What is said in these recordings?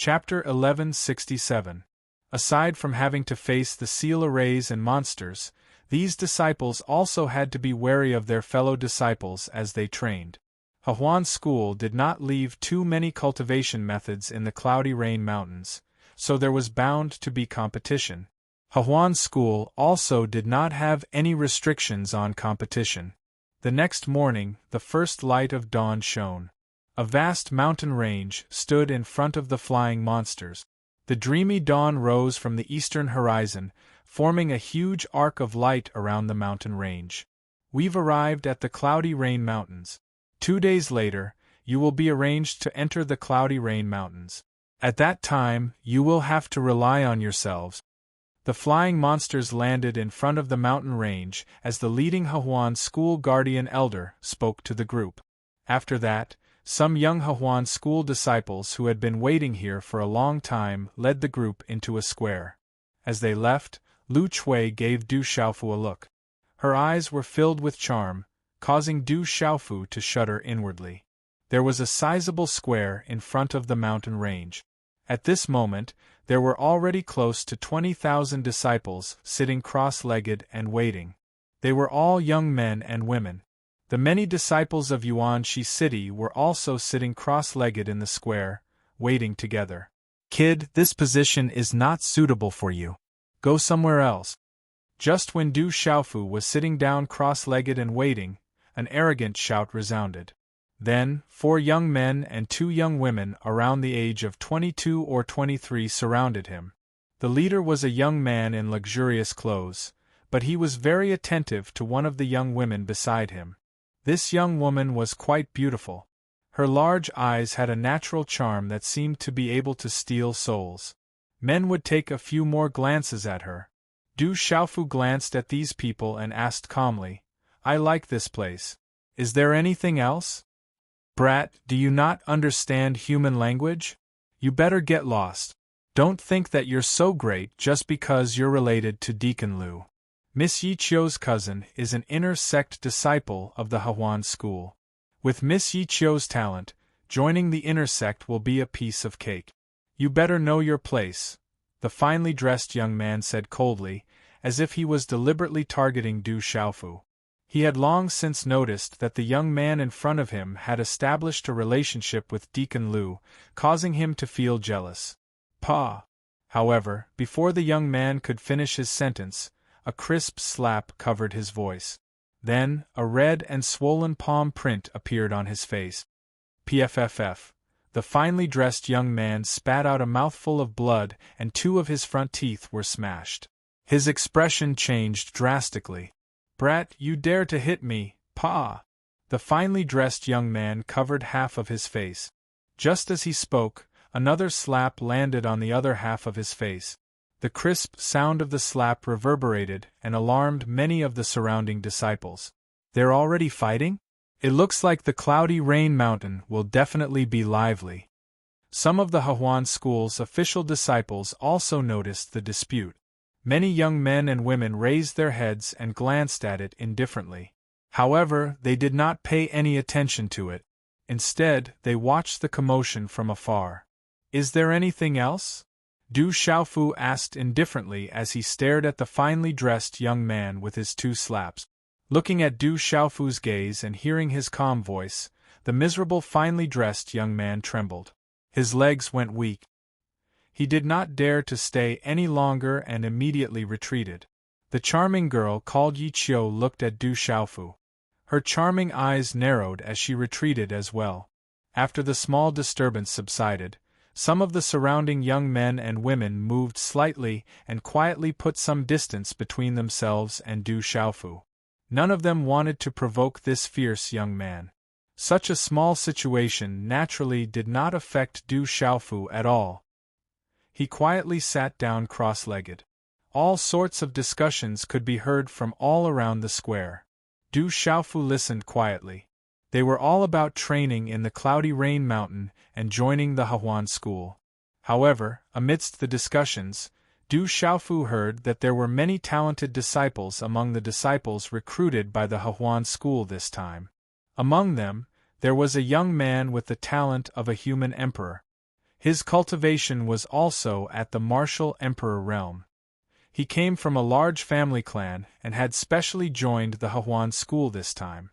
Chapter 1167. Aside from having to face the seal arrays and monsters, these disciples also had to be wary of their fellow disciples as they trained. Hahuan's school did not leave too many cultivation methods in the Cloudy Rain Mountains, so there was bound to be competition. Hahuan's school also did not have any restrictions on competition. The next morning, the first light of dawn shone. A vast mountain range stood in front of the flying monsters. The dreamy dawn rose from the eastern horizon, forming a huge arc of light around the mountain range. We've arrived at the Cloudy Rain Mountains. 2 days later, you will be arranged to enter the Cloudy Rain Mountains. At that time, you will have to rely on yourselves. The flying monsters landed in front of the mountain range as the leading Hahuan school guardian elder spoke to the group. After that, some young Hahuan school disciples who had been waiting here for a long time led the group into a square. As they left, Lu Chui gave Du Xiaofu a look. Her eyes were filled with charm, causing Du Xiaofu to shudder inwardly. There was a sizable square in front of the mountain range. At this moment, there were already close to 20,000 disciples sitting cross-legged and waiting. They were all young men and women. The many disciples of Yuanxi City were also sitting cross-legged in the square, waiting together. "Kid, this position is not suitable for you. Go somewhere else." Just when Du Xiaofu was sitting down cross-legged and waiting, an arrogant shout resounded. Then, 4 young men and 2 young women around the age of 22 or 23 surrounded him. The leader was a young man in luxurious clothes, but he was very attentive to one of the young women beside him. This young woman was quite beautiful. Her large eyes had a natural charm that seemed to be able to steal souls. Men would take a few more glances at her. Du Xiaofu glanced at these people and asked calmly, "I like this place. Is there anything else?" "Brat, do you not understand human language? You better get lost. Don't think that you're so great just because you're related to Deacon Lu. Miss Yiqiu's cousin is an inner sect disciple of the Hahuan school. With Miss Yiqiu's talent, joining the inner sect will be a piece of cake. You better know your place," the finely dressed young man said coldly, as if he was deliberately targeting Du Xiaofu. He had long since noticed that the young man in front of him had established a relationship with Deacon Lu, causing him to feel jealous. "Pa!" However, before the young man could finish his sentence, a crisp slap covered his voice. Then, a red and swollen palm print appeared on his face. Pfff. The finely dressed young man spat out a mouthful of blood and 2 of his front teeth were smashed. His expression changed drastically. "Brat, you dare to hit me, Pa!" The finely dressed young man covered half of his face. Just as he spoke, another slap landed on the other half of his face. The crisp sound of the slap reverberated and alarmed many of the surrounding disciples. "They're already fighting? It looks like the Cloudy Rain Mountain will definitely be lively." Some of the Hahuan school's official disciples also noticed the dispute. Many young men and women raised their heads and glanced at it indifferently. However, they did not pay any attention to it. Instead, they watched the commotion from afar. "Is there anything else?" Du Xiaofu asked indifferently as he stared at the finely dressed young man with his 2 slaps. Looking at Du Xiaofu's gaze and hearing his calm voice, the miserable finely dressed young man trembled. His legs went weak. He did not dare to stay any longer and immediately retreated. The charming girl called Yiqiu looked at Du Xiaofu. Her charming eyes narrowed as she retreated as well. After the small disturbance subsided, some of the surrounding young men and women moved slightly and quietly put some distance between themselves and Du Xiaofu. None of them wanted to provoke this fierce young man. Such a small situation naturally did not affect Du Xiaofu at all. He quietly sat down cross-legged. All sorts of discussions could be heard from all around the square. Du Xiaofu listened quietly. They were all about training in the Cloudy Rain Mountain and joining the Hahuan school. However, amidst the discussions, Du Xiaofu heard that there were many talented disciples among the disciples recruited by the Hahuan school this time. Among them, there was a young man with the talent of a human emperor. His cultivation was also at the martial emperor realm. He came from a large family clan and had specially joined the Hahuan school this time.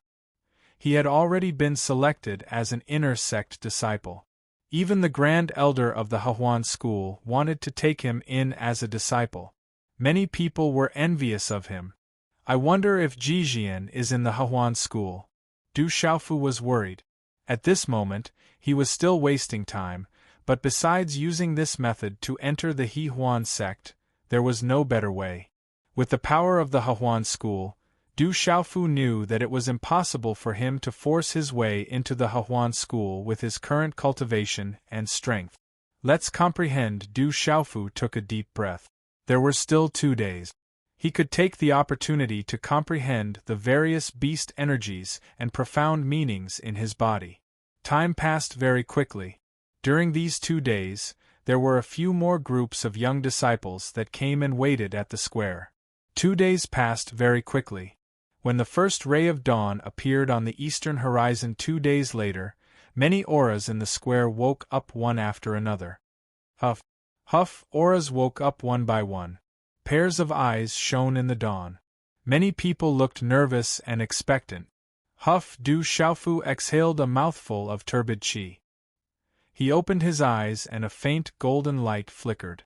He had already been selected as an inner sect disciple. Even the Grand Elder of the Hahuan school wanted to take him in as a disciple. Many people were envious of him. I wonder if Jijian is in the Hahuan school. Du Xiaofu was worried. At this moment, he was still wasting time, but besides using this method to enter the Hehuan sect, there was no better way. With the power of the Hahuan school, Du Xiaofu knew that it was impossible for him to force his way into the Hahuan school with his current cultivation and strength. Let's comprehend. Du Xiaofu took a deep breath. There were still 2 days. He could take the opportunity to comprehend the various beast energies and profound meanings in his body. Time passed very quickly. During these 2 days, there were a few more groups of young disciples that came and waited at the square. 2 days passed very quickly. When the first ray of dawn appeared on the eastern horizon 2 days later, many auras in the square woke up one after another. Huff, huff, auras woke up one by one. Pairs of eyes shone in the dawn. Many people looked nervous and expectant. Huff. Du Xiaofu exhaled a mouthful of turbid qi. He opened his eyes and a faint golden light flickered.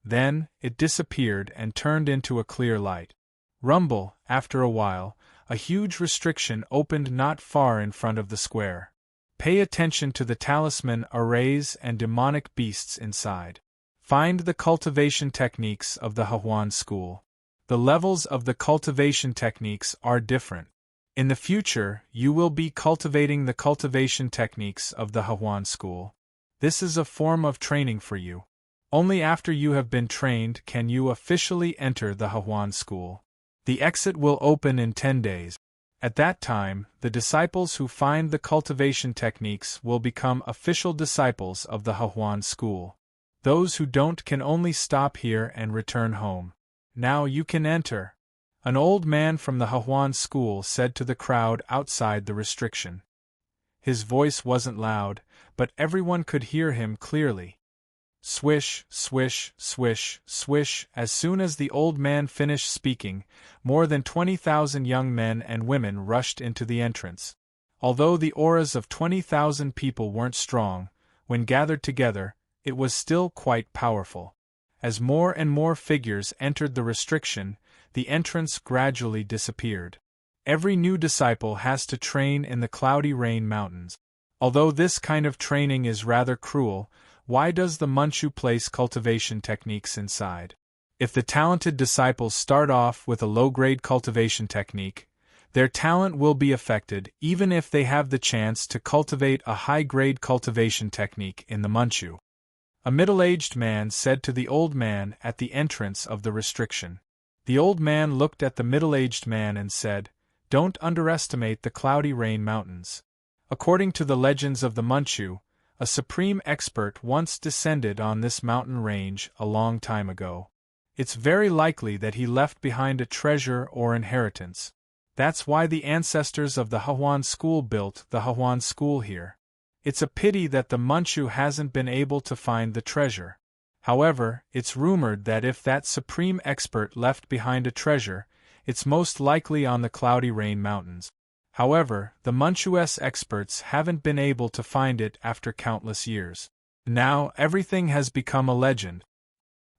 Then, it disappeared and turned into a clear light. Rumble. After a while, a huge restriction opened not far in front of the square. Pay attention to the talisman arrays and demonic beasts inside. Find the cultivation techniques of the Hahuan school. The levels of the cultivation techniques are different. In the future, you will be cultivating the cultivation techniques of the Hahuan school. This is a form of training for you. Only after you have been trained can you officially enter the Hahuan school. The exit will open in 10 days. At that time, the disciples who find the cultivation techniques will become official disciples of the Hahuan school. Those who don't can only stop here and return home. Now you can enter. An old man from the Hahuan school said to the crowd outside the restriction. His voice wasn't loud, but everyone could hear him clearly. Swish, swish, swish, swish. As soon as the old man finished speaking, more than 20,000 young men and women rushed into the entrance. Although the auras of 20,000 people weren't strong, when gathered together, it was still quite powerful. As more and more figures entered the restriction, the entrance gradually disappeared. Every new disciple has to train in the Cloudy Rain Mountains. Although this kind of training is rather cruel, why does the Manchu place cultivation techniques inside? If the talented disciples start off with a low-grade cultivation technique, their talent will be affected even if they have the chance to cultivate a high-grade cultivation technique in the Manchu. A middle-aged man said to the old man at the entrance of the restriction. The old man looked at the middle-aged man and said, "Don't underestimate the Cloudy Rain Mountains. According to the legends of the Manchu, a supreme expert once descended on this mountain range a long time ago. It's very likely that he left behind a treasure or inheritance. That's why the ancestors of the Hahuan school built the Hahuan school here. It's a pity that the Manchu hasn't been able to find the treasure. However, it's rumored that if that supreme expert left behind a treasure, it's most likely on the Cloudy Rain Mountains. However, the Manchu's experts haven't been able to find it after countless years. Now, everything has become a legend."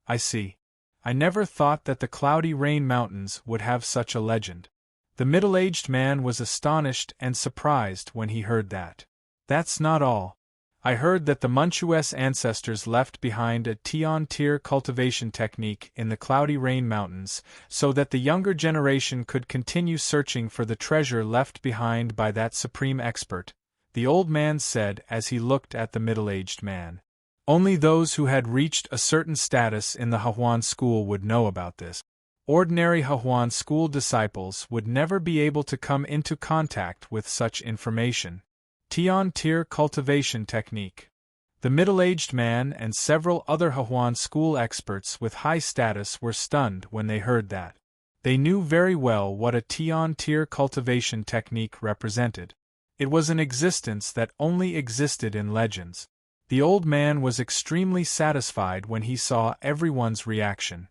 "I see. I never thought that the Cloudy Rain Mountains would have such a legend." The middle-aged man was astonished and surprised when he heard that. "That's not all. I heard that the Manchu's ancestors left behind a Tian-tier cultivation technique in the Cloudy Rain Mountains so that the younger generation could continue searching for the treasure left behind by that supreme expert," the old man said as he looked at the middle-aged man. Only those who had reached a certain status in the Hahuan school would know about this. Ordinary Hahuan school disciples would never be able to come into contact with such information. Tian-tier cultivation technique. The middle-aged man and several other Hahuan school experts with high status were stunned when they heard that. They knew very well what a Tian-tier cultivation technique represented. It was an existence that only existed in legends. The old man was extremely satisfied when he saw everyone's reaction.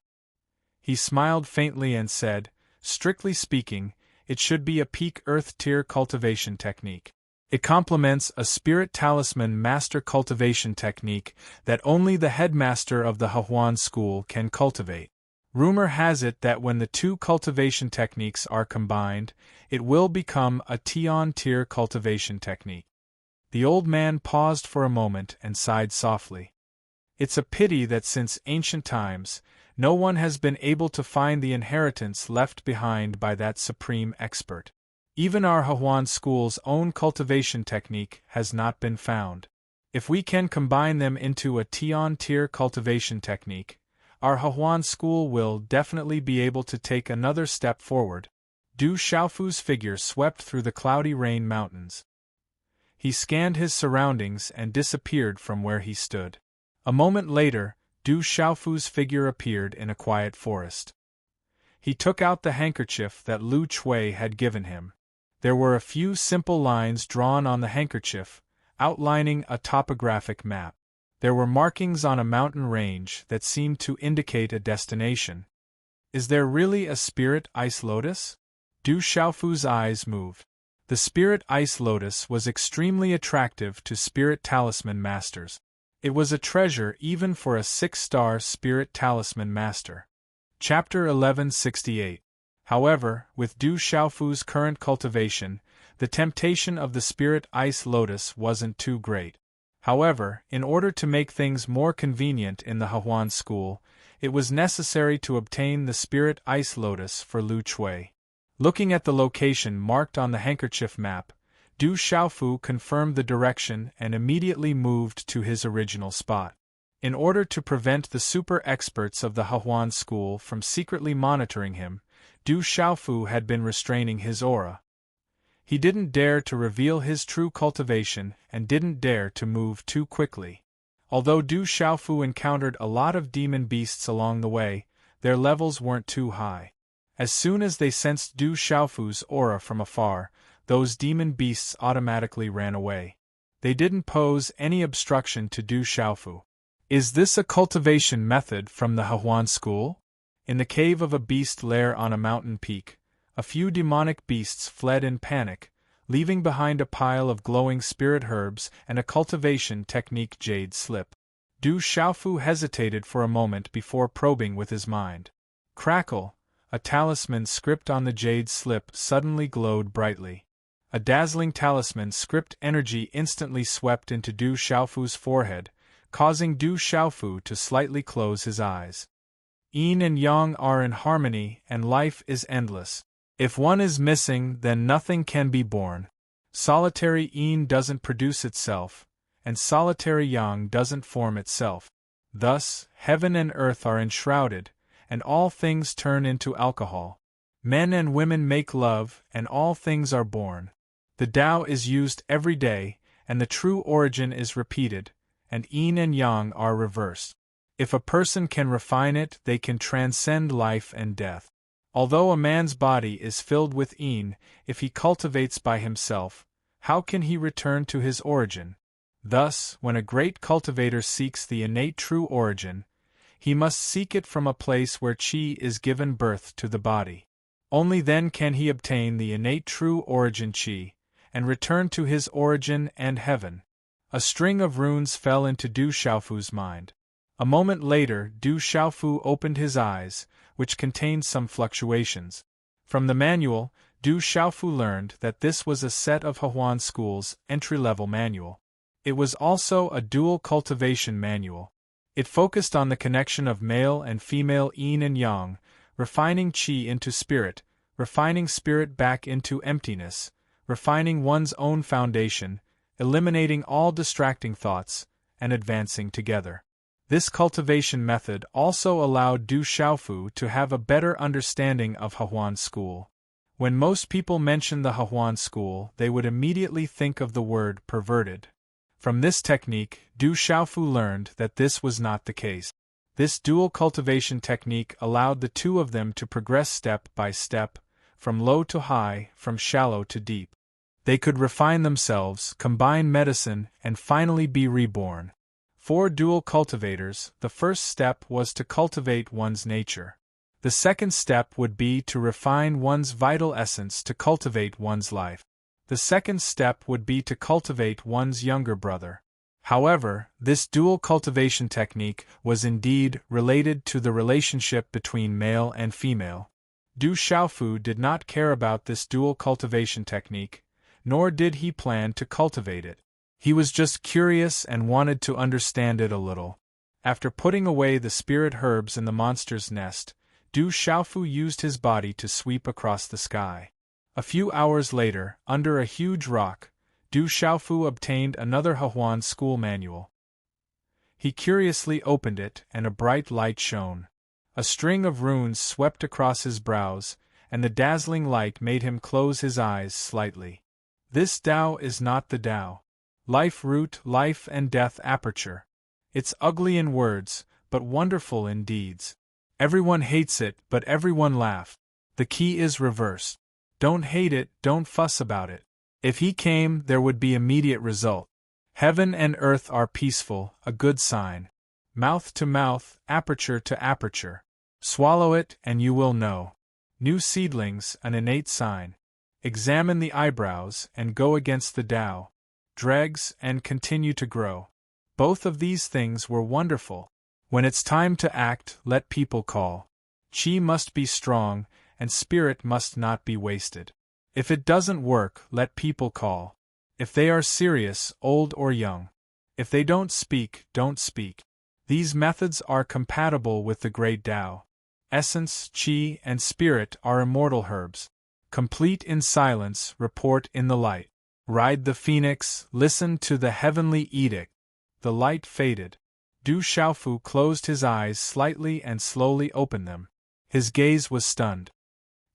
He smiled faintly and said, "Strictly speaking, it should be a peak earth tier cultivation technique. It complements a spirit talisman master cultivation technique that only the headmaster of the Huan school can cultivate. Rumor has it that when the two cultivation techniques are combined, it will become a Tian tier cultivation technique." The old man paused for a moment and sighed softly. It's a pity that since ancient times, no one has been able to find the inheritance left behind by that supreme expert. Even our Huan school's own cultivation technique has not been found. If we can combine them into a Tian tier cultivation technique, our Huan school will definitely be able to take another step forward. Du Xiaofu's figure swept through the cloudy rain mountains. He scanned his surroundings and disappeared from where he stood. A moment later, Du Xiaofu's figure appeared in a quiet forest. He took out the handkerchief that Lu Chui had given him. There were a few simple lines drawn on the handkerchief, outlining a topographic map. There were markings on a mountain range that seemed to indicate a destination. Is there really a spirit ice lotus? Du Xiaofu's eyes moved. The spirit ice lotus was extremely attractive to spirit talisman masters. It was a treasure even for a 6-star spirit talisman master. Chapter 1168. However, with Du Xiaofu's current cultivation, the temptation of the spirit ice lotus wasn't too great. However, in order to make things more convenient in the Huan school, it was necessary to obtain the spirit ice lotus for Lu Chui. Looking at the location marked on the handkerchief map, Du Xiaofu confirmed the direction and immediately moved to his original spot. In order to prevent the super experts of the Huan school from secretly monitoring him, Du Xiaofu had been restraining his aura. He didn't dare to reveal his true cultivation and didn't dare to move too quickly. Although Du Xiaofu encountered a lot of demon beasts along the way, their levels weren't too high. As soon as they sensed Du Xiaofu's aura from afar, those demon beasts automatically ran away. They didn't pose any obstruction to Du Xiaofu. Is this a cultivation method from the Huan school? In the cave of a beast lair on a mountain peak, a few demonic beasts fled in panic, leaving behind a pile of glowing spirit herbs and a cultivation technique jade slip. Du Xiaofu hesitated for a moment before probing with his mind. Crackle! A talisman script on the jade slip suddenly glowed brightly. A dazzling talisman script energy instantly swept into Du Xiaofu's forehead, causing Du Xiaofu to slightly close his eyes. Yin and Yang are in harmony and life is endless. If one is missing, then nothing can be born. Solitary Yin doesn't produce itself, and solitary Yang doesn't form itself. Thus, heaven and earth are enshrouded, and all things turn into alcohol. Men and women make love, and all things are born. The Tao is used every day, and the true origin is repeated, and Yin and Yang are reversed. If a person can refine it, they can transcend life and death. Although a man's body is filled with Yin, if he cultivates by himself, how can he return to his origin? Thus, when a great cultivator seeks the innate true origin, he must seek it from a place where Qi is given birth to the body. Only then can he obtain the innate true origin Qi, and return to his origin and heaven. A string of runes fell into Du Xiaofu's mind. A moment later, Du Xiaofu opened his eyes, which contained some fluctuations. From the manual, Du Xiaofu learned that this was a set of Huan School's entry-level manual. It was also a dual cultivation manual. It focused on the connection of male and female Yin and Yang, refining Qi into spirit, refining spirit back into emptiness, refining one's own foundation, eliminating all distracting thoughts, and advancing together. This cultivation method also allowed Du Xiaofu to have a better understanding of Huan school. When most people mention the Huan school, they would immediately think of the word perverted. From this technique, Du Xiaofu learned that this was not the case. This dual cultivation technique allowed the two of them to progress step by step, from low to high, from shallow to deep. They could refine themselves, combine medicine, and finally be reborn. For dual cultivators, the first step was to cultivate one's nature. The second step would be to refine one's vital essence to cultivate one's life. The second step would be to cultivate one's younger brother. However, this dual cultivation technique was indeed related to the relationship between male and female. Du Xiaofu did not care about this dual cultivation technique, nor did he plan to cultivate it. He was just curious and wanted to understand it a little. After putting away the spirit herbs in the monster's nest, Du Xiaofu used his body to sweep across the sky. A few hours later, under a huge rock, Du Xiaofu obtained another Hehuan school manual. He curiously opened it, and a bright light shone. A string of runes swept across his brows, and the dazzling light made him close his eyes slightly. This Tao is not the Tao. Life root, life and death aperture. It's ugly in words, but wonderful in deeds. Everyone hates it, but everyone laughs. The key is reversed. Don't hate it, don't fuss about it. If he came, there would be immediate result. Heaven and earth are peaceful, a good sign. Mouth to mouth, aperture to aperture. Swallow it, and you will know. New seedlings, an innate sign. Examine the eyebrows, and go against the Tao. Dregs, and continue to grow. Both of these things were wonderful. When it's time to act, let people call. Qi must be strong, and spirit must not be wasted. If it doesn't work, let people call. If they are serious, old or young. If they don't speak, don't speak. These methods are compatible with the great Tao. Essence, qi, and spirit are immortal herbs. Complete in silence, report in the light. Ride the phoenix, listen to the heavenly edict. The light faded. Du Xiaofu closed his eyes slightly and slowly opened them. His gaze was stunned.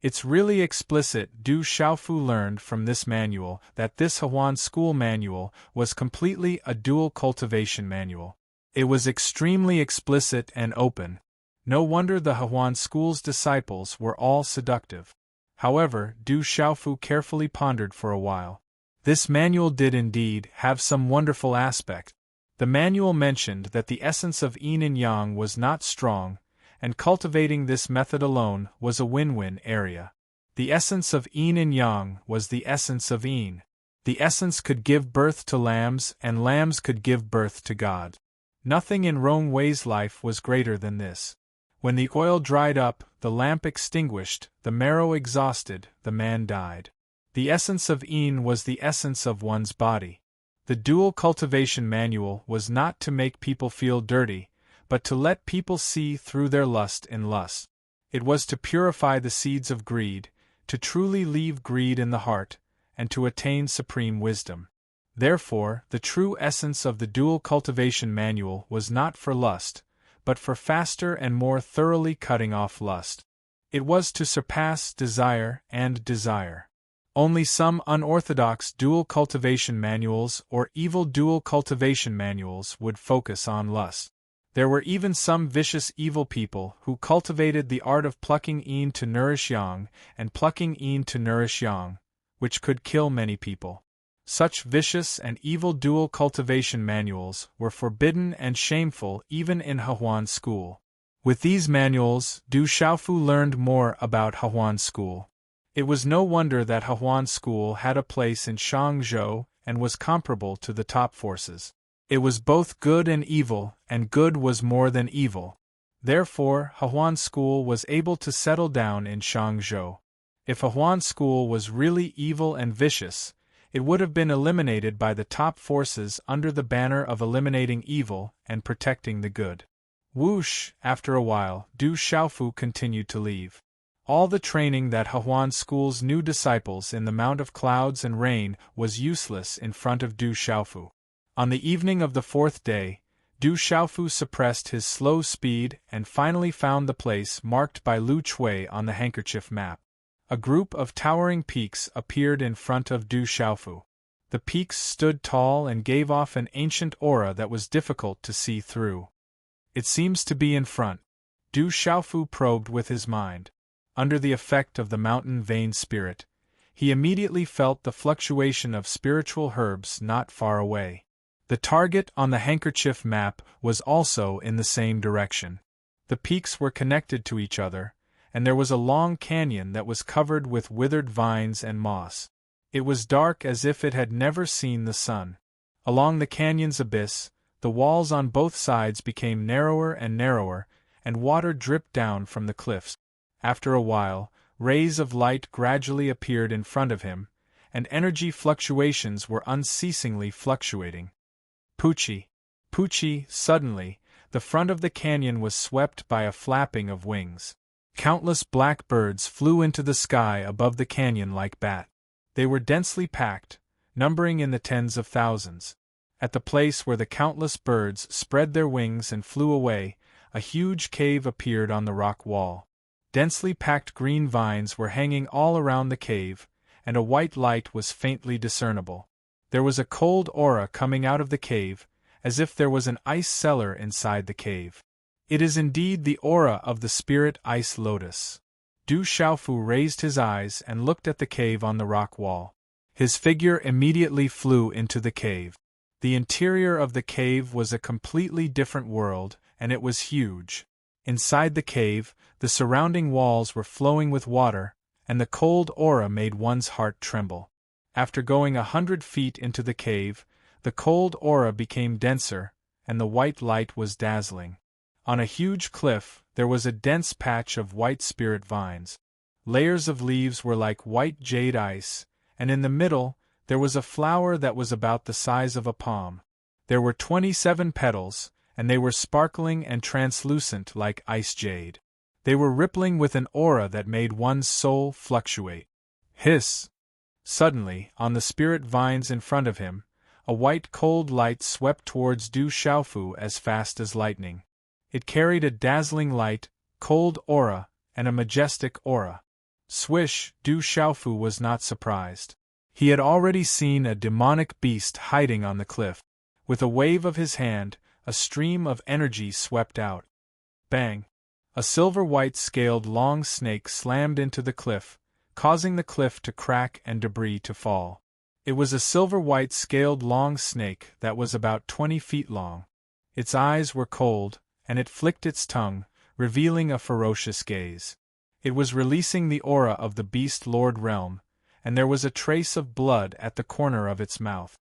It's really explicit. Du Xiaofu learned from this manual that this Hehuan school manual was completely a dual cultivation manual. It was extremely explicit and open. No wonder the Hehuan school's disciples were all seductive. However, Du Xiaofu carefully pondered for a while. This manual did indeed have some wonderful aspect. The manual mentioned that the essence of yin and yang was not strong, and cultivating this method alone was a win-win area. The essence of yin and yang was the essence of yin. The essence could give birth to lambs, and lambs could give birth to God. Nothing in Rong Wei's life was greater than this. When the oil dried up, the lamp extinguished, the marrow exhausted, the man died. The essence of yin was the essence of one's body. The dual cultivation manual was not to make people feel dirty, but to let people see through their lust in lust. It was to purify the seeds of greed, to truly leave greed in the heart, and to attain supreme wisdom. Therefore, the true essence of the dual cultivation manual was not for lust, but for faster and more thoroughly cutting off lust. It was to surpass desire and desire. Only some unorthodox dual cultivation manuals or evil dual cultivation manuals would focus on lust. There were even some vicious evil people who cultivated the art of plucking yin to nourish yang and plucking yin to nourish yang, which could kill many people. Such vicious and evil dual cultivation manuals were forbidden and shameful even in Hehuan school. With these manuals, Du Xiaofu learned more about Hehuan school. It was no wonder that Hehuan school had a place in Shangzhou and was comparable to the top forces. It was both good and evil, and good was more than evil. Therefore, Hehuan school was able to settle down in Shangzhou. If Hehuan school was really evil and vicious, it would have been eliminated by the top forces under the banner of eliminating evil and protecting the good. Whoosh, after a while, Du Xiaofu continued to leave. All the training that Hehuan school's new disciples in the Mount of Clouds and Rain was useless in front of Du Xiaofu. On the evening of the fourth day, Du Xiaofu suppressed his slow speed and finally found the place marked by Lu Chui on the handkerchief map. A group of towering peaks appeared in front of Du Xiaofu. The peaks stood tall and gave off an ancient aura that was difficult to see through. It seems to be in front. Du Xiaofu probed with his mind. Under the effect of the mountain vein spirit, he immediately felt the fluctuation of spiritual herbs not far away. The target on the handkerchief map was also in the same direction. The peaks were connected to each other, and there was a long canyon that was covered with withered vines and moss. It was dark as if it had never seen the sun. Along the canyon's abyss, the walls on both sides became narrower and narrower, and water dripped down from the cliffs. After a while, rays of light gradually appeared in front of him, and energy fluctuations were unceasingly fluctuating. Poochie! Poochie! Suddenly, the front of the canyon was swept by a flapping of wings. Countless black birds flew into the sky above the canyon like bats. They were densely packed, numbering in the tens of thousands. At the place where the countless birds spread their wings and flew away, a huge cave appeared on the rock wall. Densely packed green vines were hanging all around the cave, and a white light was faintly discernible. There was a cold aura coming out of the cave, as if there was an ice cellar inside the cave. It is indeed the aura of the spirit ice lotus. Du Xiaofu raised his eyes and looked at the cave on the rock wall. His figure immediately flew into the cave. The interior of the cave was a completely different world, and it was huge. Inside the cave, the surrounding walls were flowing with water, and the cold aura made one's heart tremble. After going 100 feet into the cave, the cold aura became denser, and the white light was dazzling. On a huge cliff, there was a dense patch of white spirit vines. Layers of leaves were like white jade ice, and in the middle, there was a flower that was about the size of a palm. There were 27 petals, and they were sparkling and translucent like ice jade. They were rippling with an aura that made one's soul fluctuate. Hiss! Suddenly, on the spirit vines in front of him, a white cold light swept towards Du Xiaofu as fast as lightning. It carried a dazzling light, cold aura, and a majestic aura. Swish! Du Xiaofu was not surprised. He had already seen a demonic beast hiding on the cliff. With a wave of his hand, a stream of energy swept out. Bang! A silver-white scaled long snake slammed into the cliff, causing the cliff to crack and debris to fall. It was a silver-white scaled long snake that was about 20 feet long. Its eyes were cold, and it flicked its tongue, revealing a ferocious gaze. It was releasing the aura of the Beast Lord realm, and there was a trace of blood at the corner of its mouth.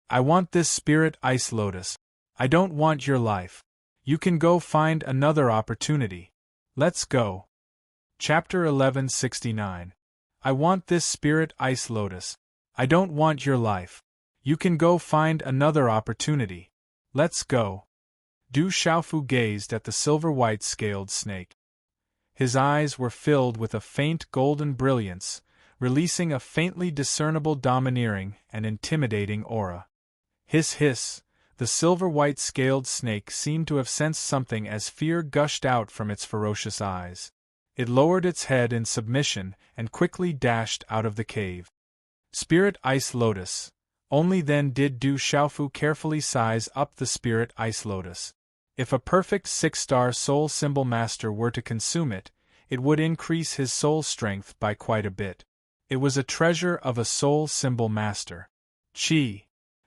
I want this spirit ice lotus. I don't want your life. You can go find another opportunity. Let's go. Chapter 1169. I want this spirit ice lotus. I don't want your life. You can go find another opportunity. Let's go. Du Xiaofu gazed at the silver-white scaled snake. His eyes were filled with a faint golden brilliance, releasing a faintly discernible domineering and intimidating aura. Hiss hiss! The silver-white scaled snake seemed to have sensed something as fear gushed out from its ferocious eyes. It lowered its head in submission and quickly dashed out of the cave. Spirit Ice Lotus. Only then did Du Xiaofu carefully size up the Spirit Ice Lotus. If a perfect 6-star soul symbol master were to consume it, it would increase his soul strength by quite a bit. It was a treasure of a soul symbol master. Chi!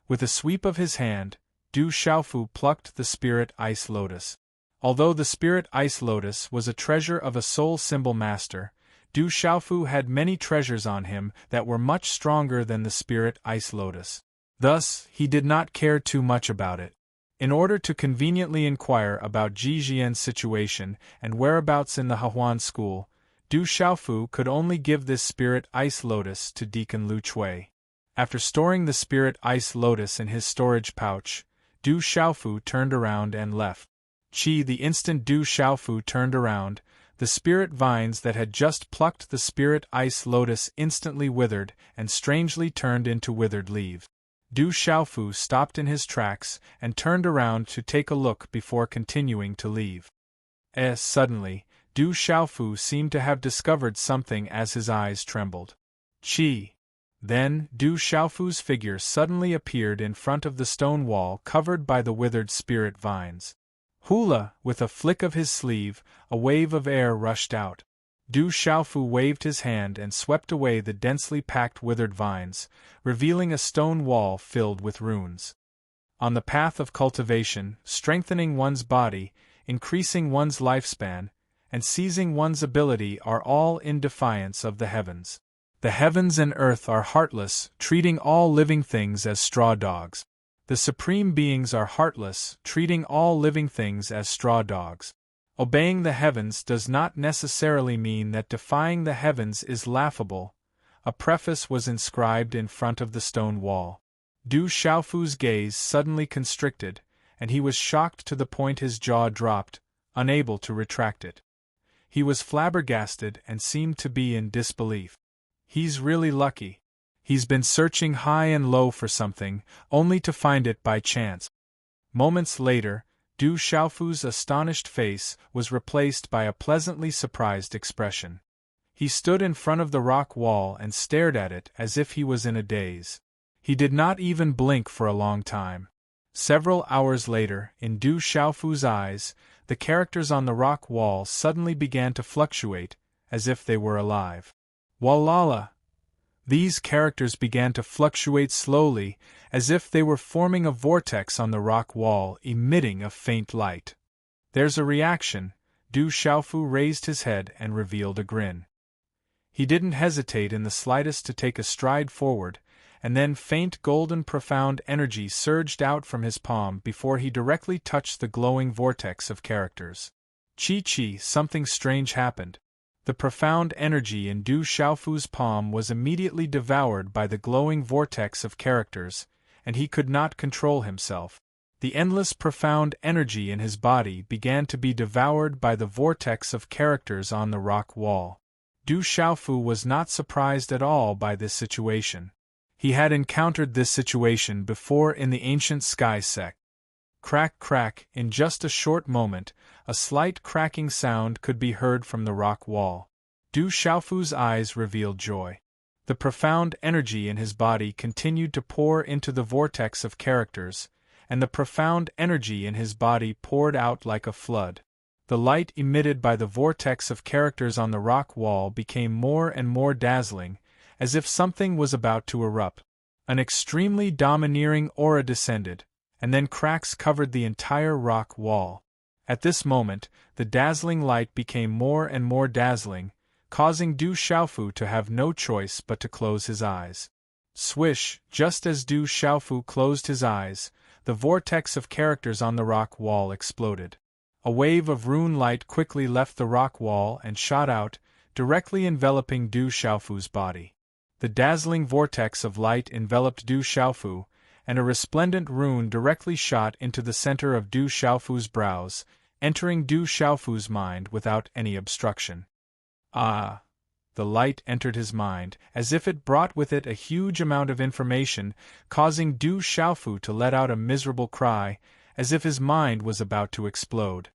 With a sweep of his hand, Du Xiaofu plucked the Spirit Ice Lotus. Although the Spirit Ice Lotus was a treasure of a soul symbol master, Du Xiaofu had many treasures on him that were much stronger than the Spirit Ice Lotus. Thus, he did not care too much about it. In order to conveniently inquire about Ji Jian's situation and whereabouts in the Hahuan school, Du Xiaofu could only give this Spirit Ice Lotus to Deacon Lu Chui. After storing the Spirit Ice Lotus in his storage pouch, Du Xiaofu turned around and left. The instant Du Xiaofu turned around, the spirit vines that had just plucked the Spirit Ice Lotus instantly withered and strangely turned into withered leaves. Du Xiaofu stopped in his tracks and turned around to take a look before continuing to leave. Suddenly, Du Xiaofu seemed to have discovered something as his eyes trembled. Then, Du Xiaofu's figure suddenly appeared in front of the stone wall covered by the withered spirit vines. Hula! With a flick of his sleeve, a wave of air rushed out. Du Xiaofu waved his hand and swept away the densely packed withered vines, revealing a stone wall filled with runes. On the path of cultivation, strengthening one's body, increasing one's lifespan, and seizing one's ability are all in defiance of the heavens. The heavens and earth are heartless, treating all living things as straw dogs. The supreme beings are heartless, treating all living things as straw dogs. Obeying the heavens does not necessarily mean that defying the heavens is laughable. A preface was inscribed in front of the stone wall. Du Xiaofu's gaze suddenly constricted, and he was shocked to the point his jaw dropped, unable to retract it. He was flabbergasted and seemed to be in disbelief. He's really lucky. He's been searching high and low for something, only to find it by chance. Moments later, Du Xiaofu's astonished face was replaced by a pleasantly surprised expression. He stood in front of the rock wall and stared at it as if he was in a daze. He did not even blink for a long time. Several hours later, in Du Xiaofu's eyes, the characters on the rock wall suddenly began to fluctuate, as if they were alive. Walala! These characters began to fluctuate slowly, as if they were forming a vortex on the rock wall, emitting a faint light. There's a reaction. Du Xiaofu raised his head and revealed a grin. He didn't hesitate in the slightest to take a stride forward, and then faint golden profound energy surged out from his palm before he directly touched the glowing vortex of characters. Chi, something strange happened. The profound energy in Du Xiaofu's palm was immediately devoured by the glowing vortex of characters, and he could not control himself. The endless profound energy in his body began to be devoured by the vortex of characters on the rock wall. Du Xiaofu was not surprised at all by this situation. He had encountered this situation before in the ancient sky sect. Crack, crack, in just a short moment, a slight cracking sound could be heard from the rock wall. Du Xiaofu's eyes revealed joy. The profound energy in his body continued to pour into the vortex of characters, and the profound energy in his body poured out like a flood. The light emitted by the vortex of characters on the rock wall became more and more dazzling, as if something was about to erupt. An extremely domineering aura descended, and then cracks covered the entire rock wall. At this moment, the dazzling light became more and more dazzling, causing Du Xiaofu to have no choice but to close his eyes. Swish, just as Du Xiaofu closed his eyes, the vortex of characters on the rock wall exploded. A wave of rune light quickly left the rock wall and shot out, directly enveloping Du Xiaofu's body. The dazzling vortex of light enveloped Du Xiaofu, and a resplendent rune directly shot into the center of Du Xiaofu's brows, entering Du Xiaofu's mind without any obstruction. Ah! The light entered his mind, as if it brought with it a huge amount of information, causing Du Xiaofu to let out a miserable cry, as if his mind was about to explode.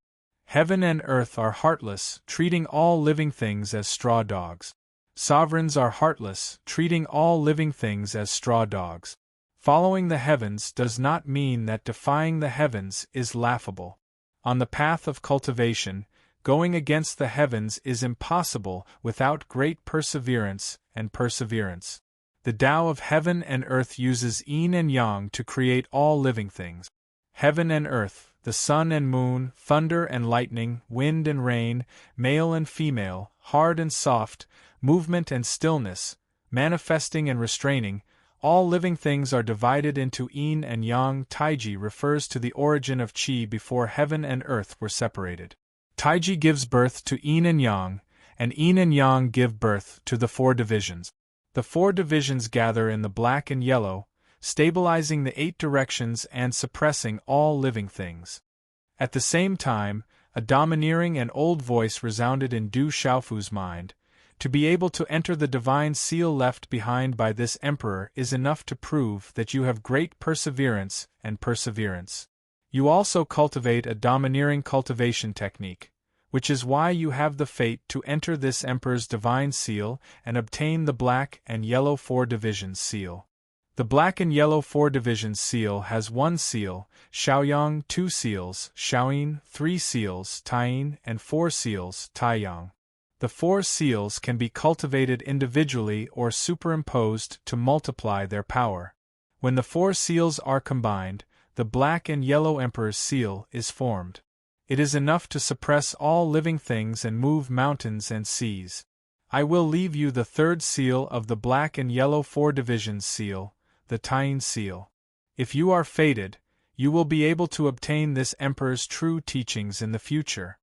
Heaven and earth are heartless, treating all living things as straw dogs. Sovereigns are heartless, treating all living things as straw dogs. Following the heavens does not mean that defying the heavens is laughable. On the path of cultivation, going against the heavens is impossible without great perseverance and perseverance. The Tao of heaven and earth uses yin and yang to create all living things. Heaven and earth, the sun and moon, thunder and lightning, wind and rain, male and female, hard and soft, movement and stillness, manifesting and restraining, all living things are divided into yin and yang. Taiji refers to the origin of qi before heaven and earth were separated. Taiji gives birth to yin and yang give birth to the four divisions. The four divisions gather in the black and yellow, stabilizing the 8 directions and suppressing all living things. At the same time, a domineering and old voice resounded in Du Xiaofu's mind. To be able to enter the divine seal left behind by this emperor is enough to prove that you have great perseverance and perseverance. You also cultivate a domineering cultivation technique, which is why you have the fate to enter this emperor's divine seal and obtain the black and yellow 4 divisions seal. The black and yellow 4 divisions seal has 1 seal, Xiaoyang, 2 seals, Xiaoyin, 3 seals, Taiyin, and 4 seals, Taiyang. The 4 seals can be cultivated individually or superimposed to multiply their power. When the 4 seals are combined, the black and yellow Emperor's seal is formed. It is enough to suppress all living things and move mountains and seas. I will leave you the third seal of the black and yellow 4 divisions seal, the tying seal. If you are fated, you will be able to obtain this Emperor's true teachings in the future.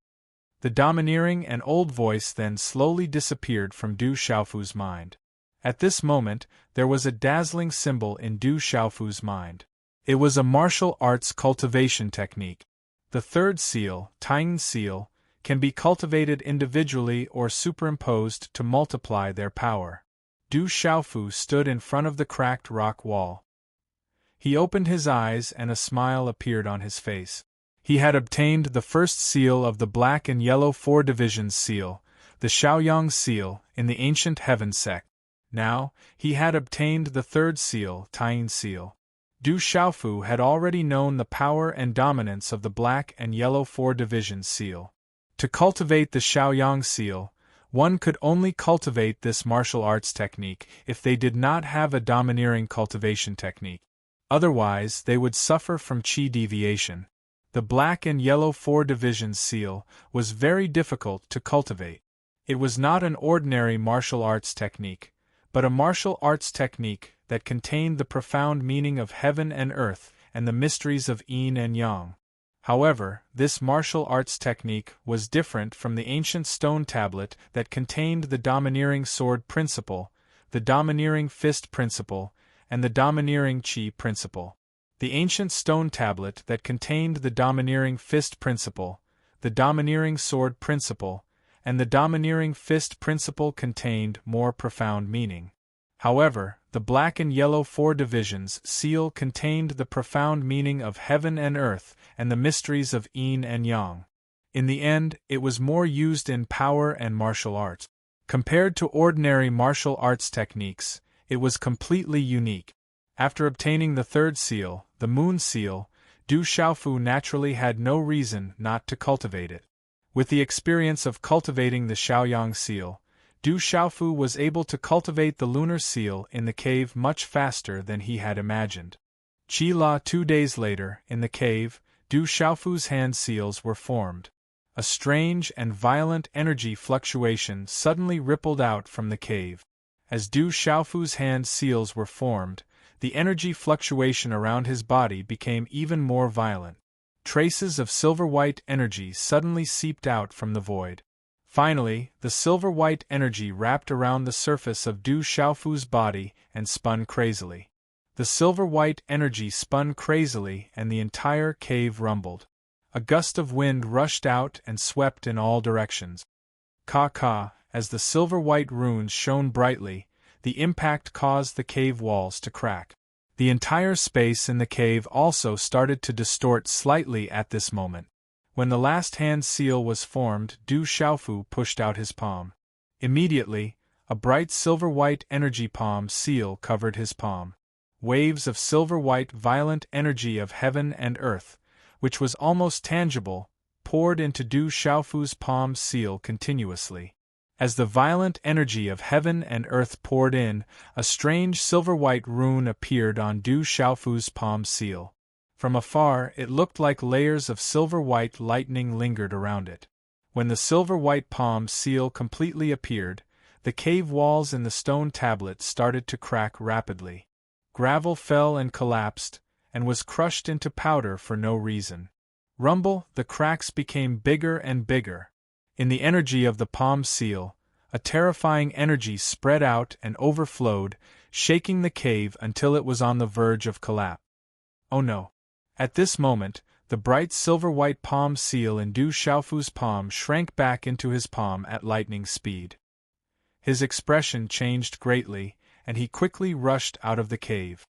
The domineering and old voice then slowly disappeared from Du Xiaofu's mind. At this moment, there was a dazzling symbol in Du Xiaofu's mind. It was a martial arts cultivation technique. The third seal, tying seal, can be cultivated individually or superimposed to multiply their power. Du Xiaofu stood in front of the cracked rock wall. He opened his eyes and a smile appeared on his face. He had obtained the first seal of the black and yellow 4 divisions seal, the Shaoyang seal, in the ancient heaven sect. Now, he had obtained the third seal, tying seal. Du Xiaofu had already known the power and dominance of the black and yellow 4 divisions seal. To cultivate the Shaoyang seal, one could only cultivate this martial arts technique if they did not have a domineering cultivation technique. Otherwise, they would suffer from qi deviation. The black and yellow 4 divisions seal was very difficult to cultivate. It was not an ordinary martial arts technique, but a martial arts technique that contained the profound meaning of heaven and earth and the mysteries of yin and yang. However, this martial arts technique was different from the ancient stone tablet that contained the domineering sword principle, the domineering fist principle, and the domineering qi principle. The ancient stone tablet that contained the domineering fist principle, the domineering sword principle, and the domineering fist principle contained more profound meaning. However, the black and yellow 4 divisions seal contained the profound meaning of heaven and earth and the mysteries of yin and yang. In the end, it was more used in power and martial arts. Compared to ordinary martial arts techniques, it was completely unique. After obtaining the third seal, the moon seal, Du Xiaofu naturally had no reason not to cultivate it. With the experience of cultivating the Shaoyang seal, Du Xiaofu was able to cultivate the lunar seal in the cave much faster than he had imagined. Qi-La 2 days later, in the cave, Du Xiaofu's hand seals were formed. A strange and violent energy fluctuation suddenly rippled out from the cave. As Du Xiaofu's hand seals were formed, the energy fluctuation around his body became even more violent. Traces of silver-white energy suddenly seeped out from the void. Finally, the silver-white energy wrapped around the surface of Du Xiaofu's body and spun crazily. The silver-white energy spun crazily and the entire cave rumbled. A gust of wind rushed out and swept in all directions. Ka-ka, as the silver-white runes shone brightly, the impact caused the cave walls to crack. The entire space in the cave also started to distort slightly at this moment. When the last hand seal was formed, Du Xiaofu pushed out his palm. Immediately, a bright silver-white energy palm seal covered his palm. Waves of silver-white violent energy of heaven and earth, which was almost tangible, poured into Du Xiaofu's palm seal continuously. As the violent energy of heaven and earth poured in, a strange silver-white rune appeared on Du Xiaofu's palm seal. From afar, it looked like layers of silver-white lightning lingered around it. When the silver-white palm seal completely appeared, the cave walls in the stone tablet started to crack rapidly. Gravel fell and collapsed, and was crushed into powder for no reason. Rumble, the cracks became bigger and bigger. In the energy of the palm seal, a terrifying energy spread out and overflowed, shaking the cave until it was on the verge of collapse. Oh no! At this moment, the bright silver-white palm seal in Du Xiaofu's palm shrank back into his palm at lightning speed. His expression changed greatly, and he quickly rushed out of the cave.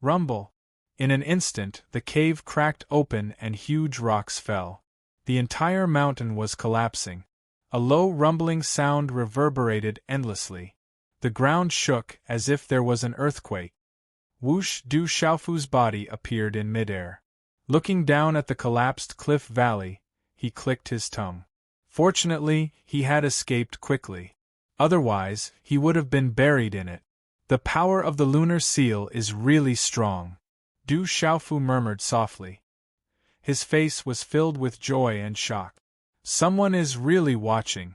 Rumble! In an instant, the cave cracked open and huge rocks fell. The entire mountain was collapsing. A low rumbling sound reverberated endlessly. The ground shook as if there was an earthquake. Whoosh! Du Xiaofu's body appeared in midair. Looking down at the collapsed cliff valley, he clicked his tongue. Fortunately, he had escaped quickly. Otherwise, he would have been buried in it. The power of the lunar seal is really strong. Du Xiaofu murmured softly. His face was filled with joy and shock. Someone is really watching.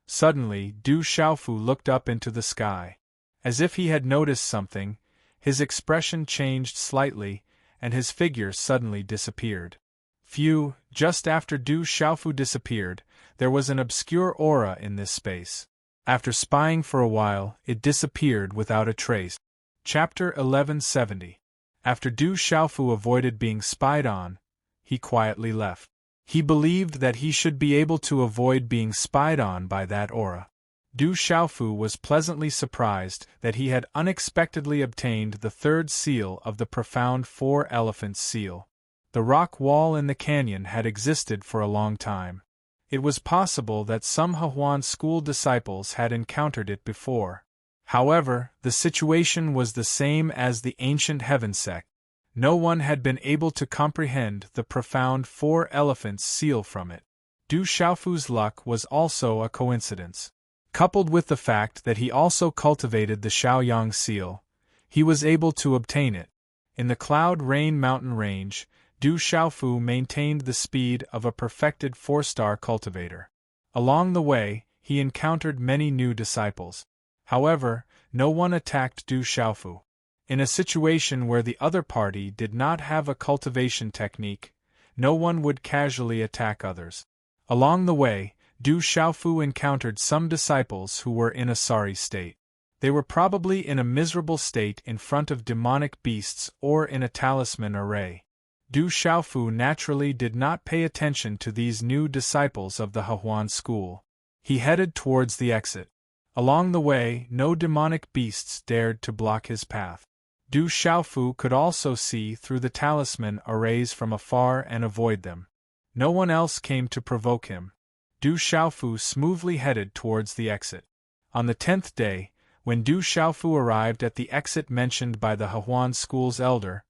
Suddenly, Du Xiaofu looked up into the sky. As if he had noticed something, his expression changed slightly, and his figure suddenly disappeared. Phew, just after Du Xiaofu disappeared, there was an obscure aura in this space. After spying for a while, it disappeared without a trace. Chapter 1170. After Du Xiaofu avoided being spied on, he quietly left. He believed that he should be able to avoid being spied on by that aura. Du Xiaofu was pleasantly surprised that he had unexpectedly obtained the third seal of the profound Four Elephants seal. The rock wall in the canyon had existed for a long time. It was possible that some Hehuan school disciples had encountered it before. However, the situation was the same as the ancient Heaven sect. No one had been able to comprehend the profound Four Elephants seal from it. Du Xiaofu's luck was also a coincidence. Coupled with the fact that he also cultivated the Shaoyang seal, he was able to obtain it. In the Cloud Rain mountain range, Du Xiaofu maintained the speed of a perfected 4-star cultivator. Along the way, he encountered many new disciples. However, no one attacked Du Xiaofu. In a situation where the other party did not have a cultivation technique, no one would casually attack others. Along the way, Du Xiaofu encountered some disciples who were in a sorry state. They were probably in a miserable state in front of demonic beasts or in a talisman array. Du Xiaofu naturally did not pay attention to these new disciples of the Hehuan school. He headed towards the exit. Along the way, no demonic beasts dared to block his path. Du Xiaofu could also see through the talisman arrays from afar and avoid them. No one else came to provoke him. Du Xiaofu smoothly headed towards the exit. On the 10th day, when Du Xiaofu arrived at the exit mentioned by the Hehuan school's elder,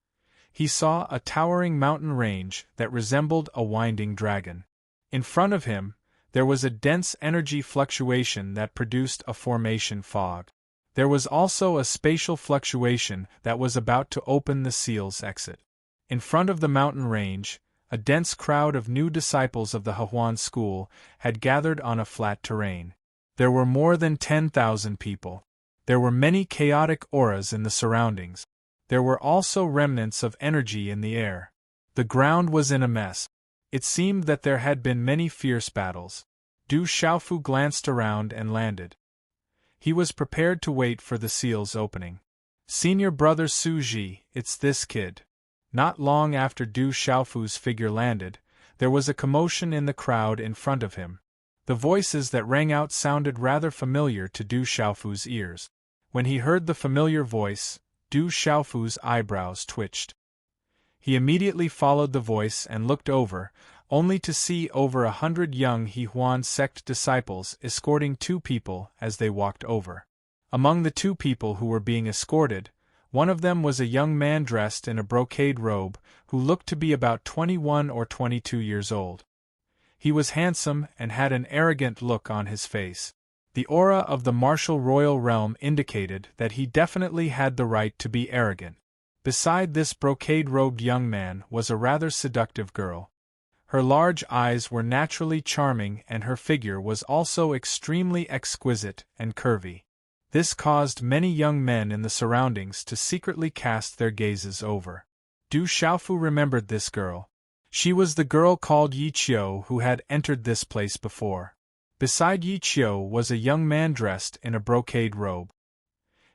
he saw a towering mountain range that resembled a winding dragon. In front of him, there was a dense energy fluctuation that produced a formation fog. There was also a spatial fluctuation that was about to open the seal's exit. In front of the mountain range, a dense crowd of new disciples of the Hehuan school had gathered on a flat terrain. There were more than 10,000 people. There were many chaotic auras in the surroundings. There were also remnants of energy in the air. The ground was in a mess. It seemed that there had been many fierce battles. Du Xiaofu glanced around and landed. He was prepared to wait for the seal's opening. Senior brother Su Ji, it's this kid. Not long after Du Xiaofu's figure landed, there was a commotion in the crowd in front of him. The voices that rang out sounded rather familiar to Du Xiaofu's ears. When he heard the familiar voice, Du Xiaofu's eyebrows twitched. He immediately followed the voice and looked over, only to see over 100 young Hehuan sect disciples escorting 2 people as they walked over. Among the 2 people who were being escorted, one of them was a young man dressed in a brocade robe, who looked to be about 21 or 22 years old. He was handsome and had an arrogant look on his face. The aura of the martial royal realm indicated that he definitely had the right to be arrogant. Beside this brocade-robed young man was a rather seductive girl. Her large eyes were naturally charming and her figure was also extremely exquisite and curvy. This caused many young men in the surroundings to secretly cast their gazes over. Du Xiaofu remembered this girl. She was the girl called Yi Qiu who had entered this place before. Beside Yi Qiu was a young man dressed in a brocade robe.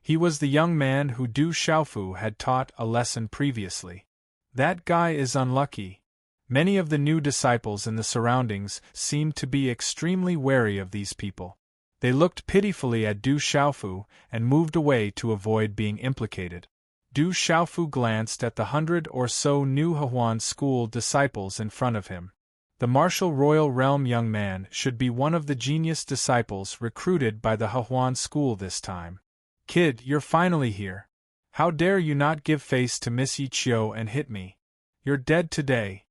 He was the young man who Du Xiaofu had taught a lesson previously. That guy is unlucky. Many of the new disciples in the surroundings seemed to be extremely wary of these people. They looked pitifully at Du Xiaofu and moved away to avoid being implicated. Du Xiaofu glanced at the 100 or so new Hehuan school disciples in front of him. The martial royal realm young man should be one of the genius disciples recruited by the Hehuan school this time. Kid, you're finally here. How dare you not give face to Miss Yi Qiu and hit me? You're dead today.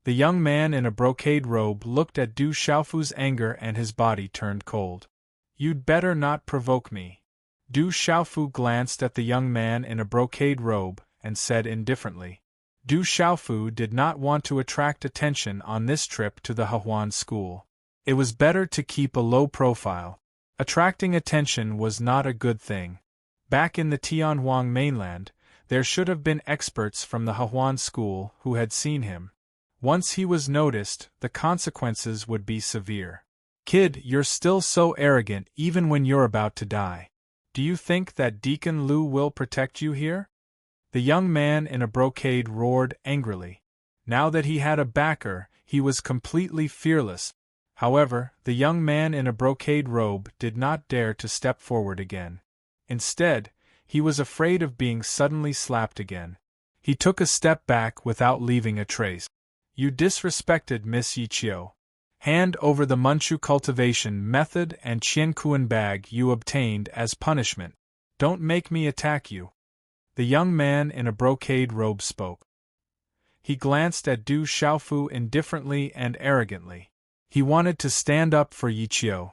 The young man in a brocade robe looked at Du Xiaofu's anger and his body turned cold. You'd better not provoke me. Du Xiaofu glanced at the young man in a brocade robe and said indifferently. Du Xiaofu did not want to attract attention on this trip to the Hehuan school. It was better to keep a low profile. Attracting attention was not a good thing. Back in the Tianhuang mainland, there should have been experts from the Hehuan school who had seen him. Once he was noticed, the consequences would be severe. Kid, you're still so arrogant even when you're about to die. Do you think that Deacon Lu will protect you here? The young man in a brocade roared angrily. Now that he had a backer, he was completely fearless. However, the young man in a brocade robe did not dare to step forward again. Instead, he was afraid of being suddenly slapped again. He took a step back without leaving a trace. You disrespected Miss Yichio. Hand over the Manchu cultivation method and Qiankuan bag you obtained as punishment. Don't make me attack you. The young man in a brocade robe spoke. He glanced at Du Xiaofu indifferently and arrogantly. He wanted to stand up for Yichio.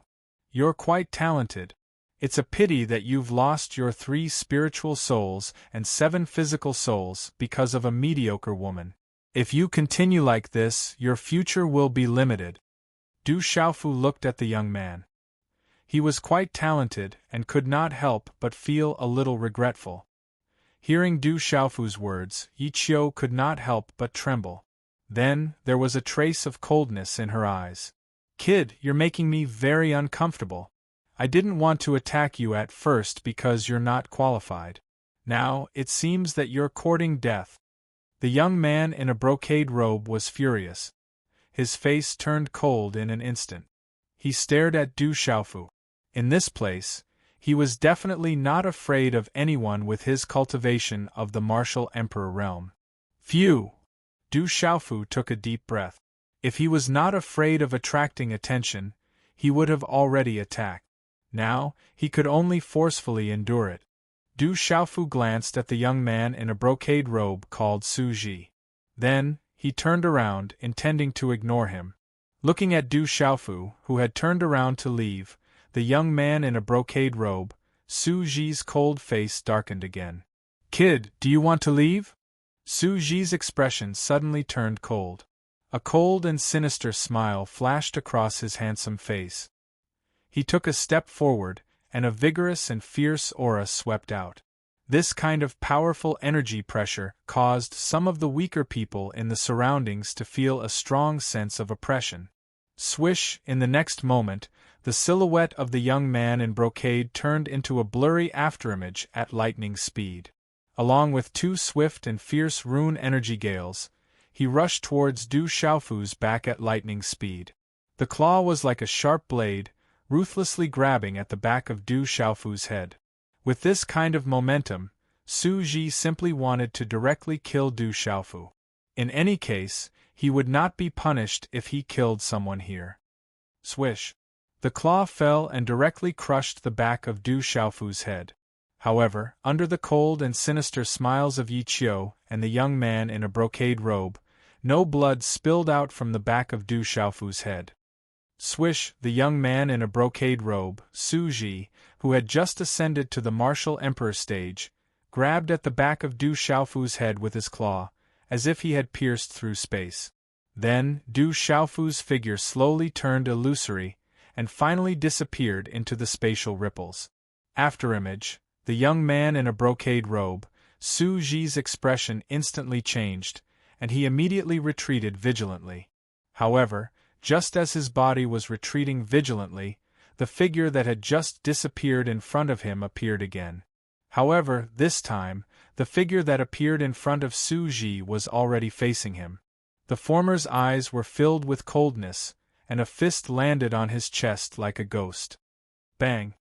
You're quite talented. It's a pity that you've lost your 3 spiritual souls and 7 physical souls because of a mediocre woman. If you continue like this, your future will be limited. Du Xiaofu looked at the young man. He was quite talented and could not help but feel a little regretful. Hearing Du Xiaofu's words, Yichio could not help but tremble. Then, there was a trace of coldness in her eyes. Kid, you're making me very uncomfortable. I didn't want to attack you at first because you're not qualified. Now, it seems that you're courting death. The young man in a brocade robe was furious. His face turned cold in an instant. He stared at Du Xiaofu. In this place, he was definitely not afraid of anyone with his cultivation of the martial emperor realm. Phew! Du Xiaofu took a deep breath. If he was not afraid of attracting attention, he would have already attacked. Now, he could only forcefully endure it. Du Xiaofu glanced at the young man in a brocade robe called Su Ji. Then, he turned around, intending to ignore him. Looking at Du Xiaofu, who had turned around to leave, the young man in a brocade robe, Su Ji's cold face darkened again. Kid, do you want to leave? Su Ji's expression suddenly turned cold. A cold and sinister smile flashed across his handsome face. He took a step forward, and a vigorous and fierce aura swept out. This kind of powerful energy pressure caused some of the weaker people in the surroundings to feel a strong sense of oppression. Swish, in the next moment, the silhouette of the young man in brocade turned into a blurry afterimage at lightning speed. Along with 2 swift and fierce rune energy gales, he rushed towards Du Xiaofu's back at lightning speed. The claw was like a sharp blade, ruthlessly grabbing at the back of Du Xiaofu's head. With this kind of momentum, Su Ji simply wanted to directly kill Du Xiaofu. In any case, he would not be punished if he killed someone here. Swish! The claw fell and directly crushed the back of Du Xiaofu's head. However, under the cold and sinister smiles of Yichio and the young man in a brocade robe, no blood spilled out from the back of Du Xiaofu's head. Swish! The young man in a brocade robe, Su Ji, who had just ascended to the martial emperor stage, grabbed at the back of Du Xiaofu's head with his claw, as if he had pierced through space. Then, Du Xiaofu's figure slowly turned illusory, and finally disappeared into the spatial ripples. Afterimage, the young man in a brocade robe, Su Ji's expression instantly changed, and he immediately retreated vigilantly. However, just as his body was retreating vigilantly, the figure that had just disappeared in front of him appeared again. However, this time, the figure that appeared in front of Su Ji was already facing him. The former's eyes were filled with coldness, and a fist landed on his chest like a ghost. Bang!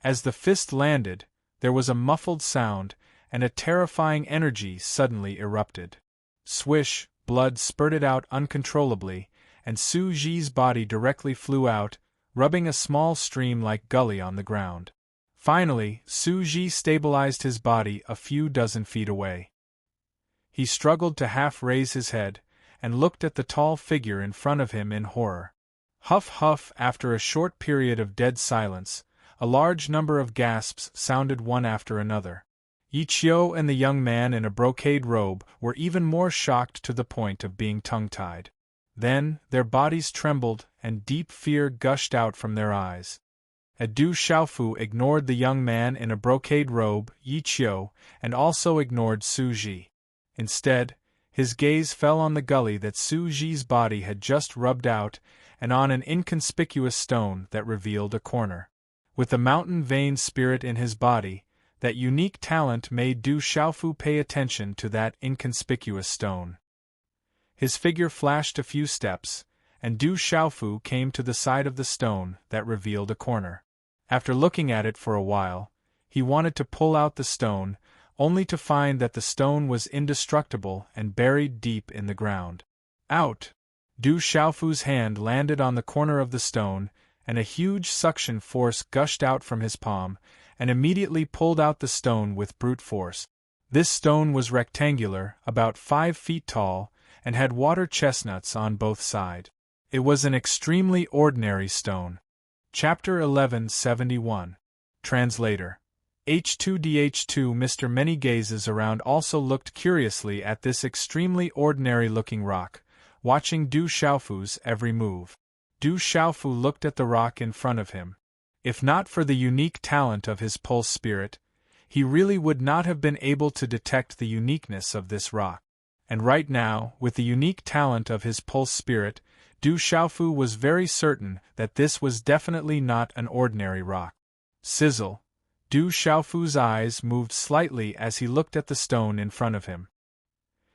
As the fist landed, there was a muffled sound, and a terrifying energy suddenly erupted. Swish! Blood spurted out uncontrollably, and Su Ji's body directly flew out, rubbing a small stream-like gully on the ground. Finally, Su Ji stabilized his body a few dozen feet away. He struggled to half-raise his head, and looked at the tall figure in front of him in horror. Huff huff! After a short period of dead silence, a large number of gasps sounded one after another. Yichio and the young man in a brocade robe were even more shocked to the point of being tongue-tied. Then, their bodies trembled, and deep fear gushed out from their eyes. Du Xiaofu ignored the young man in a brocade robe, Yichio, and also ignored Su Ji. Instead, his gaze fell on the gully that Su Ji's body had just rubbed out, and on an inconspicuous stone that revealed a corner. With the mountain vein spirit in his body, that unique talent made Du Xiaofu pay attention to that inconspicuous stone. His figure flashed a few steps, and Du Xiaofu came to the side of the stone that revealed a corner. After looking at it for a while, he wanted to pull out the stone, only to find that the stone was indestructible and buried deep in the ground. Out! Du Xiaofu's hand landed on the corner of the stone, and a huge suction force gushed out from his palm, and immediately pulled out the stone with brute force. This stone was rectangular, about 5 feet tall, and had water chestnuts on both sides. It was an extremely ordinary stone. Chapter 1171. Translator. H2DH2 Mr. Many gazes around also looked curiously at this extremely ordinary-looking rock, watching Du Xiaofu's every move. Du Xiaofu looked at the rock in front of him. If not for the unique talent of his pulse spirit, he really would not have been able to detect the uniqueness of this rock. And right now, with the unique talent of his pulse spirit, Du Xiaofu was very certain that this was definitely not an ordinary rock. Sizzle! Du Xiaofu's eyes moved slightly as he looked at the stone in front of him.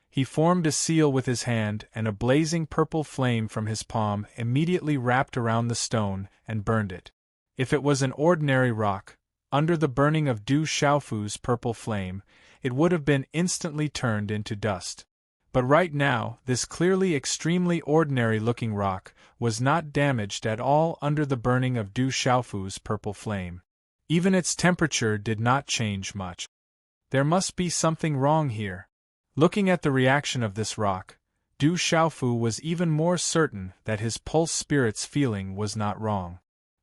He formed a seal with his hand, and a blazing purple flame from his palm immediately wrapped around the stone and burned it. If it was an ordinary rock, under the burning of Du Xiaofu's purple flame, it would have been instantly turned into dust. But right now, this clearly extremely ordinary-looking rock was not damaged at all under the burning of Du Xiaofu's purple flame. Even its temperature did not change much. There must be something wrong here. Looking at the reaction of this rock, Du Xiaofu was even more certain that his pulse spirit's feeling was not wrong.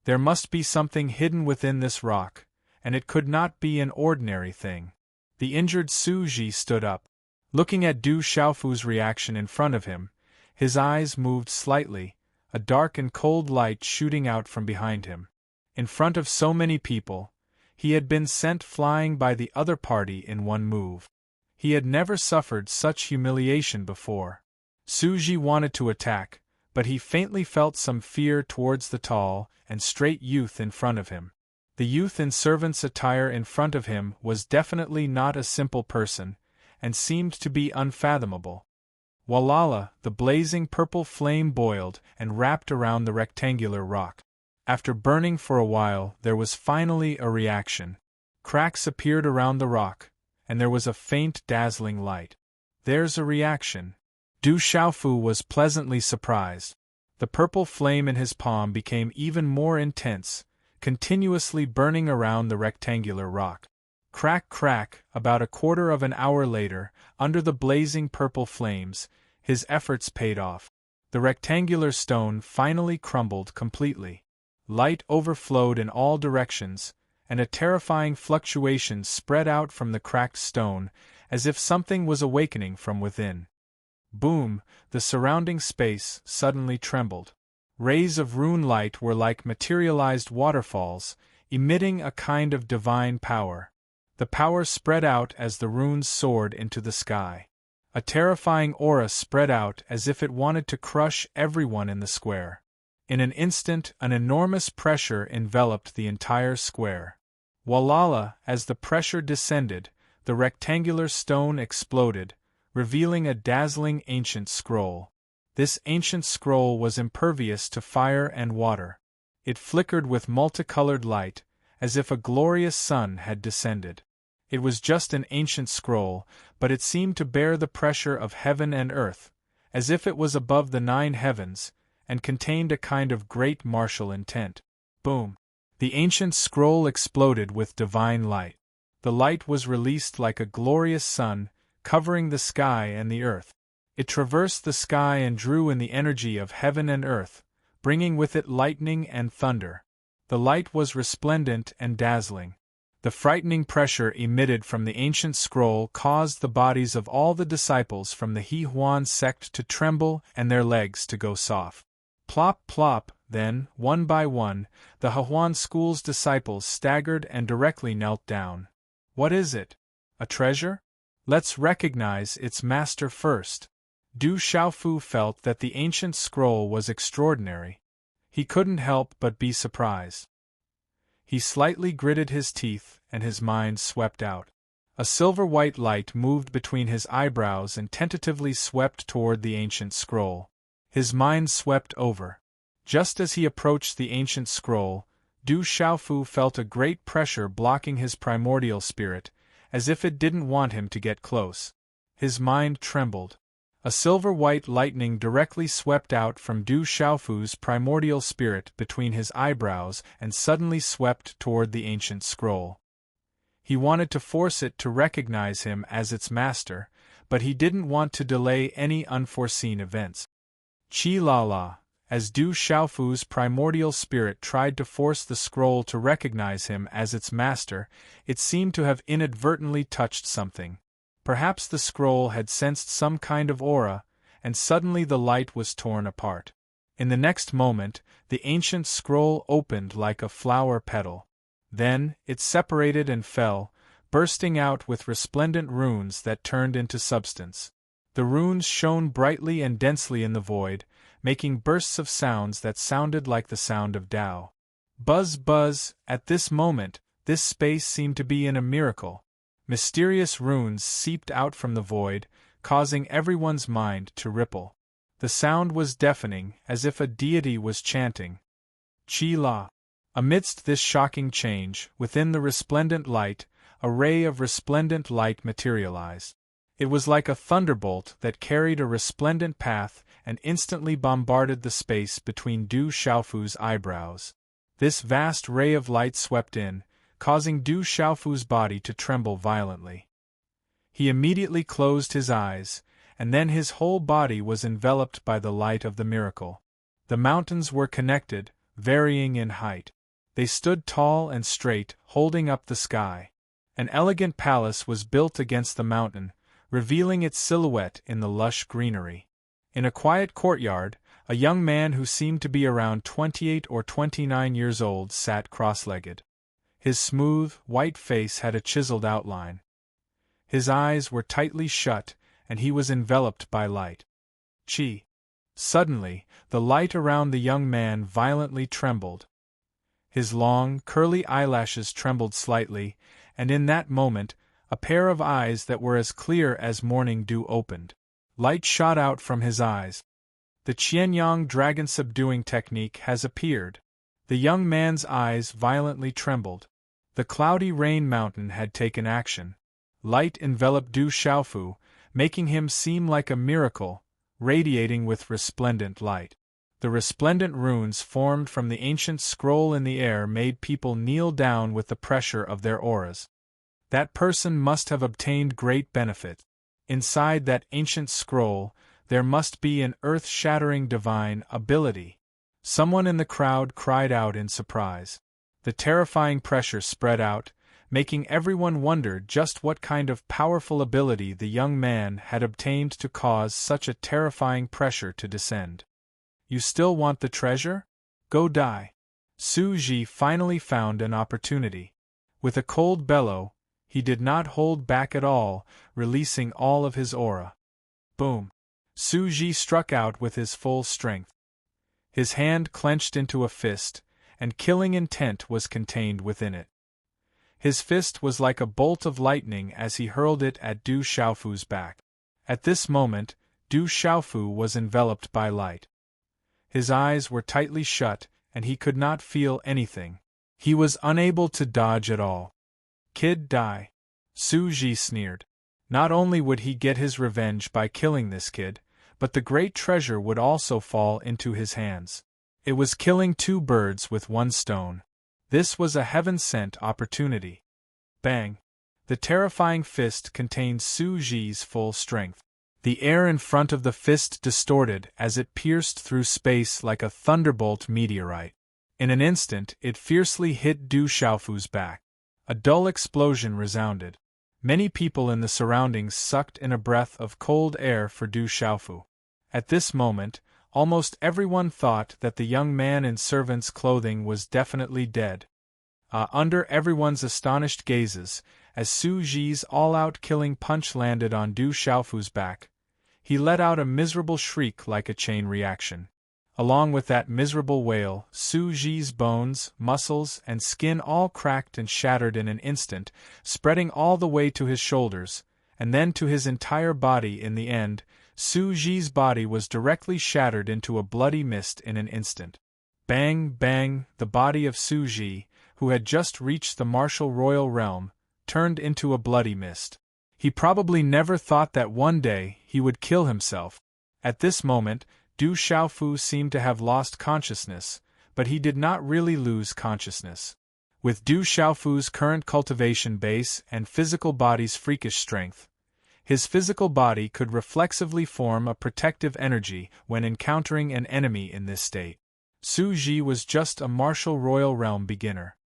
There must be something hidden within this rock, and it could not be an ordinary thing. The injured Su Ji stood up. Looking at Du Xiaofu's reaction in front of him, his eyes moved slightly, a dark and cold light shooting out from behind him. In front of so many people, he had been sent flying by the other party in one move. He had never suffered such humiliation before. Su Ji wanted to attack, but he faintly felt some fear towards the tall and straight youth in front of him. The youth in servant's attire in front of him was definitely not a simple person, and seemed to be unfathomable. Walala, the blazing purple flame boiled and wrapped around the rectangular rock. After burning for a while, there was finally a reaction. Cracks appeared around the rock, and there was a faint dazzling light. There's a reaction. Du Xiaofu was pleasantly surprised. The purple flame in his palm became even more intense, continuously burning around the rectangular rock. Crack, crack, about a quarter of an hour later, under the blazing purple flames, his efforts paid off. The rectangular stone finally crumbled completely. Light overflowed in all directions, and a terrifying fluctuation spread out from the cracked stone, as if something was awakening from within. Boom! The surrounding space suddenly trembled. Rays of rune light were like materialized waterfalls, emitting a kind of divine power. The power spread out as the runes soared into the sky. A terrifying aura spread out as if it wanted to crush everyone in the square. In an instant, an enormous pressure enveloped the entire square. Walala, as the pressure descended, the rectangular stone exploded, revealing a dazzling ancient scroll. This ancient scroll was impervious to fire and water. It flickered with multicolored light, as if a glorious sun had descended. It was just an ancient scroll, but it seemed to bear the pressure of heaven and earth, as if it was above the 9 heavens, and contained a kind of great martial intent. Boom! The ancient scroll exploded with divine light. The light was released like a glorious sun, covering the sky and the earth. It traversed the sky and drew in the energy of heaven and earth, bringing with it lightning and thunder. The light was resplendent and dazzling. The frightening pressure emitted from the ancient scroll caused the bodies of all the disciples from the He Huan sect to tremble and their legs to go soft. Plop, plop, then, one by one, the He Huan school's disciples staggered and directly knelt down. What is it? A treasure? Let's recognize its master first. Du Xiaofu felt that the ancient scroll was extraordinary. He couldn't help but be surprised. He slightly gritted his teeth, and his mind swept out. A silver-white light moved between his eyebrows and tentatively swept toward the ancient scroll. His mind swept over. Just as he approached the ancient scroll, Du Xiaofu felt a great pressure blocking his primordial spirit, as if it didn't want him to get close. His mind trembled. A silver-white lightning directly swept out from Du Xiaofu's primordial spirit between his eyebrows and suddenly swept toward the ancient scroll. He wanted to force it to recognize him as its master, but he didn't want to delay any unforeseen events. Chi la la, as Du Xiaofu's primordial spirit tried to force the scroll to recognize him as its master, it seemed to have inadvertently touched something. Perhaps the scroll had sensed some kind of aura, and suddenly the light was torn apart. In the next moment, the ancient scroll opened like a flower petal. Then, it separated and fell, bursting out with resplendent runes that turned into substance. The runes shone brightly and densely in the void, making bursts of sounds that sounded like the sound of Tao. Buzz, buzz, at this moment, this space seemed to be in a miracle. Mysterious runes seeped out from the void, causing everyone's mind to ripple. The sound was deafening, as if a deity was chanting. Chi La. Amidst this shocking change, within the resplendent light, a ray of resplendent light materialized. It was like a thunderbolt that carried a resplendent path and instantly bombarded the space between Du Xiaofu's eyebrows. This vast ray of light swept in, causing Du Xiaofu's body to tremble violently. He immediately closed his eyes, and then his whole body was enveloped by the light of the miracle. The mountains were connected, varying in height. They stood tall and straight, holding up the sky. An elegant palace was built against the mountain, revealing its silhouette in the lush greenery. In a quiet courtyard, a young man who seemed to be around 28 or 29 years old sat cross-legged. His smooth, white face had a chiseled outline. His eyes were tightly shut, and he was enveloped by light. Chi. Suddenly, the light around the young man violently trembled. His long, curly eyelashes trembled slightly, and in that moment, a pair of eyes that were as clear as morning dew opened. Light shot out from his eyes. The Qianyang dragon subduing technique has appeared. The young man's eyes violently trembled. The cloudy rain mountain had taken action. Light enveloped Du Xiaofu, making him seem like a miracle, radiating with resplendent light. The resplendent runes formed from the ancient scroll in the air made people kneel down with the pressure of their auras. That person must have obtained great benefit. Inside that ancient scroll, there must be an earth-shattering divine ability. Someone in the crowd cried out in surprise. The terrifying pressure spread out, making everyone wonder just what kind of powerful ability the young man had obtained to cause such a terrifying pressure to descend. You still want the treasure? Go die. Su Ji finally found an opportunity. With a cold bellow, he did not hold back at all, releasing all of his aura. Boom! Su Ji struck out with his full strength. His hand clenched into a fist, and killing intent was contained within it. His fist was like a bolt of lightning as he hurled it at Du Xiaofu's back. At this moment, Du Xiaofu was enveloped by light. His eyes were tightly shut, and he could not feel anything. He was unable to dodge at all. Kid, die. Su Ji sneered. Not only would he get his revenge by killing this kid, but the great treasure would also fall into his hands. It was killing two birds with one stone. This was a heaven-sent opportunity. Bang! The terrifying fist contained Su Ji's full strength. The air in front of the fist distorted as it pierced through space like a thunderbolt meteorite. In an instant, it fiercely hit Du Xiaofu's back. A dull explosion resounded. Many people in the surroundings sucked in a breath of cold air for Du Xiaofu. At this moment, almost everyone thought that the young man in servant's clothing was definitely dead. Under everyone's astonished gazes, as Su Ji's all-out killing punch landed on Du Xiaofu's back, he let out a miserable shriek like a chain reaction. Along with that miserable wail, Su Ji's bones, muscles, and skin all cracked and shattered in an instant, spreading all the way to his shoulders, and then to his entire body in the end. Su Ji's body was directly shattered into a bloody mist in an instant. Bang, bang, the body of Su Ji, who had just reached the martial royal realm, turned into a bloody mist. He probably never thought that one day he would kill himself. At this moment, Du Xiaofu seemed to have lost consciousness, but he did not really lose consciousness. With Du Xiaofu's current cultivation base and physical body's freakish strength, his physical body could reflexively form a protective energy when encountering an enemy in this state. Su Ji was just a martial royal realm beginner.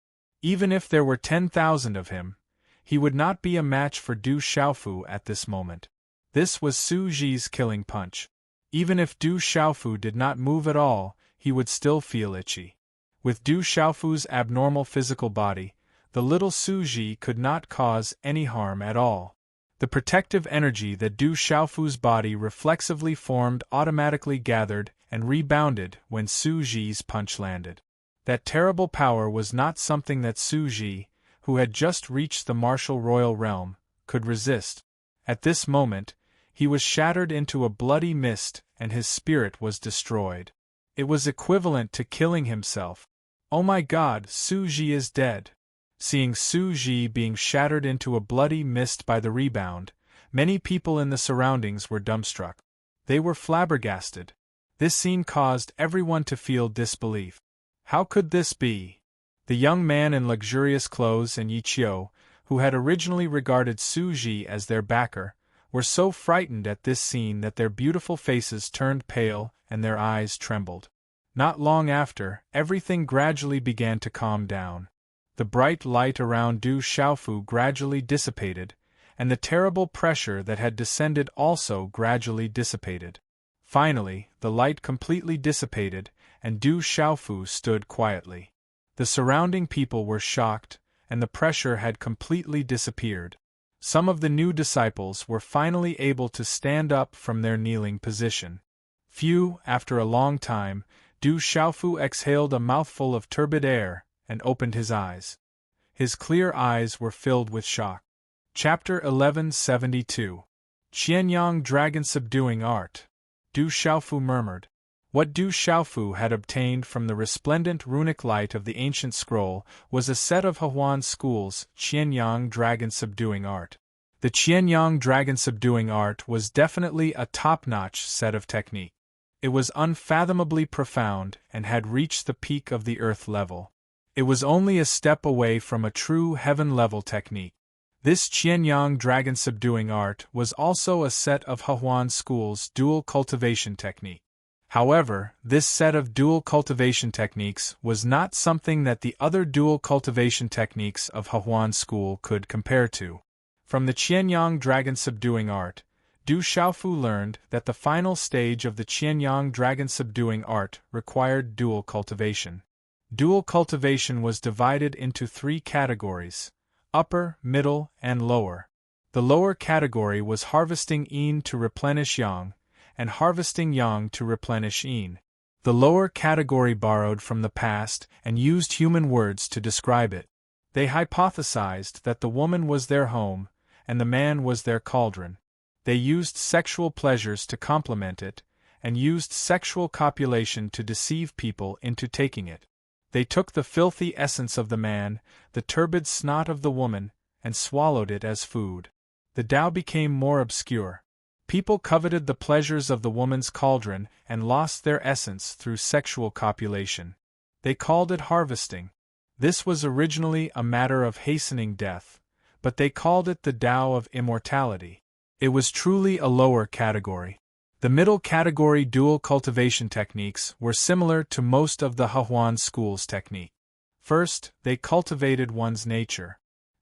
Even if there were 10,000 of him, he would not be a match for Du Xiaofu at this moment. This was Su Ji's killing punch. Even if Du Xiaofu did not move at all, he would still feel itchy. With Du Xiaofu's abnormal physical body, the little Su Ji could not cause any harm at all. The protective energy that Du Xiaofu's body reflexively formed automatically gathered and rebounded when Su Ji's punch landed. That terrible power was not something that Su Ji, who had just reached the martial royal realm, could resist. At this moment, he was shattered into a bloody mist and his spirit was destroyed. It was equivalent to killing himself. Oh my God, Su Ji is dead. Seeing Su Ji being shattered into a bloody mist by the rebound, many people in the surroundings were dumbstruck. They were flabbergasted. This scene caused everyone to feel disbelief. How could this be? The young man in luxurious clothes and Yi Qiu, who had originally regarded Su Ji as their backer, were so frightened at this scene that their beautiful faces turned pale and their eyes trembled. Not long after, everything gradually began to calm down. The bright light around Du Xiaofu gradually dissipated, and the terrible pressure that had descended also gradually dissipated. Finally, the light completely dissipated, and Du Xiaofu stood quietly. The surrounding people were shocked, and the pressure had completely disappeared. Some of the new disciples were finally able to stand up from their kneeling position. After a long time, Du Xiaofu exhaled a mouthful of turbid air and opened his eyes. His clear eyes were filled with shock. Chapter 1172. Qianyang Dragon Subduing Art. Du Xiaofu murmured. What Du Xiaofu had obtained from the resplendent runic light of the ancient scroll was a set of Hehuan School's Qianyang Dragon Subduing Art. The Qianyang Dragon Subduing Art was definitely a top-notch set of technique. It was unfathomably profound and had reached the peak of the earth level. It was only a step away from a true heaven-level technique. This Qianyang Dragon Subduing Art was also a set of Hehuan School's dual cultivation technique. However, this set of dual cultivation techniques was not something that the other dual cultivation techniques of Hehuan School could compare to. From the Qianyang Dragon Subduing Art, Du Xiaofu learned that the final stage of the Qianyang Dragon Subduing Art required dual cultivation. Dual cultivation was divided into 3 categories: upper, middle, and lower. The lower category was harvesting yin to replenish yang, and harvesting yang to replenish yin. The lower category borrowed from the past and used human words to describe it. They hypothesized that the woman was their home, and the man was their cauldron. They used sexual pleasures to complement it, and used sexual copulation to deceive people into taking it. They took the filthy essence of the man, the turbid snot of the woman, and swallowed it as food. The Tao became more obscure. People coveted the pleasures of the woman's cauldron and lost their essence through sexual copulation. They called it harvesting. This was originally a matter of hastening death, but they called it the Tao of immortality. It was truly a lower category. The middle category dual cultivation techniques were similar to most of the Hehuan School's technique. First, they cultivated one's nature.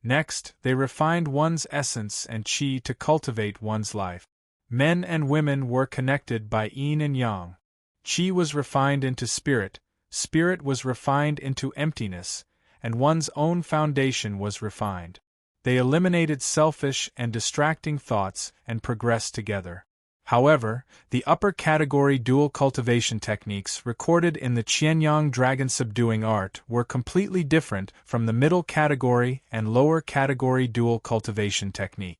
Next, they refined one's essence and qi to cultivate one's life. Men and women were connected by yin and yang. Qi was refined into spirit, spirit was refined into emptiness, and one's own foundation was refined. They eliminated selfish and distracting thoughts and progressed together. However, the upper category dual cultivation techniques recorded in the Qianyang dragon subduing art were completely different from the middle category and lower category dual cultivation technique.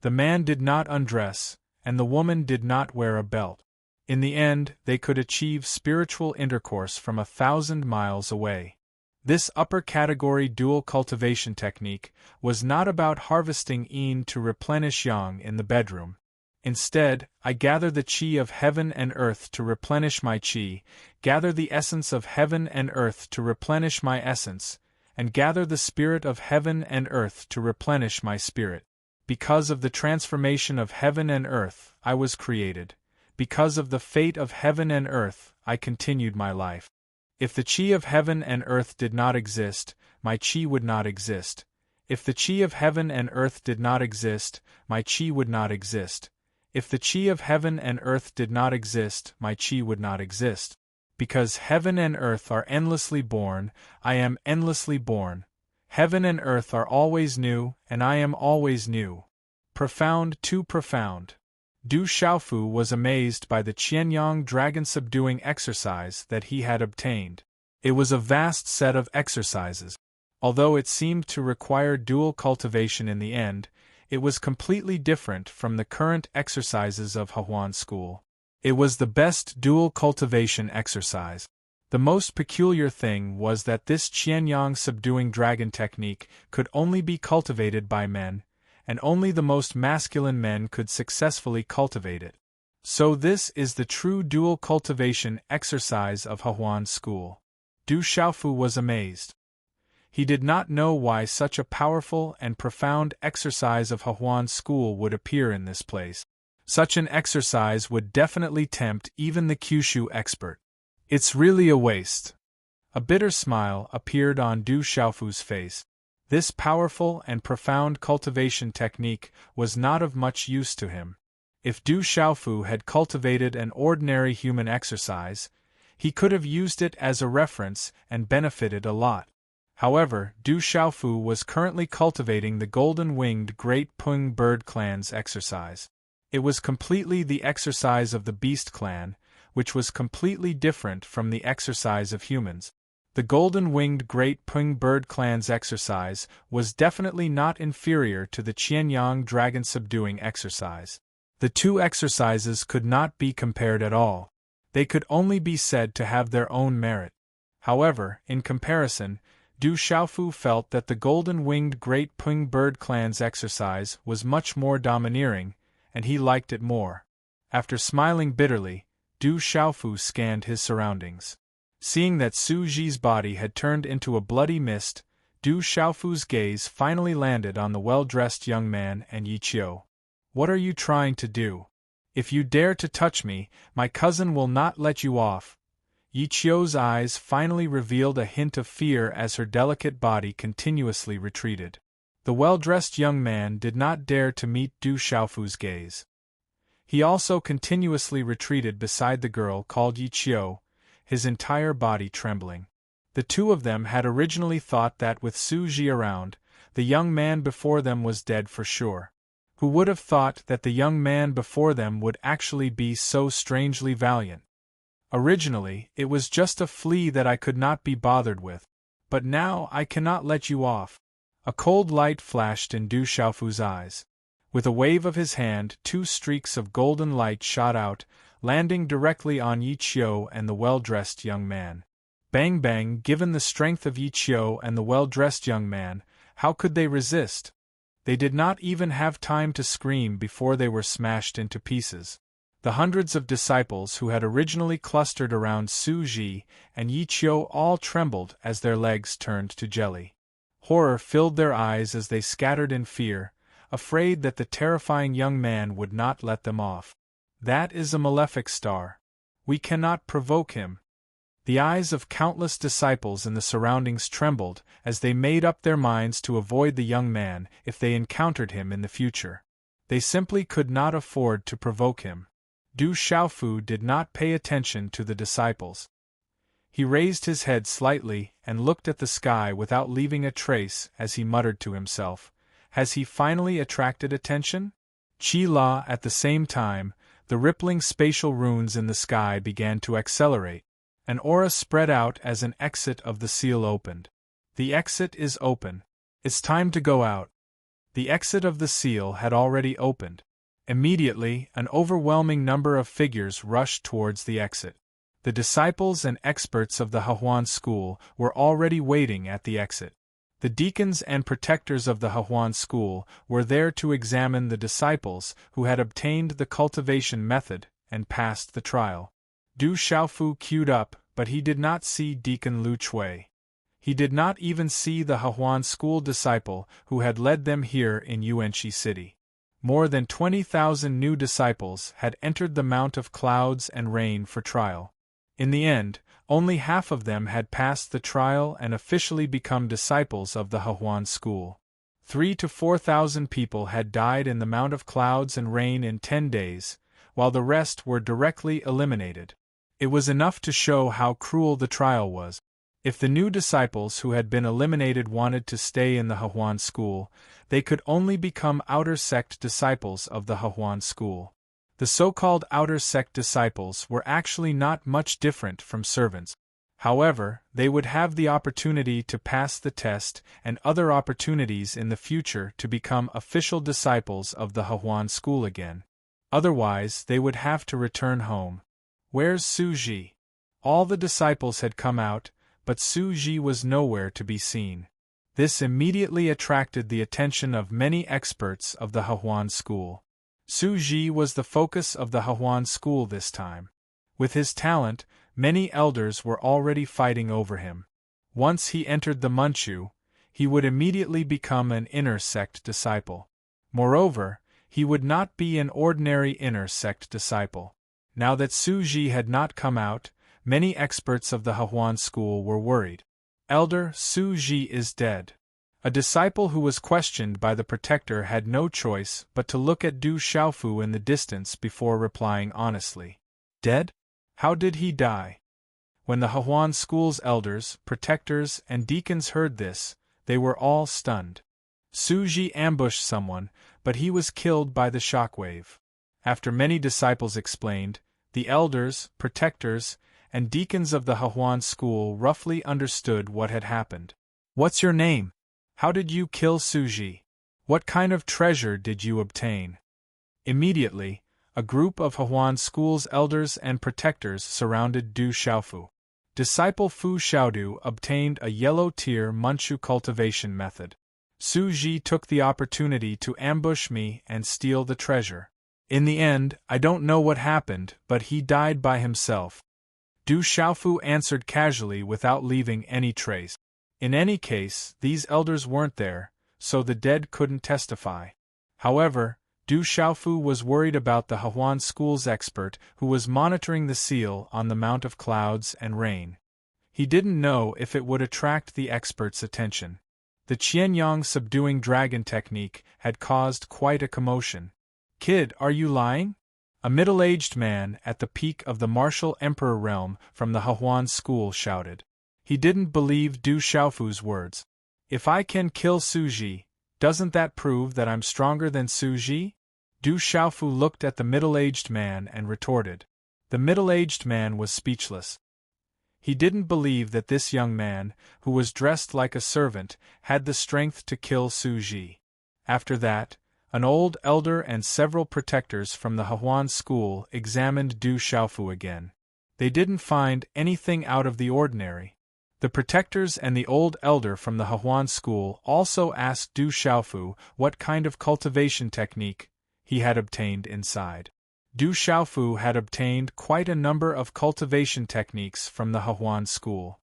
The man did not undress, and the woman did not wear a belt. In the end, they could achieve spiritual intercourse from 1,000 miles away. This upper category dual cultivation technique was not about harvesting yin to replenish yang in the bedroom. Instead, I gather the qi of heaven and earth to replenish my qi, gather the essence of heaven and earth to replenish my essence, and gather the spirit of heaven and earth to replenish my spirit. Because of the transformation of heaven and earth, I was created. Because of the fate of heaven and earth, I continued my life. If the qi of heaven and earth did not exist, my qi would not exist. If the qi of heaven and earth did not exist, my qi would not exist. If the qi of heaven and earth did not exist, my qi would not exist. Because heaven and earth are endlessly born, I am endlessly born. Heaven and earth are always new, and I am always new. Profound, too profound. Du Xiaofu was amazed by the Qianyang dragon subduing exercise that he had obtained. It was a vast set of exercises. Although it seemed to require dual cultivation in the end, it was completely different from the current exercises of Huan school. It was the best dual cultivation exercise. The most peculiar thing was that this Qianyang subduing dragon technique could only be cultivated by men, and only the most masculine men could successfully cultivate it. So this is the true dual cultivation exercise of Huan school. Du Xiaofu was amazed. He did not know why such a powerful and profound exercise of Huan school would appear in this place. Such an exercise would definitely tempt even the Kyushu expert. It's really a waste. A bitter smile appeared on Du Xiaofu's face. This powerful and profound cultivation technique was not of much use to him. If Du Xiaofu had cultivated an ordinary human exercise, he could have used it as a reference and benefited a lot. However, Du Xiaofu was currently cultivating the golden-winged Great Pung Bird Clan's exercise. It was completely the exercise of the Beast Clan, which was completely different from the exercise of humans. The golden-winged Great Pung Bird Clan's exercise was definitely not inferior to the Qianyang dragon subduing exercise. The two exercises could not be compared at all. They could only be said to have their own merit. However, in comparison, Du Xiaofu felt that the golden-winged Great Pung Bird Clan's exercise was much more domineering, and he liked it more. After smiling bitterly, Du Xiaofu scanned his surroundings. Seeing that Su Ji's body had turned into a bloody mist, Du Xiaofu's gaze finally landed on the well-dressed young man and Yi Qiu. "What are you trying to do? If you dare to touch me, my cousin will not let you off." Yi Qiu's eyes finally revealed a hint of fear as her delicate body continuously retreated. The well-dressed young man did not dare to meet Du Xiaofu's gaze. He also continuously retreated beside the girl called Yi Qiu, his entire body trembling. The two of them had originally thought that with Su Ji around, the young man before them was dead for sure. Who would have thought that the young man before them would actually be so strangely valiant? Originally, it was just a flea that I could not be bothered with. But now I cannot let you off. A cold light flashed in Du Xiaofu's eyes. With a wave of his hand, two streaks of golden light shot out, landing directly on Yi Qiu and the well-dressed young man. Bang bang! Given the strength of Yi Qiu and the well-dressed young man, how could they resist? They did not even have time to scream before they were smashed into pieces. The hundreds of disciples who had originally clustered around Su Ji and Yi Qiu all trembled as their legs turned to jelly. Horror filled their eyes as they scattered in fear, afraid that the terrifying young man would not let them off. "That is a malefic star. We cannot provoke him." The eyes of countless disciples in the surroundings trembled as they made up their minds to avoid the young man if they encountered him in the future. They simply could not afford to provoke him. Du Xiaofu did not pay attention to the disciples. He raised his head slightly and looked at the sky without leaving a trace as he muttered to himself, "Has he finally attracted attention?" Qi La. At the same time, the rippling spatial runes in the sky began to accelerate. An aura spread out as an exit of the seal opened. The exit is open. It's time to go out. The exit of the seal had already opened. Immediately, an overwhelming number of figures rushed towards the exit. The disciples and experts of the Hehuan school were already waiting at the exit. The deacons and protectors of the Hehuan school were there to examine the disciples who had obtained the cultivation method and passed the trial. Du Xiaofu queued up, but he did not see Deacon Lu Chui. He did not even see the Hehuan school disciple who had led them here in Yuanqi City. More than 20,000 new disciples had entered the Mount of Clouds and Rain for trial. In the end, only half of them had passed the trial and officially become disciples of the Hehuan school. 3,000 to 4,000 people had died in the Mount of Clouds and Rain in 10 days, while the rest were directly eliminated. It was enough to show how cruel the trial was. If the new disciples who had been eliminated wanted to stay in the Hehuan school, they could only become outer sect disciples of the Hehuan school. The so-called outer sect disciples were actually not much different from servants. However, they would have the opportunity to pass the test and other opportunities in the future to become official disciples of the Hehuan school again. Otherwise, they would have to return home. Where's Su Ji? All the disciples had come out, but Su Ji was nowhere to be seen. This immediately attracted the attention of many experts of the Hehuan school. Su Ji was the focus of the Hehuan school this time. With his talent, many elders were already fighting over him. Once he entered the Manchu, he would immediately become an inner sect disciple. Moreover, he would not be an ordinary inner sect disciple. Now that Su Ji had not come out, many experts of the Hehuan school were worried. Elder Su Ji is dead. A disciple who was questioned by the protector had no choice but to look at Du Xiaofu in the distance before replying honestly. Dead? How did he die? When the Hehuan school's elders, protectors, and deacons heard this, they were all stunned. Su Ji ambushed someone, but he was killed by the shockwave. After many disciples explained, the elders, protectors, and deacons of the Hehuan school roughly understood what had happened. What's your name? How did you kill Su Ji? What kind of treasure did you obtain? Immediately, a group of Hehuan school's elders and protectors surrounded Du Xiaofu. Disciple Fu Xiaodu obtained a yellow-tier Manchu cultivation method. Su Ji took the opportunity to ambush me and steal the treasure. In the end, I don't know what happened, but he died by himself. Du Xiaofu answered casually without leaving any trace. In any case, these elders weren't there, so the dead couldn't testify. However, Du Xiaofu was worried about the Hehuan school's expert who was monitoring the seal on the Mount of Clouds and Rain. He didn't know if it would attract the expert's attention. The Qianyang subduing dragon technique had caused quite a commotion. Kid, are you lying? A middle-aged man at the peak of the martial emperor realm from the Hehuan school shouted. He didn't believe Du Xiaofu's words. If I can kill Su Ji, doesn't that prove that I'm stronger than Su Ji? Du Xiaofu looked at the middle-aged man and retorted. The middle-aged man was speechless. He didn't believe that this young man, who was dressed like a servant, had the strength to kill Su Ji. After that, an old elder and several protectors from the Hehuan school examined Du Xiaofu again. They didn't find anything out of the ordinary. The protectors and the old elder from the Hehuan school also asked Du Xiaofu what kind of cultivation technique he had obtained inside. Du Xiaofu had obtained quite a number of cultivation techniques from the Hehuan school.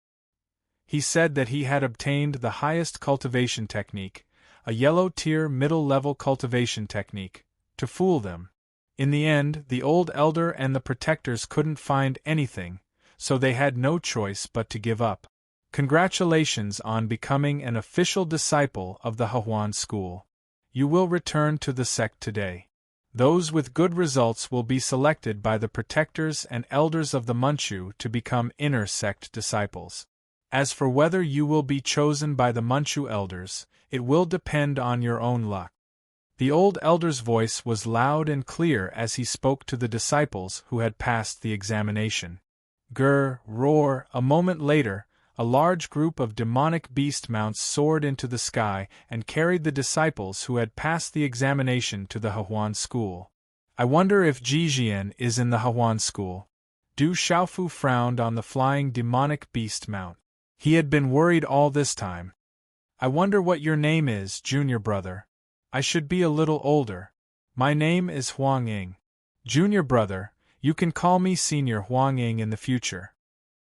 He said that he had obtained the highest cultivation technique, a yellow-tier middle-level cultivation technique, to fool them. In the end, the old elder and the protectors couldn't find anything, so they had no choice but to give up. Congratulations on becoming an official disciple of the Huan school. You will return to the sect today. Those with good results will be selected by the protectors and elders of the Manchu to become inner sect disciples. As for whether you will be chosen by the Manchu elders, it will depend on your own luck. The old elder's voice was loud and clear as he spoke to the disciples who had passed the examination. Grr, roar, a moment later, a large group of demonic beast mounts soared into the sky and carried the disciples who had passed the examination to the Huan school. I wonder if Jijian is in the Huan school. Du Xiaofu frowned on the flying demonic beast mount. He had been worried all this time. I wonder what your name is, junior brother. I should be a little older. My name is Huang Ying. Junior brother, you can call me Senior Huang Ying in the future.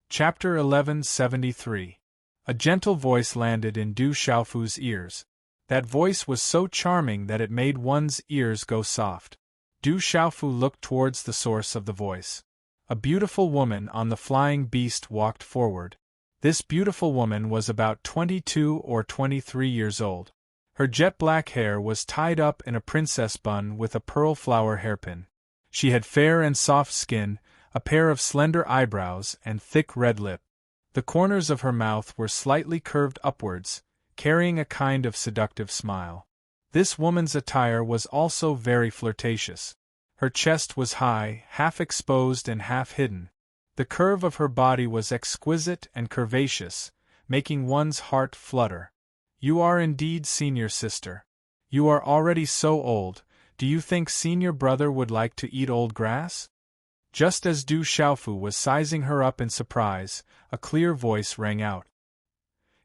Chapter 1173. A gentle voice landed in Du Xiaofu's ears. That voice was so charming that it made one's ears go soft. Du Xiaofu looked towards the source of the voice. A beautiful woman on the flying beast walked forward. This beautiful woman was about 22 or 23 years old. Her jet-black hair was tied up in a princess bun with a pearl flower hairpin. She had fair and soft skin, a pair of slender eyebrows and thick red lip. The corners of her mouth were slightly curved upwards, carrying a kind of seductive smile. This woman's attire was also very flirtatious. Her chest was high, half exposed and half hidden. The curve of her body was exquisite and curvaceous, making one's heart flutter. You are indeed senior sister. You are already so old, do you think senior brother would like to eat old grass? Just as Du Xiaofu was sizing her up in surprise, a clear voice rang out.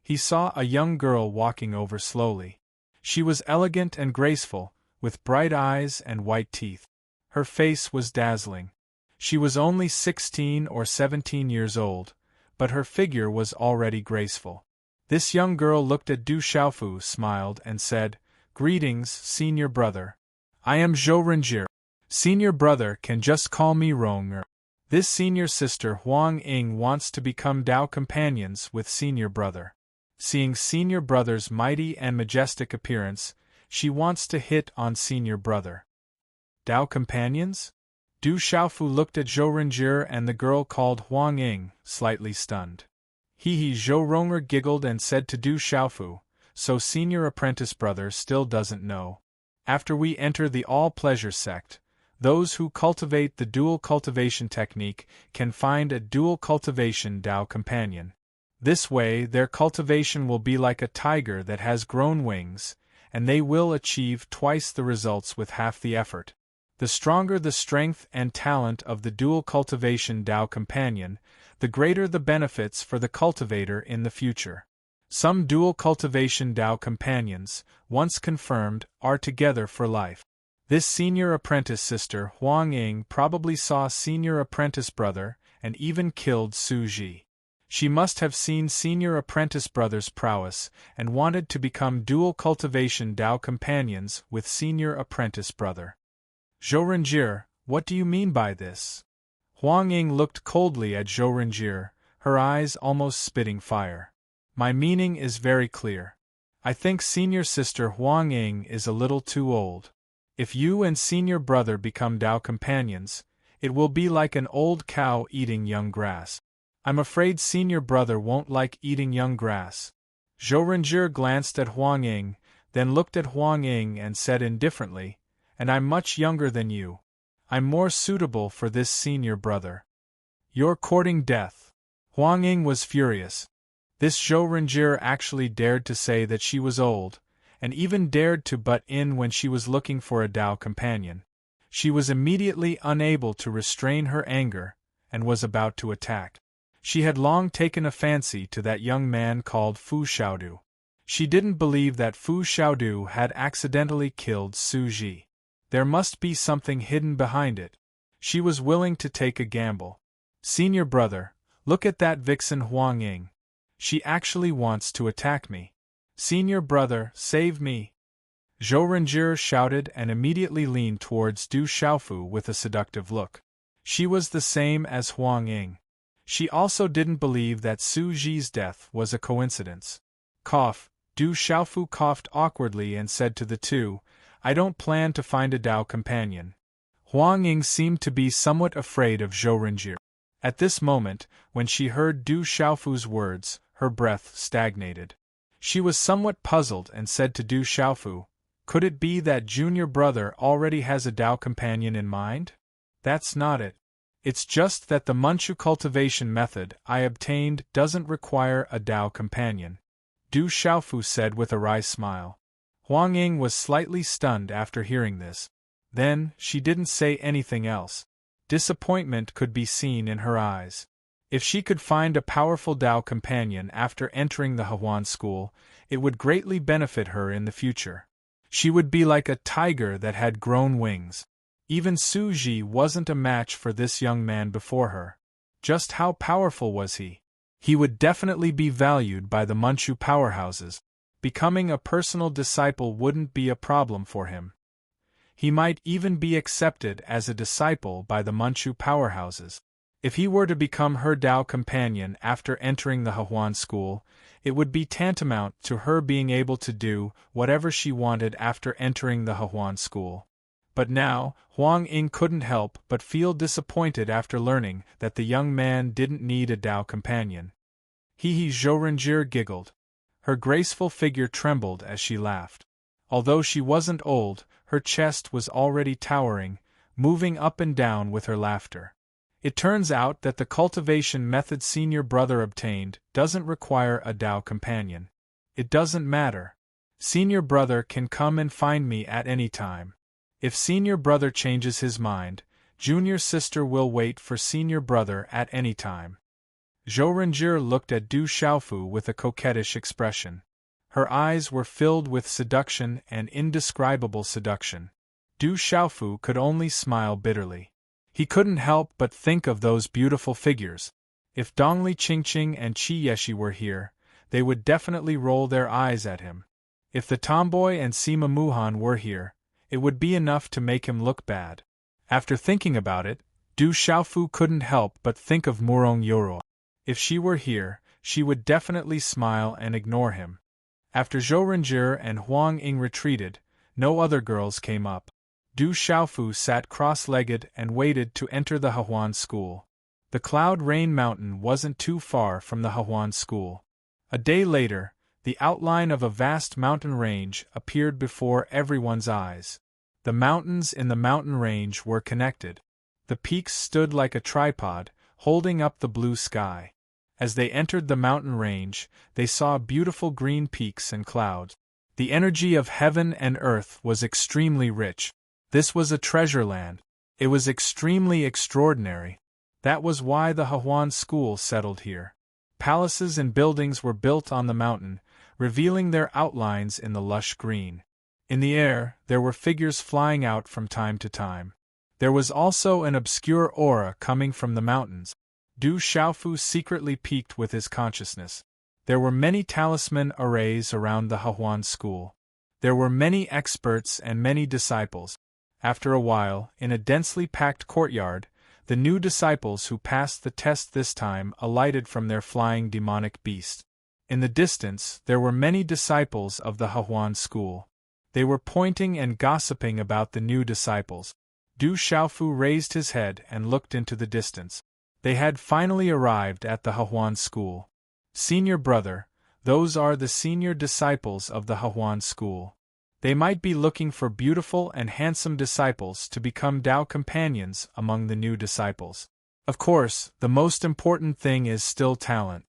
He saw a young girl walking over slowly. She was elegant and graceful, with bright eyes and white teeth. Her face was dazzling. She was only 16 or 17 years old, but her figure was already graceful. This young girl looked at Du Xiaofu, smiled, and said, "Greetings, senior brother. I am Zhou Renjie. Senior brother can just call me Rong. This senior sister Huang Ying wants to become Dao companions with senior brother. Seeing senior brother's mighty and majestic appearance, she wants to hit on senior brother." Dao companions? Du Xiaofu looked at Zhou Renjie and the girl called Huang Ying, slightly stunned. Zhou Ronger giggled and said to Du Xiaofu, "So senior apprentice brother still doesn't know. After we enter the all-pleasure sect, those who cultivate the dual cultivation technique can find a dual cultivation Dao companion. This way their cultivation will be like a tiger that has grown wings, and they will achieve twice the results with half the effort. The stronger the strength and talent of the dual cultivation Dao companion, the greater the benefits for the cultivator in the future. Some dual cultivation Dao companions, once confirmed, are together for life. This senior apprentice sister Huang Ying probably saw senior apprentice brother and even killed Su Ji. She must have seen senior apprentice brother's prowess and wanted to become dual cultivation Dao companions with senior apprentice brother. Zhou Renjie, what do you mean by this? Huang Ying looked coldly at Zhou Renjie, her eyes almost spitting fire. My meaning is very clear. I think senior sister Huang Ying is a little too old. If you and senior brother become Dao companions, it will be like an old cow eating young grass. I'm afraid senior brother won't like eating young grass. Zhou Renjie glanced at Huang Ying, then looked at Huang Ying and said indifferently, "And I'm much younger than you. I'm more suitable for this senior brother." You're courting death. Huang Ying was furious. This Zhou Renjie actually dared to say that she was old, and even dared to butt in when she was looking for a Dao companion. She was immediately unable to restrain her anger, and was about to attack. She had long taken a fancy to that young man called Fu Xiaodu. She didn't believe that Fu Xiaodu had accidentally killed Su Ji. There must be something hidden behind it. She was willing to take a gamble. Senior brother, look at that vixen Huang Ying. She actually wants to attack me. Senior brother, save me. Zhou Renjie shouted and immediately leaned towards Du Xiaofu with a seductive look. She was the same as Huang Ying. She also didn't believe that Su Ji's death was a coincidence. Cough, Du Xiaofu coughed awkwardly and said to the two, "I don't plan to find a Dao companion." Huang Ying seemed to be somewhat afraid of Zhou Renjie. At this moment, when she heard Du Xiaofu's words, her breath stagnated. She was somewhat puzzled and said to Du Xiaofu, "Could it be that junior brother already has a Dao companion in mind?" "That's not it. It's just that the Manchu cultivation method I obtained doesn't require a Dao companion," Du Xiaofu said with a wry smile. Huang Ying was slightly stunned after hearing this. Then, she didn't say anything else. Disappointment could be seen in her eyes. If she could find a powerful Dao companion after entering the Huan school, it would greatly benefit her in the future. She would be like a tiger that had grown wings. Even Su Ji wasn't a match for this young man before her. Just how powerful was he? He would definitely be valued by the Manchu powerhouses. Becoming a personal disciple wouldn't be a problem for him. He might even be accepted as a disciple by the Manchu powerhouses. If he were to become her Dao companion after entering the Huan school, it would be tantamount to her being able to do whatever she wanted after entering the Huan school. But now, Huang Ying couldn't help but feel disappointed after learning that the young man didn't need a Dao companion. Zhou Renjie giggled. Her graceful figure trembled as she laughed. Although she wasn't old, her chest was already towering, moving up and down with her laughter. It turns out that the cultivation method senior brother obtained doesn't require a Dao companion. It doesn't matter. Senior brother can come and find me at any time. If senior brother changes his mind, junior sister will wait for senior brother at any time. Zhou Renjie looked at Du Xiaofu with a coquettish expression. Her eyes were filled with seduction and indescribable seduction. Du Xiaofu could only smile bitterly. He couldn't help but think of those beautiful figures. If Dongli Qingqing and Qi Yeshi were here, they would definitely roll their eyes at him. If the tomboy and Sima Muhan were here, it would be enough to make him look bad. After thinking about it, Du Xiaofu couldn't help but think of Murong Yoro. If she were here, she would definitely smile and ignore him. After Zhou Renjie and Huang Ying retreated, no other girls came up. Du Xiaofu sat cross-legged and waited to enter the Huan school. The Cloud Rain Mountain wasn't too far from the Huan school. A day later, the outline of a vast mountain range appeared before everyone's eyes. The mountains in the mountain range were connected. The peaks stood like a tripod, holding up the blue sky. As they entered the mountain range, they saw beautiful green peaks and clouds. The energy of heaven and earth was extremely rich. This was a treasure land. It was extremely extraordinary. That was why the Huan school settled here. Palaces and buildings were built on the mountain, revealing their outlines in the lush green. In the air, there were figures flying out from time to time. There was also an obscure aura coming from the mountains. Du Xiaofu secretly piqued with his consciousness. There were many talisman arrays around the Huan school. There were many experts and many disciples. After a while, in a densely packed courtyard, the new disciples who passed the test this time alighted from their flying demonic beast. In the distance, there were many disciples of the Huan school. They were pointing and gossiping about the new disciples. Du Xiaofu raised his head and looked into the distance. They had finally arrived at the Huan school. Senior brother, those are the senior disciples of the Huan school. They might be looking for beautiful and handsome disciples to become Dao companions among the new disciples. Of course, the most important thing is still talent.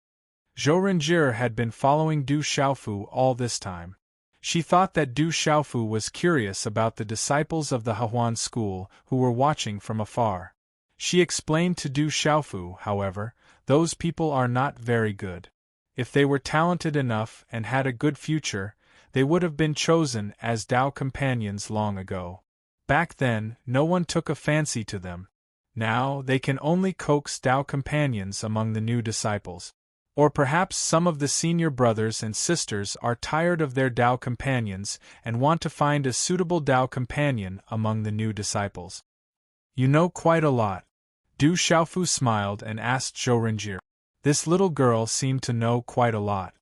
Zhou Renjie had been following Du Xiaofu all this time. She thought that Du Xiaofu was curious about the disciples of the Huan school who were watching from afar. She explained to Du Xiaofu, however, those people are not very good. If they were talented enough and had a good future, they would have been chosen as Dao companions long ago. Back then, no one took a fancy to them. Now, they can only coax Dao companions among the new disciples. Or perhaps some of the senior brothers and sisters are tired of their Dao companions and want to find a suitable Dao companion among the new disciples. You know quite a lot. Du Xiaofu smiled and asked Zhou Renjie. This little girl seemed to know quite a lot.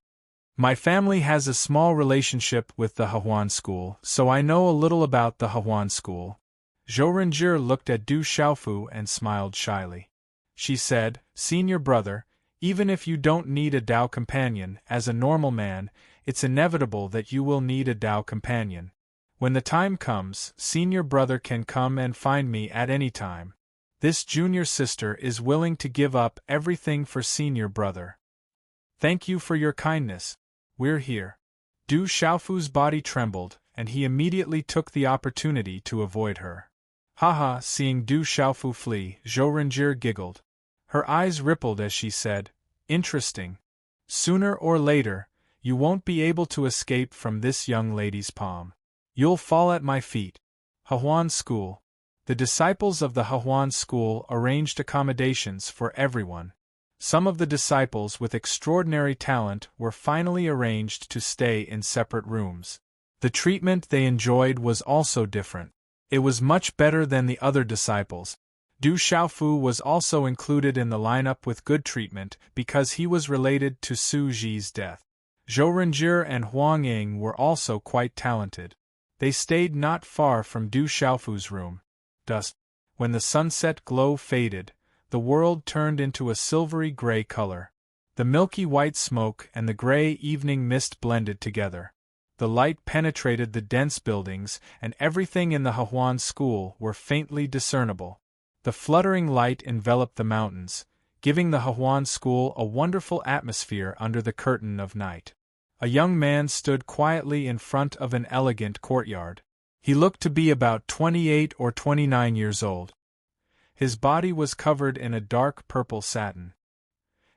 My family has a small relationship with the Hehuan school, so I know a little about the Hehuan school. Zhou Renjie looked at Du Xiaofu and smiled shyly. She said, Senior brother, even if you don't need a Dao companion, as a normal man, it's inevitable that you will need a Dao companion. When the time comes, senior brother can come and find me at any time. This junior sister is willing to give up everything for senior brother. Thank you for your kindness. We're here. Du Xiaofu's body trembled, and he immediately took the opportunity to avoid her. Haha, seeing Du Xiaofu flee, Zhou Renjie giggled. Her eyes rippled as she said, Interesting. Sooner or later, you won't be able to escape from this young lady's palm. You'll fall at my feet. Hehuan School. The disciples of the Hehuan School arranged accommodations for everyone. Some of the disciples with extraordinary talent were finally arranged to stay in separate rooms. The treatment they enjoyed was also different. It was much better than the other disciples. Du Xiaofu was also included in the lineup with good treatment because he was related to Su Ji's death. Zhou Renjie and Huang Ying were also quite talented. They stayed not far from Du Xiaofu's room. Dusk. When the sunset glow faded, the world turned into a silvery gray color. The milky white smoke and the gray evening mist blended together. The light penetrated the dense buildings, and everything in the Hehuan school were faintly discernible. The fluttering light enveloped the mountains, giving the Hehuan school a wonderful atmosphere under the curtain of night. A young man stood quietly in front of an elegant courtyard. He looked to be about 28 or 29 years old. His body was covered in a dark purple satin.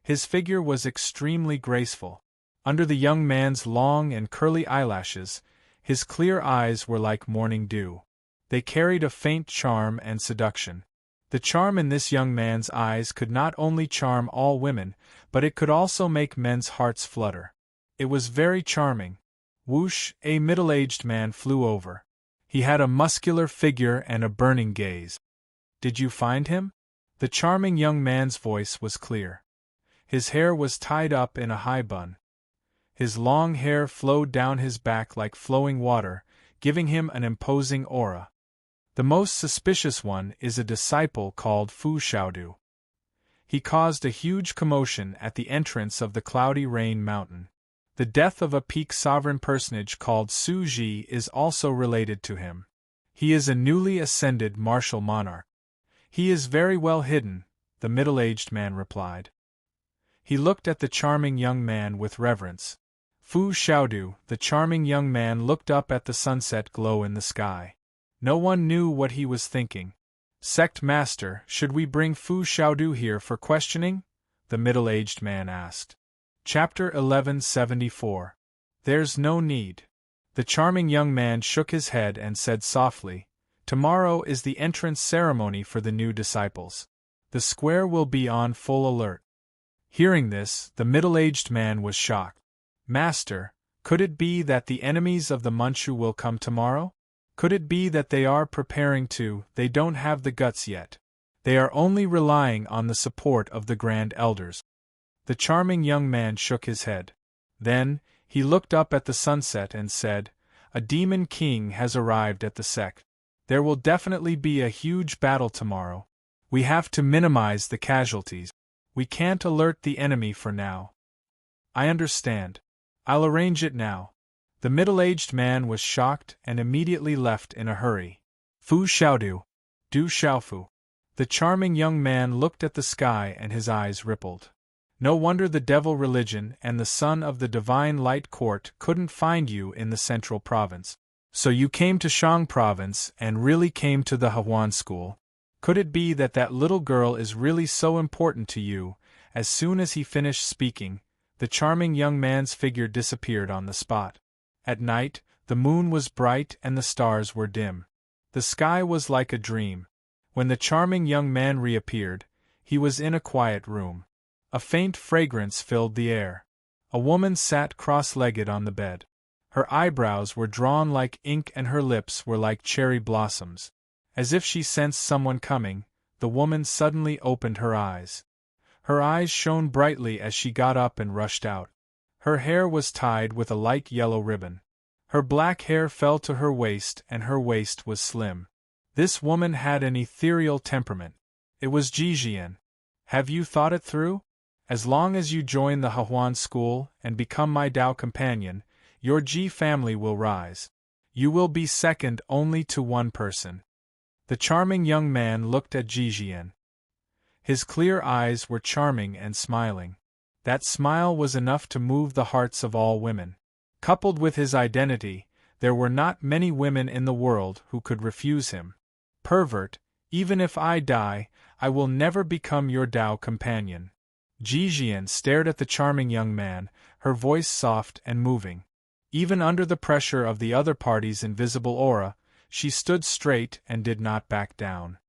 His figure was extremely graceful. Under the young man's long and curly eyelashes, his clear eyes were like morning dew. They carried a faint charm and seduction. The charm in this young man's eyes could not only charm all women, but it could also make men's hearts flutter. It was very charming. Whoosh, a middle-aged man flew over. He had a muscular figure and a burning gaze. Did you find him? The charming young man's voice was clear. His hair was tied up in a high bun. His long hair flowed down his back like flowing water, giving him an imposing aura. The most suspicious one is a disciple called Fu Xiaodu. He caused a huge commotion at the entrance of the Cloudy Rain Mountain. The death of a peak sovereign personage called Su Ji is also related to him. He is a newly ascended martial monarch. He is very well hidden, the middle-aged man replied. He looked at the charming young man with reverence. Fu Xiaodu, the charming young man, looked up at the sunset glow in the sky. No one knew what he was thinking. Sect Master, should we bring Fu Xiaodu here for questioning? The middle-aged man asked. Chapter 1174. There's no need. The charming young man shook his head and said softly, Tomorrow is the entrance ceremony for the new disciples. The square will be on full alert. Hearing this, the middle-aged man was shocked. Master, could it be that the enemies of the Manchu will come tomorrow? Could it be that they are preparing to? They don't have the guts yet. They are only relying on the support of the Grand Elders. The charming young man shook his head. Then, he looked up at the sunset and said, A demon king has arrived at the sect. There will definitely be a huge battle tomorrow. We have to minimize the casualties. We can't alert the enemy for now. I understand. I'll arrange it now. The middle-aged man was shocked and immediately left in a hurry. Fu Xiaodu. Du Xiaofu. The charming young man looked at the sky and his eyes rippled. No wonder the devil religion and the son of the divine light court couldn't find you in the central province. So you came to Shang province and really came to the Hehuan school. Could it be that that little girl is really so important to you? As soon as he finished speaking, the charming young man's figure disappeared on the spot. At night, the moon was bright and the stars were dim. The sky was like a dream. When the charming young man reappeared, he was in a quiet room. A faint fragrance filled the air. A woman sat cross-legged on the bed. Her eyebrows were drawn like ink and her lips were like cherry blossoms. As if she sensed someone coming, the woman suddenly opened her eyes. Her eyes shone brightly as she got up and rushed out. Her hair was tied with a light yellow ribbon. Her black hair fell to her waist and her waist was slim. This woman had an ethereal temperament. It was Jijian. Have you thought it through? As long as you join the Hahuan school and become my Dao companion, your Ji family will rise. You will be second only to one person. The charming young man looked at Jijian. His clear eyes were charming and smiling. That smile was enough to move the hearts of all women. Coupled with his identity, there were not many women in the world who could refuse him. Pervert, even if I die, I will never become your Dao companion. Jijian stared at the charming young man, her voice soft and moving. Even under the pressure of the other party's invisible aura, she stood straight and did not back down.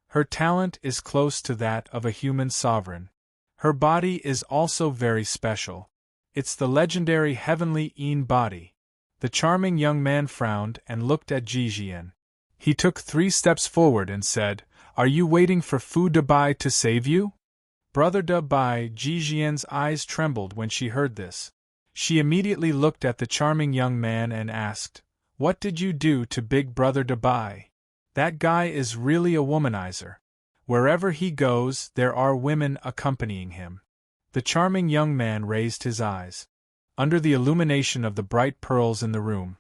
Her talent is close to that of a human sovereign. Her body is also very special. It's the legendary heavenly Yin body. The charming young man frowned and looked at Jijian. He took 3 steps forward and said, "Are you waiting for Fu Dabai to save you?" Brother Dabai. Jijian's eyes trembled when she heard this. She immediately looked at the charming young man and asked, "What did you do to Big Brother Dabai? That guy is really a womanizer. Wherever he goes, there are women accompanying him." The charming young man raised his eyes. Under the illumination of the bright pearls in the room,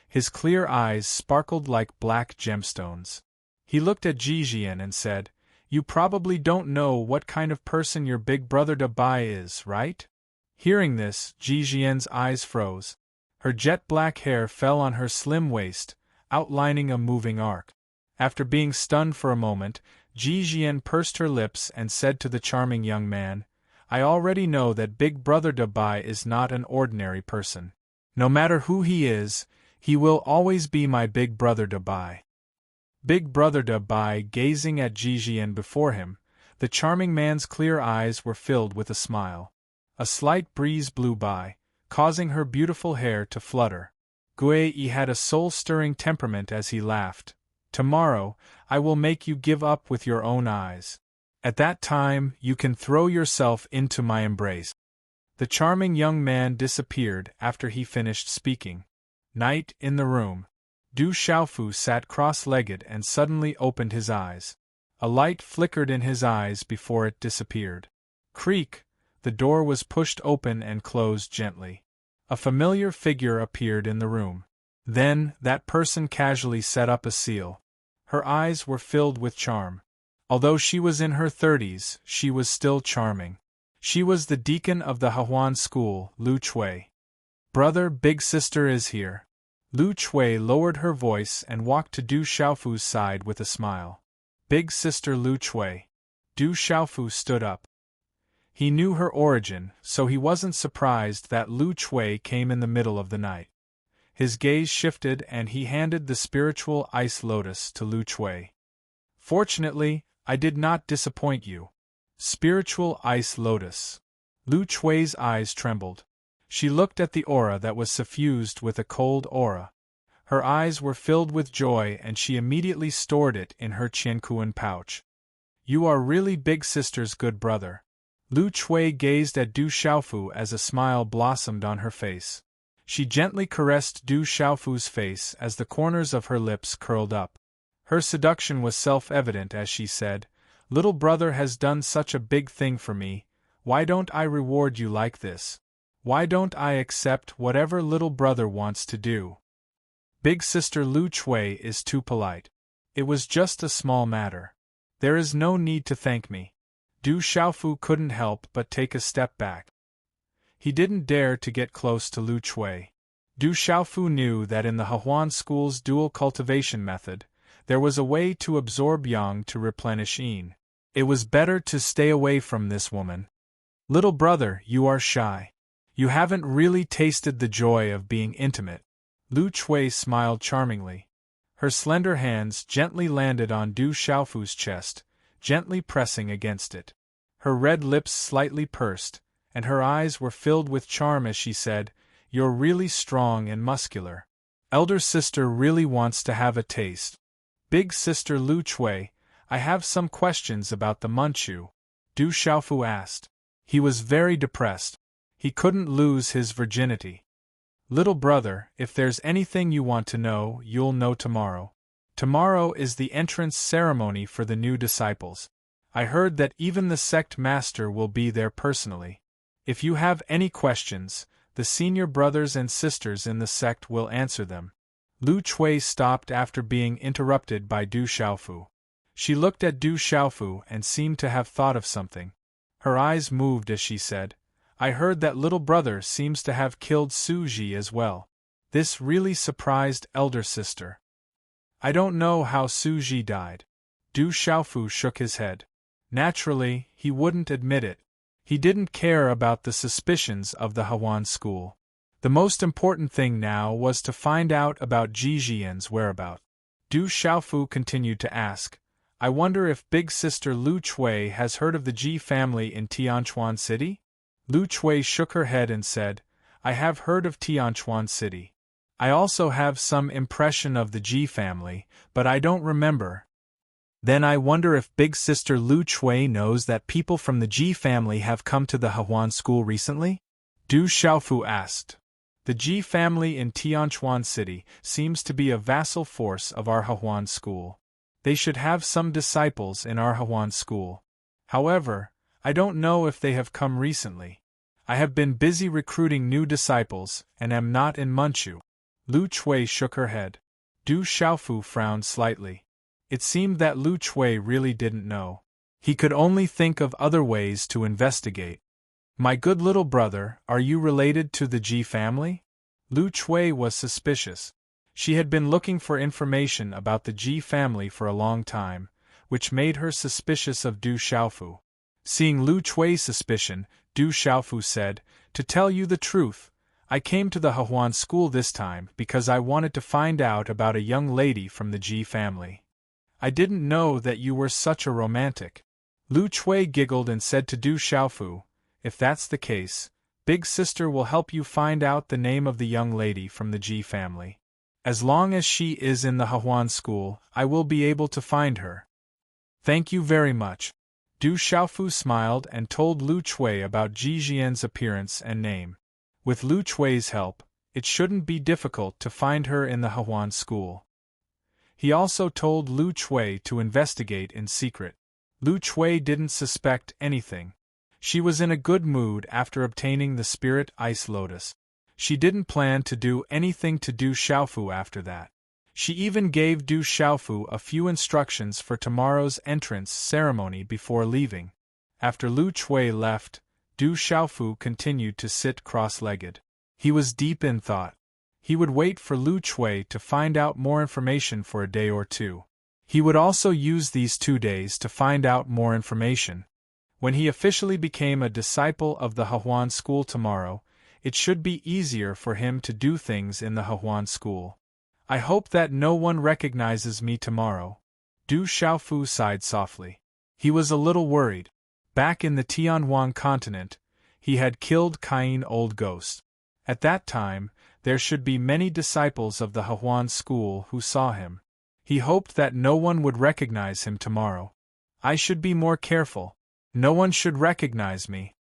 his clear eyes sparkled like black gemstones. He looked at Jijian and said, "You probably don't know what kind of person your Big Brother Dabai is, right?" Hearing this, Jijian's eyes froze. Her jet-black hair fell on her slim waist, outlining a moving arc. After being stunned for a moment, Jijian pursed her lips and said to the charming young man, "I already know that Big Brother Dabai is not an ordinary person. No matter who he is, he will always be my Big Brother Dabai." Big Brother Dabai gazing at Jijian before him, the charming man's clear eyes were filled with a smile. A slight breeze blew by, causing her beautiful hair to flutter. Gui had a soul-stirring temperament as he laughed. "Tomorrow, I will make you give up with your own eyes. At that time, you can throw yourself into my embrace." The charming young man disappeared after he finished speaking. Night in the room. Du Xiaofu sat cross-legged and suddenly opened his eyes. A light flickered in his eyes before it disappeared. Creak! The door was pushed open and closed gently. A familiar figure appeared in the room. Then, that person casually set up a seal. Her eyes were filled with charm. Although she was in her 30s, she was still charming. She was the deacon of the Hahuan school, Lu Chui. "Brother, big sister is here." Lu Chui lowered her voice and walked to Du Xiaofu's side with a smile. "Big sister Lu Chui." Du Xiaofu stood up. He knew her origin, so he wasn't surprised that Lu Chui came in the middle of the night. His gaze shifted and he handed the spiritual ice lotus to Lu Chui. "Fortunately, I did not disappoint you." Spiritual ice lotus. Lu Chui's eyes trembled. She looked at the aura that was suffused with a cold aura. Her eyes were filled with joy and she immediately stored it in her Qiankuan pouch. "You are really big sister's good brother." Lu Chui gazed at Du Xiaofu as a smile blossomed on her face. She gently caressed Du Xiaofu's face as the corners of her lips curled up. Her seduction was self-evident as she said, "Little brother has done such a big thing for me, why don't I reward you like this? Why don't I accept whatever little brother wants to do?" Big sister Lu Chui is too polite. "It was just a small matter. There is no need to thank me." Du Xiaofu couldn't help but take a step back. He didn't dare to get close to Lu Chui. Du Xiaofu knew that in the Hahuan school's dual cultivation method, there was a way to absorb yang to replenish yin. It was better to stay away from this woman. "Little brother, you are shy. You haven't really tasted the joy of being intimate." Lu Chui smiled charmingly. Her slender hands gently landed on Du Xiaofu's chest, gently pressing against it. Her red lips slightly pursed, and her eyes were filled with charm as she said, "You're really strong and muscular. Elder sister really wants to have a taste." "Big sister Lu Chui, I have some questions about the Manchu, Du Xiaofu asked. He was very depressed. He couldn't lose his virginity. Little brother, if there's anything you want to know, you'll know tomorrow. Tomorrow is the entrance ceremony for the new disciples. I heard that even the sect master will be there personally. If you have any questions, the senior brothers and sisters in the sect will answer them. Lu Chui stopped after being interrupted by Du Xiaofu. She looked at Du Xiaofu and seemed to have thought of something. Her eyes moved as she said, I heard that little brother seems to have killed Su Ji as well. This really surprised elder sister. I don't know how Su Ji died. Du Xiaofu shook his head. Naturally, he wouldn't admit it. He didn't care about the suspicions of the Hawan school. The most important thing now was to find out about Ji Jian's whereabouts. Du Xiaofu continued to ask, I wonder if big sister Lu Chui has heard of the Ji family in Tianquan City? Lu Chui shook her head and said, I have heard of Tianquan City. I also have some impression of the Ji family, but I don't remember. Then I wonder if big sister Lu Chui knows that people from the Ji family have come to the Hawan school recently? Du Xiaofu asked. The Ji family in Tianquan City seems to be a vassal force of our Hawan school. They should have some disciples in our Hawan school. However, I don't know if they have come recently. I have been busy recruiting new disciples and am not in Manchu. Lu Chui shook her head. Du Xiaofu frowned slightly. It seemed that Lu Chui really didn't know. He could only think of other ways to investigate. My good little brother, are you related to the Ji family? Lu Chui was suspicious. She had been looking for information about the Ji family for a long time, which made her suspicious of Du Xiaofu. Seeing Lu Chui's suspicion, Du Xiaofu said, To tell you the truth, I came to the Hawan school this time because I wanted to find out about a young lady from the Ji family. I didn't know that you were such a romantic. Lu Chui giggled and said to Du Xiaofu, If that's the case, big sister will help you find out the name of the young lady from the Ji family. As long as she is in the Hawan school, I will be able to find her. Thank you very much. Du Xiaofu smiled and told Lu Chui about Ji Jian's appearance and name. With Lu Chui's help, it shouldn't be difficult to find her in the Hawan school. He also told Lu Chui to investigate in secret. Lu Chui didn't suspect anything. She was in a good mood after obtaining the spirit ice lotus. She didn't plan to do anything to Du Xiaofu after that. She even gave Du Xiaofu a few instructions for tomorrow's entrance ceremony before leaving. After Lu Chui left, Du Xiaofu continued to sit cross-legged. He was deep in thought. He would wait for Lu Chui to find out more information for a day or two. He would also use these 2 days to find out more information. When he officially became a disciple of the Hawan school tomorrow, it should be easier for him to do things in the Hawan school. I hope that no one recognizes me tomorrow. Du Xiaofu sighed softly. He was a little worried. Back in the Tianhuan continent, he had killed Cain Old Ghost. At that time, there should be many disciples of the Hawan school who saw him. He hoped that no one would recognize him tomorrow. I should be more careful. No one should recognize me.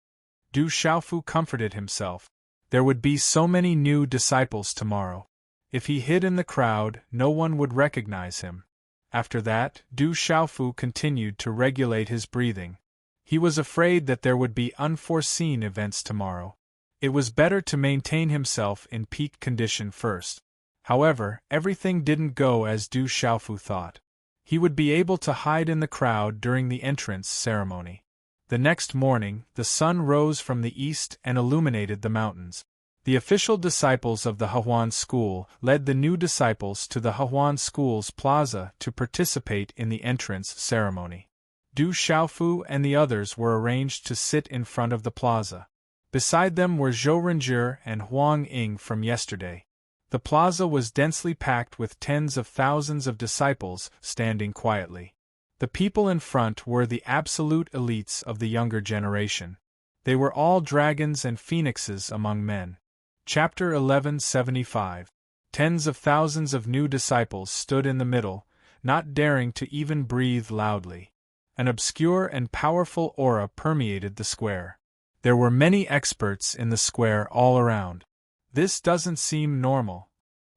Du Xiaofu comforted himself. There would be so many new disciples tomorrow. If he hid in the crowd, no one would recognize him. After that, Du Xiaofu continued to regulate his breathing. He was afraid that there would be unforeseen events tomorrow. It was better to maintain himself in peak condition first. However, everything didn't go as Du Xiaofu thought. He would be able to hide in the crowd during the entrance ceremony. The next morning, the sun rose from the east and illuminated the mountains. The official disciples of the Hawan school led the new disciples to the Hawan school's plaza to participate in the entrance ceremony. Du Xiaofu and the others were arranged to sit in front of the plaza. Beside them were Zhou Renjie and Huang Ying from yesterday. The plaza was densely packed with tens of thousands of disciples standing quietly. The people in front were the absolute elites of the younger generation. They were all dragons and phoenixes among men. Chapter 1175. Tens of thousands of new disciples stood in the middle, not daring to even breathe loudly. An obscure and powerful aura permeated the square. There were many experts in the square all around. This doesn't seem normal.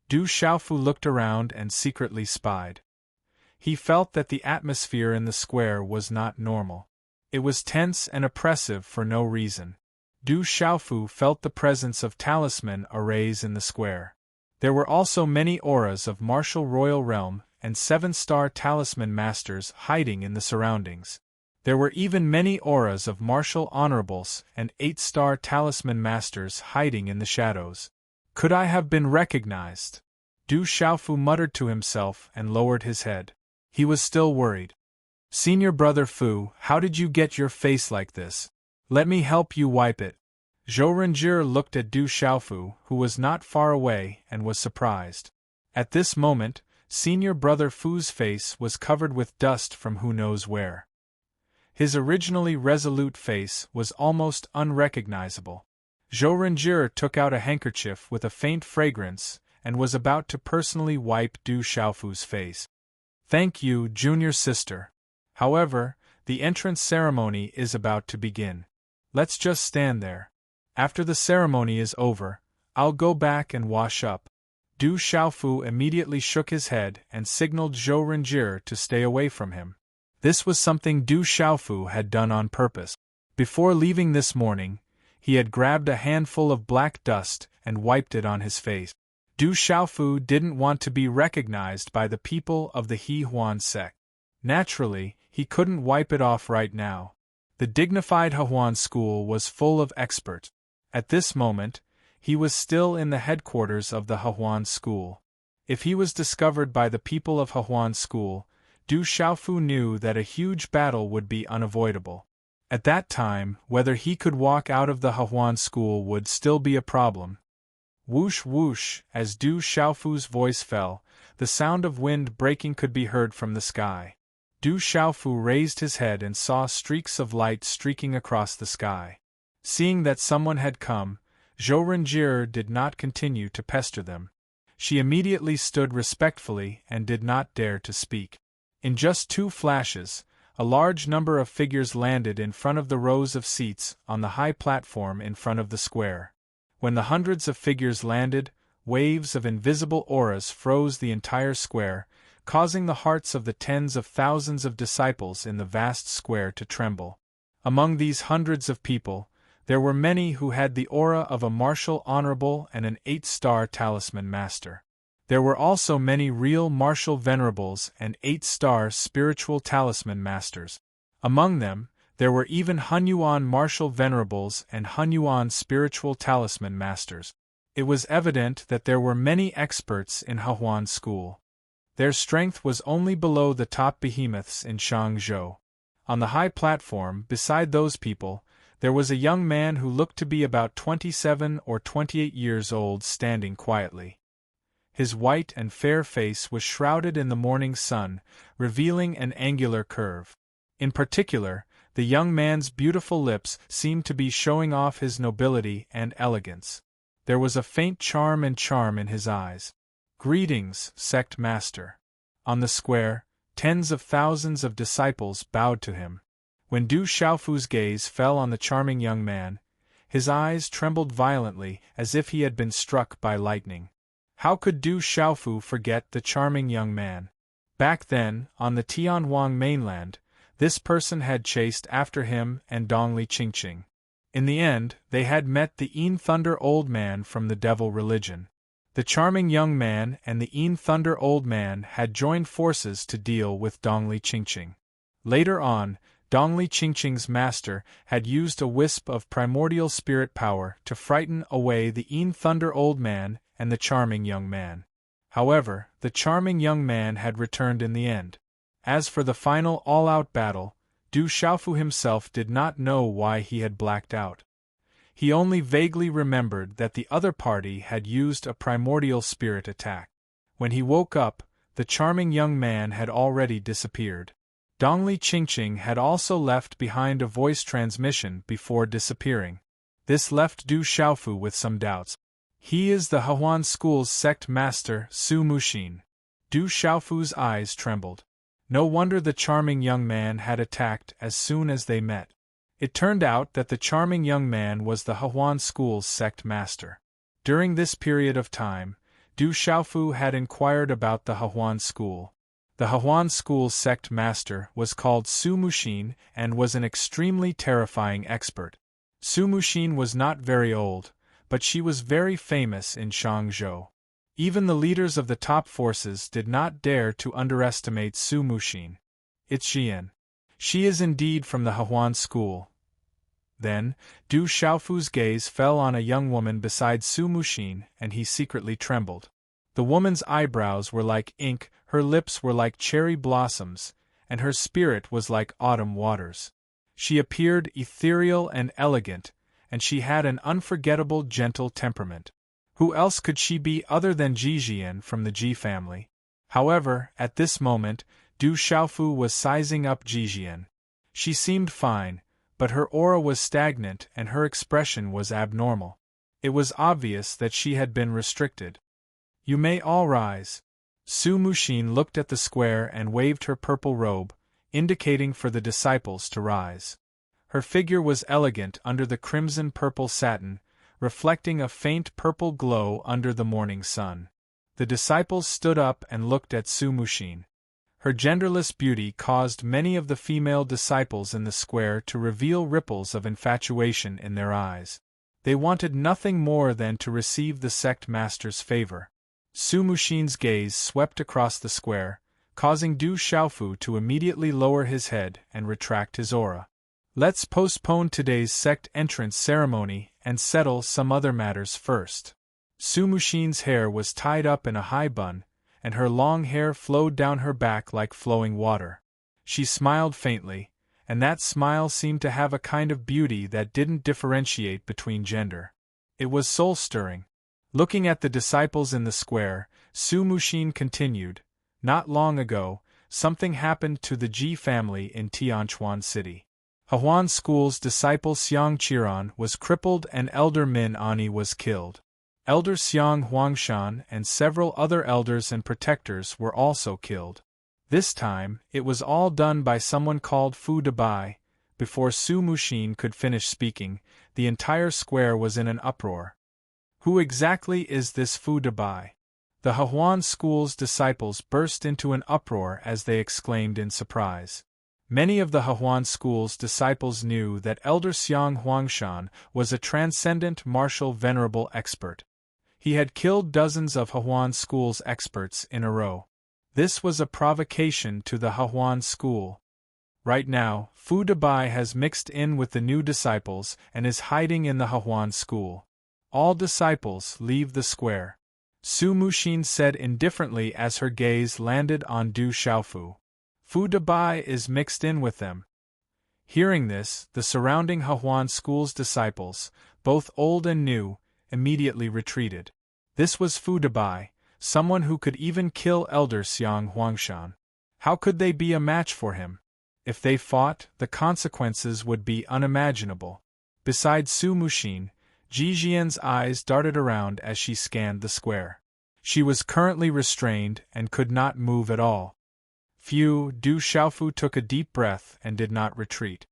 Du Xiaofu looked around and secretly spied. He felt that the atmosphere in the square was not normal. It was tense and oppressive for no reason. Du Xiaofu felt the presence of talisman arrays in the square. There were also many auras of martial royal realm and 7-star talisman masters hiding in the surroundings. There were even many auras of martial honorables and 8-star talisman masters hiding in the shadows. Could I have been recognized? Du Xiaofu muttered to himself and lowered his head. He was still worried. Senior brother Fu, how did you get your face like this? Let me help you wipe it. Zhou Renjie looked at Du Xiaofu, who was not far away, and was surprised. At this moment, senior brother Fu's face was covered with dust from who knows where. His originally resolute face was almost unrecognizable. Zhou Renjie took out a handkerchief with a faint fragrance and was about to personally wipe Du Xiaofu's face. Thank you, junior sister. However, the entrance ceremony is about to begin. Let's just stand there. After the ceremony is over, I'll go back and wash up. Du Xiaofu immediately shook his head and signaled Zhou Renjie to stay away from him. This was something Du Xiaofu had done on purpose. Before leaving this morning, he had grabbed a handful of black dust and wiped it on his face. Du Xiaofu didn't want to be recognized by the people of the He Huan sect. Naturally, he couldn't wipe it off right now. The dignified He Huan school was full of experts. At this moment, he was still in the headquarters of the He Huan school. If he was discovered by the people of He Huan school, Du Xiaofu knew that a huge battle would be unavoidable. At that time, whether he could walk out of the He Huan school would still be a problem. Whoosh whoosh, as Du Xiaofu's voice fell, the sound of wind breaking could be heard from the sky. Du Xiaofu raised his head and saw streaks of light streaking across the sky. Seeing that someone had come, Zhou Renjie did not continue to pester them. She immediately stood respectfully and did not dare to speak. In just 2 flashes, a large number of figures landed in front of the rows of seats on the high platform in front of the square. When the hundreds of figures landed, waves of invisible auras froze the entire square, causing the hearts of the tens of thousands of disciples in the vast square to tremble. Among these hundreds of people, there were many who had the aura of a martial honorable and an 8-star talisman master. There were also many real martial venerables and 8-star spiritual talisman masters. Among them, there were even Hunyuan martial venerables and Hunyuan spiritual talisman masters. It was evident that there were many experts in He Huan school. Their strength was only below the top behemoths in Shangzhou. On the high platform, beside those people, there was a young man who looked to be about 27 or 28 years old standing quietly. His white and fair face was shrouded in the morning sun, revealing an angular curve. In particular, the young man's beautiful lips seemed to be showing off his nobility and elegance. There was a faint charm in his eyes. Greetings, sect master. On the square, tens of thousands of disciples bowed to him. When Du Xiaofu's gaze fell on the charming young man, his eyes trembled violently as if he had been struck by lightning. How could Du Xiaofu forget the charming young man? Back then, on the Tianhuang mainland, this person had chased after him and Dongli Qingqing. In the end, they had met the Yin Thunder old man from the devil religion. The charming young man and the Yin Thunder old man had joined forces to deal with Dongli Qingqing. Later on, Dongli Qingqing's master had used a wisp of primordial spirit power to frighten away the Yin Thunder old man and the charming young man. However, the charming young man had returned in the end. As for the final all-out battle, Du Xiaofu himself did not know why he had blacked out. He only vaguely remembered that the other party had used a primordial spirit attack. When he woke up, the charming young man had already disappeared. Dongli Qingqing had also left behind a voice transmission before disappearing. This left Du Xiaofu with some doubts. He is the He Huan school's sect master, Su Muxin. Du Xiaofu's eyes trembled. No wonder the charming young man had attacked as soon as they met. It turned out that the charming young man was the Hehuan school's sect master. During this period of time, Du Xiaofu had inquired about the Hehuan school. The Hehuan school's sect master was called Su Muxin and was an extremely terrifying expert. Su Muxin was not very old, but she was very famous in Shangzhou. Even the leaders of the top forces did not dare to underestimate Su Muxin. It's Xian. She is indeed from the Hehuan school. Then, Du Xiaofu's gaze fell on a young woman beside Su Muxin, and he secretly trembled. The woman's eyebrows were like ink, her lips were like cherry blossoms, and her spirit was like autumn waters. She appeared ethereal and elegant, and she had an unforgettable gentle temperament. Who else could she be other than Jijian from the Ji family? However, at this moment, Du Xiaofu was sizing up Jijian. She seemed fine, but her aura was stagnant and her expression was abnormal. It was obvious that she had been restricted. You may all rise. Su Muxin looked at the square and waved her purple robe, indicating for the disciples to rise. Her figure was elegant under the crimson-purple satin, reflecting a faint purple glow under the morning sun. The disciples stood up and looked at Su Muxin. Her genderless beauty caused many of the female disciples in the square to reveal ripples of infatuation in their eyes. They wanted nothing more than to receive the sect master's favor. Su Muxin's gaze swept across the square, causing Du Xiaofu to immediately lower his head and retract his aura. Let's postpone today's sect entrance ceremony and settle some other matters first. Su Muxin's hair was tied up in a high bun, and her long hair flowed down her back like flowing water. She smiled faintly, and that smile seemed to have a kind of beauty that didn't differentiate between gender. It was soul-stirring. Looking at the disciples in the square, Su Muxin continued, "Not long ago, something happened to the Ji family in Tianquan City. Hehuan School's disciple Xiang Qiran was crippled and Elder Min Ani was killed. Elder Xiang Huangshan and several other elders and protectors were also killed. This time, it was all done by someone called Fu Dabai." Before Su Muxin could finish speaking, the entire square was in an uproar. Who exactly is this Fu Dabai? The Hehuan School's disciples burst into an uproar as they exclaimed in surprise. Many of the Hehuan School's disciples knew that Elder Xiang Huangshan was a transcendent martial venerable expert. He had killed dozens of Hehuan School's experts in a row. This was a provocation to the Hehuan School. Right now, Fu Dabai has mixed in with the new disciples and is hiding in the Hehuan School. All disciples leave the square. Su Muxin said indifferently as her gaze landed on Du Xiaofu. Fu Dabai is mixed in with them. Hearing this, the surrounding Hehuan School's disciples, both old and new, immediately retreated. This was Fu Dabai, someone who could even kill Elder Xiang Huangshan. How could they be a match for him? If they fought, the consequences would be unimaginable. Besides Su Muxin, Jijian's eyes darted around as she scanned the square. She was currently restrained and could not move at all. Phew! Du Xiaofu took a deep breath and did not retreat.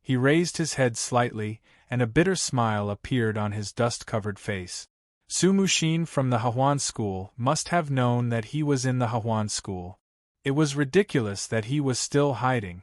He raised his head slightly, and a bitter smile appeared on his dust-covered face. Su Muxin from the Hehuan School must have known that he was in the Hehuan School. It was ridiculous that he was still hiding.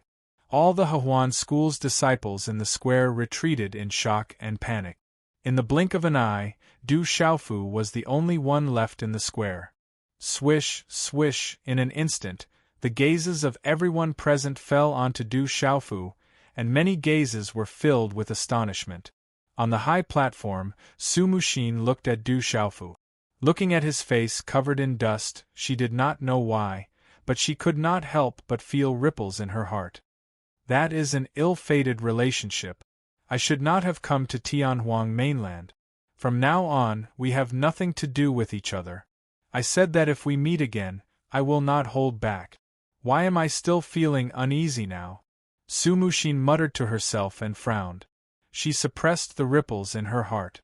All the Hehuan School's disciples in the square retreated in shock and panic. In the blink of an eye, Du Xiaofu was the only one left in the square. Swish, swish, in an instant, the gazes of everyone present fell onto Du Xiaofu, and many gazes were filled with astonishment. On the high platform, Su Muxin looked at Du Xiaofu. Looking at his face covered in dust, she did not know why, but she could not help but feel ripples in her heart. That is an ill-fated relationship. I should not have come to Tianhuang mainland. From now on, we have nothing to do with each other. I said that if we meet again, I will not hold back. Why am I still feeling uneasy now? Su Muxin muttered to herself and frowned. She suppressed the ripples in her heart.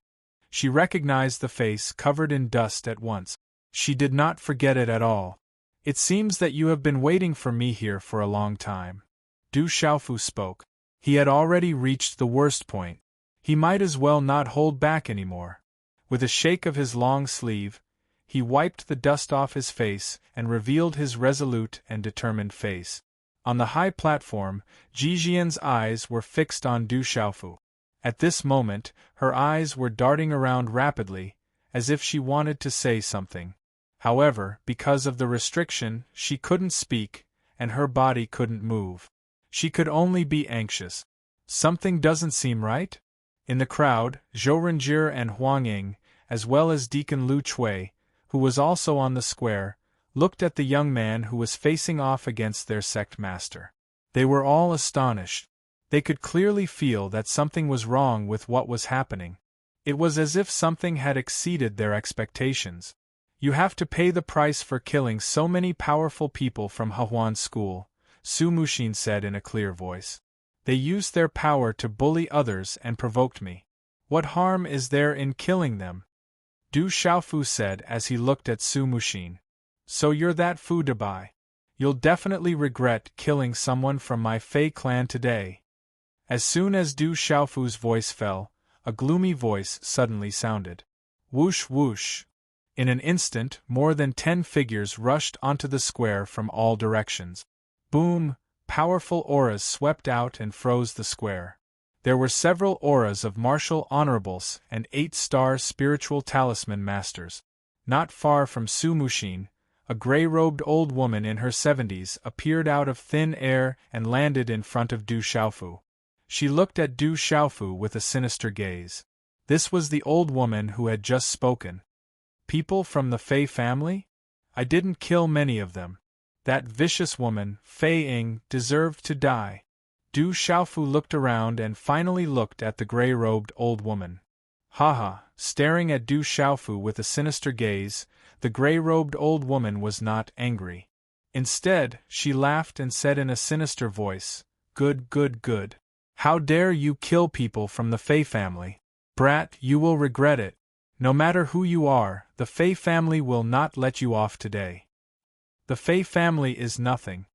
She recognized the face covered in dust at once. She did not forget it at all. It seems that you have been waiting for me here for a long time. Du Xiaofu spoke. He had already reached the worst point. He might as well not hold back anymore. With a shake of his long sleeve, he wiped the dust off his face and revealed his resolute and determined face. On the high platform, Jijian's eyes were fixed on Du Xiaofu. At this moment, her eyes were darting around rapidly, as if she wanted to say something. However, because of the restriction, she couldn't speak, and her body couldn't move. She could only be anxious. Something doesn't seem right? In the crowd, Zhou Renjie and Huang Ying, as well as Deacon Lu Chui, who was also on the square, looked at the young man who was facing off against their sect master. They were all astonished. They could clearly feel that something was wrong with what was happening. It was as if something had exceeded their expectations. You have to pay the price for killing so many powerful people from Hehuan School, Su Muxin said in a clear voice. They used their power to bully others and provoked me. What harm is there in killing them? Du Xiaofu said as he looked at Su Muxin. So you're that Fu Dabai. You'll definitely regret killing someone from my Fei clan today. As soon as Du Xiaofu's voice fell, a gloomy voice suddenly sounded. Whoosh whoosh. In an instant, more than 10 figures rushed onto the square from all directions. Boom! Powerful auras swept out and froze the square. There were several auras of martial honorables and 8-star spiritual talisman masters. Not far from Su Muxin, a gray-robed old woman in her 70s appeared out of thin air and landed in front of Du Xiaofu. She looked at Du Xiaofu with a sinister gaze. This was the old woman who had just spoken. People from the Fei family? I didn't kill many of them. That vicious woman, Fei Ying, deserved to die. Du Xiaofu looked around and finally looked at the gray-robed old woman. Haha, staring at Du Xiaofu with a sinister gaze, the gray-robed old woman was not angry. Instead, she laughed and said in a sinister voice, Good, good, good. How dare you kill people from the Fei family? Brat, you will regret it. No matter who you are, the Fei family will not let you off today. The Fei family is nothing.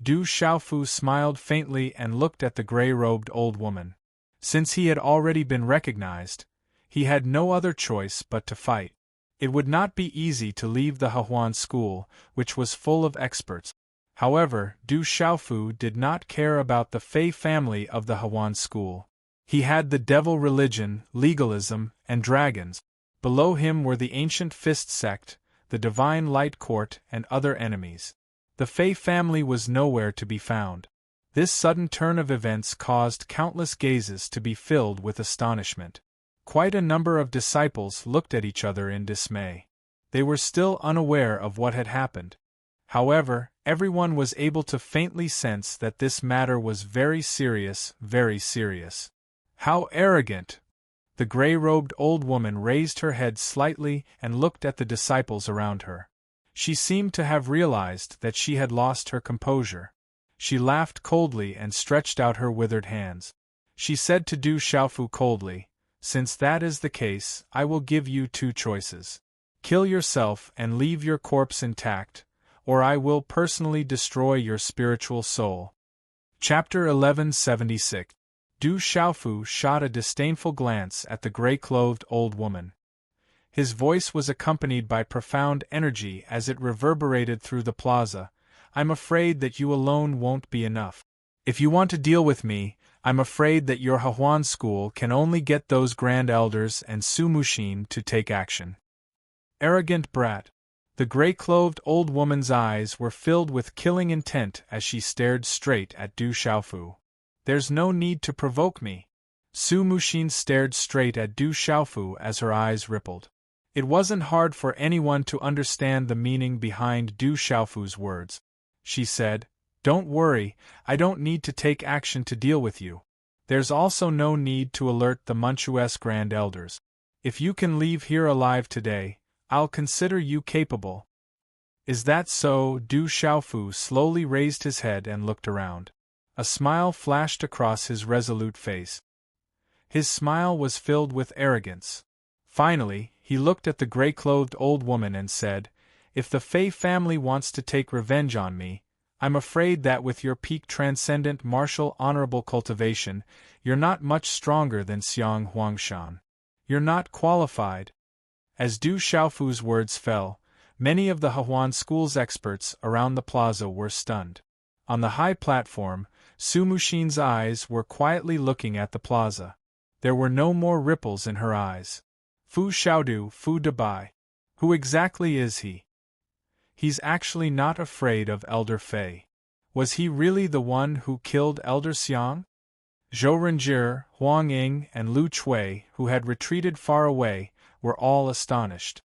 Du Xiaofu smiled faintly and looked at the gray-robed old woman. Since he had already been recognized, he had no other choice but to fight. It would not be easy to leave the Hehuan school, which was full of experts. However, Du Xiaofu did not care about the Fei family of the Hehuan school. He had the devil religion, legalism, and dragons. Below him were the ancient Fist sect, the Divine Light Court, and other enemies. The Fei family was nowhere to be found. This sudden turn of events caused countless gazes to be filled with astonishment. Quite a number of disciples looked at each other in dismay. They were still unaware of what had happened. However, everyone was able to faintly sense that this matter was very serious, very serious. How arrogant! The gray-robed old woman raised her head slightly and looked at the disciples around her. She seemed to have realized that she had lost her composure. She laughed coldly and stretched out her withered hands. She said to Du Xiaofu coldly, Since that is the case, I will give you 2 choices. Kill yourself and leave your corpse intact, or I will personally destroy your spiritual soul. Chapter 1176. Du Xiaofu shot a disdainful glance at the gray-clothed old woman. His voice was accompanied by profound energy as it reverberated through the plaza. I'm afraid that you alone won't be enough. If you want to deal with me, I'm afraid that your Hehuan school can only get those grand elders and Su Muxin to take action. Arrogant brat. The gray-clothed old woman's eyes were filled with killing intent as she stared straight at Du Xiaofu. There's no need to provoke me. Su Muxin stared straight at Du Xiaofu as her eyes rippled. It wasn't hard for anyone to understand the meaning behind Du Xiaofu's words. She said, Don't worry, I don't need to take action to deal with you. There's also no need to alert the Manchues Grand Elders. If you can leave here alive today, I'll consider you capable. Is that so? Du Xiaofu slowly raised his head and looked around. A smile flashed across his resolute face. His smile was filled with arrogance. Finally, he looked at the gray-clothed old woman and said, If the Fei family wants to take revenge on me, I'm afraid that with your peak transcendent martial honorable cultivation, you're not much stronger than Xiang Huangshan. You're not qualified." As Du Xiaofu's words fell, many of the Hehuan school's experts around the plaza were stunned. On the high platform, Su Muxin's eyes were quietly looking at the plaza. There were no more ripples in her eyes. "Fu Xiaodu, Fu Dabai. Who exactly is he? He's actually not afraid of Elder Fei. Was he really the one who killed Elder Xiang?" Zhou Renjie, Huang Ying, and Lu Chui, who had retreated far away, were all astonished.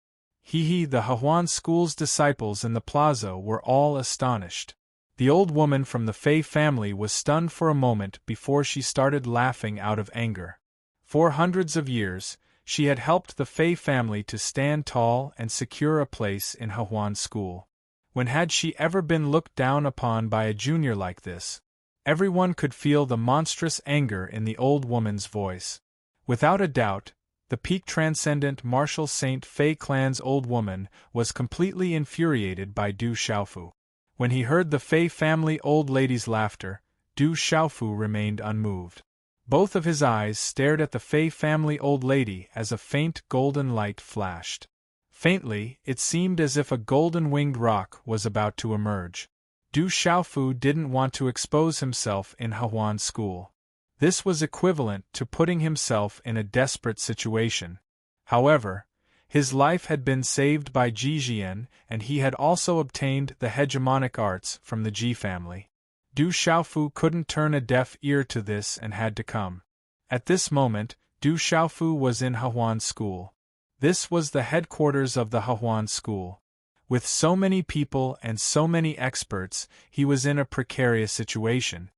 The Hehuan school's disciples in the plaza were all astonished. The old woman from the Fei family was stunned for a moment before she started laughing out of anger. For hundreds of years, she had helped the Fei family to stand tall and secure a place in Hehuan school. When had she ever been looked down upon by a junior like this? Everyone could feel the monstrous anger in the old woman's voice. Without a doubt, the peak transcendent martial Saint Fei clan's old woman was completely infuriated by Du Xiaofu. When he heard the Fei family old lady's laughter, Du Xiaofu remained unmoved. Both of his eyes stared at the Fei family old lady as a faint golden light flashed. Faintly, it seemed as if a golden-winged rock was about to emerge. Du Xiaofu didn't want to expose himself in Hehuan school. This was equivalent to putting himself in a desperate situation. However, his life had been saved by Ji Jian, and he had also obtained the hegemonic arts from the Ji family. Du Xiaofu couldn't turn a deaf ear to this and had to come. At this moment, Du Xiaofu was in Hehuan school. This was the headquarters of the Hehuan school. With so many people and so many experts, he was in a precarious situation.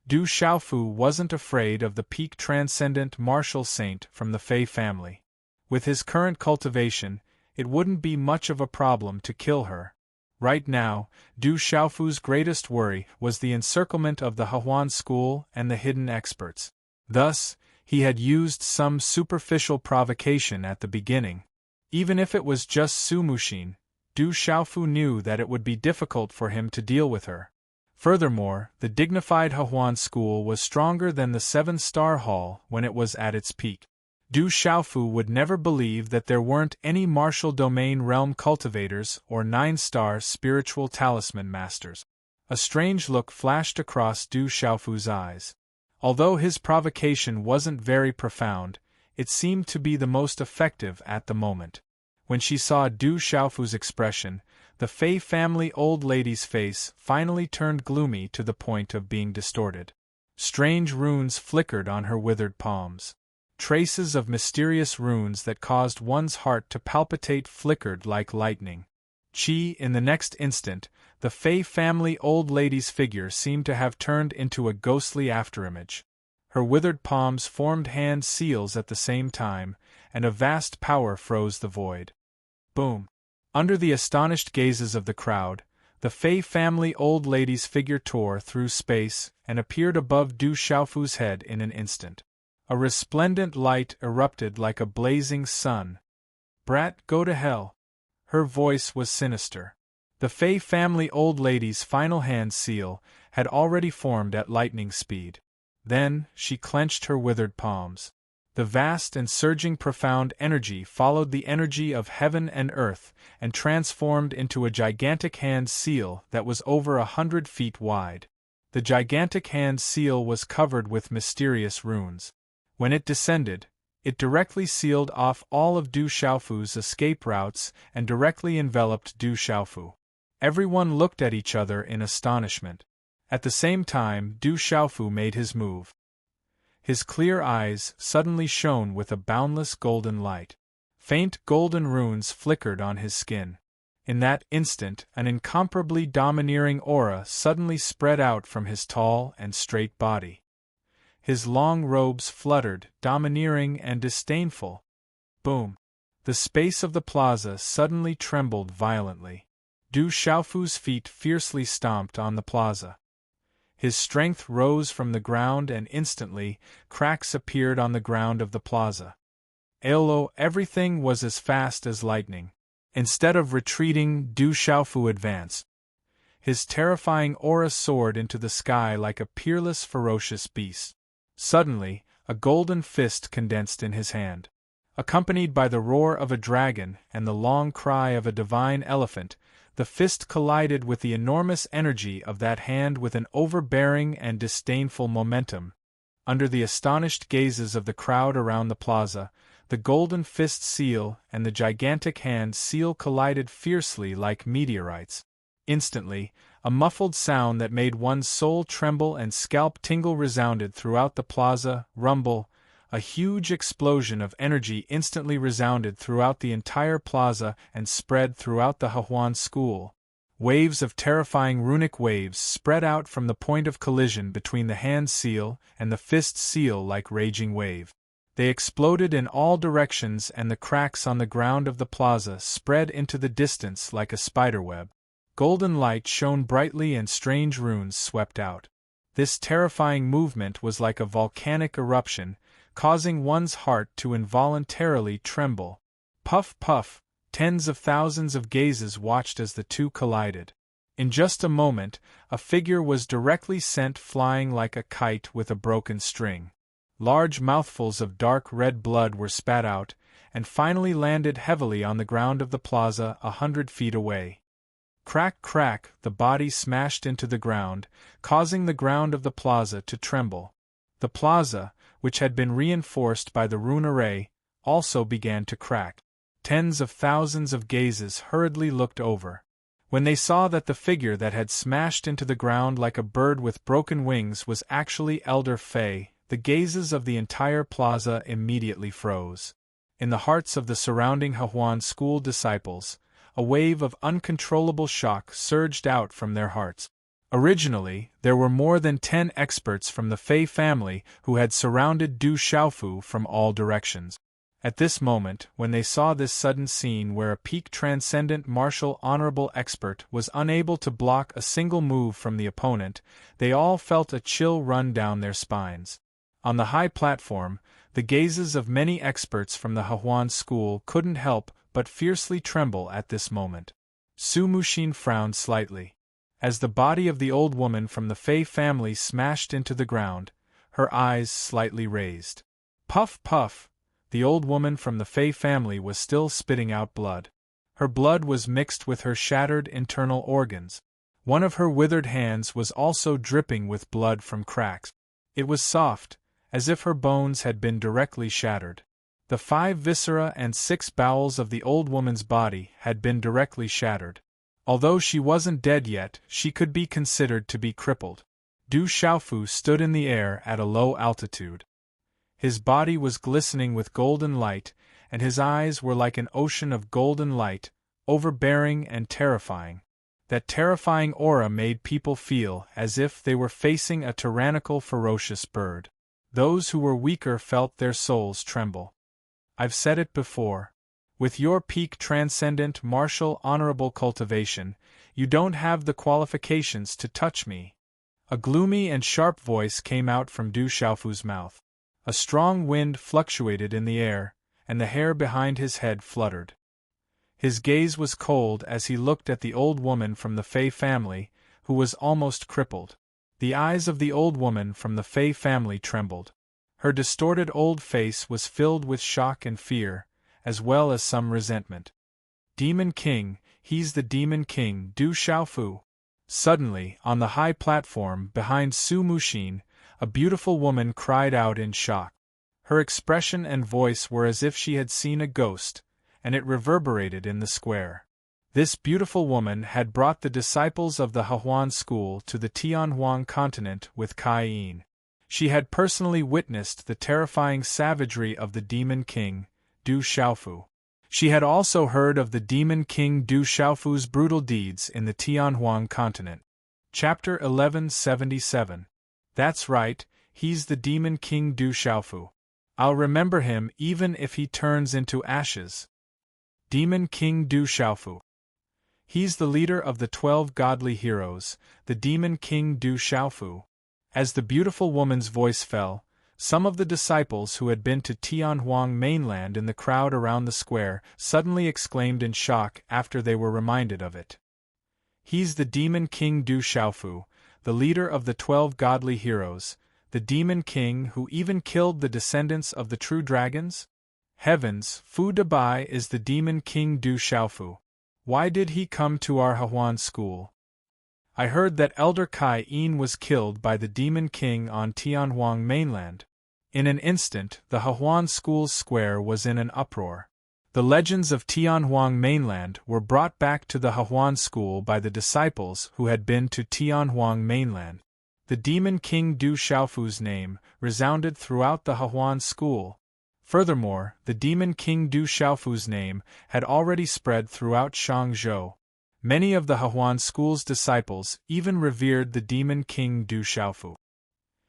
Du Xiaofu wasn't afraid of the peak transcendent martial saint from the Fei family. With his current cultivation, it wouldn't be much of a problem to kill her. Right now, Du Xiaofu's greatest worry was the encirclement of the Hehuan school and the hidden experts. Thus, he had used some superficial provocation at the beginning. Even if it was just Su Muxin, Du Xiaofu knew that it would be difficult for him to deal with her. Furthermore, the dignified Hehuan school was stronger than the 7-star hall when it was at its peak. Du Xiaofu would never believe that there weren't any martial domain realm cultivators or 9-star spiritual talisman masters. A strange look flashed across Du Xiaofu's eyes. Although his provocation wasn't very profound, it seemed to be the most effective at the moment. When she saw Du Xiaofu's expression, the Fei family old lady's face finally turned gloomy to the point of being distorted. Strange runes flickered on her withered palms. Traces of mysterious runes that caused one's heart to palpitate flickered like lightning. In the next instant, the Fei family old lady's figure seemed to have turned into a ghostly afterimage. Her withered palms formed hand seals at the same time, and a vast power froze the void. Boom! Under the astonished gazes of the crowd, the Fei family old lady's figure tore through space and appeared above Du Xiaofu's head in an instant. A resplendent light erupted like a blazing sun. "Brat, go to hell!" Her voice was sinister. The Fei family old lady's final hand seal had already formed at lightning speed. Then, she clenched her withered palms. The vast and surging profound energy followed the energy of heaven and earth and transformed into a gigantic hand seal that was over 100 feet wide. The gigantic hand seal was covered with mysterious runes. When it descended, it directly sealed off all of Du Xiaofu's escape routes and directly enveloped Du Xiaofu. Everyone looked at each other in astonishment. At the same time, Du Xiaofu made his move. His clear eyes suddenly shone with a boundless golden light. Faint golden runes flickered on his skin. In that instant, an incomparably domineering aura suddenly spread out from his tall and straight body. His long robes fluttered, domineering and disdainful. Boom! The space of the plaza suddenly trembled violently. Du Xiaofu's feet fiercely stomped on the plaza. His strength rose from the ground and instantly, cracks appeared on the ground of the plaza. Everything was as fast as lightning. Instead of retreating, Du Xiaofu advanced. His terrifying aura soared into the sky like a peerless, ferocious beast. Suddenly, a golden fist condensed in his hand. Accompanied by the roar of a dragon and the long cry of a divine elephant, the fist collided with the enormous energy of that hand with an overbearing and disdainful momentum. Under the astonished gazes of the crowd around the plaza, the golden fist seal and the gigantic hand seal collided fiercely like meteorites. Instantly, a muffled sound that made one's soul tremble and scalp tingle resounded throughout the plaza. Rumble. A huge explosion of energy instantly resounded throughout the entire plaza and spread throughout the Hahuan school. Waves of terrifying runic waves spread out from the point of collision between the hand seal and the fist seal like raging wave. They exploded in all directions and the cracks on the ground of the plaza spread into the distance like a spiderweb. Golden light shone brightly and strange runes swept out. This terrifying movement was like a volcanic eruption, causing one's heart to involuntarily tremble. Puff, puff, tens of thousands of gazes watched as the two collided. In just a moment, a figure was directly sent flying like a kite with a broken string. Large mouthfuls of dark red blood were spat out, and finally landed heavily on the ground of the plaza 100 feet away. Crack, crack, the body smashed into the ground, causing the ground of the plaza to tremble. The plaza, which had been reinforced by the rune array, also began to crack. Tens of thousands of gazes hurriedly looked over. When they saw that the figure that had smashed into the ground like a bird with broken wings was actually Elder Fei, the gazes of the entire plaza immediately froze. In the hearts of the surrounding Hahuan school disciples, a wave of uncontrollable shock surged out from their hearts. Originally, there were more than 10 experts from the Fei family who had surrounded Du Xiaofu from all directions. At this moment, when they saw this sudden scene where a peak transcendent martial honorable expert was unable to block a single move from the opponent, they all felt a chill run down their spines. On the high platform, the gazes of many experts from the Hahuan school couldn't help but fiercely tremble at this moment. Su Muxin frowned slightly. As the body of the old woman from the Fei family smashed into the ground, her eyes slightly raised. Puff, puff! The old woman from the Fei family was still spitting out blood. Her blood was mixed with her shattered internal organs. One of her withered hands was also dripping with blood from cracks. It was soft, as if her bones had been directly shattered. The 5 viscera and 6 bowels of the old woman's body had been directly shattered. Although she wasn't dead yet, she could be considered to be crippled. Du Xiaofu stood in the air at a low altitude. His body was glistening with golden light, and his eyes were like an ocean of golden light, overbearing and terrifying. That terrifying aura made people feel as if they were facing a tyrannical, ferocious bird. Those who were weaker felt their souls tremble. I've said it before. With your peak transcendent martial honorable cultivation, you don't have the qualifications to touch me. A gloomy and sharp voice came out from Du Xiaofu's mouth. A strong wind fluctuated in the air, and the hair behind his head fluttered. His gaze was cold as he looked at the old woman from the Fei family, who was almost crippled. The eyes of the old woman from the Fei family trembled. Her distorted old face was filled with shock and fear, as well as some resentment. Demon King, he's the Demon King, Du Xiaofu. Suddenly, on the high platform behind Su Muxin, a beautiful woman cried out in shock. Her expression and voice were as if she had seen a ghost, and it reverberated in the square. This beautiful woman had brought the disciples of the Hahuan school to the Tianhuang continent with Kai Yin. She had personally witnessed the terrifying savagery of the Demon King, Du Xiaofu. She had also heard of the Demon King Du Xiaofu's brutal deeds in the Tianhuang continent. Chapter 1177. That's right, he's the Demon King Du Xiaofu. I'll remember him even if he turns into ashes. Demon King Du Xiaofu. He's the leader of the 12 godly heroes, the Demon King Du Xiaofu. As the beautiful woman's voice fell, Some of the disciples who had been to Tianhuang mainland in the crowd around the square suddenly exclaimed in shock after they were reminded of it. "He's the demon king Du Xiaofu, the leader of the 12 godly heroes, the demon king who even killed the descendants of the true dragons? Heavens, Fu Dabai is the demon king Du Xiaofu. Why did he come to our Hahuan school? I heard that Elder Kai Yin was killed by the demon king on Tianhuang mainland." In an instant, the Hahuan school's square was in an uproar. The legends of Tianhuang mainland were brought back to the Hahuan school by the disciples who had been to Tianhuang mainland. The demon king Du Xiaofu's name resounded throughout the Hahuan school. Furthermore, the demon king Du Xiaofu's name had already spread throughout Shangzhou. Many of the Hahuan school's disciples even revered the demon king Du Xiaofu.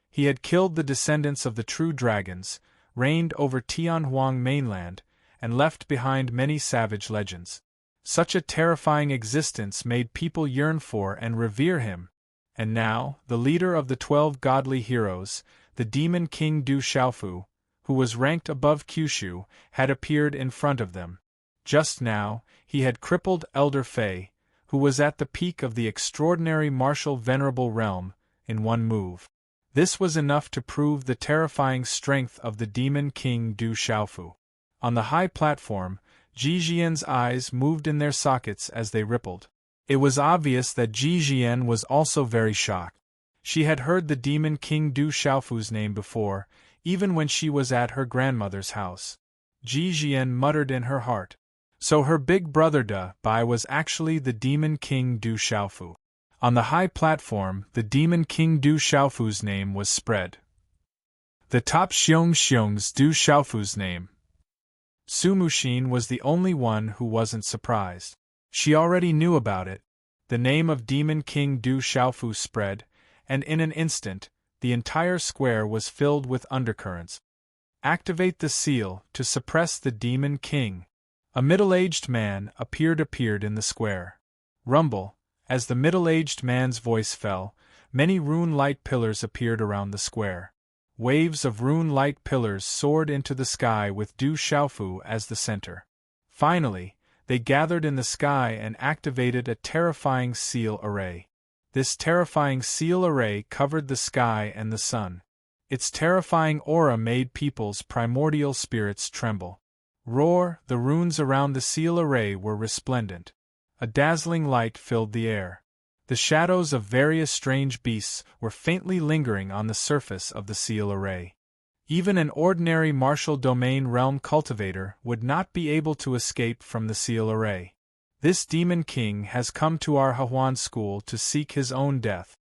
He had killed the descendants of the true dragons, reigned over Tianhuang mainland, and left behind many savage legends. Such a terrifying existence made people yearn for and revere him. And now, the leader of the 12 godly heroes, the demon king Du Xiaofu, who was ranked above Kyushu, had appeared in front of them. Just now, he had crippled Elder Fei, who was at the peak of the extraordinary martial venerable realm, in one move. This was enough to prove the terrifying strength of the demon king Du Xiaofu. On the high platform, Ji Jian's eyes moved in their sockets as they rippled. It was obvious that Ji Jian was also very shocked. She had heard the demon king Du Xiaofu's name before, even when she was at her grandmother's house. Ji Jian muttered in her heart. So her big brother Da Bai was actually the demon king Du Xiaofu. On the high platform, the demon king Du Xiaofu's name was spread. The top Xiong's Du Xiaofu's name. Su Muxin was the only one who wasn't surprised. She already knew about it. The name of demon king Du Xiaofu spread, and in an instant, the entire square was filled with undercurrents. Activate the seal to suppress the demon king. A middle-aged man appeared in the square. Rumble. As the middle-aged man's voice fell, many rune-light pillars appeared around the square. Waves of rune-light pillars soared into the sky with Du Xiaofu as the center. Finally, they gathered in the sky and activated a terrifying seal array. This terrifying seal array covered the sky and the sun. Its terrifying aura made people's primordial spirits tremble. Roar! The runes around the seal array were resplendent. A dazzling light filled the air. The shadows of various strange beasts were faintly lingering on the surface of the seal array. Even an ordinary martial domain realm cultivator would not be able to escape from the seal array. This demon king has come to our Hahuan school to seek his own death.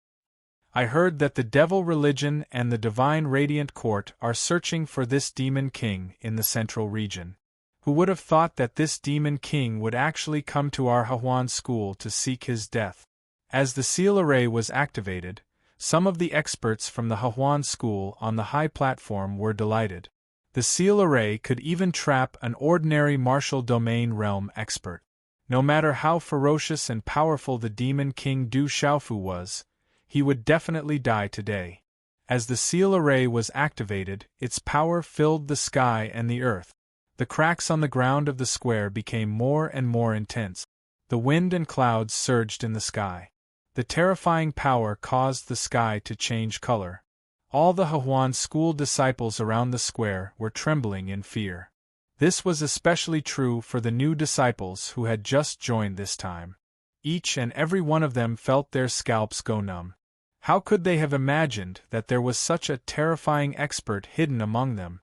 I heard that the devil religion and the divine radiant court are searching for this demon king in the central region. Who would have thought that this demon king would actually come to our Hahuan school to seek his death? As the seal array was activated, some of the experts from the Hahuan school on the high platform were delighted. The seal array could even trap an ordinary martial domain realm expert. No matter how ferocious and powerful the demon king Du Xiaofu was, he would definitely die today. As the seal array was activated, its power filled the sky and the earth. The cracks on the ground of the square became more and more intense. The wind and clouds surged in the sky. The terrifying power caused the sky to change color. All the Hahuan school disciples around the square were trembling in fear. This was especially true for the new disciples who had just joined this time. Each and every one of them felt their scalps go numb. How could they have imagined that there was such a terrifying expert hidden among them?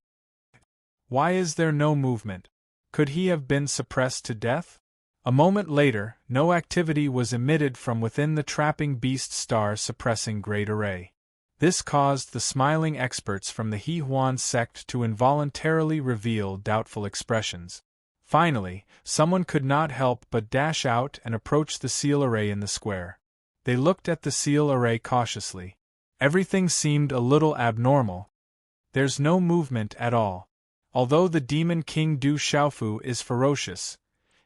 Why is there no movement? Could he have been suppressed to death? A moment later, no activity was emitted from within the trapping beast star suppressing great array. This caused the smiling experts from the Hehuan sect to involuntarily reveal doubtful expressions. Finally, someone could not help but dash out and approach the seal array in the square. They looked at the seal array cautiously. Everything seemed a little abnormal. There's no movement at all. Although the demon king Du Xiaofu is ferocious,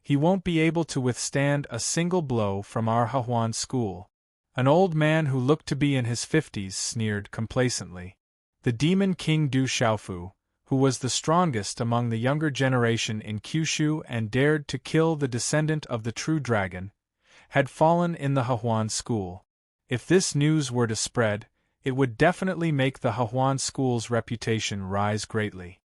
he won't be able to withstand a single blow from our Hahuan school. An old man who looked to be in his 50s sneered complacently. The demon king Du Xiaofu, who was the strongest among the younger generation in Kyushu and dared to kill the descendant of the true dragon, had fallen in the Hehuan school. If this news were to spread, it would definitely make the Hehuan school's reputation rise greatly.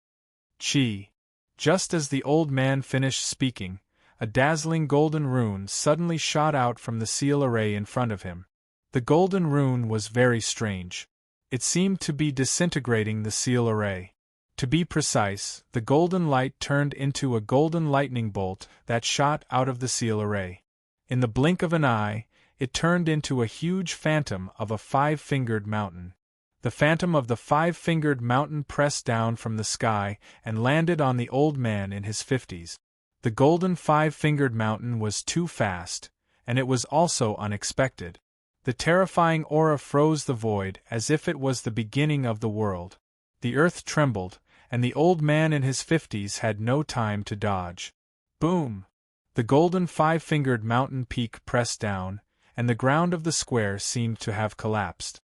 Chi. Just as the old man finished speaking, a dazzling golden rune suddenly shot out from the seal array in front of him. The golden rune was very strange. It seemed to be disintegrating the seal array. To be precise, the golden light turned into a golden lightning bolt that shot out of the seal array. In the blink of an eye, it turned into a huge phantom of a five-fingered mountain. The phantom of the five-fingered mountain pressed down from the sky and landed on the old man in his 50s. The golden five-fingered mountain was too fast, and it was also unexpected. The terrifying aura froze the void as if it was the beginning of the world. The earth trembled, and the old man in his 50s had no time to dodge. Boom! The golden five-fingered mountain peak pressed down, and the ground of the square seemed to have collapsed.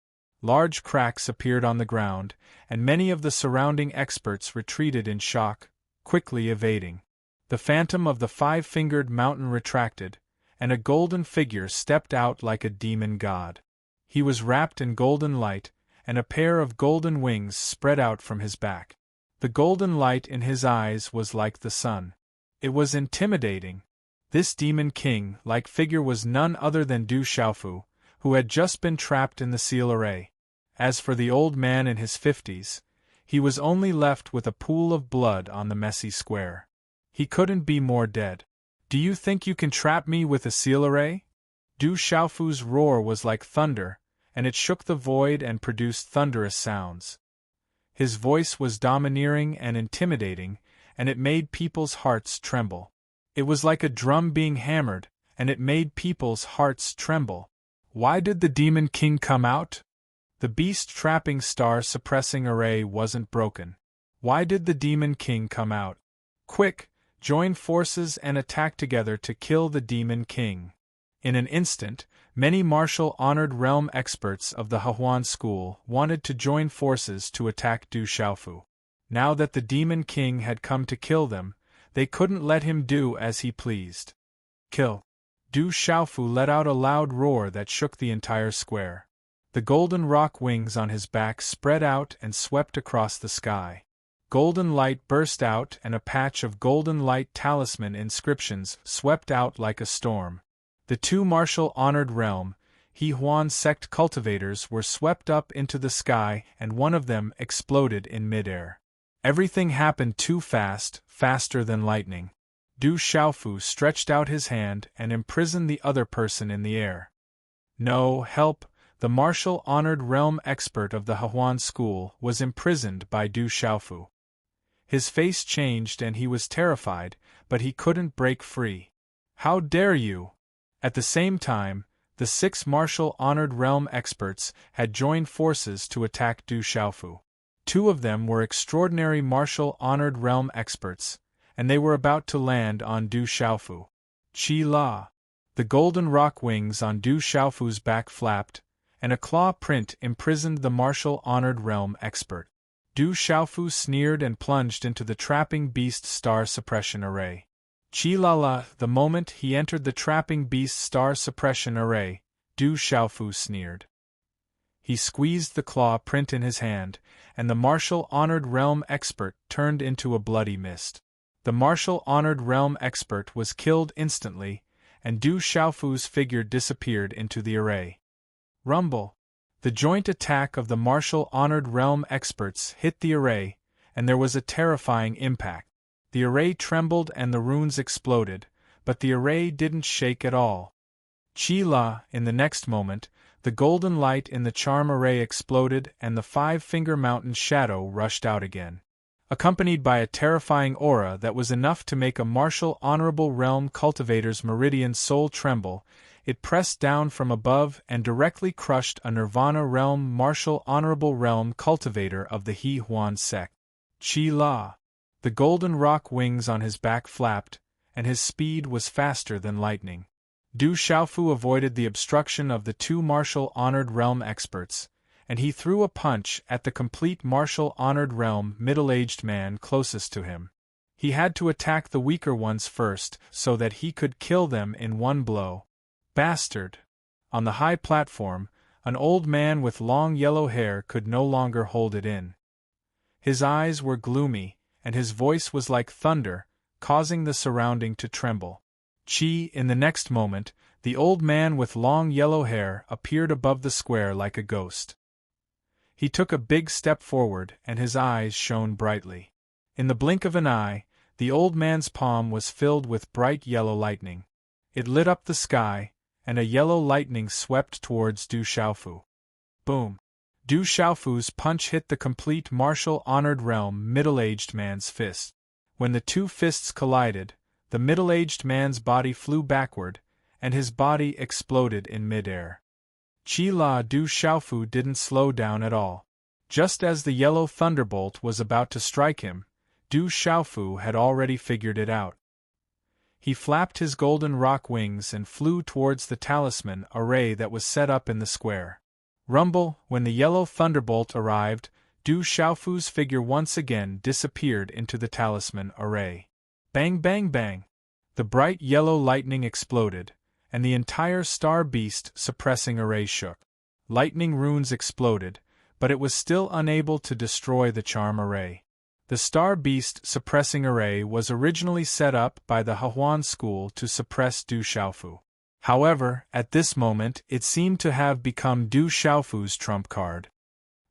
Large cracks appeared on the ground, and many of the surrounding experts retreated in shock, quickly evading. The phantom of the five-fingered mountain retracted, and a golden figure stepped out like a demon god. He was wrapped in golden light, and a pair of golden wings spread out from his back. The golden light in his eyes was like the sun. It was intimidating. This demon king-like figure was none other than Du Xiaofu, who had just been trapped in the seal array. As for the old man in his 50s, he was only left with a pool of blood on the messy square. He couldn't be more dead. Do you think you can trap me with a seal array? Du Xiaofu's roar was like thunder, and it shook the void and produced thunderous sounds. His voice was domineering and intimidating, and it made people's hearts tremble. It was like a drum being hammered, and it made people's hearts tremble. Why did the Demon King come out? The beast-trapping star-suppressing array wasn't broken. Why did the Demon King come out? Quick, join forces and attack together to kill the Demon King. In an instant, many martial honored realm experts of the Hehuan school wanted to join forces to attack Du Xiaofu. Now that the Demon King had come to kill them, they couldn't let him do as he pleased. Kill! Du Xiaofu let out a loud roar that shook the entire square. The golden rock wings on his back spread out and swept across the sky. Golden light burst out and a patch of golden light talisman inscriptions swept out like a storm. The two martial honored realm, Hehuan sect cultivators were swept up into the sky and one of them exploded in midair. Everything happened too fast, faster than lightning. Du Xiaofu stretched out his hand and imprisoned the other person in the air. No, help! The martial honored realm expert of the Hehuan school was imprisoned by Du Xiaofu. His face changed and he was terrified, but he couldn't break free. How dare you! At the same time, the 6 martial honored realm experts had joined forces to attack Du Xiaofu. 2 of them were extraordinary martial honored realm experts, and they were about to land on Du Xiaofu. Chi La! The golden rock wings on Du Xiaofu's back flapped, and a claw print imprisoned the martial honored realm expert. Du Xiaofu sneered and plunged into the trapping beast star suppression array. Chi-la-la, the moment he entered the trapping beast star suppression array, Du Xiaofu sneered. He squeezed the claw print in his hand, and the martial honored realm expert turned into a bloody mist. The martial honored realm expert was killed instantly, and Du Xiaofu's figure disappeared into the array. Rumble! The joint attack of the martial honored realm experts hit the array, and there was a terrifying impact. The array trembled and the runes exploded, but the array didn't shake at all. Chi-la, in the next moment, the golden light in the charm array exploded and the 5-finger mountain shadow rushed out again. Accompanied by a terrifying aura that was enough to make a martial honorable realm cultivator's meridian soul tremble, it pressed down from above and directly crushed a Nirvana realm martial honorable realm cultivator of the Hehuan sect. Chi-la! The golden rock wings on his back flapped, and his speed was faster than lightning. Du Xiaofu avoided the obstruction of the 2 martial honored realm experts, and he threw a punch at the complete martial honored realm middle-aged man closest to him. He had to attack the weaker ones first so that he could kill them in one blow. Bastard! On the high platform, an old man with long yellow hair could no longer hold it in. His eyes were gloomy, and his voice was like thunder, causing the surrounding to tremble. In the next moment, the old man with long yellow hair appeared above the square like a ghost. He took a big step forward, and his eyes shone brightly. In the blink of an eye, the old man's palm was filled with bright yellow lightning. It lit up the sky, and a yellow lightning swept towards Du Xiaofu. Boom! Du Xiaofu's punch hit the complete martial honored realm middle-aged man's fist. When the two fists collided, the middle-aged man's body flew backward, and his body exploded in mid-air. Du Xiaofu didn't slow down at all. Just as the yellow thunderbolt was about to strike him, Du Xiaofu had already figured it out. He flapped his golden rock wings and flew towards the talisman array that was set up in the square. Rumble! When the yellow thunderbolt arrived, Du Xiaofu's figure once again disappeared into the talisman array. Bang bang bang! The bright yellow lightning exploded, and the entire star beast suppressing array shook. Lightning runes exploded, but it was still unable to destroy the charm array. The Star Beast suppressing array was originally set up by the Hehuan school to suppress Du Xiaofu. However, at this moment it seemed to have become Du Xiaofu's trump card.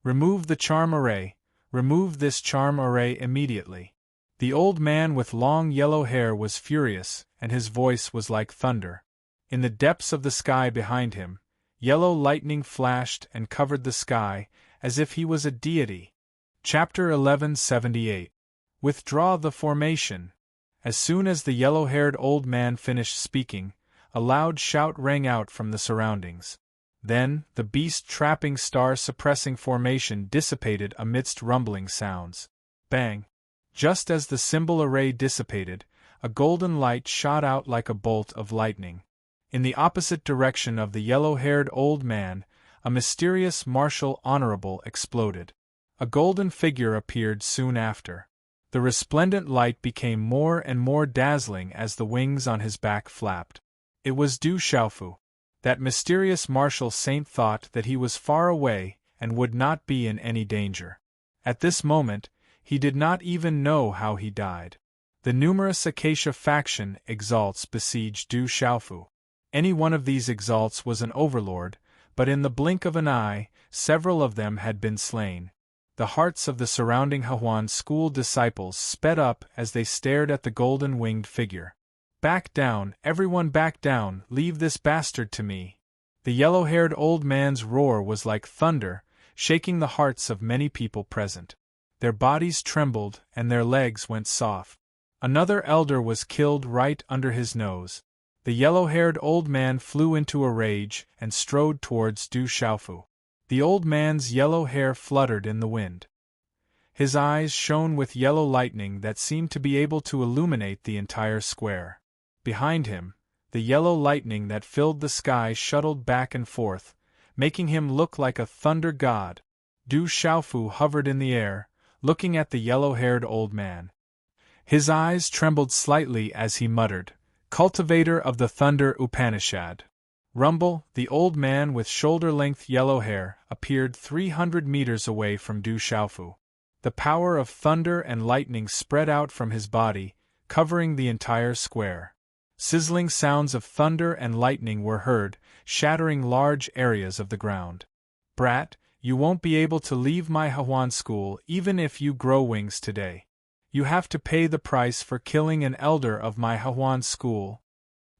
Remove the charm array. Remove this charm array immediately. The old man with long yellow hair was furious, and his voice was like thunder. In the depths of the sky behind him, yellow lightning flashed and covered the sky, as if he was a deity. Chapter 1178. Withdraw the formation. As soon as the yellow-haired old man finished speaking, a loud shout rang out from the surroundings. Then, the beast-trapping star-suppressing formation dissipated amidst rumbling sounds. Bang! Just as the symbol array dissipated, a golden light shot out like a bolt of lightning. In the opposite direction of the yellow-haired old man, a mysterious martial honorable exploded. A golden figure appeared soon after. The resplendent light became more and more dazzling as the wings on his back flapped. It was Du Xiaofu. That mysterious martial saint thought that he was far away and would not be in any danger. At this moment, he did not even know how he died. The numerous Acacia faction exalts besieged Du Xiaofu. Any one of these exalts was an overlord, but in the blink of an eye, several of them had been slain. The hearts of the surrounding Hehuan school disciples sped up as they stared at the golden-winged figure. Back down, everyone back down, leave this bastard to me. The yellow-haired old man's roar was like thunder, shaking the hearts of many people present. Their bodies trembled and their legs went soft. Another elder was killed right under his nose. The yellow-haired old man flew into a rage and strode towards Du Xiaofu. The old man's yellow hair fluttered in the wind. His eyes shone with yellow lightning that seemed to be able to illuminate the entire square. Behind him, the yellow lightning that filled the sky shuttled back and forth, making him look like a thunder god. Du Xiaofu hovered in the air, looking at the yellow-haired old man. His eyes trembled slightly as he muttered, "Cultivator of the Thunder Upanishad." Rumble! The old man with shoulder-length yellow hair appeared 300 meters away from Du Xiaofu. The power of thunder and lightning spread out from his body, covering the entire square. Sizzling sounds of thunder and lightning were heard, shattering large areas of the ground. Brat, you won't be able to leave my Hehuan school even if you grow wings today. You have to pay the price for killing an elder of my Hehuan school.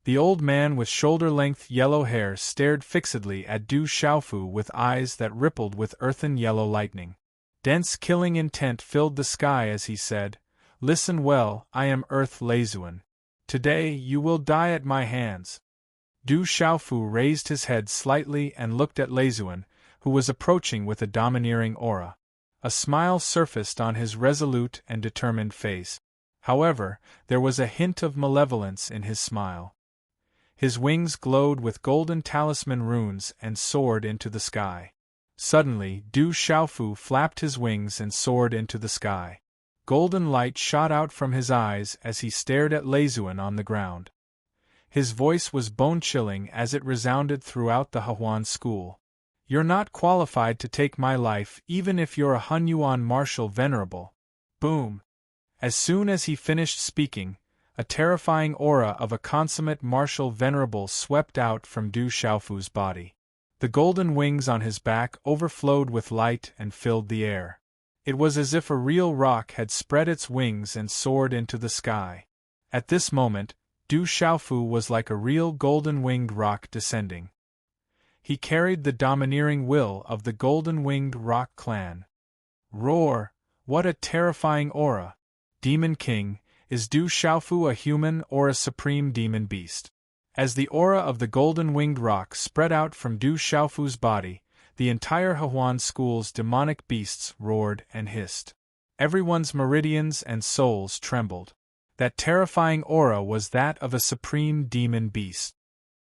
The old man with shoulder-length yellow hair stared fixedly at Du Xiaofu with eyes that rippled with earthen yellow lightning. Dense killing intent filled the sky as he said, "Listen well, I am Earth Leizuan. Today you will die at my hands." Du Xiaofu raised his head slightly and looked at Leizuan, who was approaching with a domineering aura. A smile surfaced on his resolute and determined face. However, there was a hint of malevolence in his smile. His wings glowed with golden talisman runes and soared into the sky. Suddenly, Du Xiaofu flapped his wings and soared into the sky. Golden light shot out from his eyes as he stared at Leizuan on the ground. His voice was bone-chilling as it resounded throughout the Hehuan school. "You're not qualified to take my life even if you're a Hunyuan martial venerable." Boom! As soon as he finished speaking, a terrifying aura of a consummate martial venerable swept out from Du Xiaofu's body. The golden wings on his back overflowed with light and filled the air. It was as if a real rock had spread its wings and soared into the sky. At this moment, Du Xiaofu was like a real golden-winged rock descending. He carried the domineering will of the golden-winged rock clan. Roar! What a terrifying aura! Demon King, is Du Xiaofu a human or a supreme demon beast? As the aura of the golden-winged rock spread out from Du Xiaofu's body, the entire Hehuan school's demonic beasts roared and hissed. Everyone's meridians and souls trembled. That terrifying aura was that of a supreme demon beast.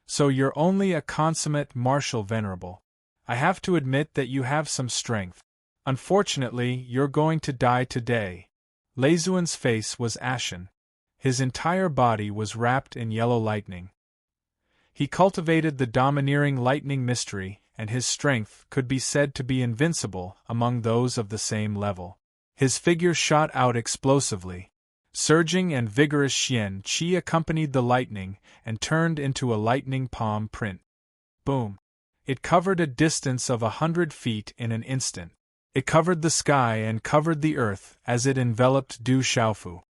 So you're only a consummate martial venerable. I have to admit that you have some strength. Unfortunately, you're going to die today. Leizuan's face was ashen. His entire body was wrapped in yellow lightning. He cultivated the domineering lightning mystery, and his strength could be said to be invincible among those of the same level. His figure shot out explosively. Surging and vigorous Xian Qi accompanied the lightning and turned into a lightning palm print. Boom! It covered a distance of 100 feet in an instant. It covered the sky and covered the earth as it enveloped Du Xiaofu.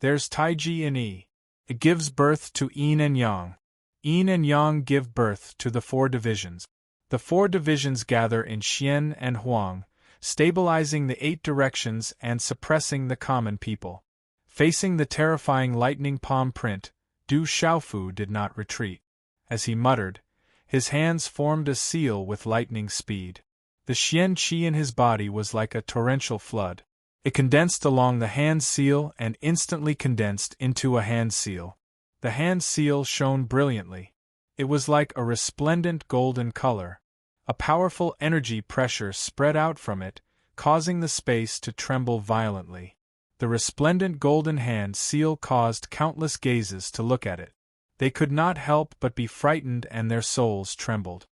There's Taiji in Yi. It gives birth to Yin and Yang. Yin and Yang give birth to the 4 divisions. The 4 divisions gather in Xian and Huang, stabilizing the 8 directions and suppressing the common people. Facing the terrifying lightning palm print, Du Xiaofu did not retreat. As he muttered, his hands formed a seal with lightning speed. The Xian Qi in his body was like a torrential flood. It condensed along the hand seal and instantly condensed into a hand seal. The hand seal shone brilliantly. It was like a resplendent golden color. A powerful energy pressure spread out from it, causing the space to tremble violently. The resplendent golden hand seal caused countless gazes to look at it. They could not help but be frightened and their souls trembled.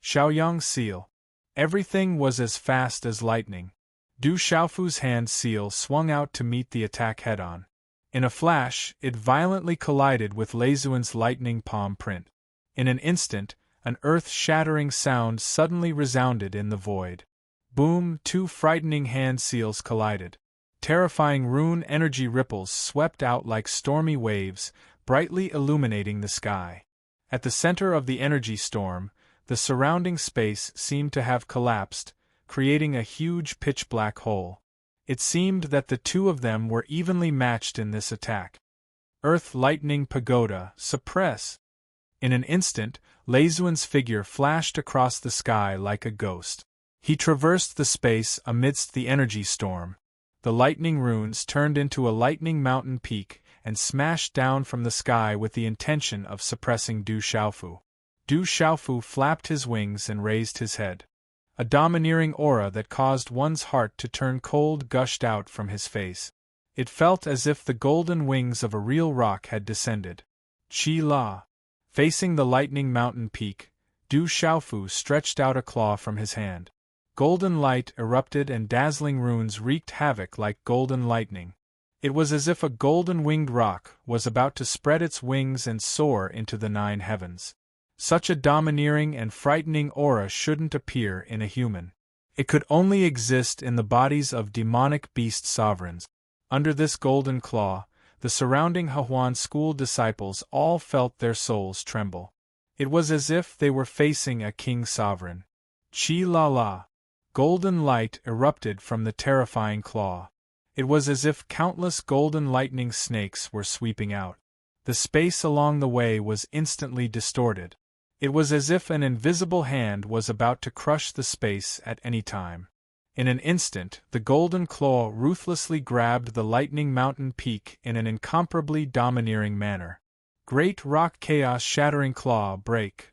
Xiaoyang seal. Everything was as fast as lightning. Du Xiaofu's hand seal swung out to meet the attack head-on. In a flash, it violently collided with Leizuan's lightning palm print. In an instant, an earth-shattering sound suddenly resounded in the void. Boom! 2 frightening hand seals collided. Terrifying rune energy ripples swept out like stormy waves, brightly illuminating the sky. At the center of the energy storm, the surrounding space seemed to have collapsed, creating a huge pitch-black hole. It seemed that the 2 of them were evenly matched in this attack. Earth Lightning Pagoda, suppress! In an instant, Leizuan's figure flashed across the sky like a ghost. He traversed the space amidst the energy storm. The lightning runes turned into a lightning mountain peak and smashed down from the sky with the intention of suppressing Du Xiaofu. Du Xiaofu flapped his wings and raised his head. A domineering aura that caused one's heart to turn cold gushed out from his face. It felt as if the golden wings of a real rock had descended. Qi La. Facing the lightning mountain peak, Du Xiaofu stretched out a claw from his hand. Golden light erupted and dazzling runes wreaked havoc like golden lightning. It was as if a golden-winged rock was about to spread its wings and soar into the 9 heavens. Such a domineering and frightening aura shouldn't appear in a human. It could only exist in the bodies of demonic beast sovereigns. Under this golden claw, the surrounding Hehuan school disciples all felt their souls tremble. It was as if they were facing a king sovereign. Qi La La. Golden light erupted from the terrifying claw. It was as if countless golden lightning snakes were sweeping out. The space along the way was instantly distorted. It was as if an invisible hand was about to crush the space at any time. In an instant, the golden claw ruthlessly grabbed the lightning mountain peak in an incomparably domineering manner. Great rock chaos shattering claw break.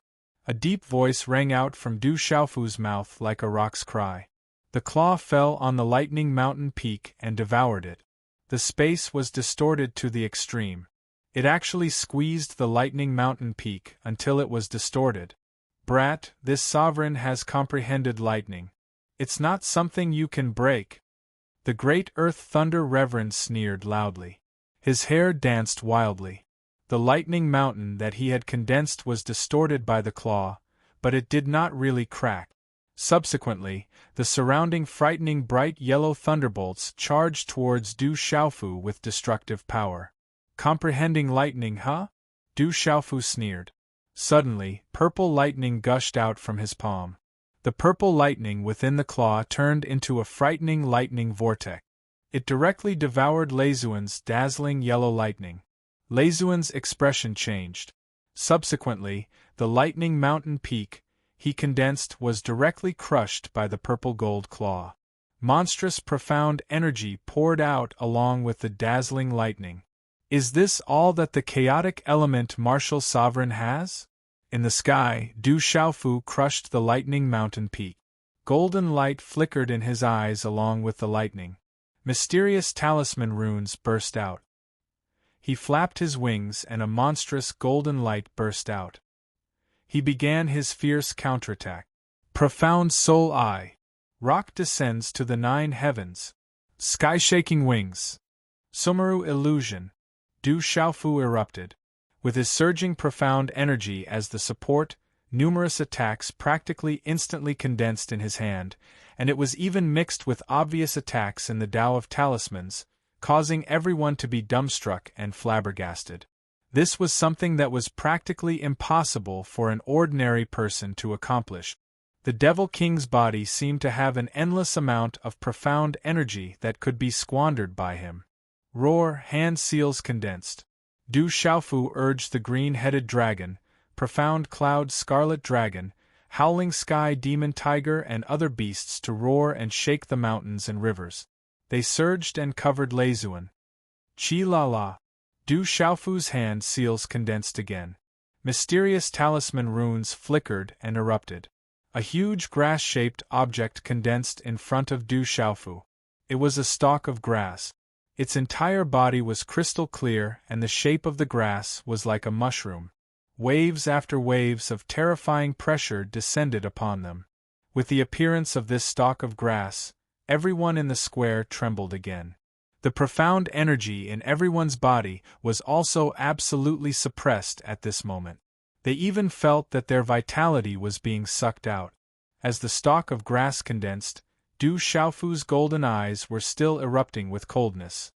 A deep voice rang out from Du Xiaofu's mouth like a roc's cry. The claw fell on the lightning mountain peak and devoured it. The space was distorted to the extreme. It actually squeezed the lightning mountain peak until it was distorted. Brat, this sovereign has comprehended lightning. It's not something you can break. The great Earth Thunder Reverend sneered loudly. His hair danced wildly. The lightning mountain that he had condensed was distorted by the claw, but it did not really crack. Subsequently, the surrounding frightening bright yellow thunderbolts charged towards Du Xiaofu with destructive power. Comprehending lightning, huh? Du Xiaofu sneered. Suddenly, purple lightning gushed out from his palm. The purple lightning within the claw turned into a frightening lightning vortex. It directly devoured Leizuan's dazzling yellow lightning. Leizuan's expression changed. Subsequently, the lightning mountain peak he condensed was directly crushed by the purple gold claw. Monstrous profound energy poured out along with the dazzling lightning. Is this all that the chaotic element martial sovereign has? In the sky, Du Xiaofu crushed the lightning mountain peak. Golden light flickered in his eyes along with the lightning. Mysterious talisman runes burst out. He flapped his wings and a monstrous golden light burst out. He began his fierce counterattack. Profound Soul Eye. Rock descends to the 9 heavens. Sky-shaking wings. Sumeru illusion. Du Xiaofu erupted. With his surging profound energy as the support, numerous attacks practically instantly condensed in his hand, and it was even mixed with obvious attacks in the Tao of Talismans, causing everyone to be dumbstruck and flabbergasted. This was something that was practically impossible for an ordinary person to accomplish. The Devil King's body seemed to have an endless amount of profound energy that could be squandered by him. Roar, hand seals condensed. Du Xiaofu urged the green-headed dragon, profound cloud scarlet dragon, howling sky demon tiger and other beasts to roar and shake the mountains and rivers. They surged and covered Leizuan. Chi la la. Du Xiaofu's hand seals condensed again. Mysterious talisman runes flickered and erupted. A huge grass-shaped object condensed in front of Du Xiaofu. It was a stalk of grass. Its entire body was crystal clear and the shape of the grass was like a mushroom. Waves after waves of terrifying pressure descended upon them. With the appearance of this stalk of grass, everyone in the square trembled again. The profound energy in everyone's body was also absolutely suppressed at this moment. They even felt that their vitality was being sucked out. As the stalk of grass condensed, Du Xiaofu's golden eyes were still erupting with coldness.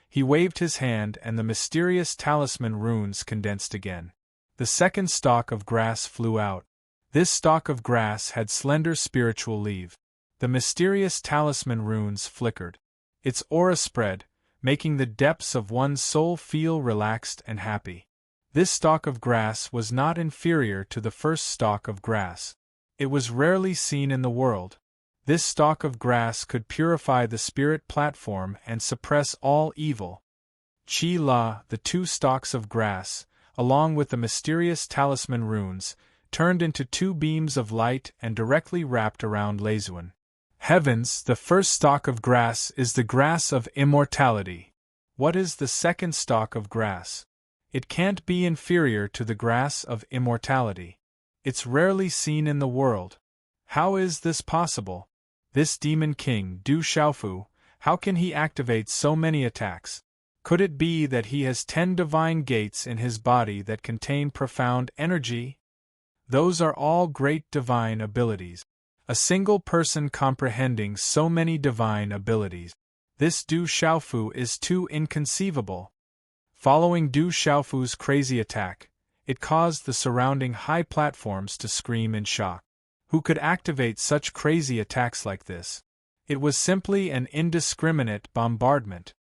He waved his hand and the mysterious talisman runes condensed again. The second stalk of grass flew out. This stalk of grass had slender spiritual leaf. The mysterious talisman runes flickered. Its aura spread, making the depths of one's soul feel relaxed and happy. This stalk of grass was not inferior to the first stalk of grass. It was rarely seen in the world. This stalk of grass could purify the spirit platform and suppress all evil. Chi La, the 2 stalks of grass, along with the mysterious talisman runes, turned into 2 beams of light and directly wrapped around Leizuan. Heavens, the first stalk of grass is the grass of immortality. What is the second stalk of grass? It can't be inferior to the grass of immortality. It's rarely seen in the world. How is this possible? This demon king, Du Xiaofu, how can he activate so many attacks? Could it be that he has 10 divine gates in his body that contain profound energy? Those are all great divine abilities. A single person comprehending so many divine abilities. This Du Xiaofu is too inconceivable. Following Du Xiaofu's crazy attack, it caused the surrounding high platforms to scream in shock. Who could activate such crazy attacks like this? It was simply an indiscriminate bombardment.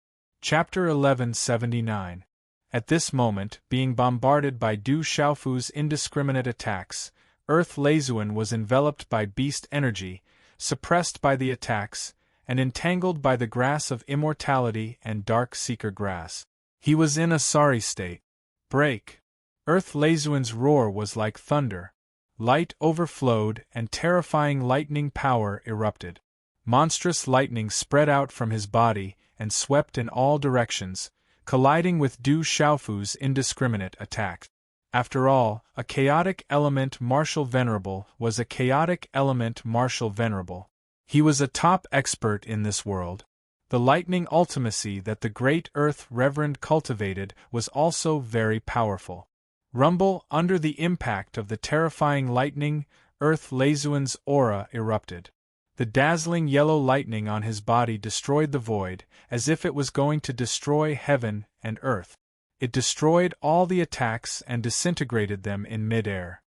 Chapter 1179. At this moment, being bombarded by Du Xiaofu's indiscriminate attacks, Earth Leizuan was enveloped by beast energy, suppressed by the attacks, and entangled by the grass of immortality and dark seeker grass. He was in a sorry state. Break! Earth Leizuan's roar was like thunder. Light overflowed and terrifying lightning power erupted. Monstrous lightning spread out from his body and swept in all directions, colliding with Du Xiaofu's indiscriminate attacks. After all, a chaotic element martial venerable was a chaotic element martial venerable. He was a top expert in this world. The lightning ultimacy that the great Earth Reverend cultivated was also very powerful. Rumble under the impact of the terrifying lightning, Earth Leizuan's aura erupted. The dazzling yellow lightning on his body destroyed the void, as if it was going to destroy heaven and earth. It destroyed all the attacks and disintegrated them in mid-air.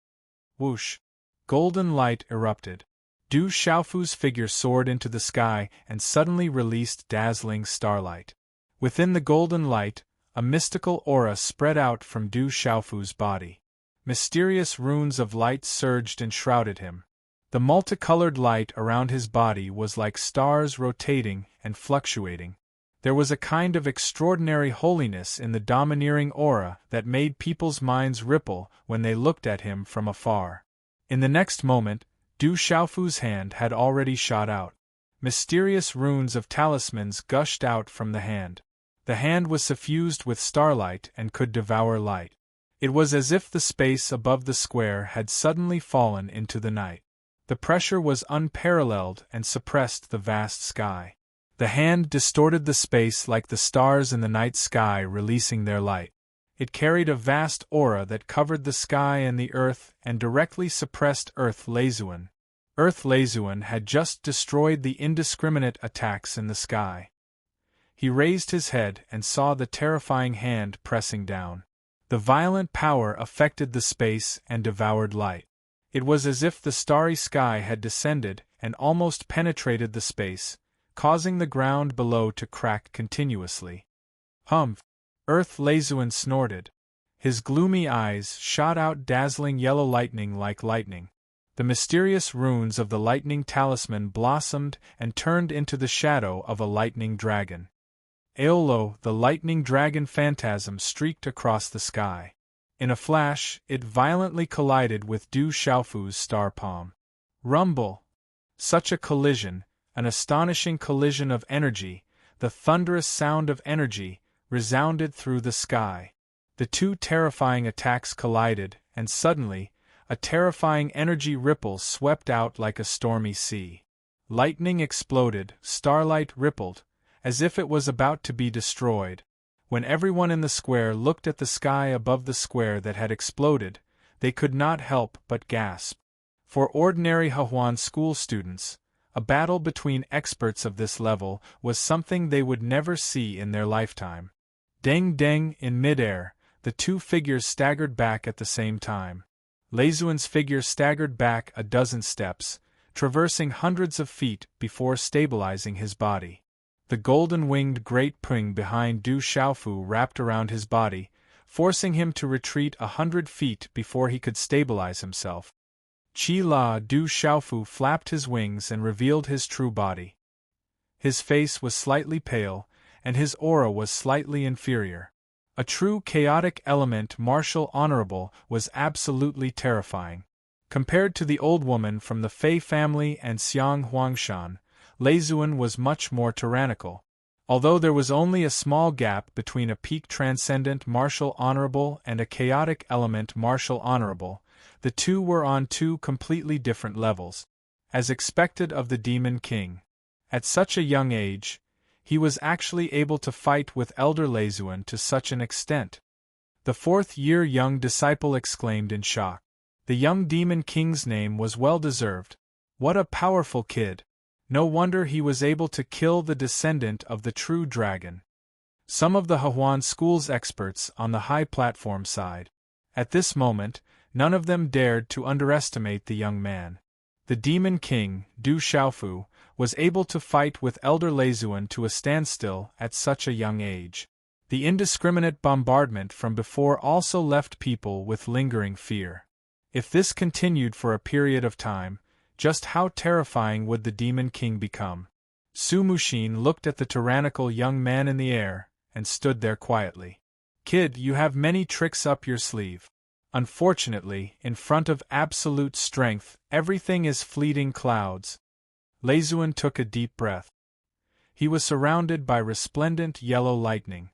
Whoosh! Golden light erupted. Du Xiaofu's figure soared into the sky and suddenly released dazzling starlight. Within the golden light, a mystical aura spread out from Du Xiaofu's body. Mysterious runes of light surged and shrouded him. The multicolored light around his body was like stars rotating and fluctuating. There was a kind of extraordinary holiness in the domineering aura that made people's minds ripple when they looked at him from afar. In the next moment, Du Xiaofu's hand had already shot out. Mysterious runes of talismans gushed out from the hand. The hand was suffused with starlight and could devour light. It was as if the space above the square had suddenly fallen into the night. The pressure was unparalleled and suppressed the vast sky. The hand distorted the space like the stars in the night sky releasing their light. It carried a vast aura that covered the sky and the earth and directly suppressed Earth Leizuan. Earth Leizuan had just destroyed the indiscriminate attacks in the sky. He raised his head and saw the terrifying hand pressing down. The violent power affected the space and devoured light. It was as if the starry sky had descended and almost penetrated the space, causing the ground below to crack continuously. Humph! Earth Leizuan snorted. His gloomy eyes shot out dazzling yellow lightning like lightning. The mysterious runes of the lightning talisman blossomed and turned into the shadow of a lightning dragon. Aolo, the lightning dragon phantasm, streaked across the sky. In a flash, it violently collided with Du Xiaofu's star palm. Rumble! Such a collision, an astonishing collision of energy, the thunderous sound of energy, resounded through the sky. The two terrifying attacks collided, and suddenly, a terrifying energy ripple swept out like a stormy sea. Lightning exploded, starlight rippled, as if it was about to be destroyed. When everyone in the square looked at the sky above the square that had exploded, they could not help but gasp. For ordinary Hahuan school students, a battle between experts of this level was something they would never see in their lifetime. Deng deng, in midair, the two figures staggered back at the same time. Leizuan's figure staggered back a dozen steps, traversing hundreds of feet before stabilizing his body. The golden-winged great ping behind Du Xiaofu wrapped around his body, forcing him to retreat 100 feet before he could stabilize himself. Qi La Du Xiaofu flapped his wings and revealed his true body. His face was slightly pale, and his aura was slightly inferior. A true chaotic element martial honorable was absolutely terrifying. Compared to the old woman from the Fei family and Xiang Huangshan, Leizuan was much more tyrannical. Although there was only a small gap between a peak transcendent martial honorable and a chaotic element martial honorable, the two were on two completely different levels. As expected of the Demon King. At such a young age, he was actually able to fight with Elder Leizuan to such an extent. The fourth-year young disciple exclaimed in shock. The young Demon King's name was well-deserved. What a powerful kid! No wonder he was able to kill the descendant of the true dragon. Some of the Hahuan school's experts on the high platform side. At this moment, none of them dared to underestimate the young man. The Demon King, Du Xiaofu, was able to fight with Elder Leizuan to a standstill at such a young age. The indiscriminate bombardment from before also left people with lingering fear. If this continued for a period of time, just how terrifying would the Demon King become? Su Muxin looked at the tyrannical young man in the air, and stood there quietly. Kid, you have many tricks up your sleeve. Unfortunately, in front of absolute strength, everything is fleeting clouds. Leisuan took a deep breath. He was surrounded by resplendent yellow lightning.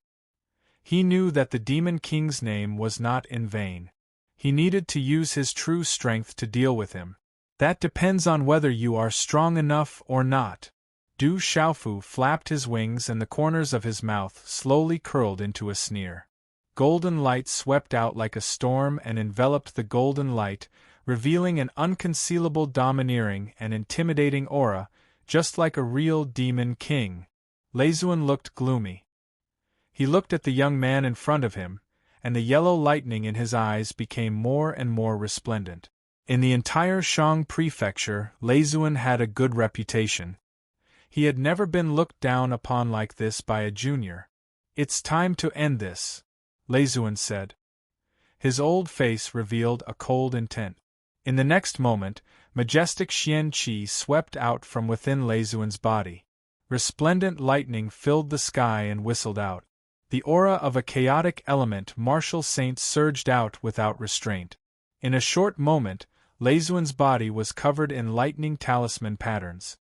He knew that the Demon King's name was not in vain. He needed to use his true strength to deal with him. That depends on whether you are strong enough or not. Du Xiaofu flapped his wings and the corners of his mouth slowly curled into a sneer. Golden light swept out like a storm and enveloped the golden light, revealing an unconcealable domineering and intimidating aura, just like a real demon king. Leisuan looked gloomy. He looked at the young man in front of him, and the yellow lightning in his eyes became more and more resplendent. In the entire Shang prefecture, Leisuan had a good reputation. He had never been looked down upon like this by a junior. "It's time to end this," Leisuan said. His old face revealed a cold intent. In the next moment, majestic Xian Qi swept out from within Leisuan's body. Resplendent lightning filled the sky and whistled out. The aura of a chaotic element martial saint surged out without restraint. In a short moment, Leisuan's body was covered in lightning talisman patterns.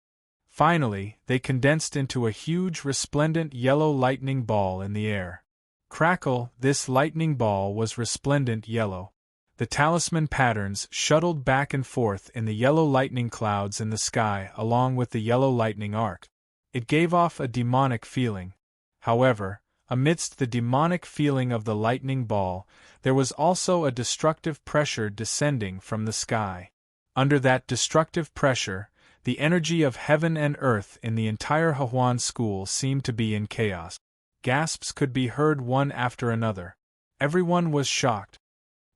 Finally, they condensed into a huge resplendent yellow lightning ball in the air. Crackle, this lightning ball was resplendent yellow. The talisman patterns shuttled back and forth in the yellow lightning clouds in the sky along with the yellow lightning arc. It gave off a demonic feeling. However, amidst the demonic feeling of the lightning ball, there was also a destructive pressure descending from the sky. Under that destructive pressure, the energy of heaven and earth in the entire Huan school seemed to be in chaos. Gasps could be heard one after another. Everyone was shocked.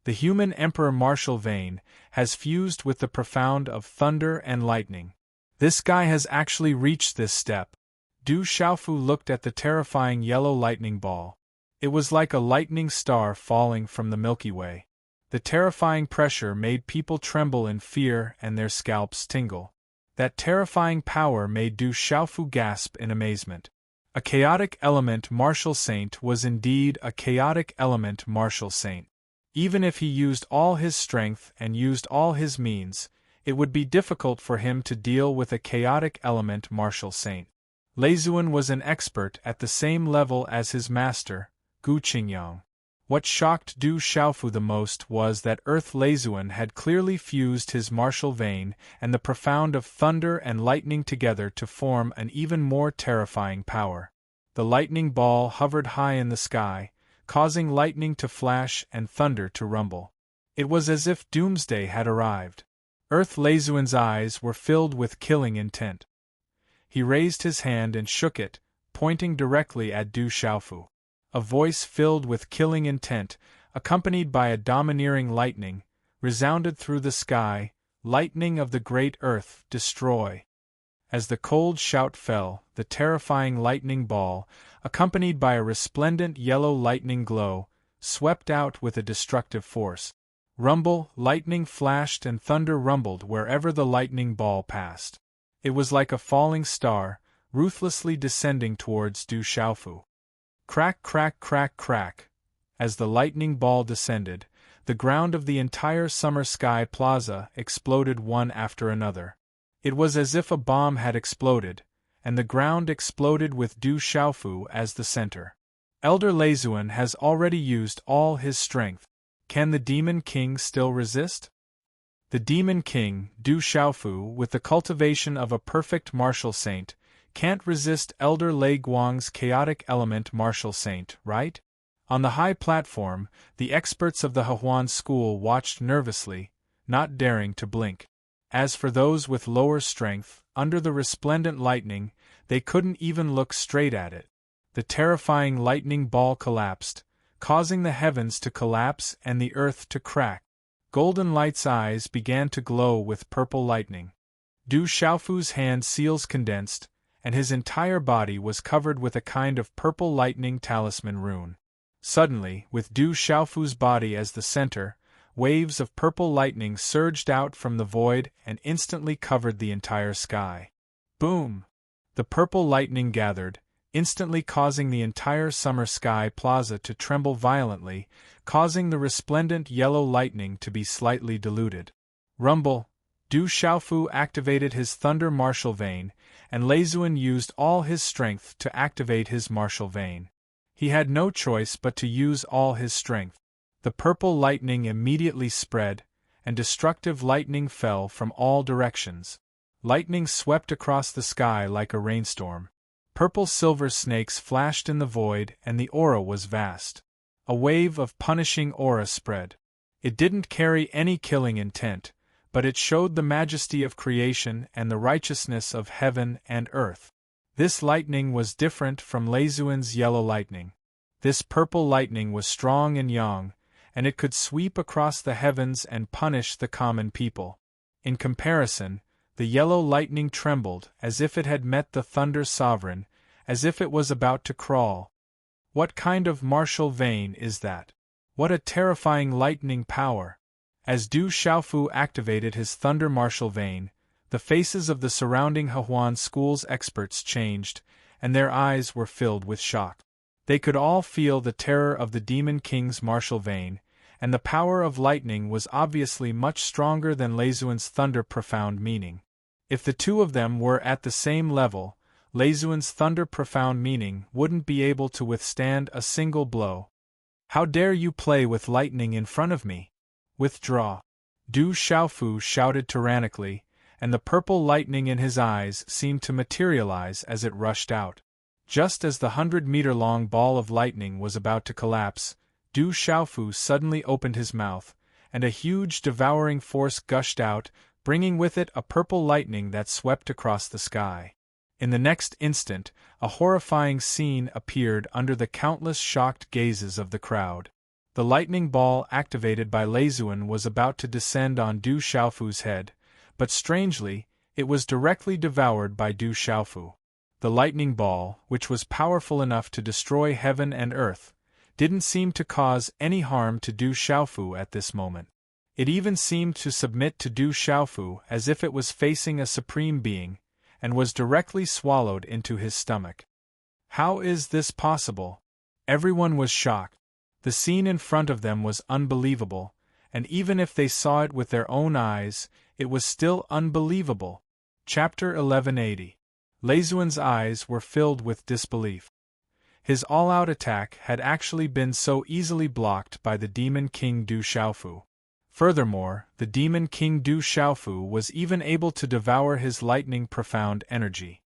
The human emperor martial vein has fused with the profound of thunder and lightning. This guy has actually reached this step. Du Xiaofu looked at the terrifying yellow lightning ball. It was like a lightning star falling from the Milky Way. The terrifying pressure made people tremble in fear and their scalps tingle. That terrifying power made Du Xiaofu gasp in amazement. A chaotic element martial saint was indeed a chaotic element martial saint. Even if he used all his strength and used all his means, it would be difficult for him to deal with a chaotic element martial saint. Leisuan was an expert at the same level as his master, Gu Qingyang. What shocked Du Xiaofu the most was that Earth Leisuan had clearly fused his martial vein and the profound of thunder and lightning together to form an even more terrifying power. The lightning ball hovered high in the sky, causing lightning to flash and thunder to rumble. It was as if doomsday had arrived. Earth Leisuan's eyes were filled with killing intent. He raised his hand and shook it, pointing directly at Du Xiaofu. A voice filled with killing intent, accompanied by a domineering lightning, resounded through the sky, "Lightning of the great earth, destroy." As the cold shout fell, the terrifying lightning ball, accompanied by a resplendent yellow lightning glow, swept out with a destructive force. Rumble, lightning flashed and thunder rumbled wherever the lightning ball passed. It was like a falling star, ruthlessly descending towards Du Xiaofu. Crack, crack, crack, crack. As the lightning ball descended, the ground of the entire Summer Sky Plaza exploded one after another. It was as if a bomb had exploded, and the ground exploded with Du Xiaofu as the center. Elder Leisuan has already used all his strength. Can the Demon King still resist? The Demon King, Du Xiaofu, with the cultivation of a perfect martial saint, can't resist Elder Lei Guang's chaotic element martial saint, right? On the high platform, the experts of the Huan school watched nervously, not daring to blink. As for those with lower strength, under the resplendent lightning, they couldn't even look straight at it. The terrifying lightning ball collapsed, causing the heavens to collapse and the earth to crack. Golden Light's eyes began to glow with purple lightning. Du Xiaofu's hand seals condensed, and his entire body was covered with a kind of purple lightning talisman rune. Suddenly, with Du Xiaofu's body as the center, waves of purple lightning surged out from the void and instantly covered the entire sky. Boom! The purple lightning gathered, instantly causing the entire summer sky plaza to tremble violently, causing the resplendent yellow lightning to be slightly diluted. Rumble! Du Xiaofu activated his thunder martial vein, and Leizuan used all his strength to activate his martial vein. He had no choice but to use all his strength. The purple lightning immediately spread, and destructive lightning fell from all directions. Lightning swept across the sky like a rainstorm. Purple-silver snakes flashed in the void, and the aura was vast. A wave of punishing aura spread. It didn't carry any killing intent, but it showed the majesty of creation and the righteousness of heaven and earth. This lightning was different from Leizuan's yellow lightning. This purple lightning was strong and yang, and it could sweep across the heavens and punish the common people. In comparison, the yellow lightning trembled as if it had met the thunder sovereign, as if it was about to crawl. What kind of martial vein is that? What a terrifying lightning power! As Du Xiaofu activated his thunder martial vein, the faces of the surrounding Hehuan school's experts changed, and their eyes were filled with shock. They could all feel the terror of the Demon King's martial vein, and the power of lightning was obviously much stronger than Leizuan's thunder profound meaning. If the two of them were at the same level, Leizuan's thunder profound meaning wouldn't be able to withstand a single blow. How dare you play with lightning in front of me? Withdraw! Du Xiaofu shouted tyrannically, and the purple lightning in his eyes seemed to materialize as it rushed out. Just as the 100-meter-long ball of lightning was about to collapse, Du Xiaofu suddenly opened his mouth, and a huge devouring force gushed out, bringing with it a purple lightning that swept across the sky. In the next instant, a horrifying scene appeared under the countless shocked gazes of the crowd. The lightning ball activated by Leizuan was about to descend on Du Xiaofu's head, but strangely, it was directly devoured by Du Xiaofu. The lightning ball, which was powerful enough to destroy heaven and earth, didn't seem to cause any harm to Du Xiaofu at this moment. It even seemed to submit to Du Xiaofu as if it was facing a supreme being, and was directly swallowed into his stomach. How is this possible? Everyone was shocked. The scene in front of them was unbelievable, and even if they saw it with their own eyes, it was still unbelievable. Chapter 1180. Leizuan's eyes were filled with disbelief. His all-out attack had actually been so easily blocked by the Demon King Du Xiaofu. Furthermore, the Demon King Du Xiaofu was even able to devour his lightning profound energy.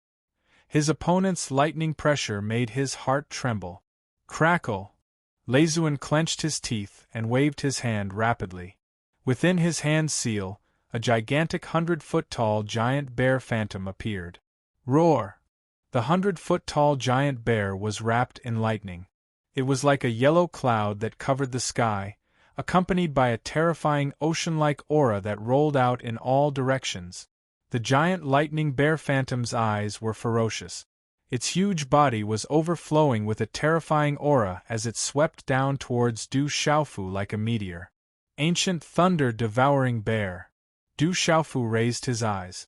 His opponent's lightning pressure made his heart tremble. Crackle! Leizuan clenched his teeth and waved his hand rapidly. Within his hand seal, a gigantic 100-foot-tall giant bear phantom appeared. Roar! The 100-foot-tall giant bear was wrapped in lightning. It was like a yellow cloud that covered the sky, accompanied by a terrifying ocean-like aura that rolled out in all directions. The giant lightning bear phantom's eyes were ferocious. Its huge body was overflowing with a terrifying aura as it swept down towards Du Xiaofu like a meteor. Ancient thunder-devouring bear. Du Xiaofu raised his eyes.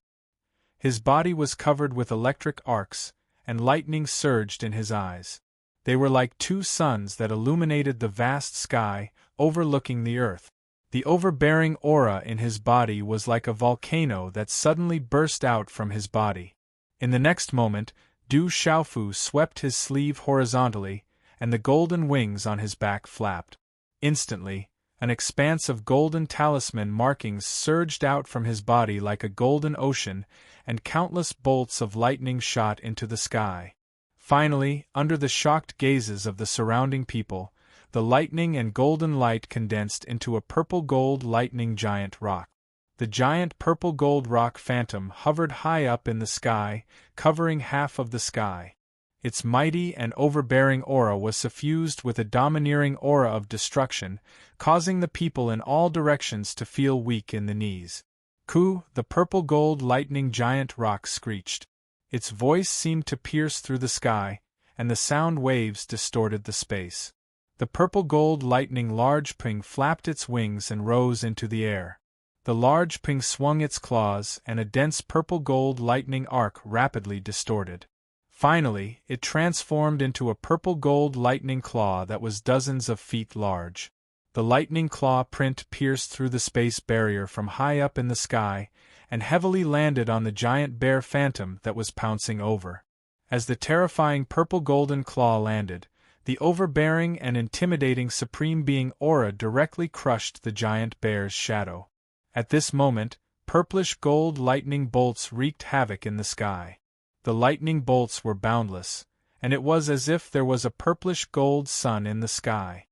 His body was covered with electric arcs, and lightning surged in his eyes. They were like two suns that illuminated the vast sky, overlooking the earth. The overbearing aura in his body was like a volcano that suddenly burst out from his body. In the next moment, Du Xiaofu swept his sleeve horizontally, and the golden wings on his back flapped. Instantly, an expanse of golden talisman markings surged out from his body like a golden ocean, and countless bolts of lightning shot into the sky. Finally, under the shocked gazes of the surrounding people, the lightning and golden light condensed into a purple-gold lightning giant rock. The giant purple-gold rock phantom hovered high up in the sky, covering half of the sky. Its mighty and overbearing aura was suffused with a domineering aura of destruction, causing the people in all directions to feel weak in the knees. Ku, the purple-gold lightning giant rock screeched. Its voice seemed to pierce through the sky, and the sound waves distorted the space. The purple-gold lightning large ping flapped its wings and rose into the air. The large ping swung its claws, and a dense purple-gold lightning arc rapidly distorted. Finally, it transformed into a purple-gold lightning claw that was dozens of feet large. The lightning claw print pierced through the space barrier from high up in the sky, and heavily landed on the giant bear phantom that was pouncing over. As the terrifying purple-golden claw landed, the overbearing and intimidating Supreme Being aura directly crushed the giant bear's shadow. At this moment, purplish-gold lightning bolts wreaked havoc in the sky. The lightning bolts were boundless, and it was as if there was a purplish-gold sun in the sky.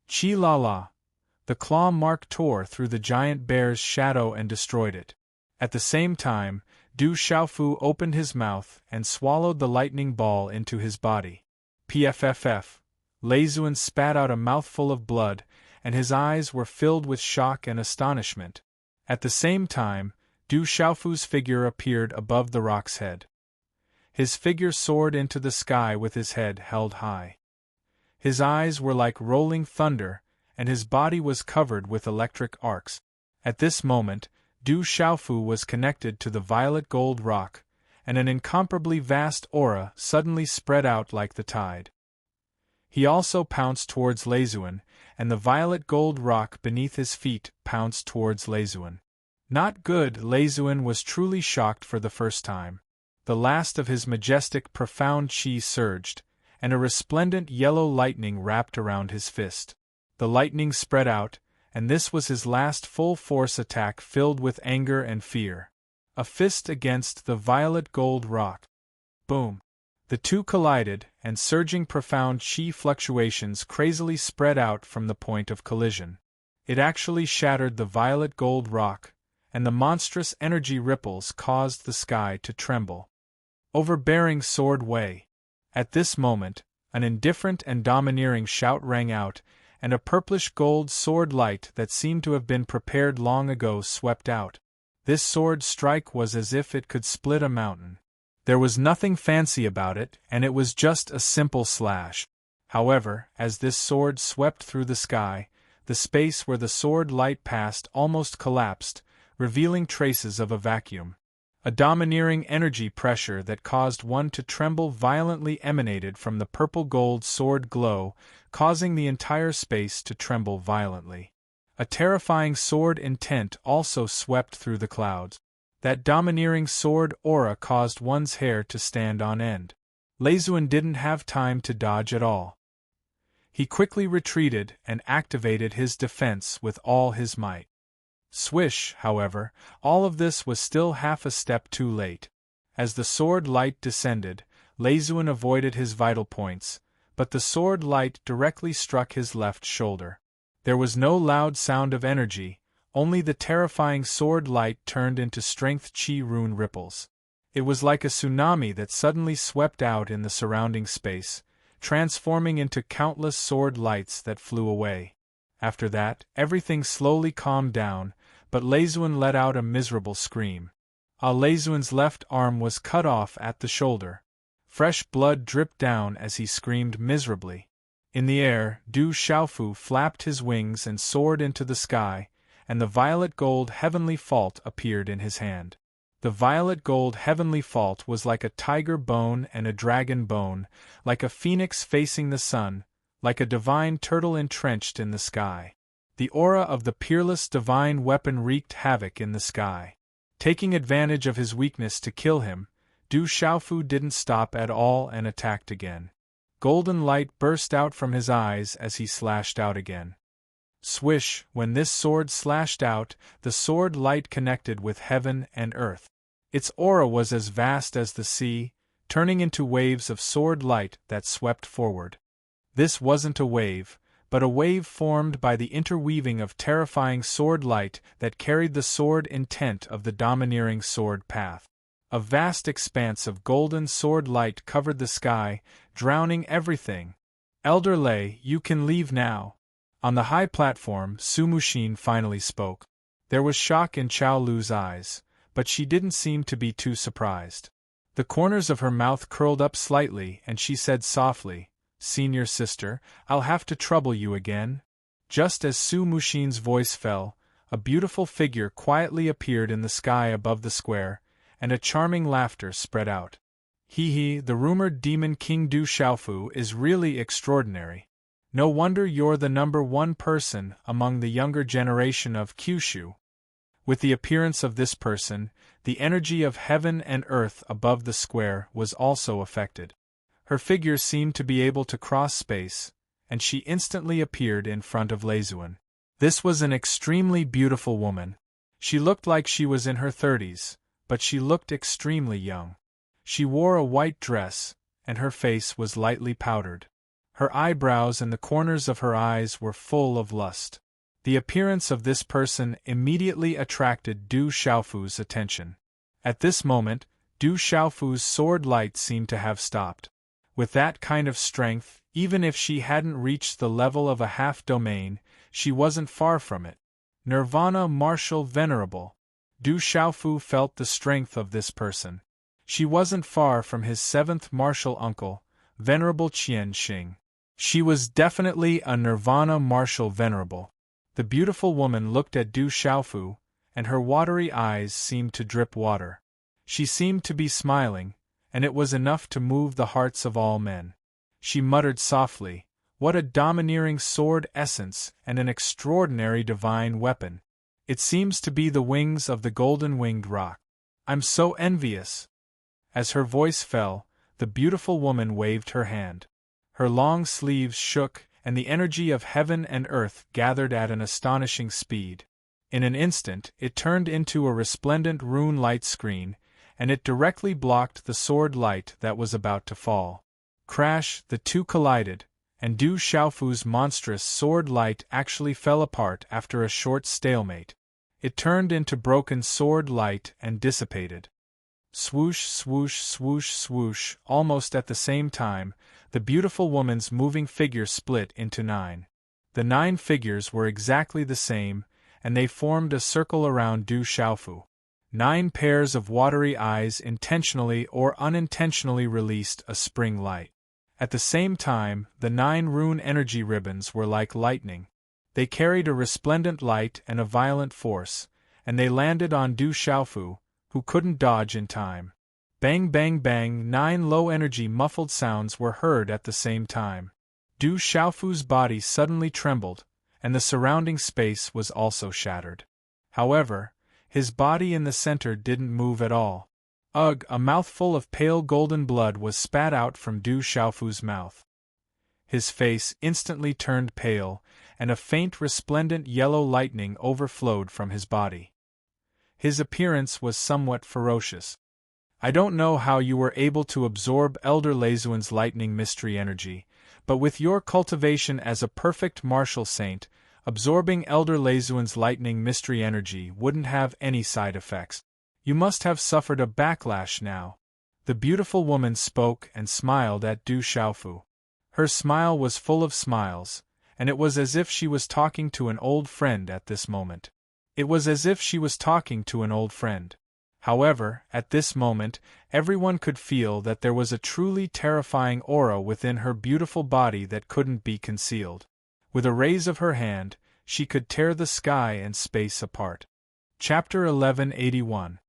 Chi-la-la! The claw mark tore through the giant bear's shadow and destroyed it. At the same time, Du Xiaofu opened his mouth and swallowed the lightning ball into his body. Pfff! Leizuan spat out a mouthful of blood, and his eyes were filled with shock and astonishment. At the same time, Du Xiaofu's figure appeared above the rock's head. His figure soared into the sky with his head held high. His eyes were like rolling thunder, and his body was covered with electric arcs. At this moment, Du Xiaofu was connected to the violet gold rock, and an incomparably vast aura suddenly spread out like the tide. He also pounced towards Leizuan, and the violet gold rock beneath his feet pounced towards Leizuan. Not good. Leizuan was truly shocked for the first time. The last of his majestic profound chi surged, and a resplendent yellow lightning wrapped around his fist. The lightning spread out, and this was his last full-force attack filled with anger and fear. A fist against the violet gold rock. Boom! The two collided, and surging profound chi fluctuations crazily spread out from the point of collision. It actually shattered the violet gold rock, and the monstrous energy ripples caused the sky to tremble. Overbearing Sword Wei! At this moment, an indifferent and domineering shout rang out, and a purplish-gold sword light that seemed to have been prepared long ago swept out. This sword strike was as if it could split a mountain. There was nothing fancy about it, and it was just a simple slash. However, as this sword swept through the sky, the space where the sword light passed almost collapsed, revealing traces of a vacuum. A domineering energy pressure that caused one to tremble violently emanated from the purple-gold sword glow, causing the entire space to tremble violently. A terrifying sword intent also swept through the clouds. That domineering sword aura caused one's hair to stand on end. Leizuan didn't have time to dodge at all. He quickly retreated and activated his defense with all his might. Swish, however, all of this was still half a step too late. As the sword light descended, Leizuan avoided his vital points, but the sword light directly struck his left shoulder. There was no loud sound of energy, only the terrifying sword light turned into strength chi rune ripples. It was like a tsunami that suddenly swept out in the surrounding space, transforming into countless sword lights that flew away. After that, everything slowly calmed down, but Leizuan let out a miserable scream. Leizuan's left arm was cut off at the shoulder. Fresh blood dripped down as he screamed miserably. In the air, Du Xiaofu flapped his wings and soared into the sky, and the violet gold heavenly fault appeared in his hand. The violet gold heavenly fault was like a tiger bone and a dragon bone, like a phoenix facing the sun, like a divine turtle entrenched in the sky. The aura of the peerless divine weapon wreaked havoc in the sky. Taking advantage of his weakness to kill him, Du Xiaofu didn't stop at all and attacked again. Golden light burst out from his eyes as he slashed out again. Swish! When this sword slashed out, the sword light connected with heaven and earth. Its aura was as vast as the sea, turning into waves of sword light that swept forward. This wasn't a wave, but a wave formed by the interweaving of terrifying sword light that carried the sword intent of the domineering sword path. A vast expanse of golden sword light covered the sky, drowning everything. Elder Lei, you can leave now. On the high platform, Su Muxin finally spoke. There was shock in Chao Lu's eyes, but she didn't seem to be too surprised. The corners of her mouth curled up slightly and she said softly, "Senior sister, I'll have to trouble you again." Just as Su Muxin's voice fell, a beautiful figure quietly appeared in the sky above the square, and a charming laughter spread out. The rumored demon King Du Xiaofu is really extraordinary. No wonder you're the #1 person among the younger generation of Kyushu. With the appearance of this person, the energy of heaven and earth above the square was also affected. Her figure seemed to be able to cross space, and she instantly appeared in front of Leizuan. This was an extremely beautiful woman. She looked like she was in her 30s, but she looked extremely young. She wore a white dress, and her face was lightly powdered. Her eyebrows and the corners of her eyes were full of lust. The appearance of this person immediately attracted Du Xiaofu's attention. At this moment, Du Xiaofu's sword light seemed to have stopped. With that kind of strength, even if she hadn't reached the level of a half-domain, she wasn't far from it. Nirvana martial venerable. Du Xiaofu felt the strength of this person. She wasn't far from his 7th martial uncle, Venerable Qian Xing. She was definitely a Nirvana martial venerable. The beautiful woman looked at Du Xiaofu, and her watery eyes seemed to drip water. She seemed to be smiling, and it was enough to move the hearts of all men. She muttered softly, "What a domineering sword essence and an extraordinary divine weapon! It seems to be the wings of the golden-winged roc. I'm so envious!" As her voice fell, the beautiful woman waved her hand. Her long sleeves shook, and the energy of heaven and earth gathered at an astonishing speed. In an instant, it turned into a resplendent rune light screen, and it directly blocked the sword light that was about to fall. Crash, the two collided, and Du Xiaofu's monstrous sword light actually fell apart after a short stalemate. It turned into broken sword light and dissipated. Swoosh, swoosh, swoosh, swoosh, almost at the same time, the beautiful woman's moving figure split into 9. The 9 figures were exactly the same, and they formed a circle around Du Xiaofu. 9 pairs of watery eyes intentionally or unintentionally released a spring light. At the same time, the 9 rune energy ribbons were like lightning. They carried a resplendent light and a violent force, and they landed on Du Xiaofu, who couldn't dodge in time. Bang bang bang, 9 low-energy muffled sounds were heard at the same time. Du Xiaofu's body suddenly trembled, and the surrounding space was also shattered. However, his body in the center didn't move at all. Ugh! A mouthful of pale golden blood was spat out from Du Xiaofu's mouth. His face instantly turned pale, and a faint resplendent yellow lightning overflowed from his body. His appearance was somewhat ferocious. I don't know how you were able to absorb Elder Leizuan's lightning mystery energy, but with your cultivation as a perfect martial saint, absorbing Elder Leizuan's lightning mystery energy wouldn't have any side effects. You must have suffered a backlash now. The beautiful woman spoke and smiled at Du Xiaofu. Her smile was full of smiles, and it was as if she was talking to an old friend at this moment. However, at this moment, everyone could feel that there was a truly terrifying aura within her beautiful body that couldn't be concealed. With a raise of her hand, she could tear the sky and space apart. Chapter 1181.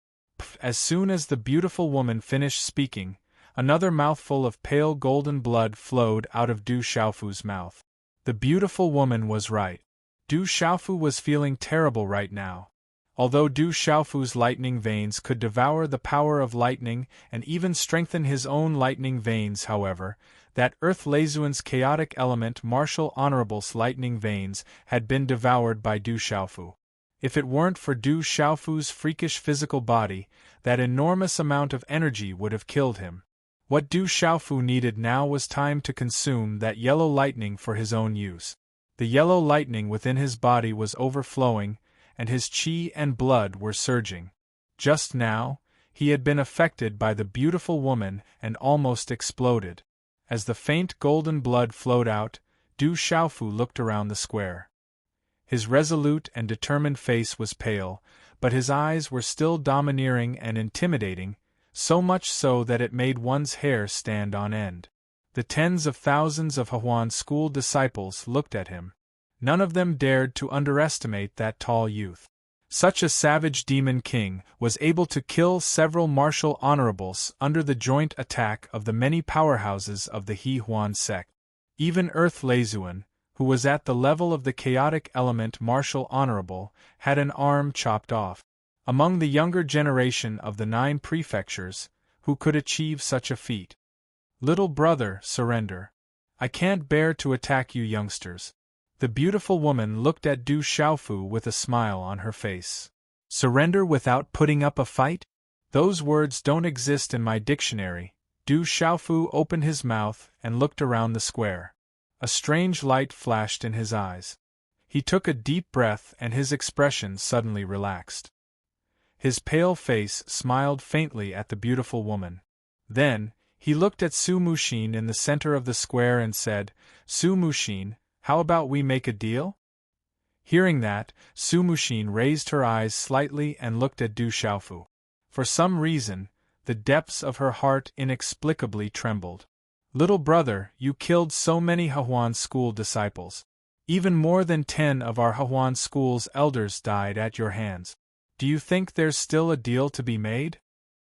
As soon as the beautiful woman finished speaking, another mouthful of pale golden blood flowed out of Du Xiaofu's mouth. The beautiful woman was right. Du Xiaofu was feeling terrible right now. Although Du Xiaofu's lightning veins could devour the power of lightning and even strengthen his own lightning veins, however, that Earth Leizuan's chaotic element martial honorable's lightning veins had been devoured by Du Xiaofu. If it weren't for Du Xiaofu's freakish physical body, that enormous amount of energy would have killed him. What Du Xiaofu needed now was time to consume that yellow lightning for his own use. The yellow lightning within his body was overflowing, and his qi and blood were surging. Just now, he had been affected by the beautiful woman and almost exploded. As the faint golden blood flowed out, Du Xiaofu looked around the square. His resolute and determined face was pale, but his eyes were still domineering and intimidating, so much so that it made one's hair stand on end. The tens of thousands of Huan school disciples looked at him. None of them dared to underestimate that tall youth. Such a savage demon king was able to kill several martial honorables under the joint attack of the many powerhouses of the He Huan sect. Even Earth Lezuan, who was at the level of the chaotic element martial honorable, had an arm chopped off. Among the younger generation of the 9 prefectures, who could achieve such a feat? Little brother, surrender. I can't bear to attack you youngsters. The beautiful woman looked at Du Xiaofu with a smile on her face. Surrender without putting up a fight? Those words don't exist in my dictionary. Du Xiaofu opened his mouth and looked around the square. A strange light flashed in his eyes. He took a deep breath and his expression suddenly relaxed. His pale face smiled faintly at the beautiful woman. Then, he looked at Su Muxin in the center of the square and said, Su Muxin, how about we make a deal? Hearing that, Su Muxin raised her eyes slightly and looked at Du Xiaofu. For some reason, the depths of her heart inexplicably trembled. Little brother, you killed so many Hehuan school disciples. Even more than 10 of our Hehuan school's elders died at your hands. Do you think there's still a deal to be made?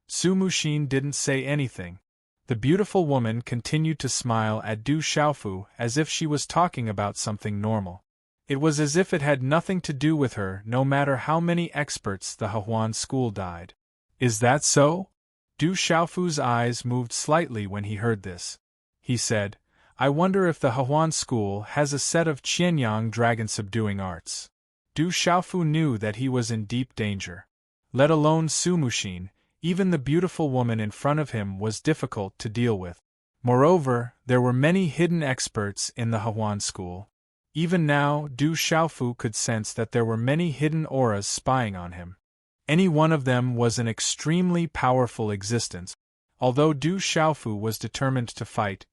Su Muxin didn't say anything. The beautiful woman continued to smile at Du Xiaofu as if she was talking about something normal. It was as if it had nothing to do with her no matter how many experts the Hehuan school died. Is that so? Du Xiaofu's eyes moved slightly when he heard this. He said, I wonder if the Hehuan school has a set of Qianyang dragon-subduing arts. Du Xiaofu knew that he was in deep danger. Let alone Su Muxin, even the beautiful woman in front of him was difficult to deal with. Moreover, there were many hidden experts in the Hehuan school. Even now, Du Xiaofu could sense that there were many hidden auras spying on him. Any one of them was an extremely powerful existence. Although Du Xiaofu was determined to fight,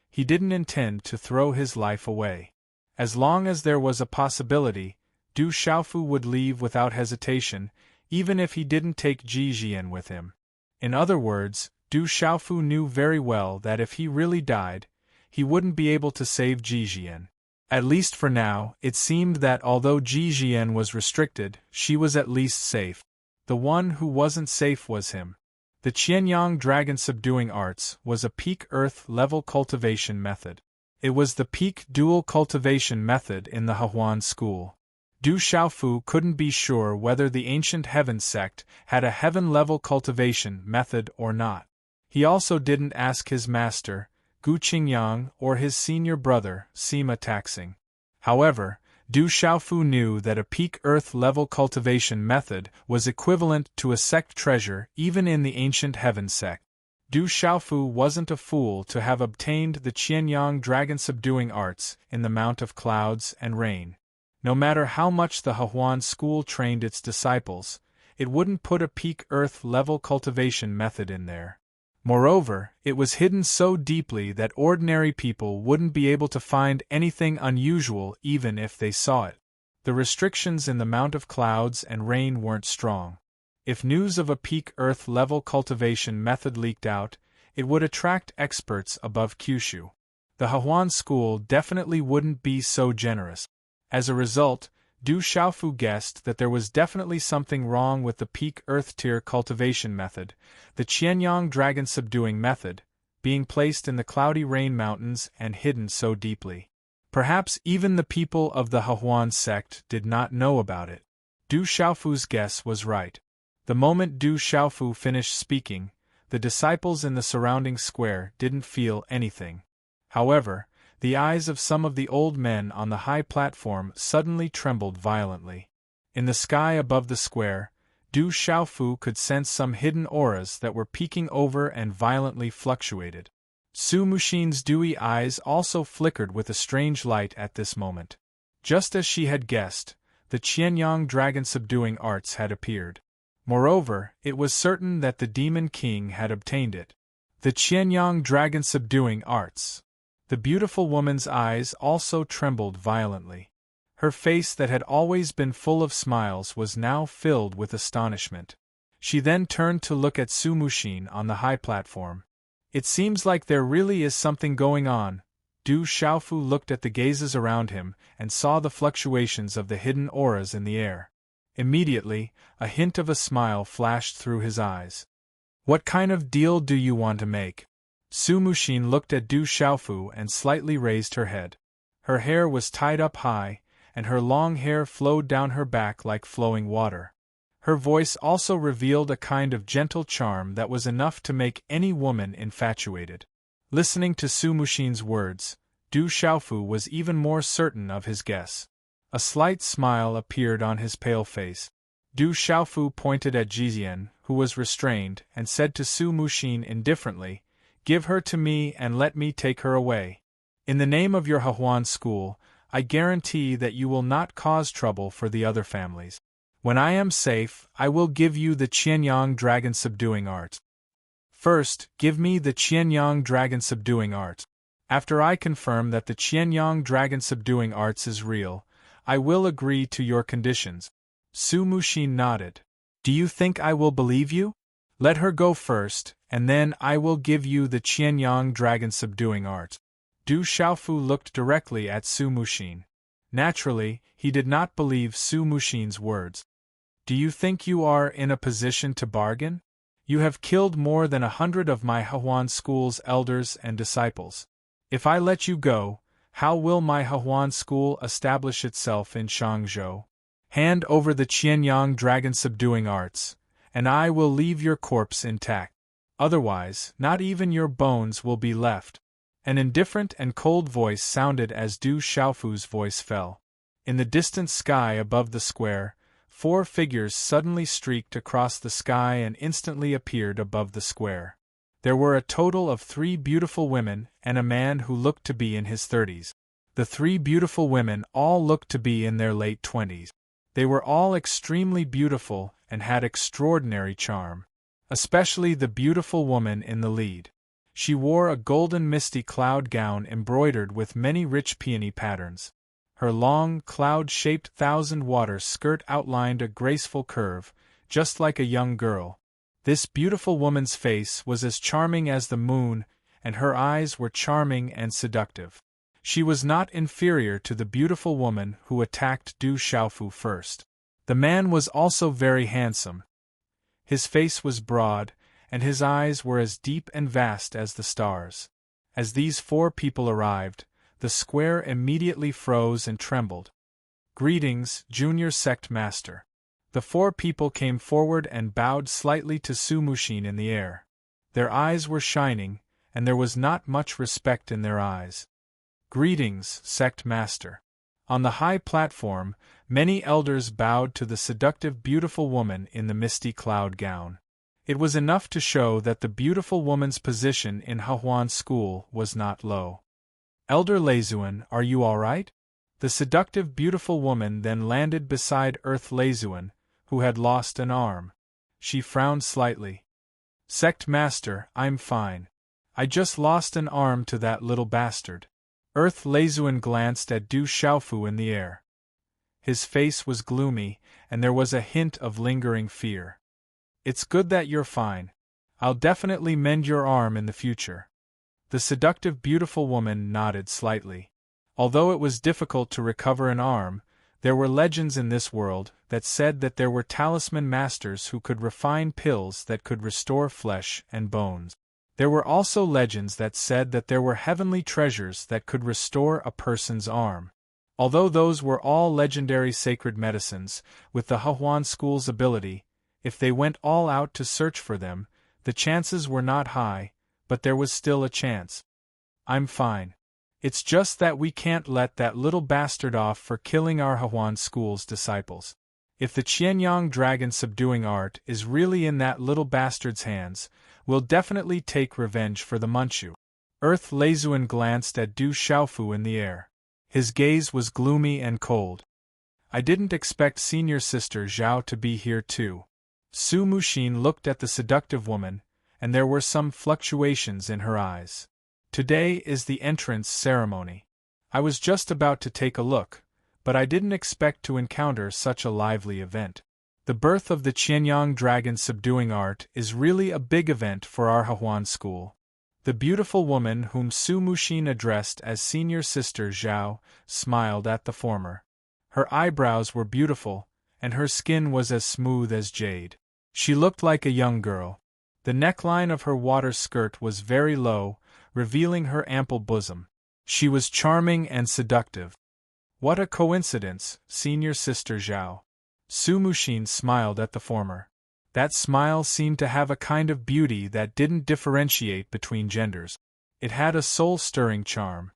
he didn't intend to throw his life away. As long as there was a possibility, Du Xiaofu would leave without hesitation, even if he didn't take Ji Jian with him. In other words, Du Xiaofu knew very well that if he really died, he wouldn't be able to save Ji Jian. At least for now, it seemed that although Ji Jian was restricted, she was at least safe. The one who wasn't safe was him. The Qianyang Dragon Subduing Arts was a peak Earth level cultivation method. It was the peak dual cultivation method in the Hehuan school. Du Xiaofu couldn't be sure whether the ancient heaven sect had a heaven-level cultivation method or not. He also didn't ask his master, Gu Qingyang, or his senior brother, Sima Taxing. However, Du Xiaofu knew that a peak earth-level cultivation method was equivalent to a sect treasure even in the ancient heaven sect. Du Xiaofu wasn't a fool to have obtained the Qianyang dragon-subduing arts in the Mount of Clouds and Rain. No matter how much the Hehuan school trained its disciples, it wouldn't put a peak earth-level cultivation method in there. Moreover, it was hidden so deeply that ordinary people wouldn't be able to find anything unusual even if they saw it. The restrictions in the Mount of Clouds and Rain weren't strong. If news of a peak earth-level cultivation method leaked out, it would attract experts above Kyushu. The Hehuan school definitely wouldn't be so generous. As a result, Du Xiaofu guessed that there was definitely something wrong with the peak earth-tier cultivation method, the Qianyang dragon-subduing method, being placed in the cloudy rain mountains and hidden so deeply. Perhaps even the people of the Hehuan sect did not know about it. Du Xiaofu's guess was right. The moment Du Xiaofu finished speaking, the disciples in the surrounding square didn't feel anything. However, the eyes of some of the old men on the high platform suddenly trembled violently. In the sky above the square, Du Xiaofu could sense some hidden auras that were peeking over and violently fluctuated. Su Muxin's dewy eyes also flickered with a strange light at this moment. Just as she had guessed, the Qianyang dragon-subduing arts had appeared. Moreover, it was certain that the Demon King had obtained it. The Qianyang dragon-subduing arts. The beautiful woman's eyes also trembled violently. Her face that had always been full of smiles was now filled with astonishment. She then turned to look at Su Muxin on the high platform. It seems like there really is something going on. Du Xiaofu looked at the gazes around him and saw the fluctuations of the hidden auras in the air. Immediately, a hint of a smile flashed through his eyes. What kind of deal do you want to make? Su Muxin looked at Du Xiaofu and slightly raised her head. Her hair was tied up high, and her long hair flowed down her back like flowing water. Her voice also revealed a kind of gentle charm that was enough to make any woman infatuated. Listening to Su Muxin's words, Du Xiaofu was even more certain of his guess. A slight smile appeared on his pale face. Du Xiaofu pointed at Jixian, who was restrained, and said to Su Muxin indifferently, "Give her to me and let me take her away. In the name of your Hehuan school, I guarantee that you will not cause trouble for the other families. When I am safe, I will give you the Qianyang dragon subduing art. First, give me the Qianyang dragon subduing art. After I confirm that the Qianyang dragon subduing arts is real, I will agree to your conditions." Su Muxin nodded. "Do you think I will believe you? Let her go first, and then I will give you the Qianyang dragon subduing art." Du Xiaofu looked directly at Su Muxin. Naturally, he did not believe Su Muxin's words. "Do you think you are in a position to bargain? You have killed more than 100 of my Hehuan school's elders and disciples. If I let you go, how will my Hehuan school establish itself in Shangzhou? Hand over the Qianyang dragon subduing arts, and I will leave your corpse intact. Otherwise, not even your bones will be left." An indifferent and cold voice sounded as Du Xiaofu's voice fell. In the distant sky above the square, 4 figures suddenly streaked across the sky and instantly appeared above the square. There were a total of 3 beautiful women and a man who looked to be in his 30s. The 3 beautiful women all looked to be in their late 20s. They were all extremely beautiful and had extraordinary charm. Especially the beautiful woman in the lead. She wore a golden misty cloud gown embroidered with many rich peony patterns. Her long, cloud-shaped thousand-water skirt outlined a graceful curve, just like a young girl. This beautiful woman's face was as charming as the moon, and her eyes were charming and seductive. She was not inferior to the beautiful woman who attacked Du Xiaofu first. The man was also very handsome. His face was broad, and his eyes were as deep and vast as the stars. As these 4 people arrived, the square immediately froze and trembled. "Greetings, Junior Sect Master." The 4 people came forward and bowed slightly to Su Muxin in the air. Their eyes were shining, and there was not much respect in their eyes. "Greetings, Sect Master." On the high platform, many elders bowed to the seductive beautiful woman in the misty cloud gown. It was enough to show that the beautiful woman's position in Hehuan school was not low. "Elder Leizuan, are you all right?" The seductive beautiful woman then landed beside Earth Leizuan, who had lost an arm. She frowned slightly. "Sect Master, I'm fine. I just lost an arm to that little bastard." Earth Leizuan glanced at Du Xiaofu in the air. His face was gloomy, and there was a hint of lingering fear. "It's good that you're fine. I'll definitely mend your arm in the future." The seductive beautiful woman nodded slightly. Although it was difficult to recover an arm, there were legends in this world that said that there were talisman masters who could refine pills that could restore flesh and bones. There were also legends that said that there were heavenly treasures that could restore a person's arm. Although those were all legendary sacred medicines, with the Hehuan school's ability, if they went all out to search for them, the chances were not high, but there was still a chance. "I'm fine. It's just that we can't let that little bastard off for killing our Hehuan school's disciples. If the Qianyang dragon subduing art is really in that little bastard's hands, we'll definitely take revenge for the Manchu." Earth Leizuan glanced at Du Xiaofu in the air. His gaze was gloomy and cold. "I didn't expect Senior Sister Zhao to be here too." Su Muxin looked at the seductive woman, and there were some fluctuations in her eyes. "Today is the entrance ceremony. I was just about to take a look, but I didn't expect to encounter such a lively event. The birth of the Qianyang dragon subduing art is really a big event for our Hehuan school." The beautiful woman whom Su Muxin addressed as Senior Sister Zhao smiled at the former. Her eyebrows were beautiful, and her skin was as smooth as jade. She looked like a young girl. The neckline of her water skirt was very low, revealing her ample bosom. She was charming and seductive. What a coincidence, senior sister Zhao. Su Muxin smiled at the former. That smile seemed to have a kind of beauty that didn't differentiate between genders. It had a soul-stirring charm.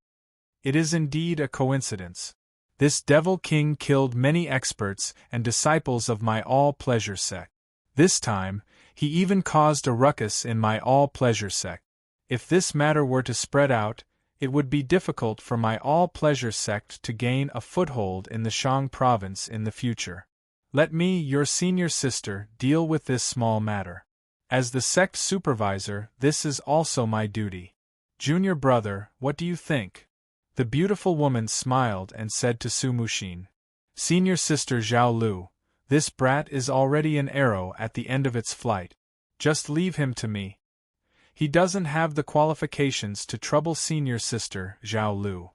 It is indeed a coincidence. This devil king killed many experts and disciples of my all-pleasure sect. This time, he even caused a ruckus in my all-pleasure sect. If this matter were to spread out, it would be difficult for my all-pleasure sect to gain a foothold in the Shang province in the future. Let me, your senior sister, deal with this small matter. As the sect supervisor, this is also my duty. Junior brother, what do you think? The beautiful woman smiled and said to Su Muxin, Senior sister Zhao Lu, this brat is already an arrow at the end of its flight. Just leave him to me. He doesn't have the qualifications to trouble senior sister Zhao Lu.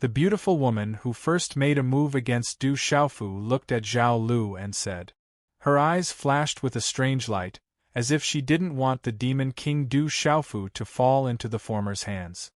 The beautiful woman who first made a move against Du Xiaofu looked at Zhao Lu and said. Her eyes flashed with a strange light, as if she didn't want the demon king Du Xiaofu to fall into the former's hands.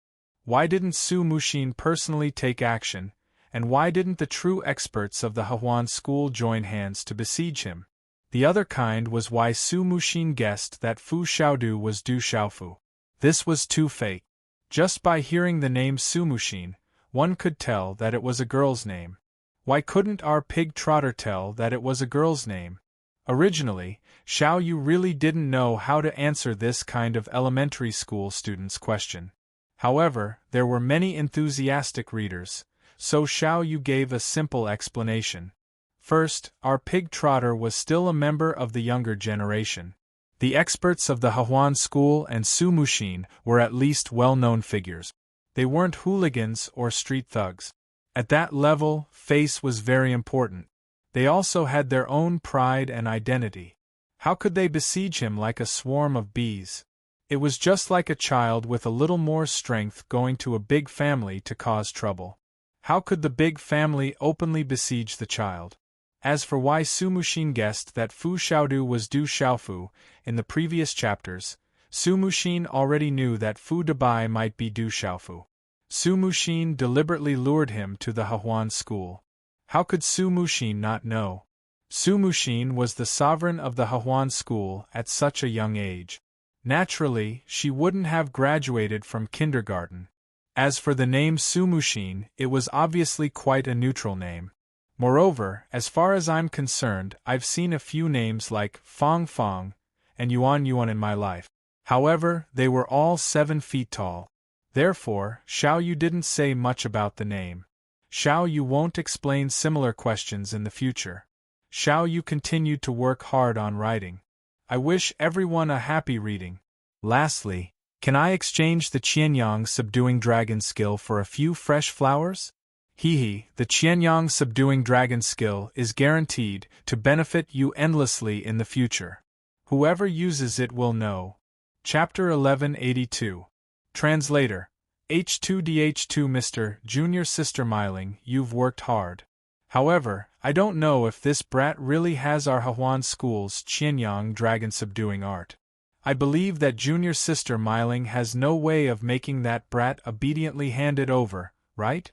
Why didn't Su Muxin personally take action, and why didn't the true experts of the Hehuan school join hands to besiege him? The other kind was why Su Muxin guessed that Fu Xiaodu was Du Xiaofu. This was too fake. Just by hearing the name Su Muxin, one could tell that it was a girl's name. Why couldn't our pig trotter tell that it was a girl's name? Originally, Xiao Yu really didn't know how to answer this kind of elementary school student's question. However, there were many enthusiastic readers, so Xiao Yu gave a simple explanation. First, our pig trotter was still a member of the younger generation. The experts of the Hehuan school and Su Muxin were at least well-known figures. They weren't hooligans or street thugs. At that level, face was very important. They also had their own pride and identity. How could they besiege him like a swarm of bees? It was just like a child with a little more strength going to a big family to cause trouble. How could the big family openly besiege the child? As for why Su Muxin guessed that Fu Xiaodu was Du Xiaofu in the previous chapters, Su Muxin already knew that Fu Debai might be Du Xiaofu. Su Muxin deliberately lured him to the Hehuan school. How could Su Muxin not know? Su Muxin was the sovereign of the Hehuan school at such a young age. Naturally, she wouldn't have graduated from kindergarten. As for the name Su Muxin, it was obviously quite a neutral name. Moreover, as far as I'm concerned, I've seen a few names like Fong Fong and Yuan Yuan in my life. However, they were all 7 feet tall. Therefore, Xiao Yu didn't say much about the name. Xiao Yu won't explain similar questions in the future. Xiao Yu continued to work hard on writing. I wish everyone a happy reading. Lastly, can I exchange the Qianyang subduing dragon skill for a few fresh flowers? Hehe, the Qianyang subduing dragon skill is guaranteed to benefit you endlessly in the future. Whoever uses it will know. Chapter 1182. Translator. H2DH2 Mr. Junior Sister Miling, you've worked hard. However, I don't know if this brat really has our Hehuan school's Qianyang dragon subduing art. I believe that Junior Sister Miling has no way of making that brat obediently hand it over, right?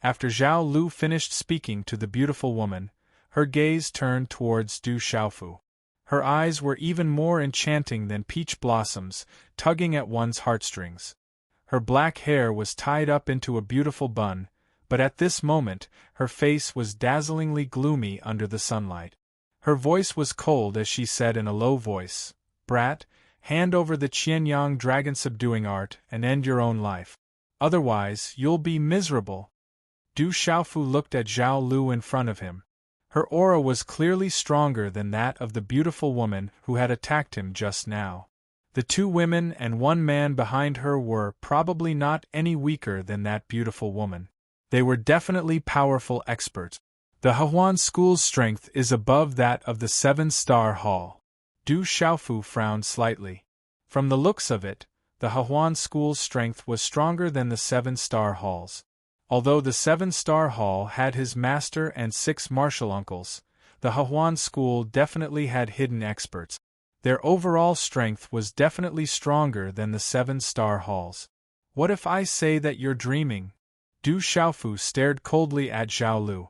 After Zhao Lu finished speaking to the beautiful woman, her gaze turned towards Du Xiaofu. Her eyes were even more enchanting than peach blossoms, tugging at one's heartstrings. Her black hair was tied up into a beautiful bun, but at this moment, her face was dazzlingly gloomy under the sunlight. Her voice was cold as she said in a low voice, Brat, hand over the Qianyang dragon subduing art and end your own life. Otherwise, you'll be miserable. Du Xiaofu looked at Zhao Lu in front of him. Her aura was clearly stronger than that of the beautiful woman who had attacked him just now. The 2 women and 1 man behind her were probably not any weaker than that beautiful woman. They were definitely powerful experts. The Hehuan school's strength is above that of the 7-star hall. Du Xiaofu frowned slightly. From the looks of it, the Hehuan school's strength was stronger than the 7-star hall's. Although the 7-star hall had his master and 6 martial uncles, The Hahuan school definitely had hidden experts. Their overall strength was definitely stronger than the 7-star halls. What if I say that you're dreaming? Du Xiaofu stared coldly at Zhao Lu.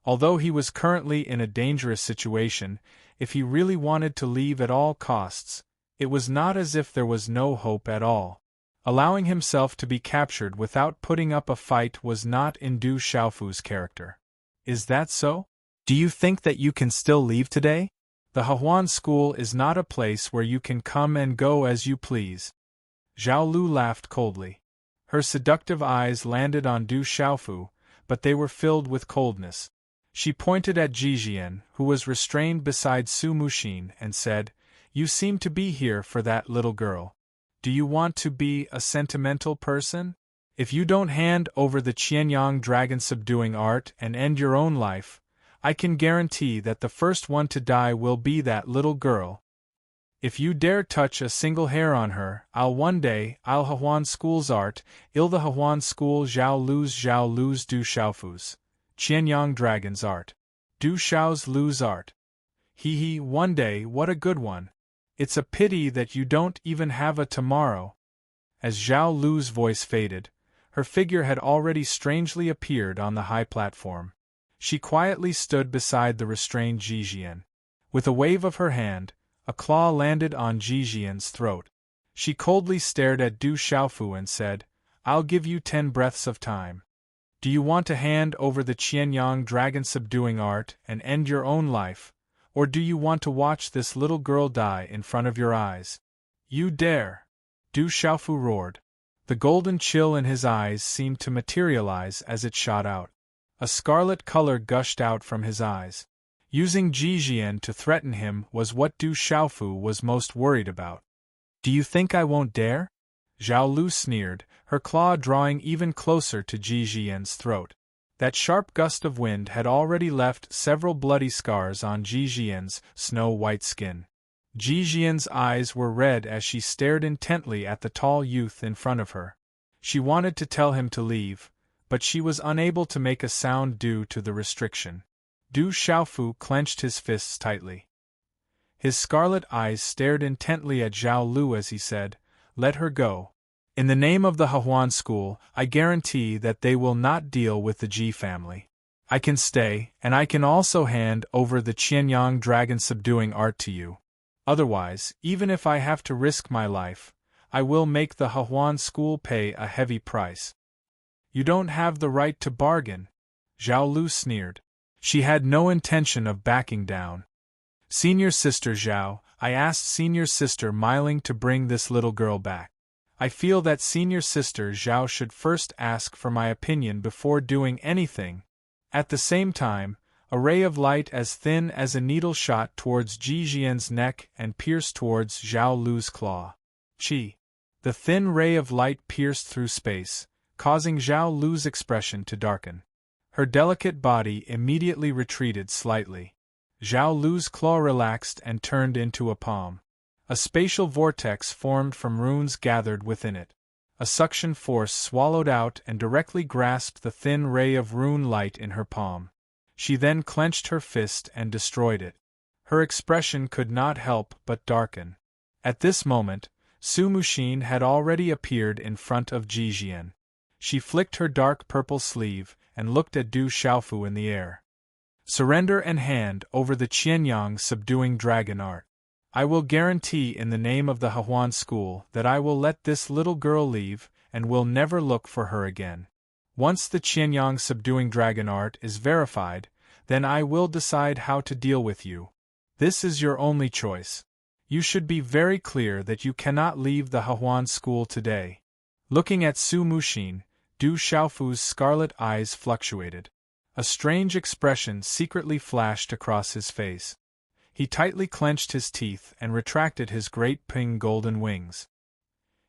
Although he was currently in a dangerous situation, if he really wanted to leave at all costs, it was not as if there was no hope at all. Allowing himself to be captured without putting up a fight was not in Du Xiaofu's character. Is that so? Do you think that you can still leave today? The Hahuan school is not a place where you can come and go as you please. Zhao Lu laughed coldly. Her seductive eyes landed on Du Xiaofu, but they were filled with coldness. She pointed at Jijian, who was restrained beside Su Muxin, and said, "You seem to be here for that little girl. Do you want to be a sentimental person? If you don't hand over the Qianyang dragon subduing art and end your own life, I can guarantee that the first one to die will be that little girl. If you dare touch a single hair on her, I'll Hahuan school's art, the Hahuan school Zhao Lu's Du Xiaofu's. Qianyang dragon's art. Du Xiao's Lu's art. Hee, one day, what a good one. It's a pity that you don't even have a tomorrow." As Zhao Lu's voice faded, her figure had already strangely appeared on the high platform. She quietly stood beside the restrained Jijian. With a wave of her hand, a claw landed on Jijian's throat. She coldly stared at Du Xiaofu and said, "I'll give you 10 breaths of time. Do you want to hand over the Qianyang dragon subduing art and end your own life, or do you want to watch this little girl die in front of your eyes? You dare!" Du Xiaofu roared. The golden chill in his eyes seemed to materialize as it shot out. A scarlet color gushed out from his eyes. Using Jijian to threaten him was what Du Xiaofu was most worried about. "Do you think I won't dare?" Zhao Lu sneered, her claw drawing even closer to Jijian's throat. That sharp gust of wind had already left several bloody scars on Jijian's snow-white skin. Jijian's eyes were red as she stared intently at the tall youth in front of her. She wanted to tell him to leave, but she was unable to make a sound due to the restriction. Du Xiaofu clenched his fists tightly. His scarlet eyes stared intently at Zhao Lu as he said, "Let her go. In the name of the Hahuan school, I guarantee that they will not deal with the Ji family. I can stay, and I can also hand over the Qianyang dragon subduing art to you. Otherwise, even if I have to risk my life, I will make the Hahuan school pay a heavy price." "You don't have the right to bargain," Zhao Lu sneered. She had no intention of backing down. "Senior Sister Zhao, I asked Senior Sister Miling to bring this little girl back. I feel that Senior Sister Zhao should first ask for my opinion before doing anything." At the same time, a ray of light as thin as a needle shot towards Jijian's neck and pierced towards Zhao Lu's claw. Chi. The thin ray of light pierced through space, causing Zhao Lu's expression to darken. Her delicate body immediately retreated slightly. Zhao Lu's claw relaxed and turned into a palm. A spatial vortex formed from runes gathered within it. A suction force swallowed out and directly grasped the thin ray of rune light in her palm. She then clenched her fist and destroyed it. Her expression could not help but darken. At this moment, Su Muxin had already appeared in front of Jijian. She flicked her dark purple sleeve and looked at Du Xiaofu in the air. "Surrender and hand over the Qianyang subduing dragon art. I will guarantee in the name of the Hahuan school that I will let this little girl leave and will never look for her again. Once the Qianyang subduing dragon art is verified, then I will decide how to deal with you. This is your only choice. You should be very clear that you cannot leave the Hahuan school today." Looking at Su Muxin, Du Xiaofu's scarlet eyes fluctuated. A strange expression secretly flashed across his face. He tightly clenched his teeth and retracted his great pink golden wings.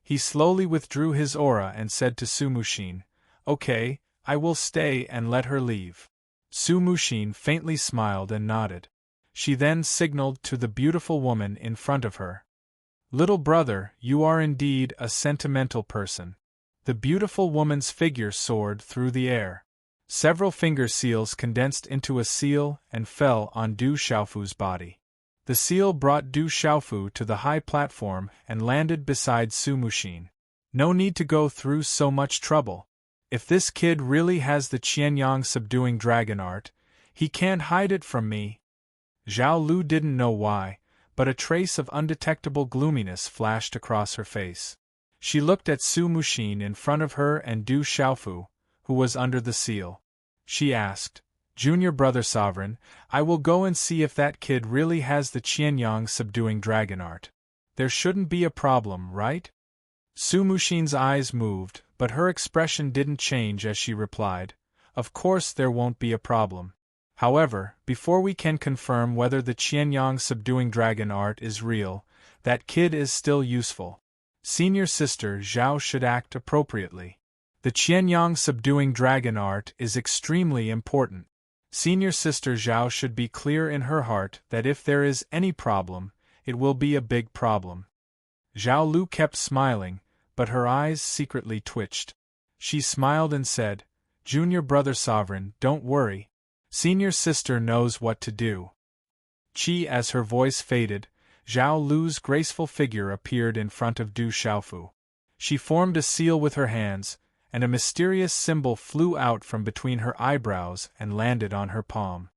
He slowly withdrew his aura and said to Su Muxin, "Okay, I will stay and let her leave." Su Muxin faintly smiled and nodded. She then signaled to the beautiful woman in front of her. "Little brother, you are indeed a sentimental person." The beautiful woman's figure soared through the air. Several finger seals condensed into a seal and fell on Du Xiaofu's body. The seal brought Du Xiaofu to the high platform and landed beside Su Muxin. No need to go through so much trouble. If this kid really has the Qianyang subduing dragon art, he can't hide it from me. Zhao Lu didn't know why, but a trace of undetectable gloominess flashed across her face. She looked at Su Muxin in front of her and Du Xiaofu, who was under the seal. She asked, "Junior brother sovereign, I will go and see if that kid really has the Qianyang subduing dragon art. There shouldn't be a problem, right?" Su Muxin's eyes moved, but her expression didn't change as she replied, "Of course there won't be a problem. However, before we can confirm whether the Qianyang subduing dragon art is real, that kid is still useful. Senior sister Zhao should act appropriately. The Qianyang subduing dragon art is extremely important. Senior sister Zhao should be clear in her heart that if there is any problem, it will be a big problem." Zhao Lu kept smiling, but her eyes secretly twitched. She smiled and said, "Junior brother sovereign, don't worry. Senior sister knows what to do." As her voice faded, Zhao Lu's graceful figure appeared in front of Du Xiaofu. She formed a seal with her hands, and a mysterious symbol flew out from between her eyebrows and landed on her palm.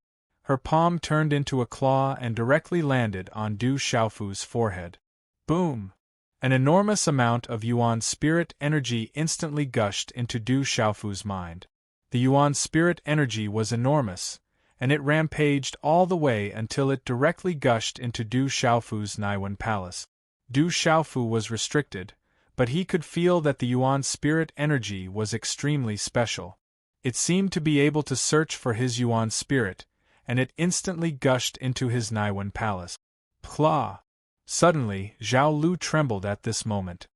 Her palm turned into a claw and directly landed on Du Xiaofu's forehead. Boom! An enormous amount of Yuan spirit energy instantly gushed into Du Xiaofu's mind. The Yuan spirit energy was enormous, and it rampaged all the way until it directly gushed into Du Xiaofu's Naiwen palace. Du Xiaofu was restricted, but he could feel that the Yuan spirit energy was extremely special. It seemed to be able to search for his Yuan spirit, and it instantly gushed into his Naiwen palace. Plah! Suddenly, Zhao Lu trembled at this moment.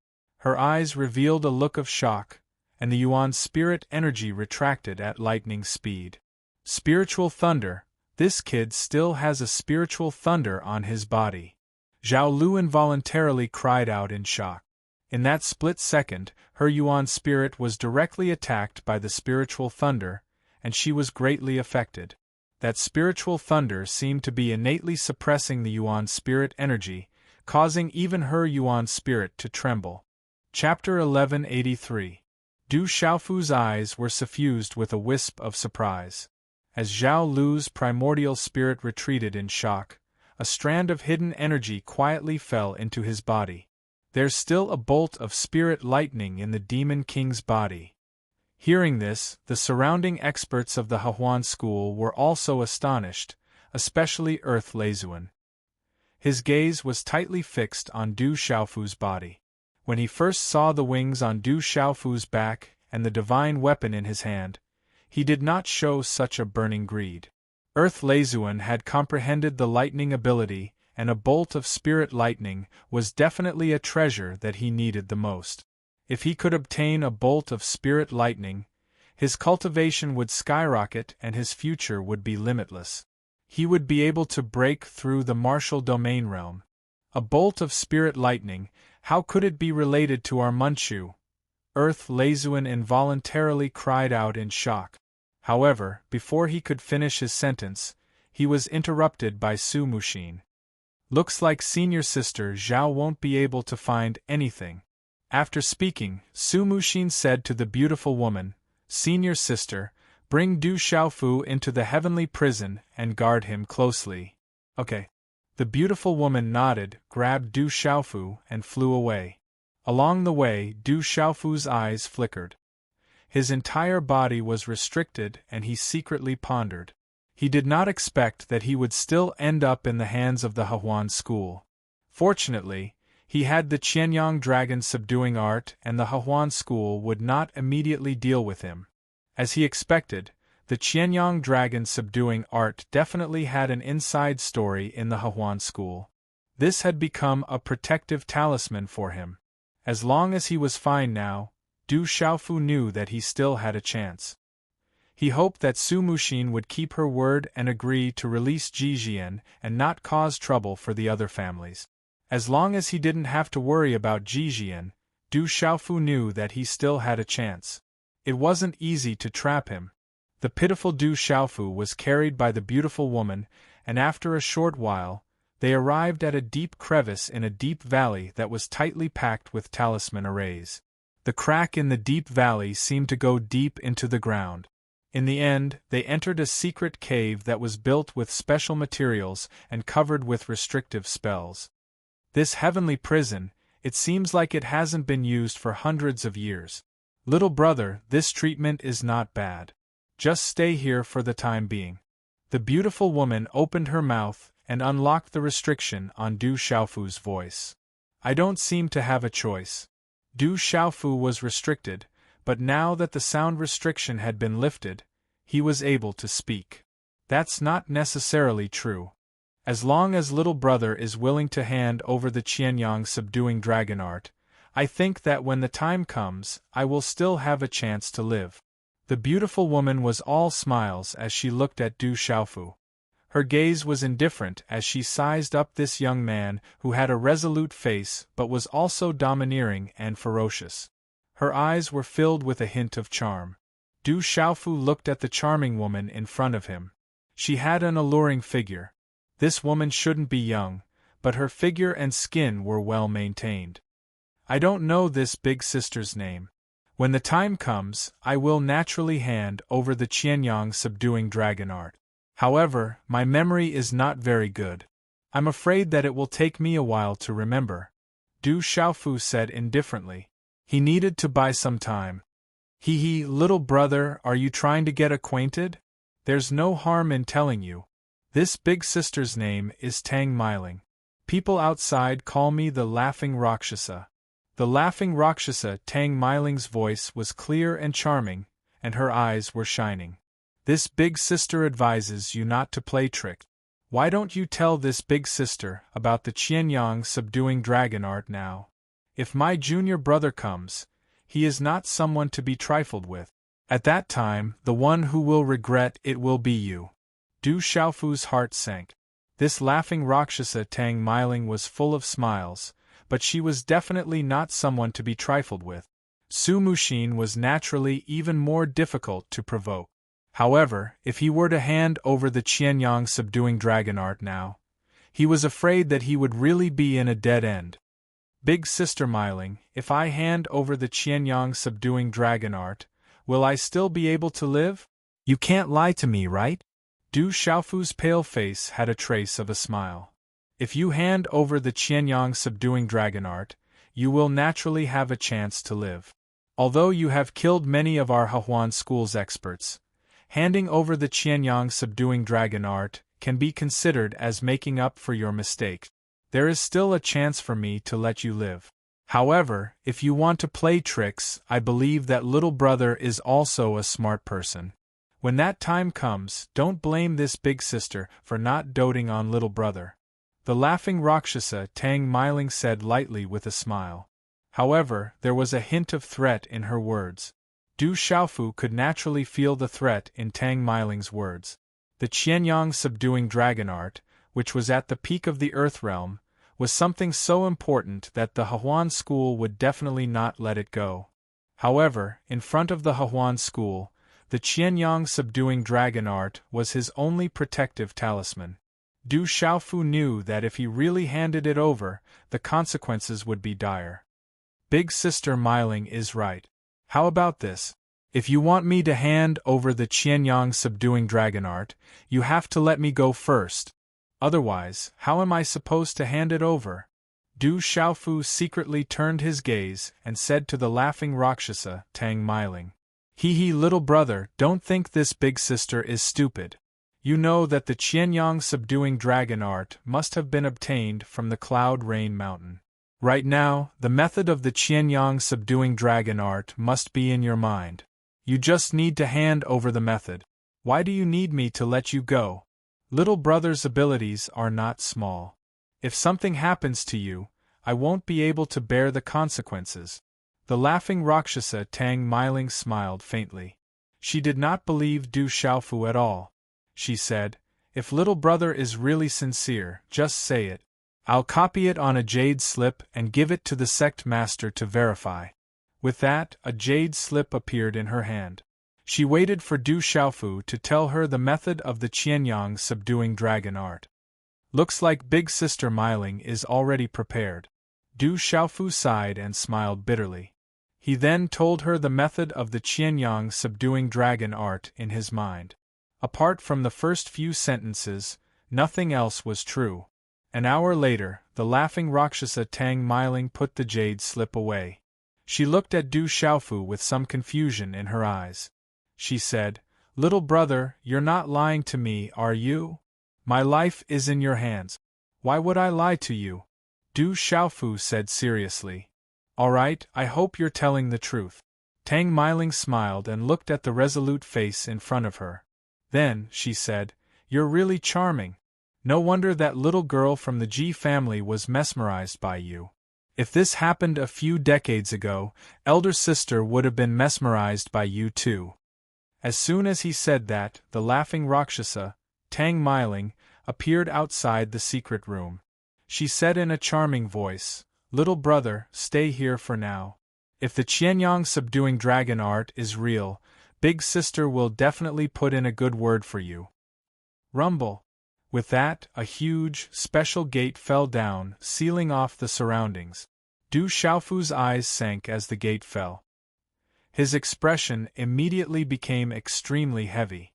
Her eyes revealed a look of shock, and the Yuan spirit energy retracted at lightning speed. Spiritual thunder, this kid still has a spiritual thunder on his body. Zhao Lu involuntarily cried out in shock. In that split second, her Yuan spirit was directly attacked by the spiritual thunder, and she was greatly affected. That spiritual thunder seemed to be innately suppressing the Yuan spirit energy, causing even her Yuan spirit to tremble. Chapter 1183. Du Xiaofu's eyes were suffused with a wisp of surprise. As Zhao Lu's primordial spirit retreated in shock, a strand of hidden energy quietly fell into his body. There's still a bolt of spirit lightning in the Demon King's body. Hearing this, the surrounding experts of the Hehuan school were also astonished, especially Earth Leizuan. His gaze was tightly fixed on Du Xiaofu's body. When he first saw the wings on Du Xiaofu's back and the divine weapon in his hand, he did not show such a burning greed. Earth Leizuan had comprehended the lightning ability, and a bolt of spirit lightning was definitely a treasure that he needed the most. If he could obtain a bolt of spirit lightning, his cultivation would skyrocket and his future would be limitless. He would be able to break through the martial domain realm. A bolt of spirit lightning, how could it be related to our Manchu? Earth Leizuan involuntarily cried out in shock. However, before he could finish his sentence, he was interrupted by Su Muxin. "Looks like senior sister Zhao won't be able to find anything." After speaking, Su Muxin said to the beautiful woman, "Senior sister, bring Du Xiaofu into the heavenly prison and guard him closely." "Okay." The beautiful woman nodded, grabbed Du Xiaofu, and flew away. Along the way, Du Xiaofu's eyes flickered. His entire body was restricted and he secretly pondered. He did not expect that he would still end up in the hands of the Hehuan school. Fortunately, he had the Qianyang dragon subduing art and the Hehuan school would not immediately deal with him. As he expected, the Qianyang dragon subduing art definitely had an inside story in the Hehuan school. This had become a protective talisman for him. As long as he was fine now, Du Xiaofu knew that he still had a chance. He hoped that Su Muxin would keep her word and agree to release Jijian and not cause trouble for the other families. As long as he didn't have to worry about Jijian, Du Xiaofu knew that he still had a chance. It wasn't easy to trap him. The pitiful Du Xiaofu was carried by the beautiful woman, and after a short while, they arrived at a deep crevice in a deep valley that was tightly packed with talisman arrays. The crack in the deep valley seemed to go deep into the ground. In the end, they entered a secret cave that was built with special materials and covered with restrictive spells. This heavenly prison, it seems like it hasn't been used for hundreds of years. Little brother, this treatment is not bad. Just stay here for the time being. The beautiful woman opened her mouth and unlocked the restriction on Du Xiaofu's voice. I don't seem to have a choice. Du Xiaofu was restricted, but now that the sound restriction had been lifted, he was able to speak. That's not necessarily true. As long as little brother is willing to hand over the Qianyang subduing dragon art, I think that when the time comes, I will still have a chance to live. The beautiful woman was all smiles as she looked at Du Xiaofu. Her gaze was indifferent as she sized up this young man who had a resolute face but was also domineering and ferocious. Her eyes were filled with a hint of charm. Du Xiaofu looked at the charming woman in front of him. She had an alluring figure. This woman shouldn't be young, but her figure and skin were well maintained. I don't know this big sister's name. When the time comes, I will naturally hand over the Qianyang subduing dragon art. However, my memory is not very good. I'm afraid that it will take me a while to remember. Du Xiaofu said indifferently. He needed to buy some time. Hee, little brother, are you trying to get acquainted? There's no harm in telling you. This big sister's name is Tang Miling. People outside call me the Laughing Rakshasa. The Laughing Rakshasa. Tang Miling's voice was clear and charming, and her eyes were shining. This big sister advises you not to play tricks. Why don't you tell this big sister about the Qianyang subduing dragon art now? If my junior brother comes, he is not someone to be trifled with. At that time, the one who will regret it will be you. Du Xiaofu's heart sank. This Laughing Rakshasa Tang Miling was full of smiles, but she was definitely not someone to be trifled with. Su Muxin was naturally even more difficult to provoke. However, if he were to hand over the Qianyang subduing dragon art now, he was afraid that he would really be in a dead end. Big Sister Miling, if I hand over the Qianyang subduing dragon art, will I still be able to live? You can't lie to me, right? Du Xiaofu's pale face had a trace of a smile. If you hand over the Qianyang subduing dragon art, you will naturally have a chance to live. Although you have killed many of our Hahuan school's experts, handing over the Qianyang subduing dragon art can be considered as making up for your mistake. There is still a chance for me to let you live. However, if you want to play tricks, I believe that little brother is also a smart person. When that time comes, don't blame this big sister for not doting on little brother. The Laughing Rakshasa Tang Miling said lightly with a smile. However, there was a hint of threat in her words. Du Xiaofu could naturally feel the threat in Tang Miling's words. The Qianyang subduing dragon art, which was at the peak of the Earth realm, was something so important that the Hahuan school would definitely not let it go. However, in front of the Hahuan school, the Qianyang subduing dragon art was his only protective talisman. Du Xiaofu knew that if he really handed it over, the consequences would be dire. Big Sister Miling is right. How about this? If you want me to hand over the Qianyang subduing dragon art, you have to let me go first. Otherwise, how am I supposed to hand it over? Du Xiaofu secretly turned his gaze and said to the Laughing Rakshasa Tang Miling. Hee, little brother, don't think this big sister is stupid. You know that the Qianyang subduing dragon art must have been obtained from the Cloud Rain Mountain. Right now, the method of the Qianyang subduing dragon art must be in your mind. You just need to hand over the method. Why do you need me to let you go? Little brother's abilities are not small. If something happens to you, I won't be able to bear the consequences. The Laughing Rakshasa Tang Miling smiled faintly. She did not believe Du Xiaofu at all. She said, if little brother is really sincere, just say it. I'll copy it on a jade slip and give it to the sect master to verify. With that, a jade slip appeared in her hand. She waited for Du Xiaofu to tell her the method of the Qianyang subduing dragon art. Looks like Big Sister Miling is already prepared. Du Xiaofu sighed and smiled bitterly. He then told her the method of the Qianyang subduing dragon art in his mind. Apart from the first few sentences, nothing else was true. An hour later, the laughing Rakshasa Tang Miling put the jade slip away. She looked at Du Xiaofu with some confusion in her eyes. She said, "Little brother, you're not lying to me, are you? My life is in your hands. Why would I lie to you?" Du Xiaofu said seriously. "All right, I hope you're telling the truth." Tang Miling smiled and looked at the resolute face in front of her. Then, she said, "You're really charming. No wonder that little girl from the Ji family was mesmerized by you. If this happened a few decades ago, elder sister would have been mesmerized by you too." As soon as he said that, the laughing Rakshasa, Tang Miling, appeared outside the secret room. She said in a charming voice, "Little brother, stay here for now. If the Qianyang subduing dragon art is real, Big Sister will definitely put in a good word for you." Rumble. With that, a huge, special gate fell down, sealing off the surroundings. Du Xiaofu's eyes sank as the gate fell. His expression immediately became extremely heavy.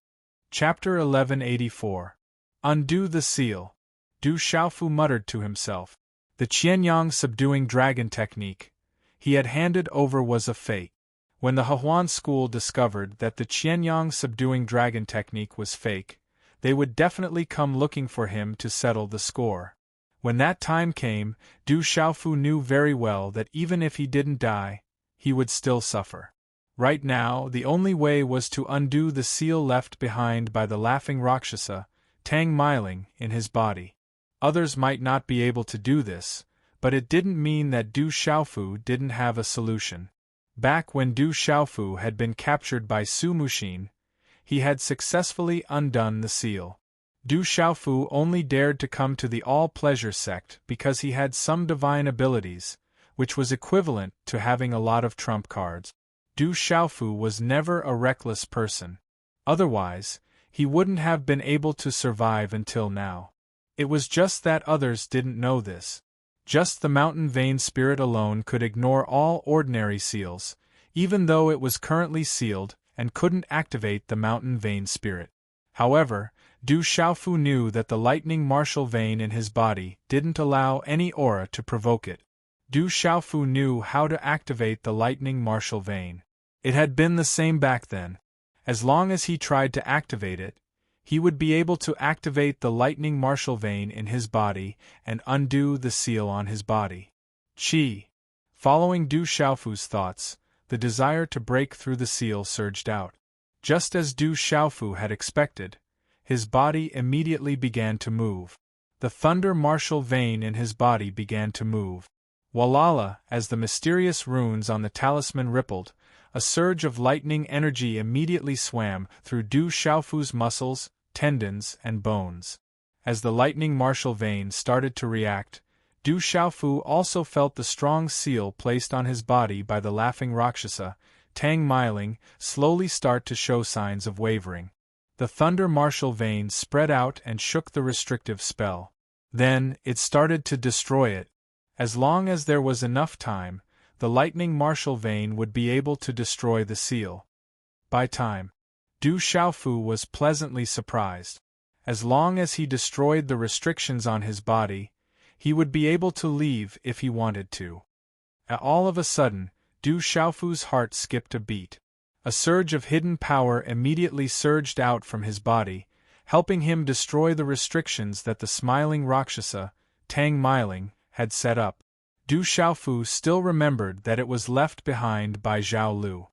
Chapter 1184. Undo the seal. Du Xiaofu muttered to himself. The Qianyang subduing dragon technique he had handed over was a fake. When the Hehuan school discovered that the Qianyang subduing dragon technique was fake, they would definitely come looking for him to settle the score. When that time came, Du Xiaofu knew very well that even if he didn't die, he would still suffer. Right now, the only way was to undo the seal left behind by the laughing Rakshasa, Tang Miling, in his body. Others might not be able to do this, but it didn't mean that Du Xiaofu didn't have a solution. Back when Du Xiaofu had been captured by Su Muxin, he had successfully undone the seal. Du Xiaofu only dared to come to the all-pleasure sect because he had some divine abilities, which was equivalent to having a lot of trump cards. Du Xiaofu was never a reckless person. Otherwise, he wouldn't have been able to survive until now. It was just that others didn't know this. Just the mountain vein spirit alone could ignore all ordinary seals, even though it was currently sealed and couldn't activate the mountain vein spirit. However, Du Xiaofu knew that the lightning martial vein in his body didn't allow any aura to provoke it. Du Xiaofu knew how to activate the lightning martial vein. It had been the same back then. As long as he tried to activate it, he would be able to activate the lightning martial vein in his body and undo the seal on his body. Qi. Following Du Xiaofu's thoughts, the desire to break through the seal surged out. Just as Du Xiaofu had expected, his body immediately began to move. The thunder martial vein in his body began to move. Walala, as the mysterious runes on the talisman rippled, a surge of lightning energy immediately swam through Du Xiaofu's muscles, tendons, and bones. As the lightning martial vein started to react, Du Xiaofu also felt the strong seal placed on his body by the laughing Rakshasa, Tang Miling, slowly start to show signs of wavering. The thunder martial vein spread out and shook the restrictive spell. Then, it started to destroy it. As long as there was enough time, the lightning martial vein would be able to destroy the seal. By time, Du Xiaofu was pleasantly surprised. As long as he destroyed the restrictions on his body, he would be able to leave if he wanted to. All of a sudden, Du Xiaofu's heart skipped a beat. A surge of hidden power immediately surged out from his body, helping him destroy the restrictions that the smiling Rakshasa, Tang Miling, had set up. Du Xiaofu still remembered that it was left behind by Zhao Lu.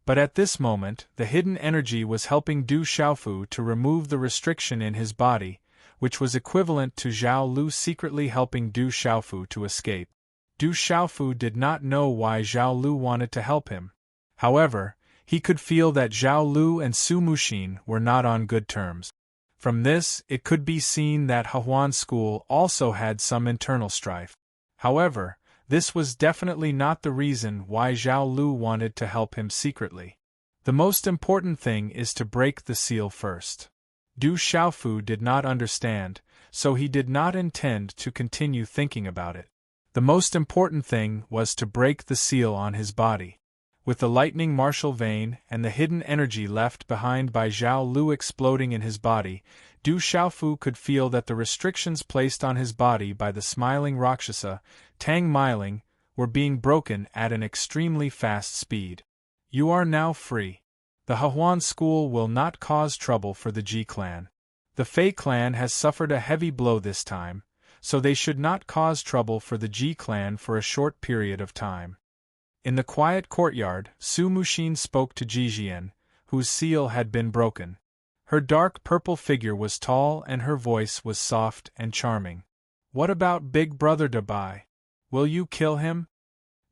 But at this moment, the hidden energy was helping Du Xiaofu to remove the restriction in his body, which was equivalent to Zhao Lu secretly helping Du Xiaofu to escape. Du Xiaofu did not know why Zhao Lu wanted to help him. However, he could feel that Zhao Lu and Su Muxin were not on good terms. From this, it could be seen that Hehuan school also had some internal strife. However, this was definitely not the reason why Zhao Lu wanted to help him secretly. The most important thing is to break the seal first. Du Xiaofu did not understand, so he did not intend to continue thinking about it. The most important thing was to break the seal on his body. With the lightning martial vein and the hidden energy left behind by Zhao Lu exploding in his body, Du Xiaofu could feel that the restrictions placed on his body by the smiling Rakshasa, Tang Miling, were being broken at an extremely fast speed. You are now free. The Hehuan school will not cause trouble for the Ji clan. The Fei clan has suffered a heavy blow this time, so they should not cause trouble for the Ji clan for a short period of time. In the quiet courtyard, Su Muxin spoke to Jijian, whose seal had been broken. Her dark purple figure was tall and her voice was soft and charming. What about Big Brother Dabai? Will you kill him?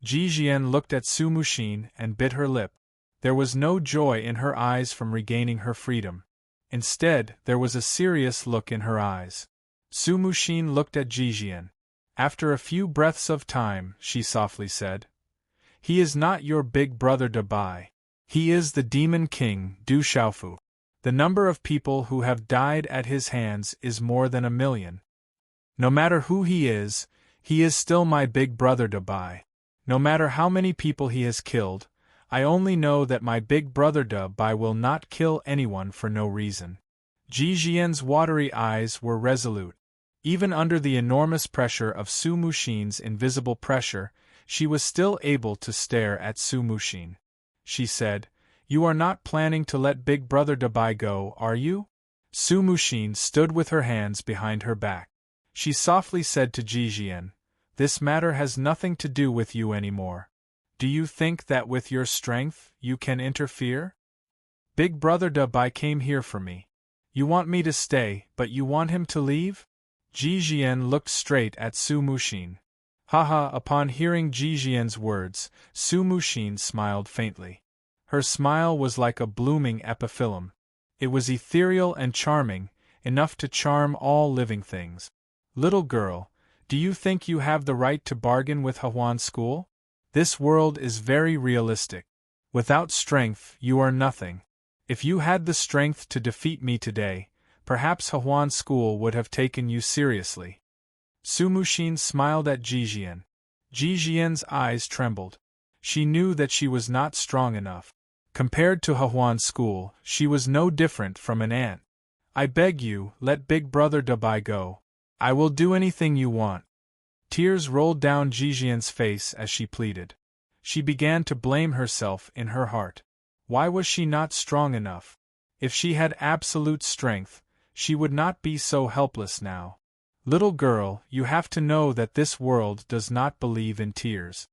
Jijian looked at Su Muxin and bit her lip. There was no joy in her eyes from regaining her freedom. Instead, there was a serious look in her eyes. Su Muxin looked at Jijian. After a few breaths of time, she softly said, "He is not your big brother Dabai. He is the Demon King, Du Xiaofu. The number of people who have died at his hands is more than 1,000,000. No matter who he is still my big brother Dabai. No matter how many people he has killed, I only know that my big brother Dabai will not kill anyone for no reason." Jijian's watery eyes were resolute. Even under the enormous pressure of Su Muxin's invisible pressure, she was still able to stare at Su Muxin. She said, "You are not planning to let Big Brother Dabai go, are you?" Su Muxin stood with her hands behind her back. She softly said to Jijian, "This matter has nothing to do with you anymore. Do you think that with your strength, you can interfere? Big Brother Dabai came here for me. You want me to stay, but you want him to leave?" Jijian looked straight at Su Muxin. Haha! Upon hearing Jijian's words, Su Muxin smiled faintly. Her smile was like a blooming epiphyllum. It was ethereal and charming, enough to charm all living things. "Little girl, do you think you have the right to bargain with Hehuan school? This world is very realistic. Without strength, you are nothing. If you had the strength to defeat me today, perhaps Hehuan school would have taken you seriously." Su Muxin smiled at Jijian. Jijian's eyes trembled. She knew that she was not strong enough. Compared to Hehuan school, she was no different from an ant. "I beg you, let Big Brother Dabai go. I will do anything you want." Tears rolled down Jijian's face as she pleaded. She began to blame herself in her heart. Why was she not strong enough? If she had absolute strength, she would not be so helpless now. "Little girl, you have to know that this world does not believe in tears."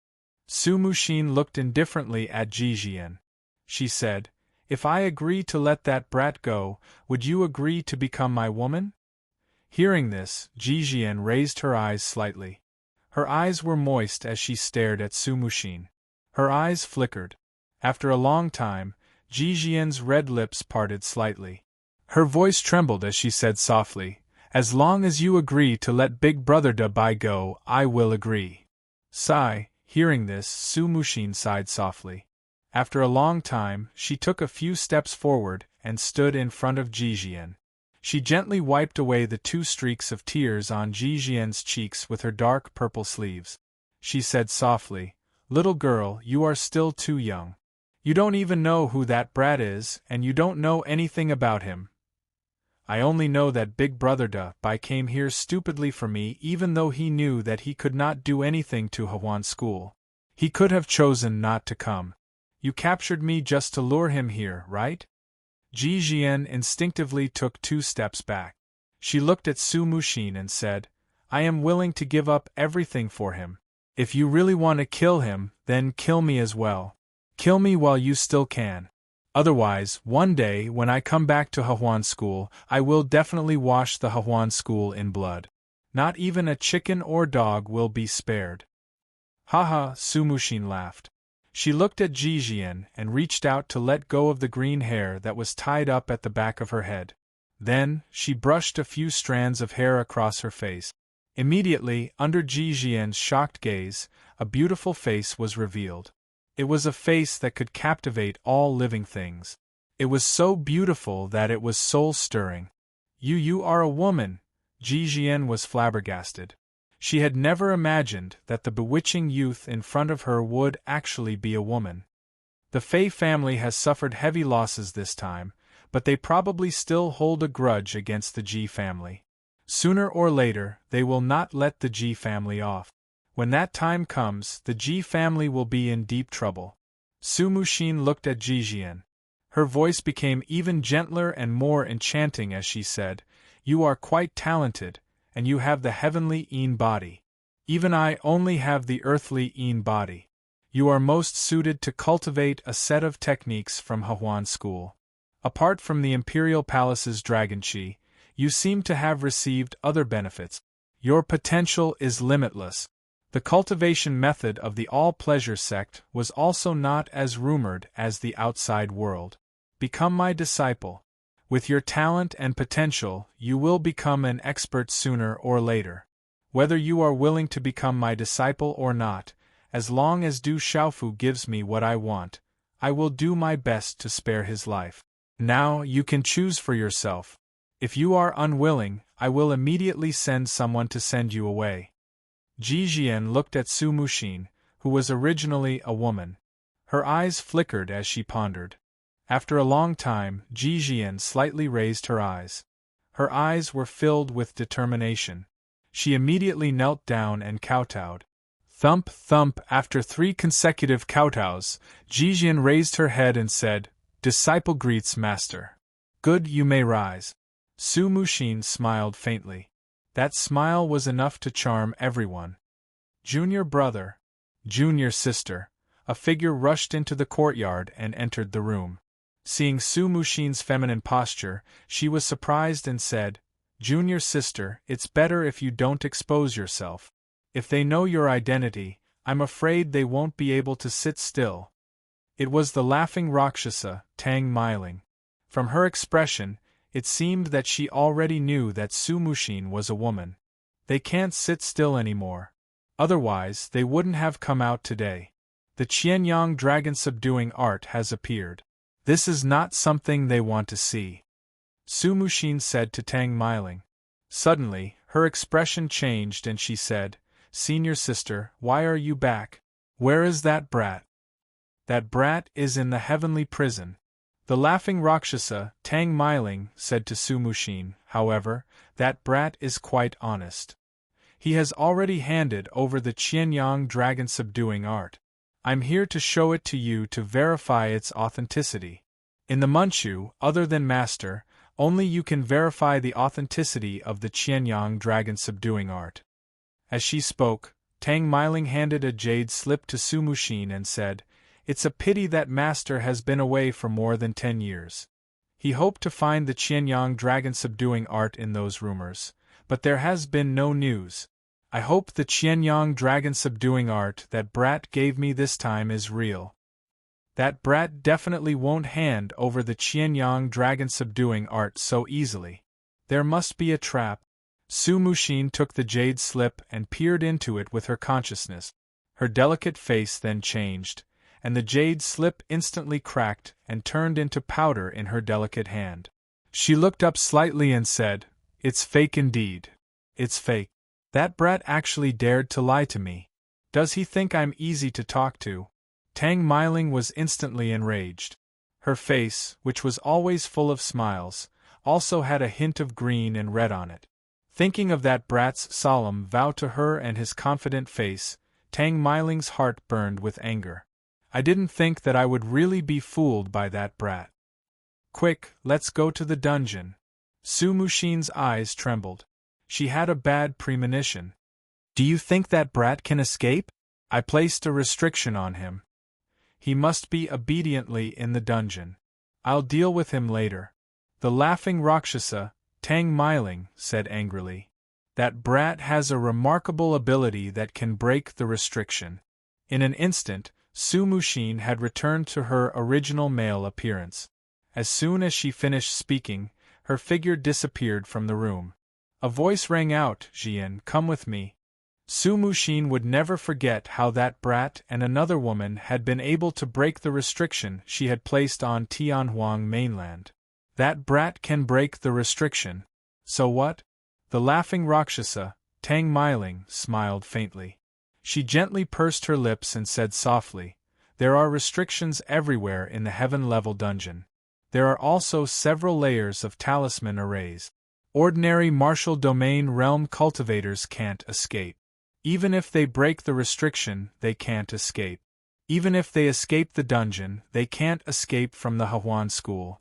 Su Muxin looked indifferently at Jijian. She said, "If I agree to let that brat go, would you agree to become my woman?" Hearing this, Jijian raised her eyes slightly. Her eyes were moist as she stared at Su Muxin. Her eyes flickered. After a long time, Jijian's red lips parted slightly. Her voice trembled as she said softly, "As long as you agree to let Big Brother Dabai go, I will agree." Sigh. Hearing this, Su Muxin sighed softly. After a long time, she took a few steps forward and stood in front of Jijian. She gently wiped away the 2 streaks of tears on Jijian's cheeks with her dark purple sleeves. She said softly, "Little girl, you are still too young. You don't even know who that brat is, and you don't know anything about him. I only know that Big Brother Dabai came here stupidly for me, even though he knew that he could not do anything to Hehuan school. He could have chosen not to come. You captured me just to lure him here, right?" Jijian instinctively took 2 steps back. She looked at Su Muxin and said, "I am willing to give up everything for him. If you really want to kill him, then kill me as well. Kill me while you still can. Otherwise, one day when I come back to Hehuan school, I will definitely wash the Hehuan school in blood. Not even a chicken or dog will be spared." "Haha!" Su Muxin laughed. She looked at Jijian and reached out to let go of the green hair that was tied up at the back of her head. Then, she brushed a few strands of hair across her face. Immediately, under Jijian's shocked gaze, a beautiful face was revealed. It was a face that could captivate all living things. It was so beautiful that it was soul-stirring. You are a woman," Ji Jian was flabbergasted. She had never imagined that the bewitching youth in front of her would actually be a woman. The Fei family has suffered heavy losses this time, but they probably still hold a grudge against the Ji family. Sooner or later, they will not let the Ji family off. When that time comes, the Ji family will be in deep trouble. Su Muxin looked at Ji Jian. Her voice became even gentler and more enchanting as she said, "You are quite talented, and you have the heavenly Yin body. Even I only have the earthly Yin body. You are most suited to cultivate a set of techniques from Hehuan school. Apart from the Imperial Palace's Dragon Chi, you seem to have received other benefits. Your potential is limitless." The cultivation method of the all-pleasure sect was also not as rumored as the outside world. "Become my disciple. With your talent and potential, you will become an expert sooner or later. Whether you are willing to become my disciple or not, as long as Du Xiaofu gives me what I want, I will do my best to spare his life. Now you can choose for yourself. If you are unwilling, I will immediately send someone to send you away." Ji Jian looked at Su Muxin, who was originally a woman. Her eyes flickered as she pondered. After a long time, Ji Jian slightly raised her eyes. Her eyes were filled with determination. She immediately knelt down and kowtowed. Thump, thump. After 3 consecutive kowtows, Ji Jian raised her head and said, "Disciple greets master." "Good, you may rise." Su Muxin smiled faintly. That smile was enough to charm everyone. "Junior brother, junior sister," a figure rushed into the courtyard and entered the room. Seeing Su Muxin's feminine posture, she was surprised and said, "Junior sister, it's better if you don't expose yourself. If they know your identity, I'm afraid they won't be able to sit still." It was the laughing Rakshasa, Tang Meiling. From her expression, it seemed that she already knew that Su Muxin was a woman. They can't sit still anymore. Otherwise, they wouldn't have come out today. The Qianyang dragon subduing art has appeared. This is not something they want to see. Su Muxin said to Tang Meiling. Suddenly, her expression changed and she said, "Senior sister, why are you back? Where is that brat?" "That brat is in the heavenly prison." The laughing Rakshasa, Tang Meiling, said to Su Muxin, "However, that brat is quite honest. He has already handed over the Qianyang dragon subduing art. I'm here to show it to you to verify its authenticity. In the Manchu, other than master, only you can verify the authenticity of the Qianyang dragon subduing art." As she spoke, Tang Meiling handed a jade slip to Su Muxin and said, "It's a pity that master has been away for more than 10 years. He hoped to find the Qianyang dragon subduing art in those rumors, but there has been no news. I hope the Qianyang dragon subduing art that brat gave me this time is real. That brat definitely won't hand over the Qianyang dragon subduing art so easily. There must be a trap." Su Muxin took the jade slip and peered into it with her consciousness. Her delicate face then changed, and the jade slip instantly cracked and turned into powder in her delicate hand. She looked up slightly and said, "It's fake indeed. It's fake. That brat actually dared to lie to me. Does he think I'm easy to talk to?" Tang Meiling was instantly enraged. Her face, which was always full of smiles, also had a hint of green and red on it. Thinking of that brat's solemn vow to her and his confident face, Tang Meiling's heart burned with anger. "I didn't think that I would really be fooled by that brat. Quick, let's go to the dungeon." Su Muxin's eyes trembled. She had a bad premonition. "Do you think that brat can escape?" "I placed a restriction on him. He must be obediently in the dungeon. I'll deal with him later." The laughing Rakshasa, Tang Meiling, said angrily, "That brat has a remarkable ability that can break the restriction." In an instant, Su Muxin had returned to her original male appearance. As soon as she finished speaking, her figure disappeared from the room. A voice rang out, "Jian, come with me." Su Muxin would never forget how that brat and another woman had been able to break the restriction she had placed on Tianhuang mainland. That brat can break the restriction. So what? The laughing Rakshasa, Tang Meiling, smiled faintly. She gently pursed her lips and said softly, "There are restrictions everywhere in the heaven-level dungeon. There are also several layers of talisman arrays. Ordinary martial domain realm cultivators can't escape. Even if they break the restriction, they can't escape. Even if they escape the dungeon, they can't escape from the Hahuan school."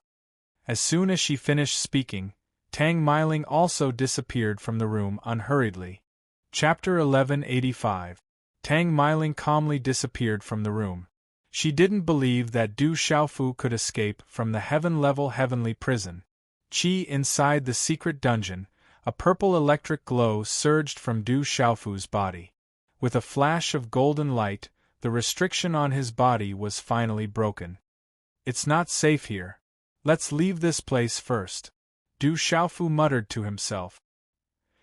As soon as she finished speaking, Tang Meiling also disappeared from the room unhurriedly. Chapter 1185. Tang Meiling calmly disappeared from the room. She didn't believe that Du Xiaofu could escape from the heaven-level heavenly prison. Inside the secret dungeon, a purple electric glow surged from Du Xiaofu's body. With a flash of golden light, the restriction on his body was finally broken. "It's not safe here. Let's leave this place first," Du Xiaofu muttered to himself.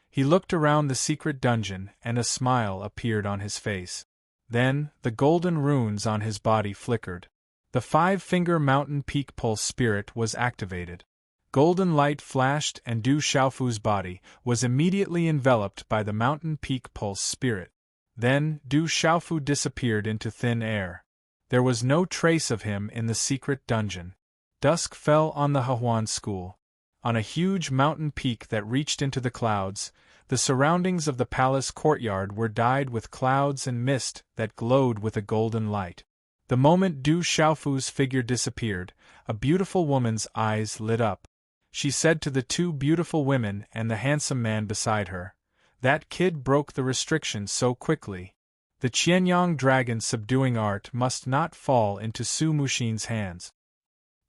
He looked around the secret dungeon and a smile appeared on his face. Then, the golden runes on his body flickered. The five-finger mountain peak pulse spirit was activated. Golden light flashed and Du Xiaofu's body was immediately enveloped by the mountain peak pulse spirit. Then, Du Xiaofu disappeared into thin air. There was no trace of him in the secret dungeon. Dusk fell on the Hahuan school. On a huge mountain peak that reached into the clouds, the surroundings of the palace courtyard were dyed with clouds and mist that glowed with a golden light. The moment Du Xiaofu's figure disappeared, a beautiful woman's eyes lit up. She said to the two beautiful women and the handsome man beside her, "That kid broke the restriction so quickly. The Qianyang dragon subduing art must not fall into Su Muxin's hands."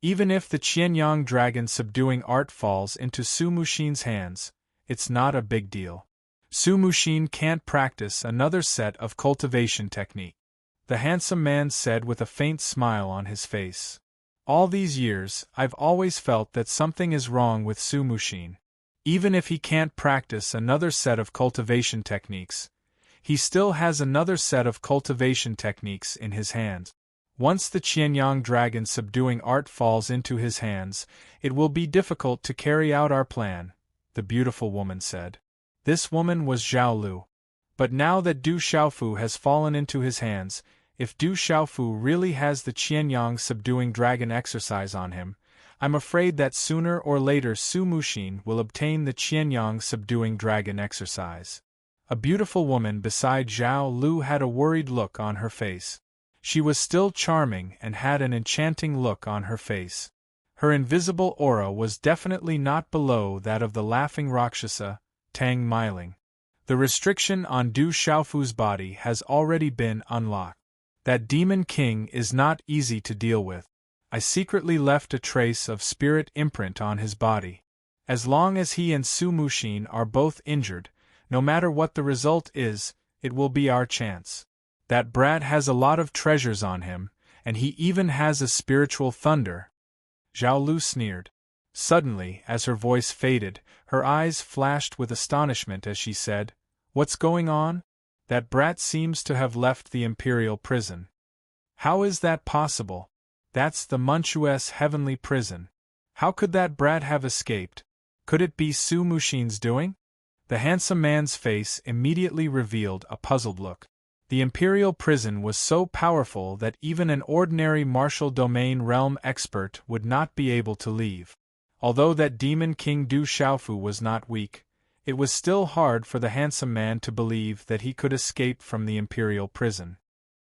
Even if the Qianyang dragon subduing art falls into Su Muxin's hands, it's not a big deal. Su Muxin can't practice another set of cultivation technique, the handsome man said with a faint smile on his face. "All these years, I've always felt that something is wrong with Su Muxin. Even if he can't practice another set of cultivation techniques, he still has another set of cultivation techniques in his hands. Once the Qianyang dragon subduing art falls into his hands, it will be difficult to carry out our plan," the beautiful woman said. This woman was Zhao Lu. But now that Du Xiaofu has fallen into his hands, if Du Xiaofu really has the Qianyang subduing dragon exercise on him, I'm afraid that sooner or later Su Muxin will obtain the Qianyang subduing dragon exercise. A beautiful woman beside Zhao Lu had a worried look on her face. She was still charming and had an enchanting look on her face. Her invisible aura was definitely not below that of the laughing Rakshasa, Tang Meiling. The restriction on Du Xiaofu's body has already been unlocked. That demon king is not easy to deal with. I secretly left a trace of spirit imprint on his body. As long as he and Su Muxin are both injured, no matter what the result is, it will be our chance. That brat has a lot of treasures on him, and he even has a spiritual thunder." Zhao Lu sneered. Suddenly, as her voice faded, her eyes flashed with astonishment as she said, "What's going on? That brat seems to have left the imperial prison." "How is that possible? That's the Manchues heavenly prison. How could that brat have escaped? Could it be Su Muxin's doing?" The handsome man's face immediately revealed a puzzled look. The imperial prison was so powerful that even an ordinary martial domain realm expert would not be able to leave. Although that demon king Du Xiaofu was not weak, it was still hard for the handsome man to believe that he could escape from the imperial prison.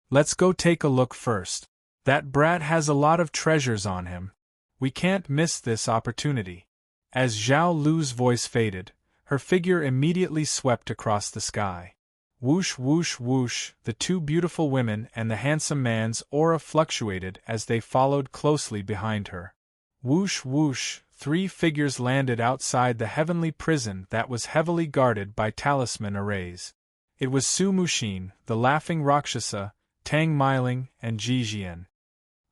"Let's go take a look first. That brat has a lot of treasures on him. We can't miss this opportunity." As Zhao Lu's voice faded, her figure immediately swept across the sky. Whoosh whoosh whoosh, the two beautiful women and the handsome man's aura fluctuated as they followed closely behind her. Whoosh whoosh, three figures landed outside the heavenly prison that was heavily guarded by talisman arrays. It was Su Muxin, the laughing Rakshasa, Tang Meiling, and Jijian.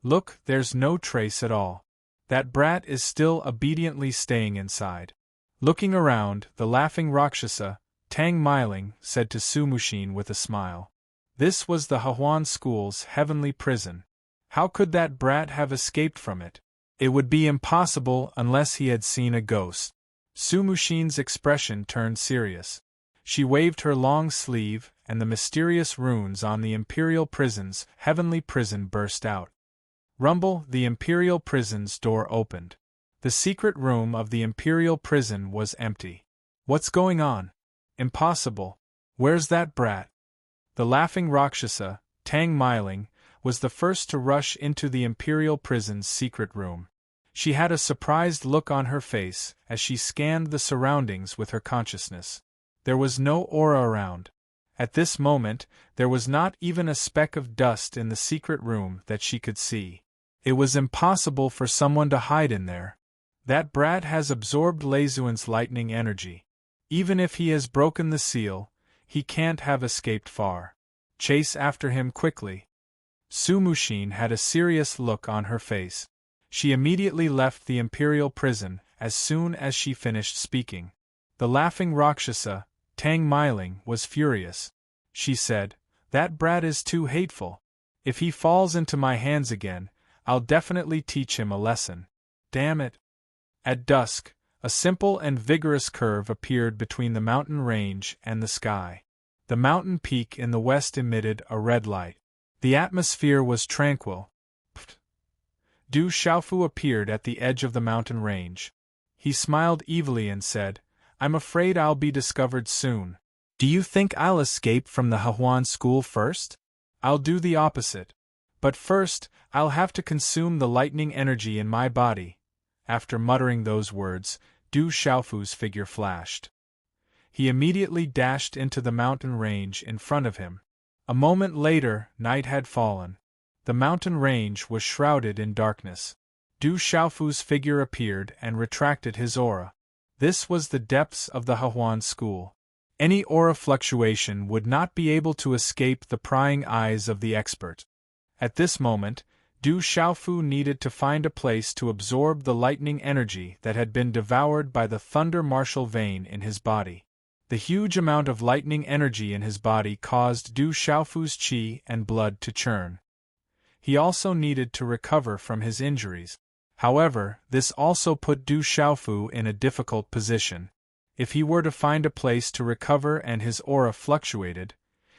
"Look, there's no trace at all. That brat is still obediently staying inside." Looking around, the laughing Rakshasa, Tang Miling said to Su Muxin with a smile. This was the Hehuan school's heavenly prison. How could that brat have escaped from it? It would be impossible unless he had seen a ghost. Su Muxin's expression turned serious. She waved her long sleeve, and the mysterious runes on the Imperial Prison's heavenly prison burst out. Rumble, the Imperial Prison's door opened. The secret room of the Imperial Prison was empty. What's going on? Impossible. Where's that brat? The laughing Rakshasa, Tang Miling, was the first to rush into the Imperial Prison's secret room. She had a surprised look on her face as she scanned the surroundings with her consciousness. There was no aura around. At this moment, there was not even a speck of dust in the secret room that she could see. It was impossible for someone to hide in there. That brat has absorbed Leizuan's lightning energy. Even if he has broken the seal, he can't have escaped far. Chase after him quickly. Su Muxin had a serious look on her face. She immediately left the Imperial Prison as soon as she finished speaking. The laughing Rakshasa, Tang Miling, was furious. She said, "That brat is too hateful. If he falls into my hands again, I'll definitely teach him a lesson. Damn it." At dusk, a simple and vigorous curve appeared between the mountain range and the sky. The mountain peak in the west emitted a red light. The atmosphere was tranquil. Du Xiaofu appeared at the edge of the mountain range. He smiled evilly and said, "I'm afraid I'll be discovered soon. Do you think I'll escape from the Hehuan school first? I'll do the opposite. But first, I'll have to consume the lightning energy in my body." After muttering those words, Du Xiaofu's figure flashed. He immediately dashed into the mountain range in front of him. A moment later, night had fallen. The mountain range was shrouded in darkness. Du Xiaofu's figure appeared and retracted his aura. This was the depths of the Hehuan school. Any aura fluctuation would not be able to escape the prying eyes of the expert. At this moment, Du Xiaofu needed to find a place to absorb the lightning energy that had been devoured by the thunder martial vein in his body. The huge amount of lightning energy in his body caused Du Xiaofu's qi and blood to churn. He also needed to recover from his injuries. However, this also put Du Xiaofu in a difficult position. If he were to find a place to recover and his aura fluctuated,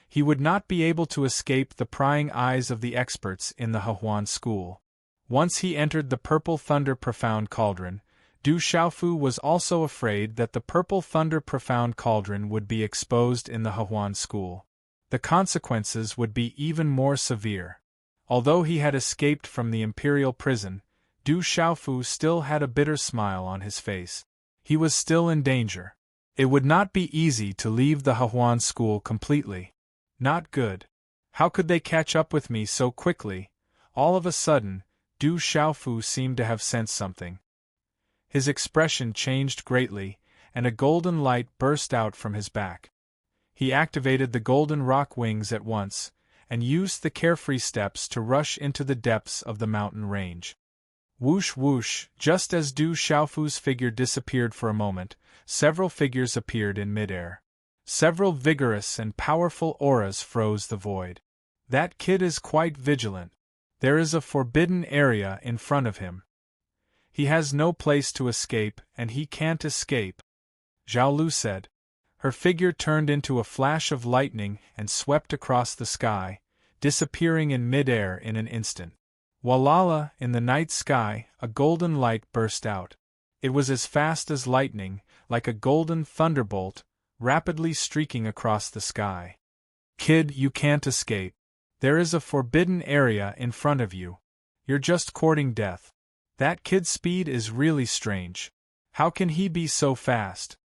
he would not be able to escape the prying eyes of the experts in the Hehuan school. Once he entered the Purple Thunder Profound Cauldron, Du Xiaofu was also afraid that the Purple Thunder Profound Cauldron would be exposed in the Hehuan school. The consequences would be even more severe. Although he had escaped from the Imperial Prison, Du Xiaofu still had a bitter smile on his face. He was still in danger. It would not be easy to leave the Hehuan school completely. Not good. How could they catch up with me so quickly? All of a sudden, Du Xiaofu seemed to have sensed something. His expression changed greatly, and a golden light burst out from his back. He activated the golden rock wings at once, and used the carefree steps to rush into the depths of the mountain range. Whoosh whoosh, just as Du Xiaofu's figure disappeared for a moment, several figures appeared in midair. Several vigorous and powerful auras froze the void. That kid is quite vigilant. There is a forbidden area in front of him. He has no place to escape, and he can't escape, Zhao Lu said. Her figure turned into a flash of lightning and swept across the sky, disappearing in midair in an instant. Walala, in the night sky, a golden light burst out. It was as fast as lightning, like a golden thunderbolt, rapidly streaking across the sky. Kid, you can't escape. There is a forbidden area in front of you. You're just courting death. That kid's speed is really strange. How can he be so fast?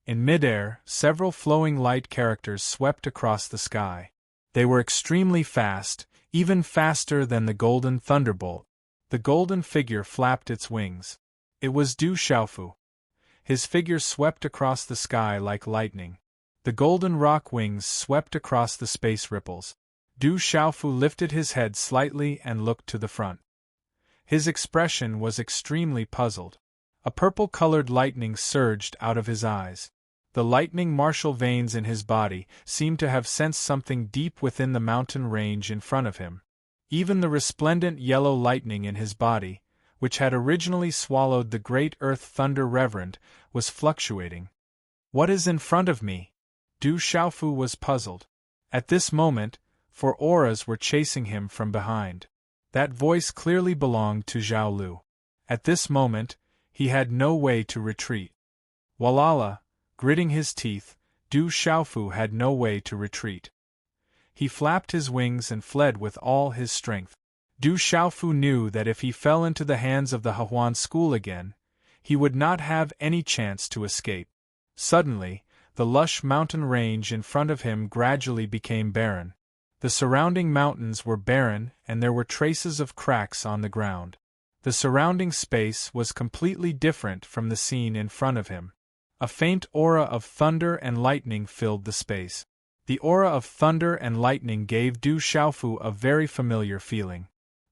In midair, several flowing light characters swept across the sky. They were extremely fast, even faster than the golden thunderbolt. The golden figure flapped its wings. It was Du Xiaofu. His figure swept across the sky like lightning. The golden rock wings swept across the space ripples. Du Xiaofu lifted his head slightly and looked to the front. His expression was extremely puzzled. A purple-colored lightning surged out of his eyes. The lightning martial veins in his body seemed to have sensed something deep within the mountain range in front of him. Even the resplendent yellow lightning in his body, which had originally swallowed the great earth thunder reverend, was fluctuating. What is in front of me? Du Xiaofu was puzzled. At this moment, four auras were chasing him from behind. That voice clearly belonged to Zhao Lu. At this moment, he had no way to retreat. Walala, gritting his teeth, Du Xiaofu had no way to retreat. He flapped his wings and fled with all his strength. Du Xiaofu knew that if he fell into the hands of the Hehuan school again, he would not have any chance to escape. Suddenly, the lush mountain range in front of him gradually became barren. The surrounding mountains were barren and there were traces of cracks on the ground. The surrounding space was completely different from the scene in front of him. A faint aura of thunder and lightning filled the space. The aura of thunder and lightning gave Du Xiaofu a very familiar feeling.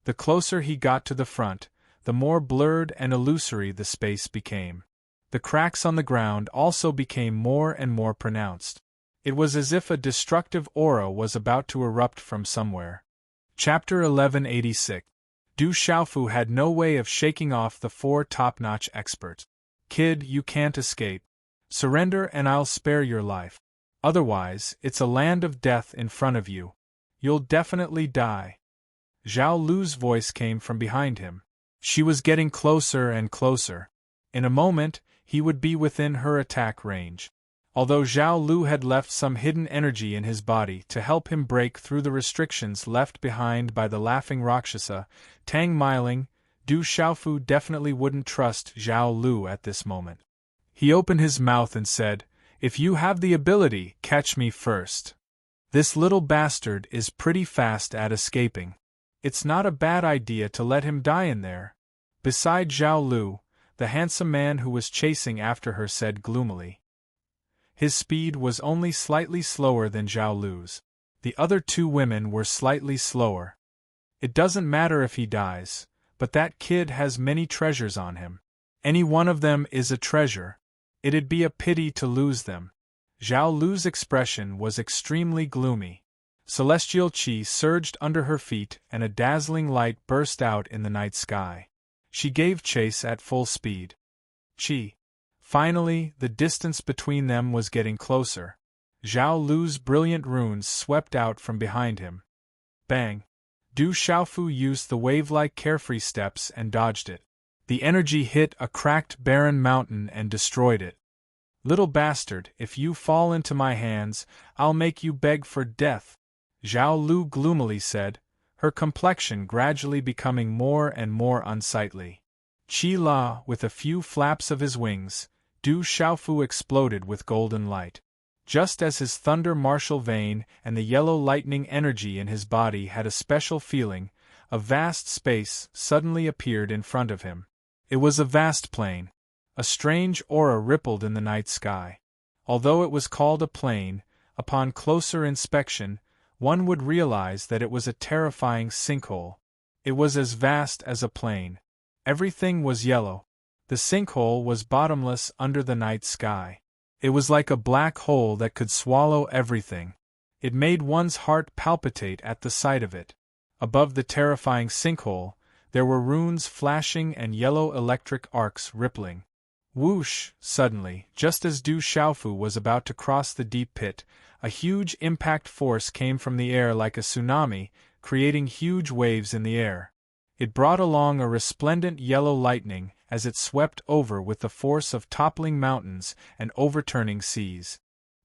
The closer he got to the front, the more blurred and illusory the space became. The cracks on the ground also became more and more pronounced. It was as if a destructive aura was about to erupt from somewhere. Chapter 1186. Du Xiaofu had no way of shaking off the four top-notch experts. Kid, you can't escape. Surrender and I'll spare your life. Otherwise, it's a land of death in front of you. You'll definitely die. Zhao Lu's voice came from behind him. She was getting closer and closer. In a moment, he would be within her attack range. Although Zhao Lu had left some hidden energy in his body to help him break through the restrictions left behind by the laughing Rakshasa, Tang Miling, Du Xiaofu definitely wouldn't trust Zhao Lu at this moment. He opened his mouth and said, "If you have the ability, catch me first. This little bastard is pretty fast at escaping. It's not a bad idea to let him die in there." Beside Zhao Lu, the handsome man who was chasing after her said gloomily. His speed was only slightly slower than Zhao Lu's. The other two women were slightly slower. It doesn't matter if he dies, but that kid has many treasures on him. Any one of them is a treasure. It'd be a pity to lose them. Zhao Lu's expression was extremely gloomy. Celestial qi surged under her feet and a dazzling light burst out in the night sky. She gave chase at full speed. Qi. Finally, the distance between them was getting closer. Zhao Lu's brilliant runes swept out from behind him. Bang! Du Xiaofu used the wave-like carefree steps and dodged it. The energy hit a cracked barren mountain and destroyed it. Little bastard, if you fall into my hands, I'll make you beg for death, Zhao Lu gloomily said, her complexion gradually becoming more and more unsightly. Qi La, with a few flaps of his wings, Du Xiaofu exploded with golden light. Just as his thunder martial vein and the yellow lightning energy in his body had a special feeling, a vast space suddenly appeared in front of him. It was a vast plain. A strange aura rippled in the night sky. Although it was called a plain, upon closer inspection, one would realize that it was a terrifying sinkhole. It was as vast as a plain. Everything was yellow. The sinkhole was bottomless under the night sky. It was like a black hole that could swallow everything. It made one's heart palpitate at the sight of it. Above the terrifying sinkhole, there were runes flashing and yellow electric arcs rippling. Whoosh! Suddenly, just as Du Xiaofu was about to cross the deep pit, a huge impact force came from the air like a tsunami, creating huge waves in the air. It brought along a resplendent yellow lightning as it swept over with the force of toppling mountains and overturning seas.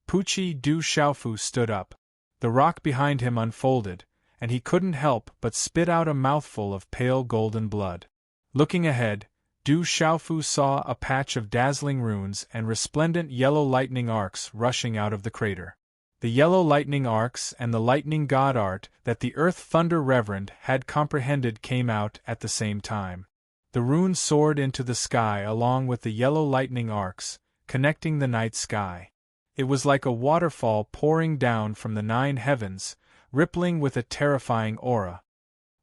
Pucci Du Xiaofu stood up. The rock behind him unfolded, and he couldn't help but spit out a mouthful of pale golden blood. Looking ahead, Du Xiaofu saw a patch of dazzling runes and resplendent yellow lightning arcs rushing out of the crater. The yellow lightning arcs and the lightning god art that the Earth Thunder Reverend had comprehended came out at the same time. The runes soared into the sky along with the yellow lightning arcs, connecting the night sky. It was like a waterfall pouring down from the 9 heavens, rippling with a terrifying aura.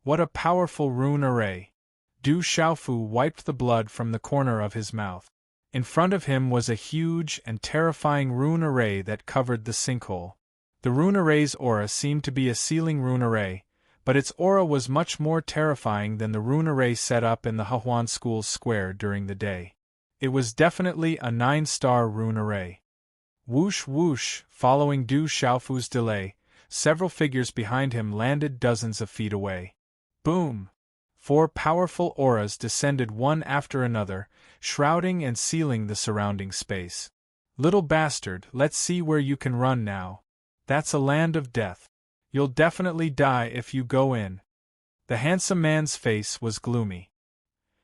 What a powerful rune array! Du Xiaofu wiped the blood from the corner of his mouth. In front of him was a huge and terrifying rune array that covered the sinkhole. The rune array's aura seemed to be a sealing rune array, but its aura was much more terrifying than the rune array set up in the Hahuan School's square during the day. It was definitely a 9-star rune array. Whoosh whoosh, following Du Xiaofu's delay, several figures behind him landed dozens of feet away. Boom! 4 powerful auras descended one after another, shrouding and sealing the surrounding space. Little bastard, let's see where you can run now. That's a land of death. You'll definitely die if you go in. The handsome man's face was gloomy.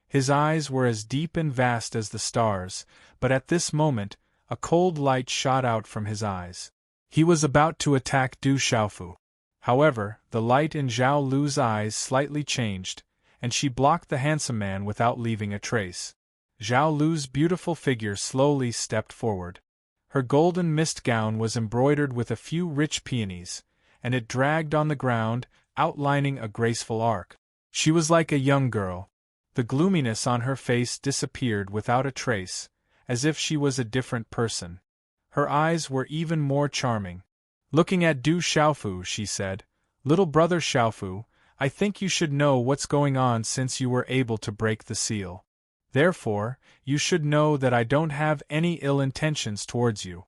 His eyes were as deep and vast as the stars, but at this moment, a cold light shot out from his eyes. He was about to attack Du Xiaofu. However, the light in Zhao Lu's eyes slightly changed, and she blocked the handsome man without leaving a trace. Zhao Lu's beautiful figure slowly stepped forward. Her golden mist gown was embroidered with a few rich peonies, and it dragged on the ground, outlining a graceful arc. She was like a young girl. The gloominess on her face disappeared without a trace, as if she was a different person. Her eyes were even more charming. Looking at Du Xiaofu, she said, "Little brother Xiaofu, I think you should know what's going on since you were able to break the seal. Therefore, you should know that I don't have any ill intentions towards you."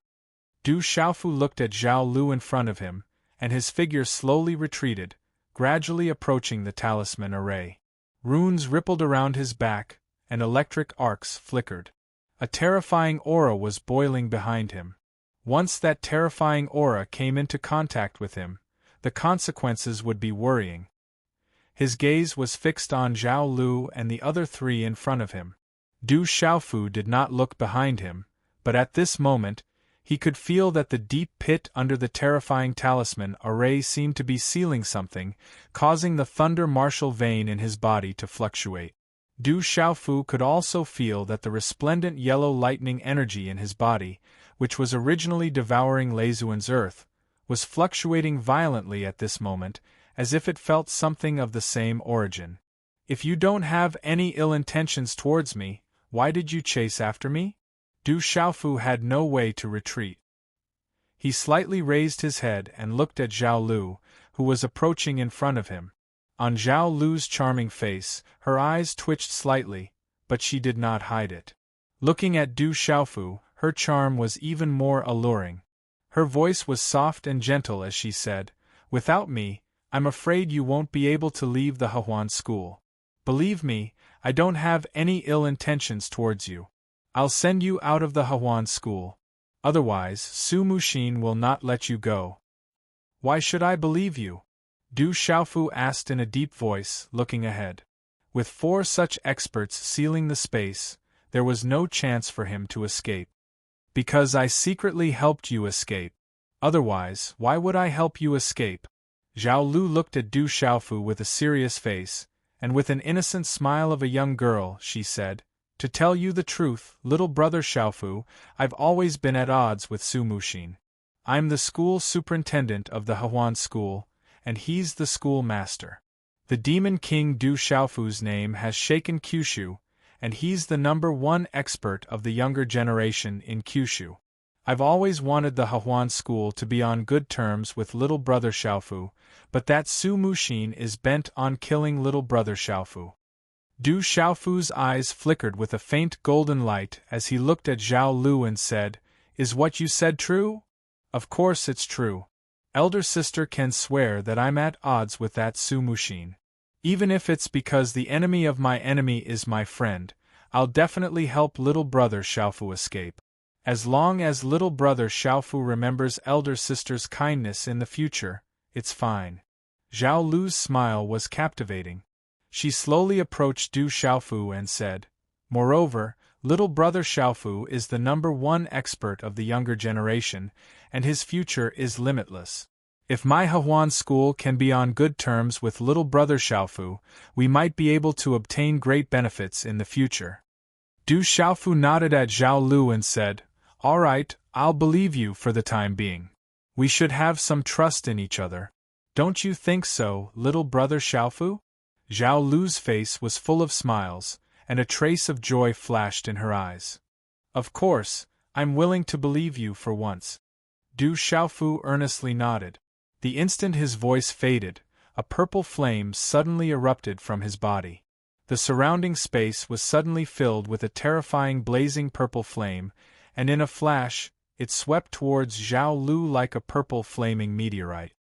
Du Xiaofu looked at Zhao Lu in front of him, and his figure slowly retreated, gradually approaching the talisman array. Runes rippled around his back, and electric arcs flickered. A terrifying aura was boiling behind him. Once that terrifying aura came into contact with him, the consequences would be worrying. His gaze was fixed on Zhao Lu and the other 3 in front of him. Du Xiaofu did not look behind him, but at this moment, he could feel that the deep pit under the terrifying talisman array seemed to be sealing something, causing the thunder martial vein in his body to fluctuate. Du Xiaofu could also feel that the resplendent yellow lightning energy in his body, which was originally devouring Leizuan's earth, was fluctuating violently at this moment, as if it felt something of the same origin. "If you don't have any ill intentions towards me, why did you chase after me?" Du Xiaofu had no way to retreat. He slightly raised his head and looked at Zhao Lu, who was approaching in front of him. On Zhao Lu's charming face, her eyes twitched slightly, but she did not hide it. Looking at Du Xiaofu, her charm was even more alluring. Her voice was soft and gentle as she said, "Without me, I'm afraid you won't be able to leave the Hahuan School. Believe me, I don't have any ill intentions towards you. I'll send you out of the Hahuan School. Otherwise, Su Muxin will not let you go." "Why should I believe you?" Du Xiaofu asked in a deep voice, looking ahead. With 4 such experts sealing the space, there was no chance for him to escape. "Because I secretly helped you escape. Otherwise, why would I help you escape?" Zhao Lu looked at Du Xiaofu with a serious face, and with an innocent smile of a young girl, she said, "To tell you the truth, little brother Xiaofu, I've always been at odds with Su Muxin. I'm the school superintendent of the Hahuan School, and he's the school master. The Demon King Du Xiaofu's name has shaken Kyushu, and he's the #1 expert of the younger generation in Kyushu. I've always wanted the Hahuan School to be on good terms with little brother Xiaofu, but that Su Muxin is bent on killing little brother Xiaofu." Du Xiaofu's eyes flickered with a faint golden light as he looked at Zhao Lu and said, "Is what you said true?" "Of course it's true. Elder sister can swear that I'm at odds with that Su Muxin. Even if it's because the enemy of my enemy is my friend, I'll definitely help little brother Xiaofu escape. As long as little brother Xiaofu remembers elder sister's kindness in the future, it's fine." Zhao Lu's smile was captivating. She slowly approached Du Xiaofu and said, "Moreover, little brother Xiaofu is the #1 expert of the younger generation, and his future is limitless. If my Hahuan School can be on good terms with little brother Xiaofu, we might be able to obtain great benefits in the future." Du Xiaofu nodded at Zhao Lu and said, "All right, I'll believe you for the time being. We should have some trust in each other. Don't you think so, little brother Xiaofu?" Zhao Lu's face was full of smiles, and a trace of joy flashed in her eyes. Of course, I'm willing to believe you for once. Du Xiaofu earnestly nodded. The instant his voice faded, a purple flame suddenly erupted from his body. The surrounding space was suddenly filled with a terrifying blazing purple flame, and in a flash, it swept towards Zhao Lu like a purple flaming meteorite.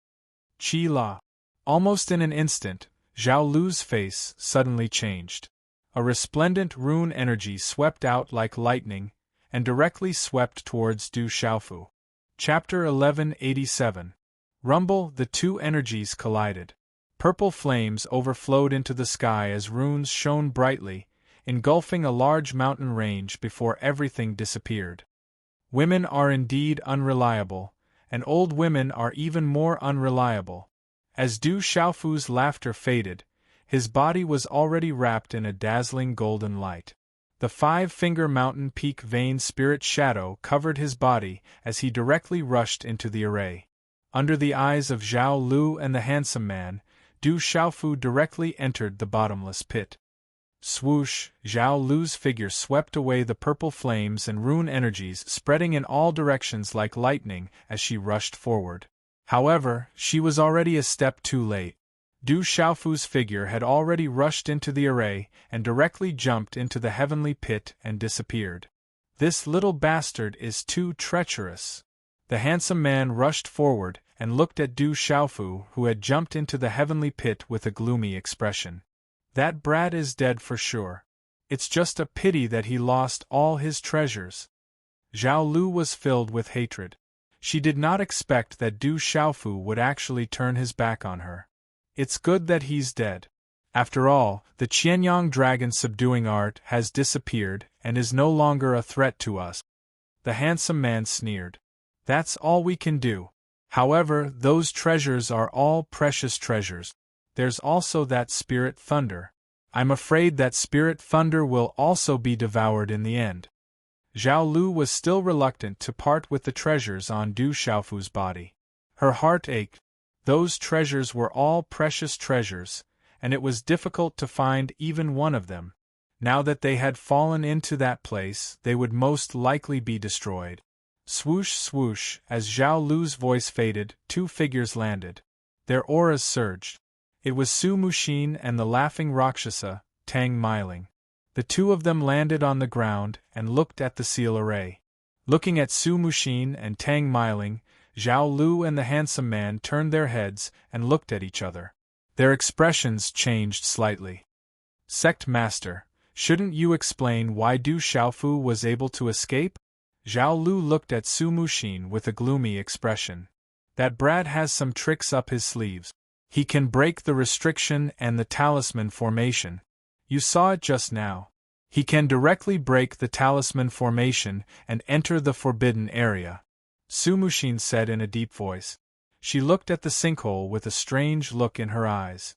Qi La. Almost in an instant, Zhao Lu's face suddenly changed. A resplendent rune energy swept out like lightning, and directly swept towards Du Xiaofu. Chapter 1187. Rumble. The two energies collided. Purple flames overflowed into the sky as runes shone brightly, engulfing a large mountain range before everything disappeared. Women are indeed unreliable, and old women are even more unreliable. As Du Xiaofu's laughter faded, his body was already wrapped in a dazzling golden light. The five-finger mountain peak vein spirit shadow covered his body as he directly rushed into the array. Under the eyes of Zhao Lu and the handsome man, Du Xiaofu directly entered the bottomless pit. Swoosh! Zhao Lu's figure swept away the purple flames and rune energies spreading in all directions like lightning as she rushed forward. However, she was already a step too late. Du Xiaofu's figure had already rushed into the array and directly jumped into the heavenly pit and disappeared. This little bastard is too treacherous. The handsome man rushed forward and looked at Du Xiaofu, who had jumped into the heavenly pit with a gloomy expression. That brat is dead for sure. It's just a pity that he lost all his treasures. Zhao Lu was filled with hatred. She did not expect that Du Xiaofu would actually turn his back on her. It's good that he's dead. After all, the Qianyang dragon subduing art has disappeared and is no longer a threat to us. The handsome man sneered. That's all we can do. However, those treasures are all precious treasures. There's also that spirit thunder. I'm afraid that spirit thunder will also be devoured in the end. Zhao Lu was still reluctant to part with the treasures on Du Xiaofu's body. Her heart ached. Those treasures were all precious treasures, and it was difficult to find even one of them. Now that they had fallen into that place, they would most likely be destroyed. Swoosh swoosh, as Zhao Lu's voice faded, two figures landed. Their auras surged. It was Su Muxin and the laughing Rakshasa, Tang Miling. The two of them landed on the ground and looked at the seal array. Looking at Su Muxin and Tang Miling, Zhao Lu and the handsome man turned their heads and looked at each other. Their expressions changed slightly. Sect Master, shouldn't you explain why Du Xiaofu was able to escape? Zhao Lu looked at Su Muxin with a gloomy expression. That brat has some tricks up his sleeves. He can break the restriction and the talisman formation. You saw it just now. He can directly break the talisman formation and enter the forbidden area. Su Muxin said in a deep voice. She looked at the sinkhole with a strange look in her eyes.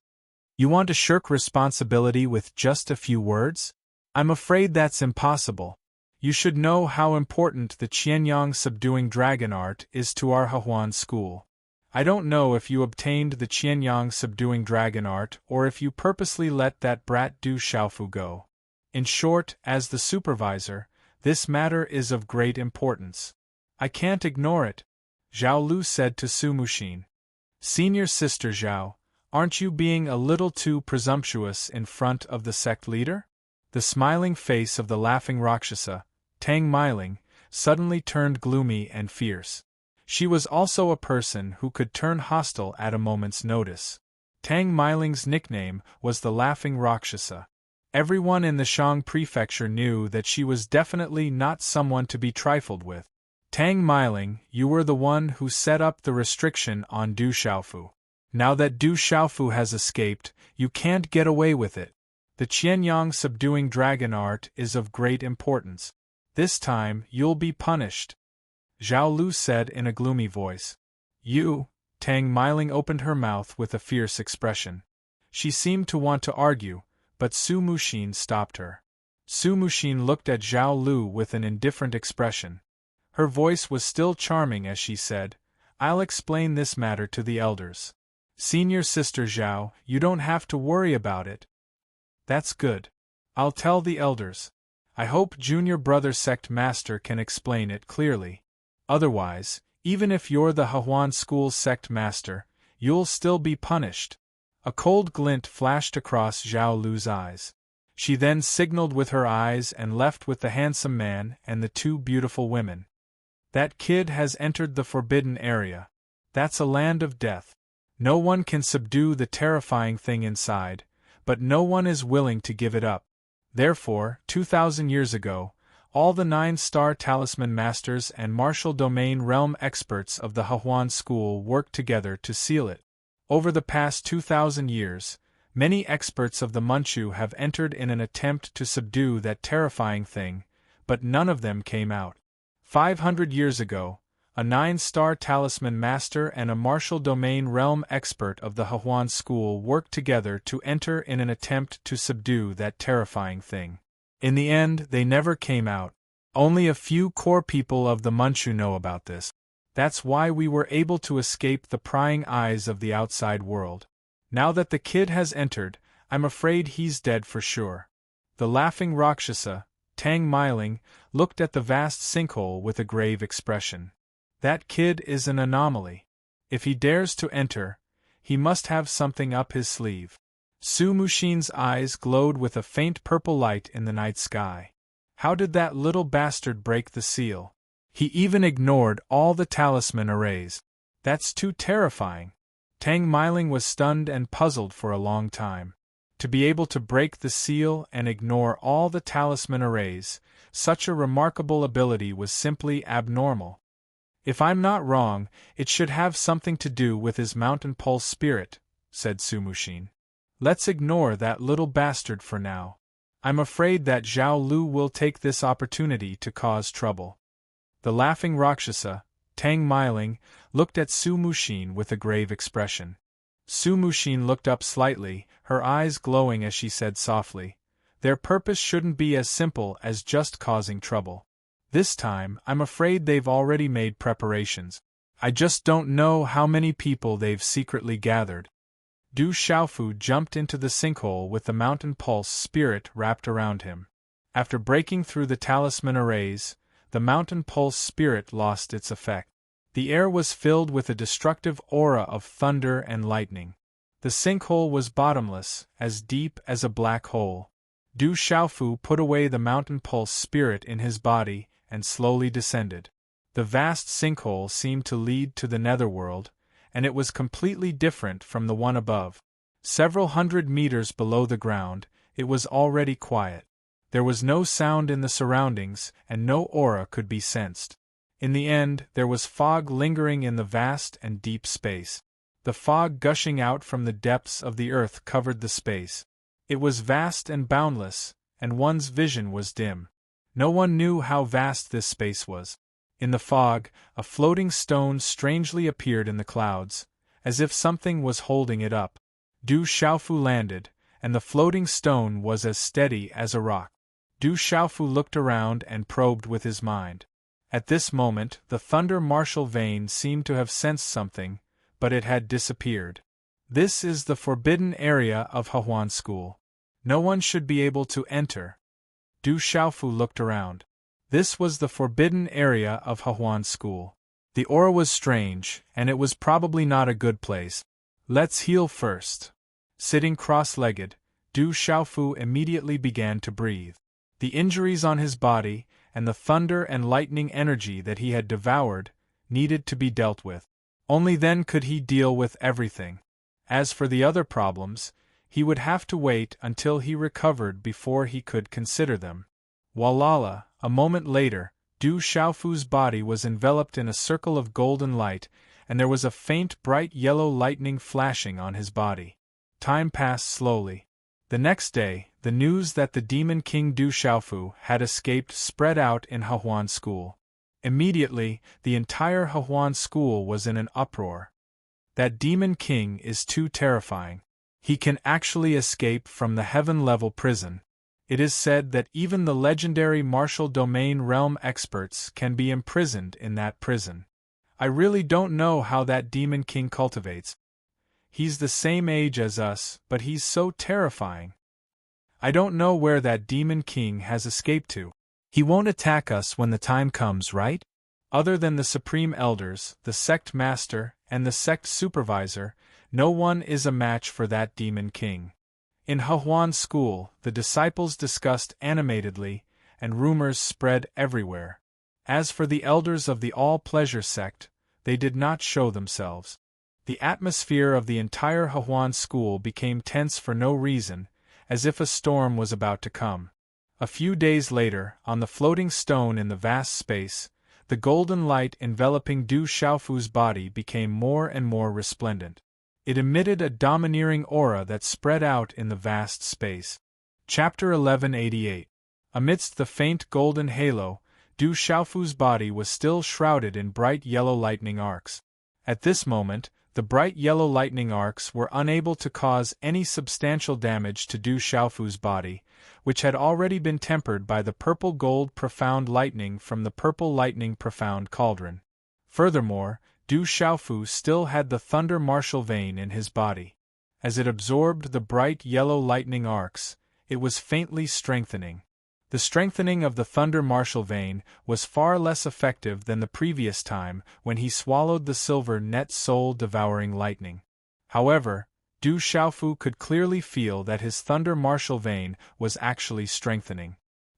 You want to shirk responsibility with just a few words? I'm afraid that's impossible. You should know how important the Qianyang subduing dragon art is to our Hehuan school. I don't know if you obtained the Qianyang subduing dragon art or if you purposely let that brat Du Xiaofu go. In short, as the supervisor, this matter is of great importance. I can't ignore it, Zhao Lu said to Su Muxin. Senior Sister Zhao, aren't you being a little too presumptuous in front of the sect leader? The smiling face of the laughing Rakshasa, Tang Miling, suddenly turned gloomy and fierce. She was also a person who could turn hostile at a moment's notice. Tang Miling's nickname was the Laughing Rakshasa. Everyone in the Shang prefecture knew that she was definitely not someone to be trifled with. Tang Miling, you were the one who set up the restriction on Du Xiaofu. Now that Du Xiaofu has escaped, you can't get away with it. The Qianyang subduing dragon art is of great importance. This time, you'll be punished. Zhao Lu said in a gloomy voice. You, Tang Miling opened her mouth with a fierce expression. She seemed to want to argue, but Su Muxin stopped her. Su Muxin looked at Zhao Lu with an indifferent expression. Her voice was still charming as she said, I'll explain this matter to the elders. Senior Sister Zhao, you don't have to worry about it. That's good. I'll tell the elders. I hope Junior Brother Sect Master can explain it clearly. Otherwise, even if you're the Hahuan School Sect Master, you'll still be punished. A cold glint flashed across Zhao Lu's eyes. She then signaled with her eyes and left with the handsome man and the two beautiful women. That kid has entered the forbidden area. That's a land of death. No one can subdue the terrifying thing inside, but no one is willing to give it up. Therefore, 2,000 years ago, all the 9-star talisman masters and martial domain realm experts of the Hahuan School worked together to seal it. Over the past 2,000 years, many experts of the Manchu have entered in an attempt to subdue that terrifying thing, but none of them came out. 500 years ago, a 9-star talisman master and a martial domain realm expert of the Hahuan School worked together to enter in an attempt to subdue that terrifying thing. In the end, they never came out. Only a few core people of the Manchu know about this. That's why we were able to escape the prying eyes of the outside world. Now that the kid has entered, I'm afraid he's dead for sure. The laughing Rakshasa, Tang Miling, looked at the vast sinkhole with a grave expression. That kid is an anomaly. If he dares to enter, he must have something up his sleeve. Su Mushin's eyes glowed with a faint purple light in the night sky. How did that little bastard break the seal? He even ignored all the talisman arrays. That's too terrifying. Tang Miling was stunned and puzzled for a long time. To be able to break the seal and ignore all the talisman arrays, such a remarkable ability was simply abnormal. If I'm not wrong, it should have something to do with his mountain pulse spirit, said Su Mushin. Let's ignore that little bastard for now. I'm afraid that Zhao Lu will take this opportunity to cause trouble. The laughing Rakshasa, Tang Miling, looked at Su Mushin with a grave expression. Su Mushin looked up slightly, her eyes glowing as she said softly, "Their purpose shouldn't be as simple as just causing trouble. This time, I'm afraid they've already made preparations. I just don't know how many people they've secretly gathered." Du Xiaofu jumped into the sinkhole with the mountain pulse spirit wrapped around him. After breaking through the talisman arrays, the mountain pulse spirit lost its effect. The air was filled with a destructive aura of thunder and lightning. The sinkhole was bottomless, as deep as a black hole. Du Xiaofu put away the mountain pulse spirit in his body and slowly descended. The vast sinkhole seemed to lead to the netherworld, and it was completely different from the one above. Several hundred meters below the ground, it was already quiet. There was no sound in the surroundings, and no aura could be sensed. In the end, there was fog lingering in the vast and deep space. The fog gushing out from the depths of the earth covered the space. It was vast and boundless, and one's vision was dim. No one knew how vast this space was. In the fog, a floating stone strangely appeared in the clouds, as if something was holding it up. Du Xiaofu landed, and the floating stone was as steady as a rock. Du Xiaofu looked around and probed with his mind. At this moment, the Thunder Martial Vein seemed to have sensed something, but it had disappeared. This is the forbidden area of Hahuan School. No one should be able to enter. Du Xiaofu looked around. This was the forbidden area of Hahuan School. The aura was strange, and it was probably not a good place. Let's heal first. Sitting cross-legged, Du Xiaofu immediately began to breathe. The injuries on his body, and the thunder and lightning energy that he had devoured, needed to be dealt with. Only then could he deal with everything. As for the other problems, he would have to wait until he recovered before he could consider them. Walala, a moment later, Du Xiaofu's body was enveloped in a circle of golden light, and there was a faint bright yellow lightning flashing on his body. Time passed slowly. The next day, the news that the Demon King Du Xiaofu had escaped spread out in Hahuan School. Immediately, the entire Hahuan School was in an uproar. That Demon King is too terrifying. He can actually escape from the heaven-level prison. It is said that even the legendary martial domain realm experts can be imprisoned in that prison. I really don't know how that Demon King cultivates. He's the same age as us, but he's so terrifying. I don't know where that demon king has escaped to. He won't attack us when the time comes, right? Other than the supreme elders, the sect master, and the sect supervisor, no one is a match for that demon king. In Hehuan school, the disciples discussed animatedly, and rumors spread everywhere. As for the elders of the all-pleasure sect, they did not show themselves. The atmosphere of the entire Hehuan school became tense for no reason, as if a storm was about to come. A few days later, on the floating stone in the vast space, the golden light enveloping Du Xiaofu's body became more and more resplendent. It emitted a domineering aura that spread out in the vast space. Chapter 1188. Amidst the faint golden halo, Du Xiaofu's body was still shrouded in bright yellow lightning arcs. At this moment, the bright yellow lightning arcs were unable to cause any substantial damage to Du Xiaofu's body, which had already been tempered by the purple-gold profound lightning from the purple lightning profound cauldron. Furthermore, Du Xiaofu still had the thunder martial vein in his body. As it absorbed the bright yellow lightning arcs, it was faintly strengthening. The strengthening of the thunder martial vein was far less effective than the previous time when he swallowed the silver net soul-devouring lightning. However, Du Xiaofu could clearly feel that his thunder martial vein was actually strengthening.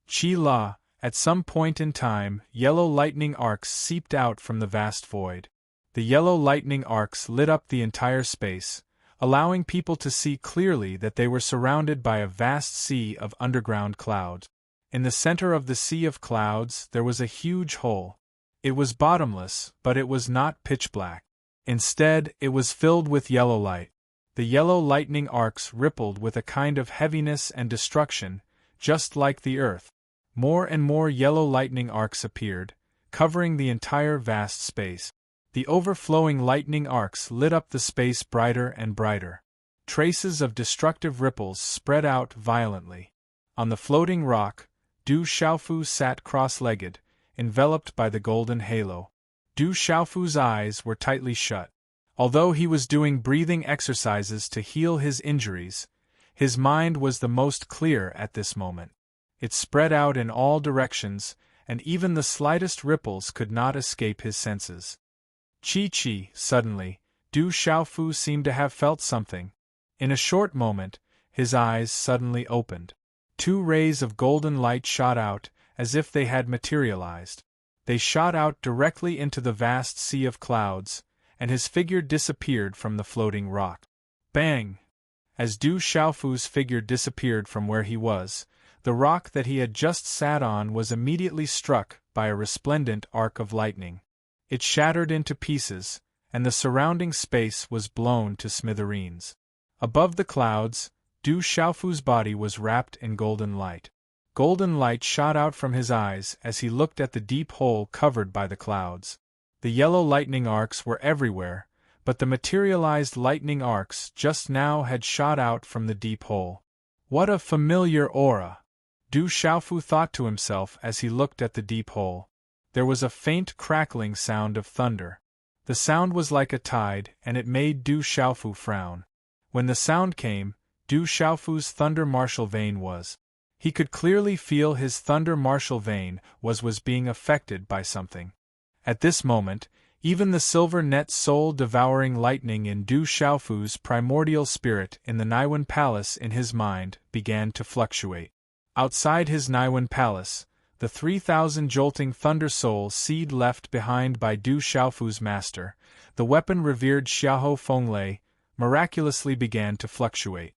Qi La, at some point in time, yellow lightning arcs seeped out from the vast void. The yellow lightning arcs lit up the entire space, allowing people to see clearly that they were surrounded by a vast sea of underground clouds. In the center of the sea of clouds there was a huge hole. It was bottomless, but it was not pitch black. Instead, it was filled with yellow light. The yellow lightning arcs rippled with a kind of heaviness and destruction, just like the earth. More and more yellow lightning arcs appeared, covering the entire vast space. The overflowing lightning arcs lit up the space brighter and brighter. Traces of destructive ripples spread out violently. On the floating rock, Du Xiaofu sat cross-legged, enveloped by the golden halo. Du Xiaofu's eyes were tightly shut. Although he was doing breathing exercises to heal his injuries, his mind was the most clear at this moment. It spread out in all directions, and even the slightest ripples could not escape his senses. Chi, suddenly, Du Xiaofu seemed to have felt something. In a short moment, his eyes suddenly opened. 2 rays of golden light shot out, as if they had materialized. They shot out directly into the vast sea of clouds, and his figure disappeared from the floating rock. Bang! As Du Xiaofu's figure disappeared from where he was, the rock that he had just sat on was immediately struck by a resplendent arc of lightning. It shattered into pieces, and the surrounding space was blown to smithereens. Above the clouds, Du Xiaofu's body was wrapped in golden light. Golden light shot out from his eyes as he looked at the deep hole covered by the clouds. The yellow lightning arcs were everywhere, but the materialized lightning arcs just now had shot out from the deep hole. What a familiar aura! Du Xiaofu thought to himself as he looked at the deep hole. There was a faint crackling sound of thunder. The sound was like a tide, and it made Du Xiaofu frown. When the sound came, Du Xiaofu's thunder martial vein was. He could clearly feel his thunder martial vein was being affected by something. At this moment, even the silver net soul-devouring lightning in Du Xiaofu's primordial spirit in the Naiwen Palace in his mind began to fluctuate. Outside his Naiwen Palace, the 3,000 jolting thunder soul seed left behind by Du Xiaofu's master, the weapon-revered Xiahou Fenglei, miraculously began to fluctuate.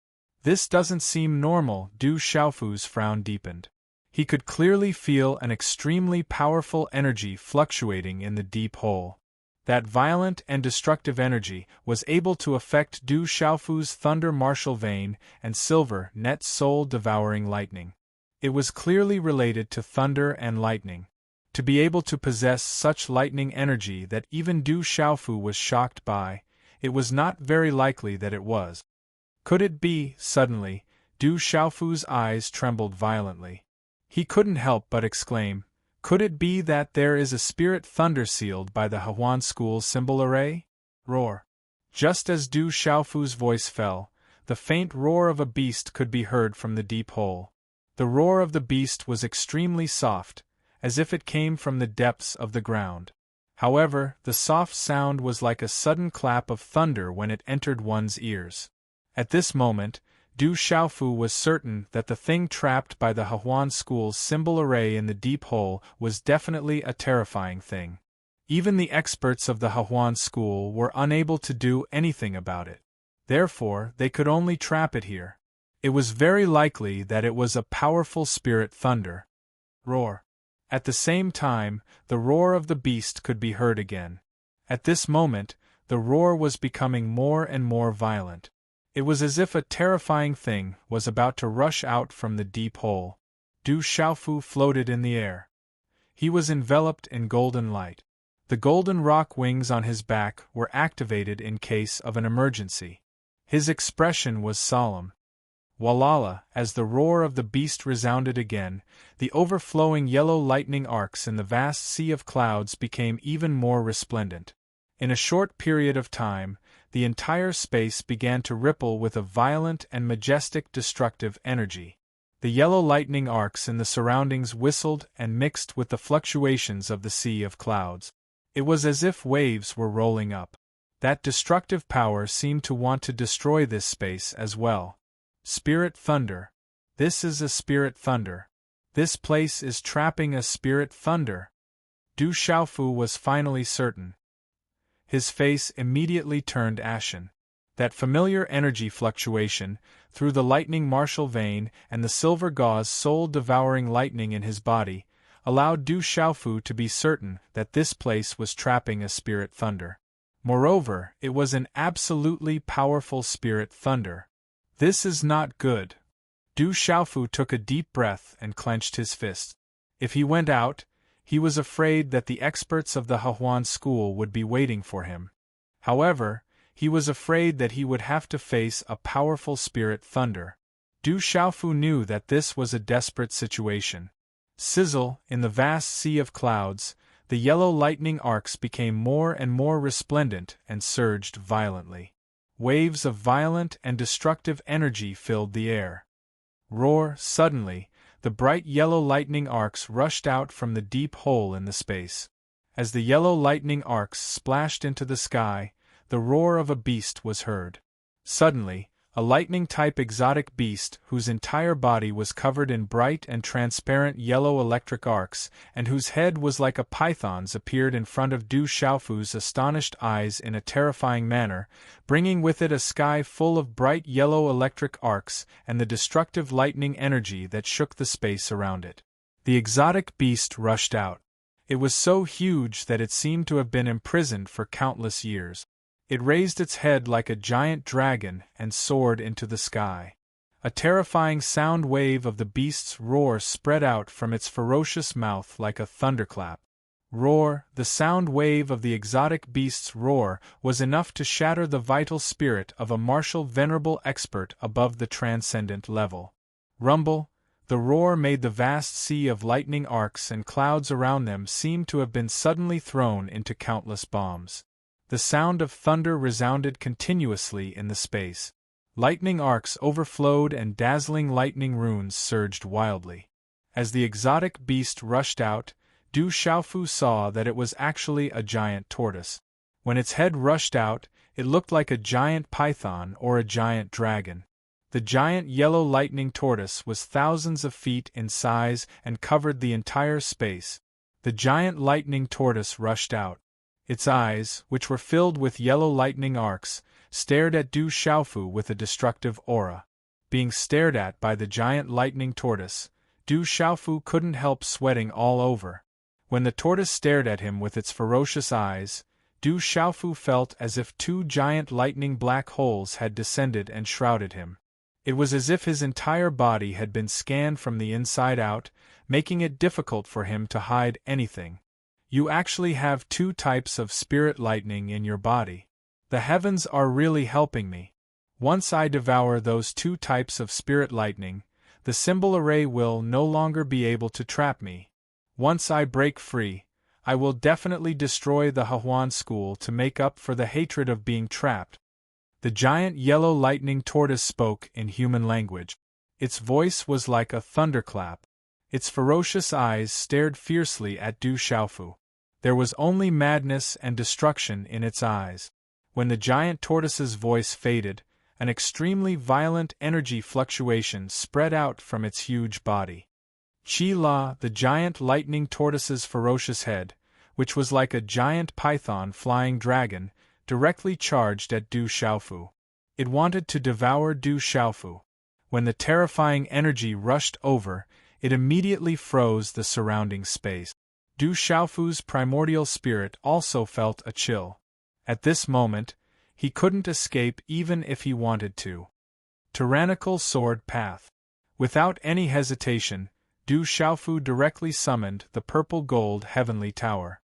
This doesn't seem normal. Du Xiaofu's frown deepened. He could clearly feel an extremely powerful energy fluctuating in the deep hole. That violent and destructive energy was able to affect Du Xiaofu's thunder martial vein and silver net soul-devouring lightning. It was clearly related to thunder and lightning. To be able to possess such lightning energy that even Du Xiaofu was shocked by, it was not very likely that it was. Could it be? Suddenly, Du Xiaofu's eyes trembled violently. He couldn't help but exclaim, could it be that there is a spirit thunder sealed by the Hehuan school symbol array? Roar! Just as Du Xiaofu's voice fell, the faint roar of a beast could be heard from the deep hole. The roar of the beast was extremely soft, as if it came from the depths of the ground. However, the soft sound was like a sudden clap of thunder when it entered one's ears. At this moment, Du Xiaofu was certain that the thing trapped by the Hehuan school's symbol array in the deep hole was definitely a terrifying thing. Even the experts of the Hehuan school were unable to do anything about it. Therefore, they could only trap it here. It was very likely that it was a powerful spirit thunder. Roar. At the same time, the roar of the beast could be heard again. At this moment, the roar was becoming more and more violent. It was as if a terrifying thing was about to rush out from the deep hole. Du Xiaofu floated in the air. He was enveloped in golden light. The golden rock wings on his back were activated in case of an emergency. His expression was solemn. Walala, as the roar of the beast resounded again, the overflowing yellow lightning arcs in the vast sea of clouds became even more resplendent. In a short period of time, the entire space began to ripple with a violent and majestic destructive energy. The yellow lightning arcs in the surroundings whistled and mixed with the fluctuations of the sea of clouds. It was as if waves were rolling up. That destructive power seemed to want to destroy this space as well. Spirit thunder. This is a spirit thunder. This place is trapping a spirit thunder. Du Xiaofu was finally certain. His face immediately turned ashen. That familiar energy fluctuation, through the lightning martial vein and the silver gauze soul-devouring lightning in his body, allowed Du Xiaofu to be certain that this place was trapping a spirit thunder. Moreover, it was an absolutely powerful spirit thunder. This is not good. Du Xiaofu took a deep breath and clenched his fist. If he went out, he was afraid that the experts of the Hehuan school would be waiting for him. However, he was afraid that he would have to face a powerful spirit thunder. Du Xiaofu knew that this was a desperate situation. Sizzle, in the vast sea of clouds, the yellow lightning arcs became more and more resplendent and surged violently. Waves of violent and destructive energy filled the air. Roar, suddenly, the bright yellow lightning arcs rushed out from the deep hole in the space. As the yellow lightning arcs splashed into the sky, the roar of a beast was heard. Suddenly, a lightning-type exotic beast whose entire body was covered in bright and transparent yellow electric arcs, and whose head was like a python's, appeared in front of Du Xiaofu's astonished eyes in a terrifying manner, bringing with it a sky full of bright yellow electric arcs and the destructive lightning energy that shook the space around it. The exotic beast rushed out. It was so huge that it seemed to have been imprisoned for countless years. It raised its head like a giant dragon and soared into the sky. A terrifying sound wave of the beast's roar spread out from its ferocious mouth like a thunderclap. Roar, the sound wave of the exotic beast's roar was enough to shatter the vital spirit of a martial venerable expert above the transcendent level. Rumble, the roar made the vast sea of lightning arcs and clouds around them seem to have been suddenly thrown into countless bombs. The sound of thunder resounded continuously in the space. Lightning arcs overflowed and dazzling lightning runes surged wildly. As the exotic beast rushed out, Du Xiaofu saw that it was actually a giant tortoise. When its head rushed out, it looked like a giant python or a giant dragon. The giant yellow lightning tortoise was thousands of feet in size and covered the entire space. The giant lightning tortoise rushed out. Its eyes, which were filled with yellow lightning arcs, stared at Du Xiaofu with a destructive aura. Being stared at by the giant lightning tortoise, Du Xiaofu couldn't help sweating all over. When the tortoise stared at him with its ferocious eyes, Du Xiaofu felt as if two giant lightning black holes had descended and shrouded him. It was as if his entire body had been scanned from the inside out, making it difficult for him to hide anything. You actually have two types of spirit lightning in your body. The heavens are really helping me. Once I devour those two types of spirit lightning, the symbol array will no longer be able to trap me. Once I break free, I will definitely destroy the Hehuan school to make up for the hatred of being trapped. The giant yellow lightning tortoise spoke in human language. Its voice was like a thunderclap. Its ferocious eyes stared fiercely at Du Xiaofu. There was only madness and destruction in its eyes. When the giant tortoise's voice faded, an extremely violent energy fluctuation spread out from its huge body. Qi La, the giant lightning tortoise's ferocious head, which was like a giant python flying dragon, directly charged at Du Xiaofu. It wanted to devour Du Xiaofu. When the terrifying energy rushed over, it immediately froze the surrounding space. Du Xiaofu's primordial spirit also felt a chill. At this moment, he couldn't escape even if he wanted to. Tyrannical Sword Path. Without any hesitation, Du Xiaofu directly summoned the purple-gold heavenly tower.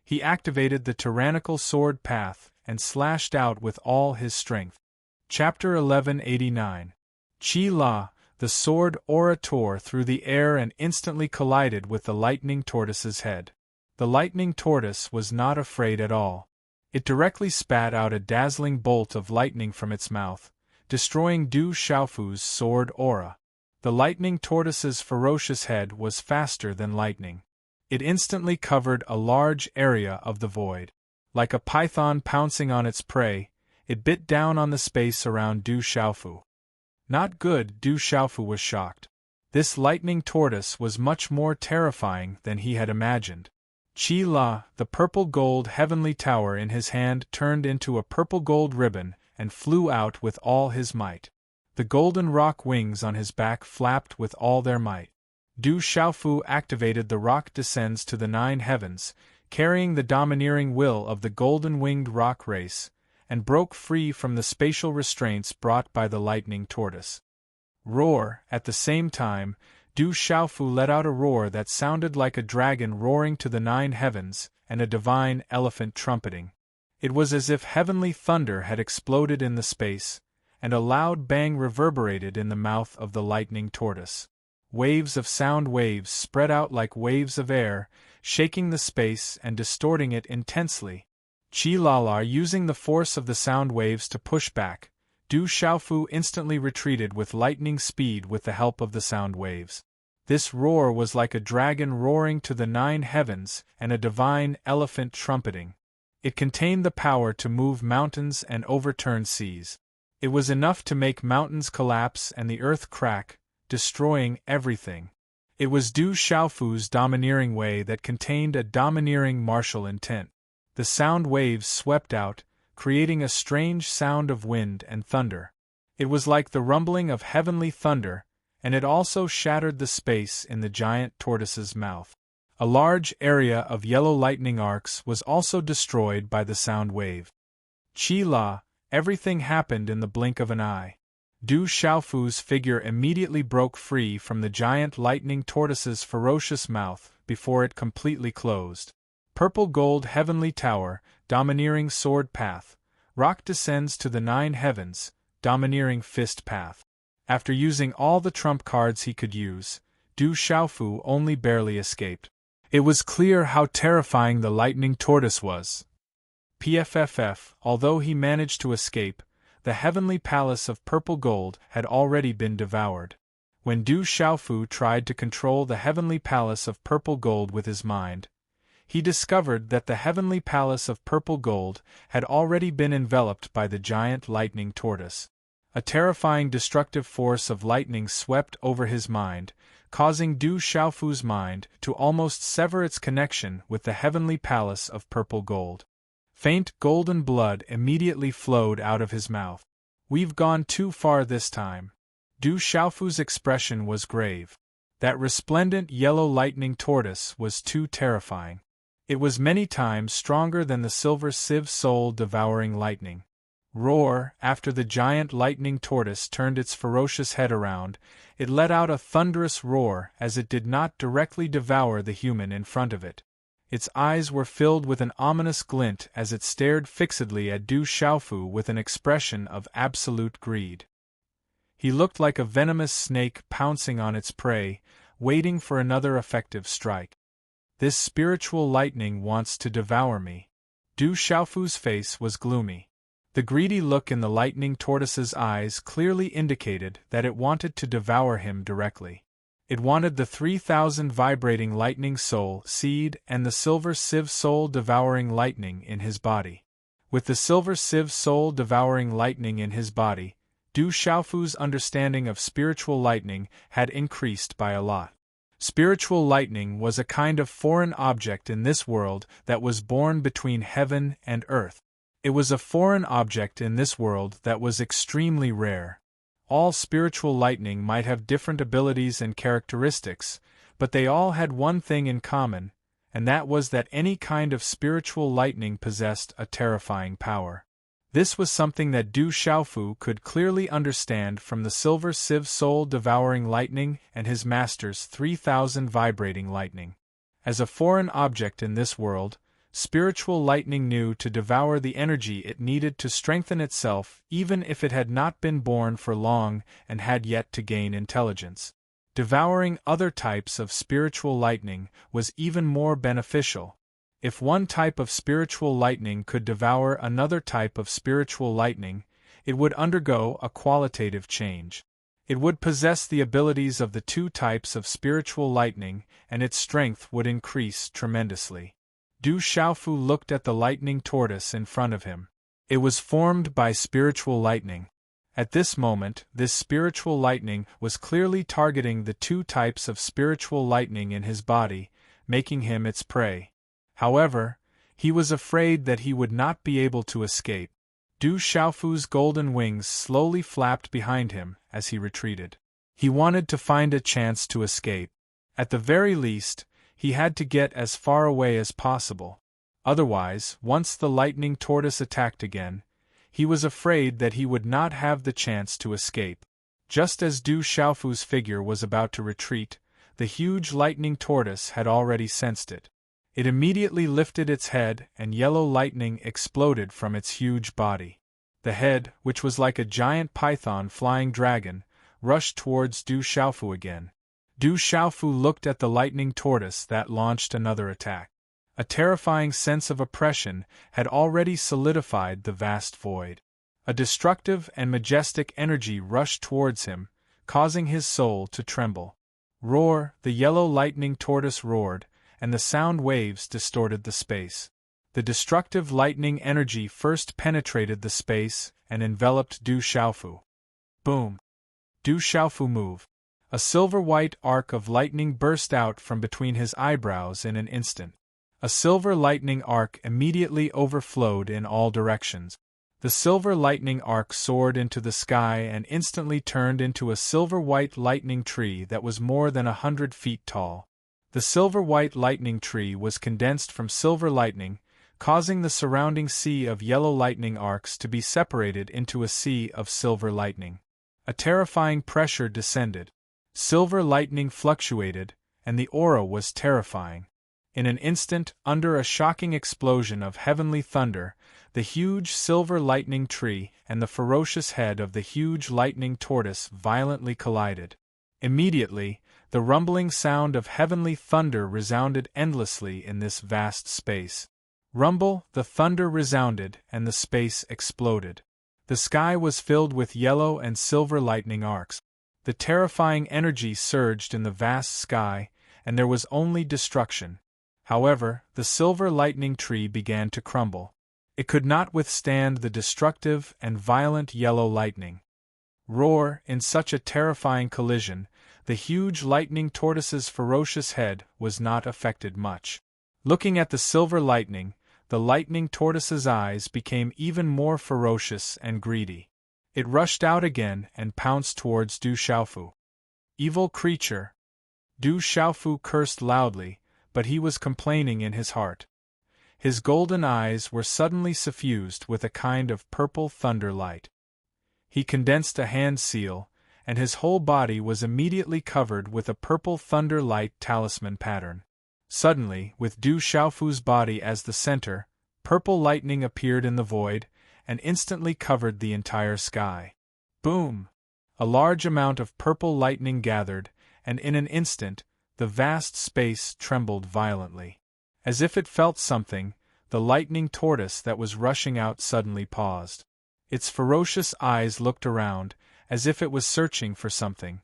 He activated the tyrannical sword path and slashed out with all his strength. Chapter 1189. Qi La, the sword aura tore through the air and instantly collided with the lightning tortoise's head. The lightning tortoise was not afraid at all. It directly spat out a dazzling bolt of lightning from its mouth, destroying Du Xiaofu's sword aura. The lightning tortoise's ferocious head was faster than lightning. It instantly covered a large area of the void. Like a python pouncing on its prey, it bit down on the space around Du Xiaofu. Not good, Du Xiaofu was shocked. This lightning tortoise was much more terrifying than he had imagined. Qi La, the purple-gold heavenly tower in his hand, turned into a purple-gold ribbon and flew out with all his might. The golden rock wings on his back flapped with all their might. Du Xiaofu activated the rock descends to the 9 heavens, carrying the domineering will of the golden-winged rock race, and broke free from the spatial restraints brought by the lightning tortoise. Roar! At the same time, Du Xiaofu let out a roar that sounded like a dragon roaring to the 9 heavens, and a divine elephant trumpeting. It was as if heavenly thunder had exploded in the space, and a loud bang reverberated in the mouth of the lightning tortoise. Waves of sound waves spread out like waves of air, shaking the space and distorting it intensely. Qi La, using the force of the sound waves to push back, Du Xiaofu instantly retreated with lightning speed with the help of the sound waves. This roar was like a dragon roaring to the 9 heavens and a divine elephant trumpeting. It contained the power to move mountains and overturn seas. It was enough to make mountains collapse and the earth crack, destroying everything. It was Du Xiaofu's domineering way that contained a domineering martial intent. The sound waves swept out, creating a strange sound of wind and thunder. It was like the rumbling of heavenly thunder, and it also shattered the space in the giant tortoise's mouth. A large area of yellow lightning arcs was also destroyed by the sound wave. Qi La, everything happened in the blink of an eye. Du Xiaofu's figure immediately broke free from the giant lightning tortoise's ferocious mouth before it completely closed. Purple-gold heavenly tower, domineering sword path. Rock descends to the 9 heavens, domineering fist path. After using all the trump cards he could use, Du Xiaofu only barely escaped. It was clear how terrifying the lightning tortoise was. PFFF, although he managed to escape, the heavenly palace of purple gold had already been devoured. When Du Xiaofu tried to control the heavenly palace of purple gold with his mind, he discovered that the heavenly palace of purple gold had already been enveloped by the giant lightning tortoise. A terrifying destructive force of lightning swept over his mind, causing Du Xiaofu's mind to almost sever its connection with the heavenly palace of purple gold. Faint golden blood immediately flowed out of his mouth. "We've gone too far this time." Du Xiaofu's expression was grave. That resplendent yellow lightning tortoise was too terrifying. It was many times stronger than the silver sieve soul-devouring lightning. Roar! After the giant lightning tortoise turned its ferocious head around, it let out a thunderous roar as it did not directly devour the human in front of it. Its eyes were filled with an ominous glint as it stared fixedly at Du Xiaofu with an expression of absolute greed. He looked like a venomous snake pouncing on its prey, waiting for another effective strike. "This spiritual lightning wants to devour me." Du Xiaofu's face was gloomy. The greedy look in the lightning tortoise's eyes clearly indicated that it wanted to devour him directly. It wanted the 3,000 vibrating lightning soul seed and the silver sieve soul devouring lightning in his body. With the silver sieve soul devouring lightning in his body, Du Xiaofu's understanding of spiritual lightning had increased by a lot. Spiritual lightning was a kind of foreign object in this world that was born between heaven and earth. It was a foreign object in this world that was extremely rare. All spiritual lightning might have different abilities and characteristics, but they all had one thing in common, and that was that any kind of spiritual lightning possessed a terrifying power. This was something that Du Xiaofu could clearly understand from the silver sieve soul devouring lightning and his master's 3,000 vibrating lightning. As a foreign object in this world, spiritual lightning knew to devour the energy it needed to strengthen itself even if it had not been born for long and had yet to gain intelligence. Devouring other types of spiritual lightning was even more beneficial. If one type of spiritual lightning could devour another type of spiritual lightning, it would undergo a qualitative change. It would possess the abilities of the two types of spiritual lightning, and its strength would increase tremendously. Du Xiaofu looked at the lightning tortoise in front of him. It was formed by spiritual lightning. At this moment, this spiritual lightning was clearly targeting the two types of spiritual lightning in his body, making him its prey. However, he was afraid that he would not be able to escape. Du Xiaofu's golden wings slowly flapped behind him as he retreated. He wanted to find a chance to escape. At the very least, he had to get as far away as possible. Otherwise, once the lightning tortoise attacked again, he was afraid that he would not have the chance to escape. Just as Du Xiaofu's figure was about to retreat, the huge lightning tortoise had already sensed it. It immediately lifted its head and yellow lightning exploded from its huge body. The head, which was like a giant python flying dragon, rushed towards Du Xiaofu again. Du Xiaofu looked at the lightning tortoise that launched another attack. A terrifying sense of oppression had already solidified the vast void. A destructive and majestic energy rushed towards him, causing his soul to tremble. Roar! The yellow lightning tortoise roared, and the sound waves distorted the space. The destructive lightning energy first penetrated the space and enveloped Du Xiaofu. Boom! Du Xiaofu moved. A silver-white arc of lightning burst out from between his eyebrows in an instant. A silver lightning arc immediately overflowed in all directions. The silver lightning arc soared into the sky and instantly turned into a silver-white lightning tree that was more than 100 feet tall. The silver-white lightning tree was condensed from silver lightning, causing the surrounding sea of yellow lightning arcs to be separated into a sea of silver lightning. A terrifying pressure descended. Silver lightning fluctuated, and the aura was terrifying. In an instant, under a shocking explosion of heavenly thunder, the huge silver lightning tree and the ferocious head of the huge lightning tortoise violently collided. Immediately, the rumbling sound of heavenly thunder resounded endlessly in this vast space. Rumble, the thunder resounded, and the space exploded. The sky was filled with yellow and silver lightning arcs. The terrifying energy surged in the vast sky, and there was only destruction. However, the silver lightning tree began to crumble. It could not withstand the destructive and violent yellow lightning. Roar! In such a terrifying collision, the huge lightning tortoise's ferocious head was not affected much. Looking at the silver lightning, the lightning tortoise's eyes became even more ferocious and greedy. It rushed out again and pounced towards Du Xiaofu. Evil creature! Du Xiaofu cursed loudly, but he was complaining in his heart. His golden eyes were suddenly suffused with a kind of purple thunder light. He condensed a hand seal, and his whole body was immediately covered with a purple thunder light talisman pattern. Suddenly, with Du Xiaofu's body as the center, purple lightning appeared in the void, and instantly covered the entire sky. Boom! A large amount of purple lightning gathered, and in an instant, the vast space trembled violently. As if it felt something, the lightning tortoise that was rushing out suddenly paused. Its ferocious eyes looked around, as if it was searching for something.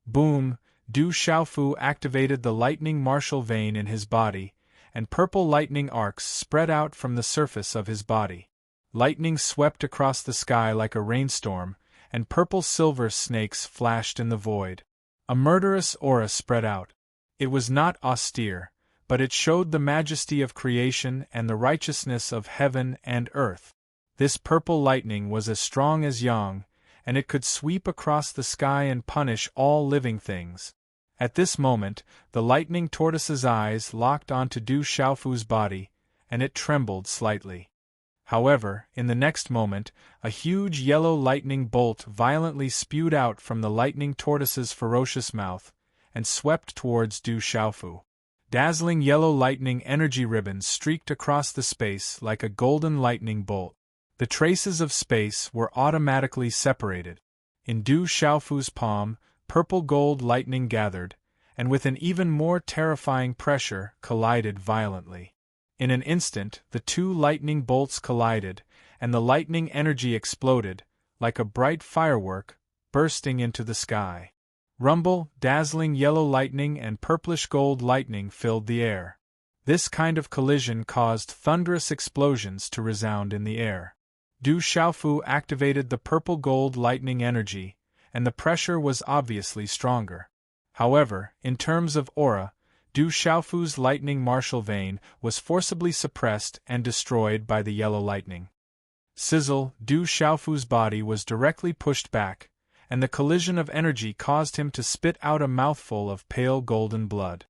Boom! Du Xiaofu activated the lightning martial vein in his body, and purple lightning arcs spread out from the surface of his body. Lightning swept across the sky like a rainstorm, and purple-silver snakes flashed in the void. A murderous aura spread out. It was not austere, but it showed the majesty of creation and the righteousness of heaven and earth. This purple lightning was as strong as Yang, and it could sweep across the sky and punish all living things. At this moment, the lightning tortoise's eyes locked onto Du Xiaofu's body, and it trembled slightly. However, in the next moment, a huge yellow lightning bolt violently spewed out from the lightning tortoise's ferocious mouth, and swept towards Du Xiaofu. Dazzling yellow lightning energy ribbons streaked across the space like a golden lightning bolt. The traces of space were automatically separated. In Du Xiaofu's palm, purple-gold lightning gathered, and with an even more terrifying pressure, collided violently. In an instant, the two lightning bolts collided, and the lightning energy exploded, like a bright firework, bursting into the sky. Rumble, dazzling yellow lightning and purplish-gold lightning filled the air. This kind of collision caused thunderous explosions to resound in the air. Du Xiaofu activated the purple-gold lightning energy, and the pressure was obviously stronger. However, in terms of aura, Du Xiaofu's lightning martial vein was forcibly suppressed and destroyed by the yellow lightning. Sizzle, Du Xiaofu's body was directly pushed back, and the collision of energy caused him to spit out a mouthful of pale golden blood.